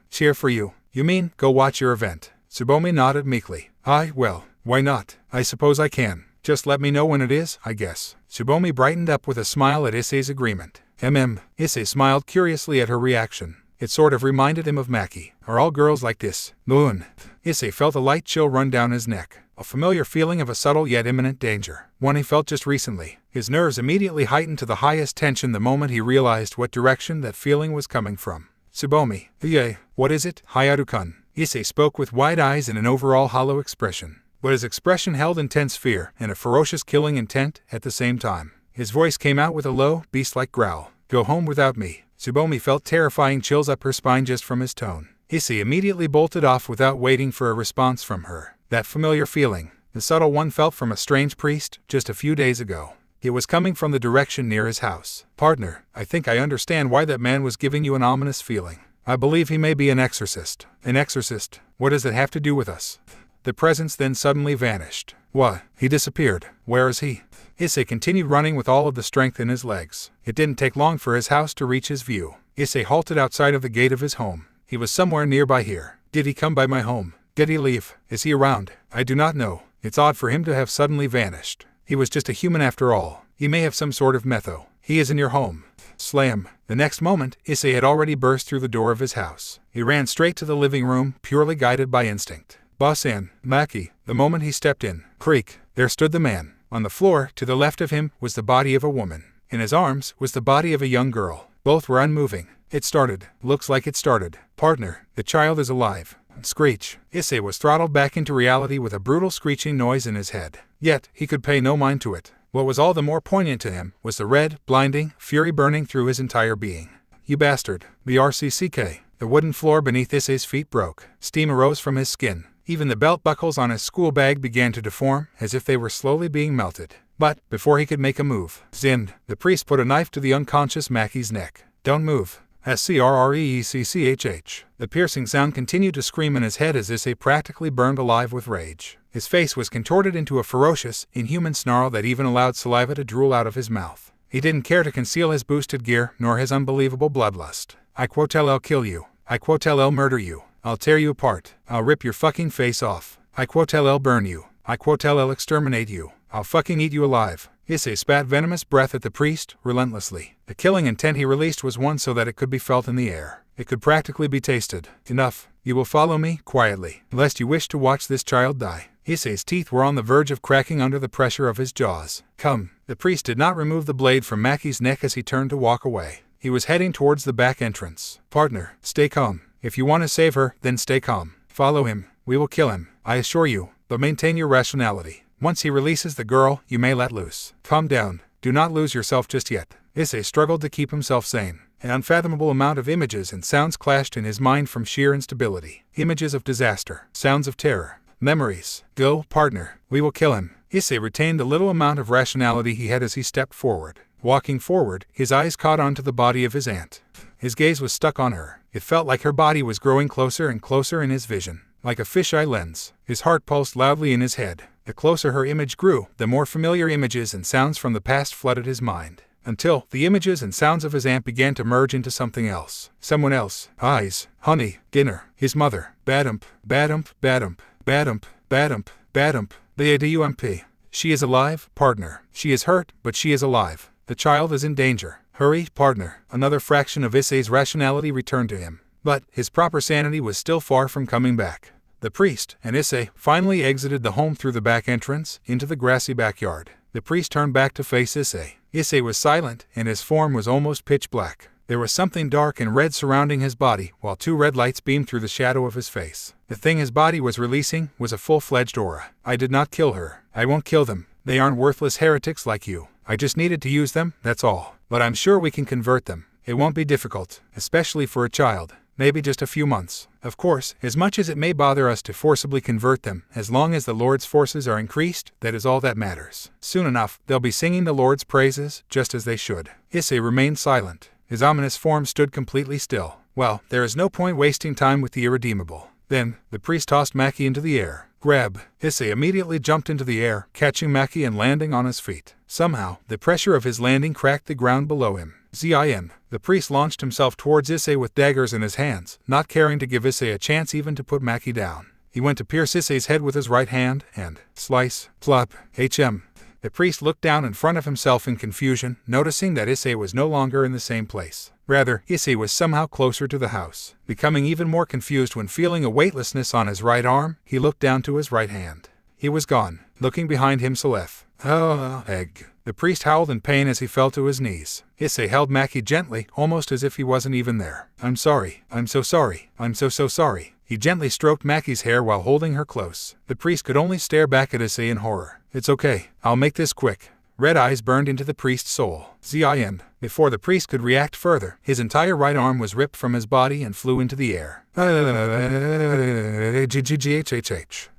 Cheer for you. You mean, go watch your event? Tsubomi nodded meekly. Well, why not? I suppose I can. Just let me know when it is, I guess. Tsubomi brightened up with a smile at Issei's agreement. Issei smiled curiously at her reaction. It sort of reminded him of Maki. Are all girls like this? Moon. Issei felt a light chill run down his neck. A familiar feeling of a subtle yet imminent danger. One he felt just recently. His nerves immediately heightened to the highest tension the moment he realized what direction that feeling was coming from. Tsubomi. Yay, what is it? Hayaru-kun. Issei spoke with wide eyes and an overall hollow expression. But his expression held intense fear and a ferocious killing intent at the same time. His voice came out with a low, beast-like growl. Go home without me. Tsubomi felt terrifying chills up her spine just from his tone. Issei immediately bolted off without waiting for a response from her. That familiar feeling, the subtle one felt from a strange priest just a few days ago. It was coming from the direction near his house. Partner, I think I understand why that man was giving you an ominous feeling. I believe he may be an exorcist. An exorcist? What does it have to do with us? The presence then suddenly vanished. What? He disappeared. Where is he? Issei continued running with all of the strength in his legs. It didn't take long for his house to reach his view. Issei halted outside of the gate of his home. He was somewhere nearby here. Did he come by my home? Did he leave? Is he around? I do not know. It's odd for him to have suddenly vanished. He was just a human after all. He may have some sort of metho. He is in your home. Slam. The next moment, Issei had already burst through the door of his house. He ran straight to the living room, purely guided by instinct. Boss-san, Maki. The moment he stepped in, creak, there stood the man. On the floor, to the left of him, was the body of a woman. In his arms was the body of a young girl. Both were unmoving. It started. Looks like it started. Partner, the child is alive. Screech. Issei was throttled back into reality with a brutal screeching noise in his head. Yet, he could pay no mind to it. What was all the more poignant to him was the red, blinding fury burning through his entire being. You bastard. The RCCK. The wooden floor beneath Issei's feet broke. Steam arose from his skin. Even the belt buckles on his school bag began to deform, as if they were slowly being melted. But, before he could make a move, Zind, the priest put a knife to the unconscious Maki's neck. Don't move. SCRREECCHH. The piercing sound continued to scream in his head as Issei practically burned alive with rage. His face was contorted into a ferocious, inhuman snarl that even allowed saliva to drool out of his mouth. He didn't care to conceal his boosted gear nor his unbelievable bloodlust. I quote I'll kill you. I quote I'll murder you. I'll tear you apart. I'll rip your fucking face off. I quote I'll burn you. I quote I'll exterminate you. I'll fucking eat you alive. Issei spat venomous breath at the priest, relentlessly. The killing intent he released was one so that it could be felt in the air. It could practically be tasted. Enough. You will follow me, quietly, lest you wish to watch this child die. Issei's teeth were on the verge of cracking under the pressure of his jaws. Come. The priest did not remove the blade from Maki's neck as he turned to walk away. He was heading towards the back entrance. Partner, stay calm. If you want to save her, then stay calm. Follow him. We will kill him, I assure you, but maintain your rationality. Once he releases the girl, you may let loose. Calm down. Do not lose yourself just yet. Issei struggled to keep himself sane. An unfathomable amount of images and sounds clashed in his mind from sheer instability. Images of disaster, sounds of terror, memories. Go, partner. We will kill him. Issei retained the little amount of rationality he had as he stepped forward. Walking forward, his eyes caught onto the body of his aunt. His gaze was stuck on her. It felt like her body was growing closer and closer in his vision. Like a fisheye lens, his heart pulsed loudly in his head. The closer her image grew, the more familiar images and sounds from the past flooded his mind. Until the images and sounds of his aunt began to merge into something else. Someone else. Eyes. Honey. Dinner. His mother. Badump. Badump. Badump. Badump. Badump. Badump. The ADUMP. She is alive, partner. She is hurt, but she is alive. The child is in danger. Hurry, partner. Another fraction of Issei's rationality returned to him. But his proper sanity was still far from coming back. The priest and Issei finally exited the home through the back entrance into the grassy backyard. The priest turned back to face Issei. Issei was silent, and his form was almost pitch black. There was something dark and red surrounding his body, while two red lights beamed through the shadow of his face. The thing his body was releasing was a full-fledged aura. I did not kill her. I won't kill them. They aren't worthless heretics like you. I just needed to use them, that's all. But I'm sure we can convert them. It won't be difficult, especially for a child. Maybe just a few months. Of course, as much as it may bother us to forcibly convert them, as long as the Lord's forces are increased, that is all that matters. Soon enough, they'll be singing the Lord's praises, just as they should. Issei remained silent. His ominous form stood completely still. Well, there is no point wasting time with the irredeemable. Then, the priest tossed Maki into the air. Grab. Issei immediately jumped into the air, catching Maki and landing on his feet. Somehow, the pressure of his landing cracked the ground below him. Zin. The priest launched himself towards Issei with daggers in his hands, not caring to give Issei a chance even to put Maki down. He went to pierce Issei's head with his right hand, and slice, plop, hm. The priest looked down in front of himself in confusion, noticing that Issei was no longer in the same place. Rather, Issei was somehow closer to the house. Becoming even more confused when feeling a weightlessness on his right arm, he looked down to his right hand. He was gone. Looking behind him, Salef. Oh, egg. The priest howled in pain as he fell to his knees. Issei held Maki gently, almost as if he wasn't even there. I'm sorry. I'm so sorry. I'm so sorry. He gently stroked Maki's hair while holding her close. The priest could only stare back at Issei in horror. It's okay. I'll make this quick. Red eyes burned into the priest's soul. Zion. Before the priest could react further, his entire right arm was ripped from his body and flew into the air.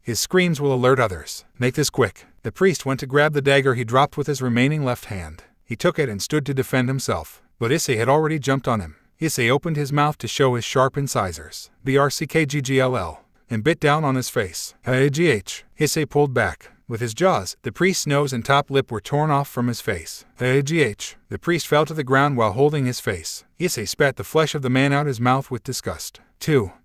His screams will alert others. Make this quick. The priest went to grab the dagger he dropped with his remaining left hand. He took it and stood to defend himself. But Issei had already jumped on him. Issei opened his mouth to show his sharp incisors, BRCKGGLL, and bit down on his face. Issei pulled back. With his jaws, the priest's nose and top lip were torn off from his face. The priest fell to the ground while holding his face. Issei spat the flesh of the man out his mouth with disgust.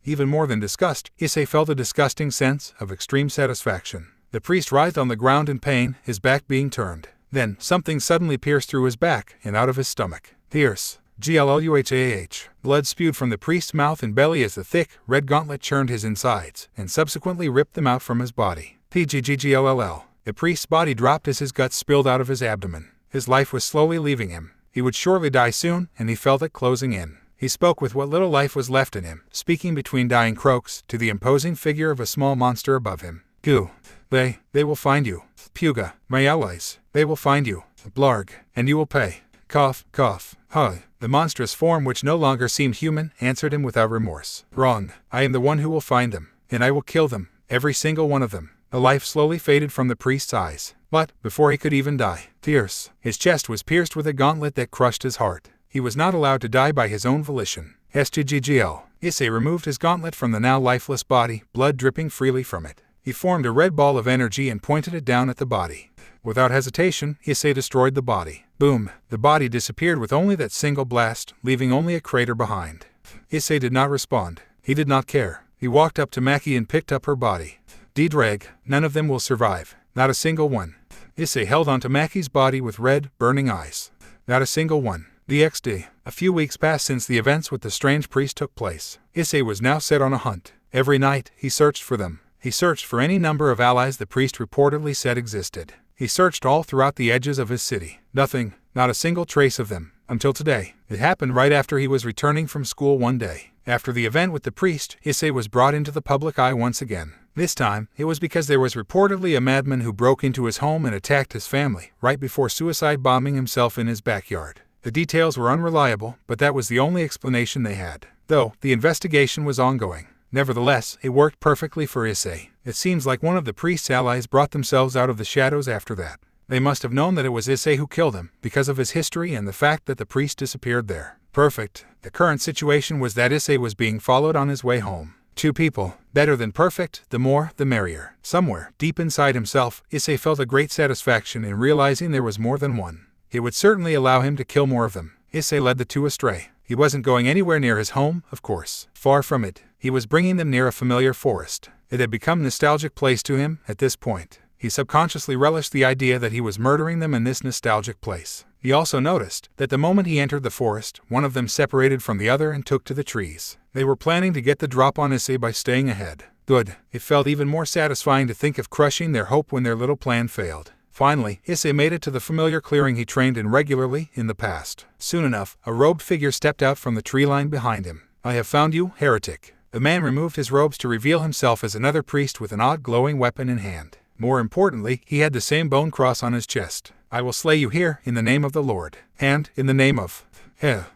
Even more than disgust, Issei felt a disgusting sense of extreme satisfaction. The priest writhed on the ground in pain, his back being turned. Then, something suddenly pierced through his back and out of his stomach. Pierce. GLLUHAH. Blood spewed from the priest's mouth and belly as the thick, red gauntlet churned his insides, and subsequently ripped them out from his body. PGGGLLL. The priest's body dropped as his guts spilled out of his abdomen. His life was slowly leaving him. He would surely die soon, and he felt it closing in. He spoke with what little life was left in him, speaking between dying croaks to the imposing figure of a small monster above him. Goo. They will find you. Puga. My allies. They will find you. Blarg. And you will pay. Cough, cough. Huh. The monstrous form, which no longer seemed human, answered him without remorse. Wrong. I am the one who will find them, and I will kill them, every single one of them. The life slowly faded from the priest's eyes. But, before he could even die, Pierce. His chest was pierced with a gauntlet that crushed his heart. He was not allowed to die by his own volition. SGGGL. Issei removed his gauntlet from the now lifeless body, blood dripping freely from it. He formed a red ball of energy and pointed it down at the body. Without hesitation, Issei destroyed the body. Boom! The body disappeared with only that single blast, leaving only a crater behind. Issei did not respond. He did not care. He walked up to Maki and picked up her body. D-drag, none of them will survive. Not a single one. Issei held onto Maki's body with red, burning eyes. Not a single one. DXD. A few weeks passed since the events with the strange priest took place. Issei was now set on a hunt. Every night, he searched for them. He searched for any number of allies the priest reportedly said existed. He searched all throughout the edges of his city. Nothing, not a single trace of them, until today. It happened right after he was returning from school one day. After the event with the priest, Issei was brought into the public eye once again. This time, it was because there was reportedly a madman who broke into his home and attacked his family, right before suicide bombing himself in his backyard. The details were unreliable, but that was the only explanation they had. Though, the investigation was ongoing. Nevertheless, it worked perfectly for Issei. It seems like one of the priest's allies brought themselves out of the shadows after that. They must have known that it was Issei who killed him, because of his history and the fact that the priest disappeared there. Perfect. The current situation was that Issei was being followed on his way home. Two people. Better than perfect, the more, the merrier. Somewhere, deep inside himself, Issei felt a great satisfaction in realizing there was more than one. It would certainly allow him to kill more of them. Issei led the two astray. He wasn't going anywhere near his home, of course. Far from it. He was bringing them near a familiar forest. It had become a nostalgic place to him at this point. He subconsciously relished the idea that he was murdering them in this nostalgic place. He also noticed that the moment he entered the forest, one of them separated from the other and took to the trees. They were planning to get the drop on Issei by staying ahead. Good. It felt even more satisfying to think of crushing their hope when their little plan failed. Finally, Issei made it to the familiar clearing he trained in regularly in the past. Soon enough, a robed figure stepped out from the tree line behind him. I have found you, heretic. The man removed his robes to reveal himself as another priest with an odd glowing weapon in hand. More importantly, he had the same bone cross on his chest. I will slay you here, in the name of the Lord. And, in the name of...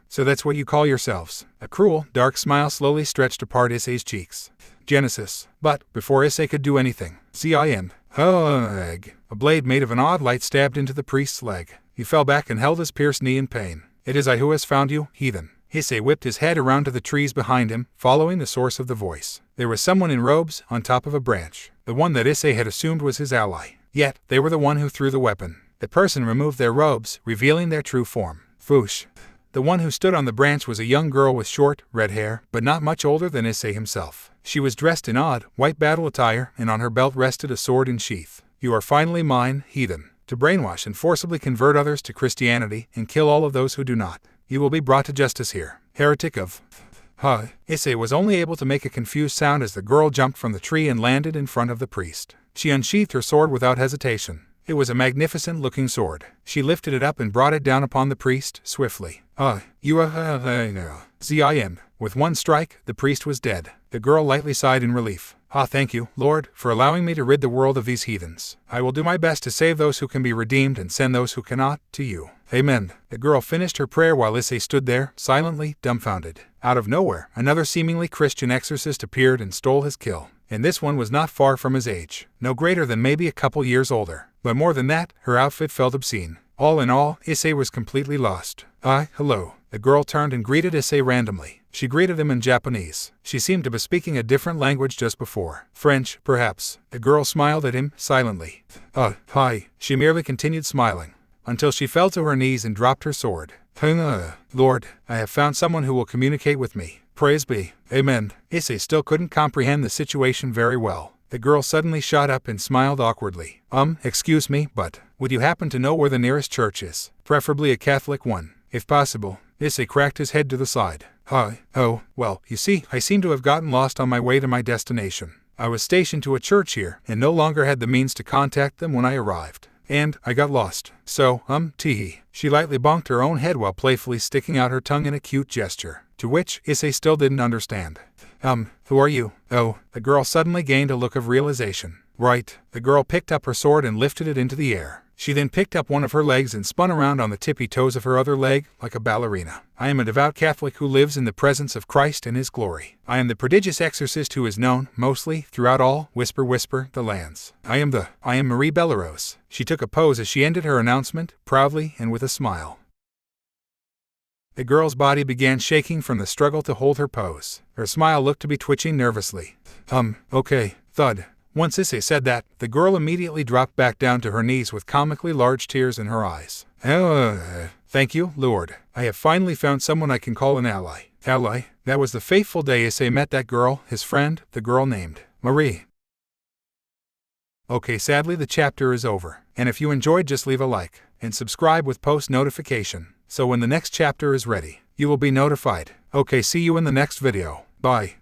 So that's what you call yourselves. A cruel, dark smile slowly stretched apart Issei's cheeks. Genesis. But, before Issei could do anything, Zin. A blade made of an odd light stabbed into the priest's leg. He fell back and held his pierced knee in pain. It is I who has found you, heathen. Issei whipped his head around to the trees behind him, following the source of the voice. There was someone in robes, on top of a branch. The one that Issei had assumed was his ally. Yet, they were the one who threw the weapon. The person removed their robes, revealing their true form. Foosh. The one who stood on the branch was a young girl with short, red hair, but not much older than Issei himself. She was dressed in odd, white battle attire, and on her belt rested a sword in sheath. You are finally mine, heathen. To brainwash and forcibly convert others to Christianity, and kill all of those who do not. You will be brought to justice here. Heretic of... Issei was only able to make a confused sound as the girl jumped from the tree and landed in front of the priest. She unsheathed her sword without hesitation. It was a magnificent-looking sword. She lifted it up and brought it down upon the priest, swiftly. You Zim. With one strike, the priest was dead. The girl lightly sighed in relief. Thank you, Lord, for allowing me to rid the world of these heathens. I will do my best to save those who can be redeemed and send those who cannot, to you. Amen. The girl finished her prayer while Issei stood there, silently, dumbfounded. Out of nowhere, another seemingly Christian exorcist appeared and stole his kill. And this one was not far from his age. No greater than maybe a couple years older. But more than that, her outfit felt obscene. All in all, Issei was completely lost. Hello. The girl turned and greeted Issei randomly. She greeted him in Japanese. She seemed to be speaking a different language just before. French, perhaps. The girl smiled at him, silently. Hi. She merely continued smiling, until she fell to her knees and dropped her sword. Lord, I have found someone who will communicate with me. Praise be. Amen. Issei still couldn't comprehend the situation very well. The girl suddenly shot up and smiled awkwardly. Excuse me, but would you happen to know where the nearest church is? Preferably a Catholic one, if possible. Issei cracked his head to the side. Oh, well, you see, I seem to have gotten lost on my way to my destination. I was stationed to a church here, and no longer had the means to contact them when I arrived. And I got lost. So, teehee. She lightly bonked her own head while playfully sticking out her tongue in a cute gesture, to which Issei still didn't understand. Who are you? Oh, the girl suddenly gained a look of realization. Right. The girl picked up her sword and lifted it into the air. She then picked up one of her legs and spun around on the tippy toes of her other leg, like a ballerina. I am a devout Catholic who lives in the presence of Christ and His glory. I am the prodigious exorcist who is known, mostly, throughout all, whisper, the lands. I am Marie Bellerose. She took a pose as she ended her announcement, proudly and with a smile. The girl's body began shaking from the struggle to hold her pose. Her smile looked to be twitching nervously. Okay, thud. Once Issei said that, the girl immediately dropped back down to her knees with comically large tears in her eyes. Thank you, Lord. I have finally found someone I can call an ally. Ally? That was the fateful day Issei met that girl, his friend, the girl named Marie. Okay, sadly the chapter is over. And if you enjoyed, just leave a like and subscribe with post notification, so when the next chapter is ready, you will be notified. Okay, see you in the next video. Bye.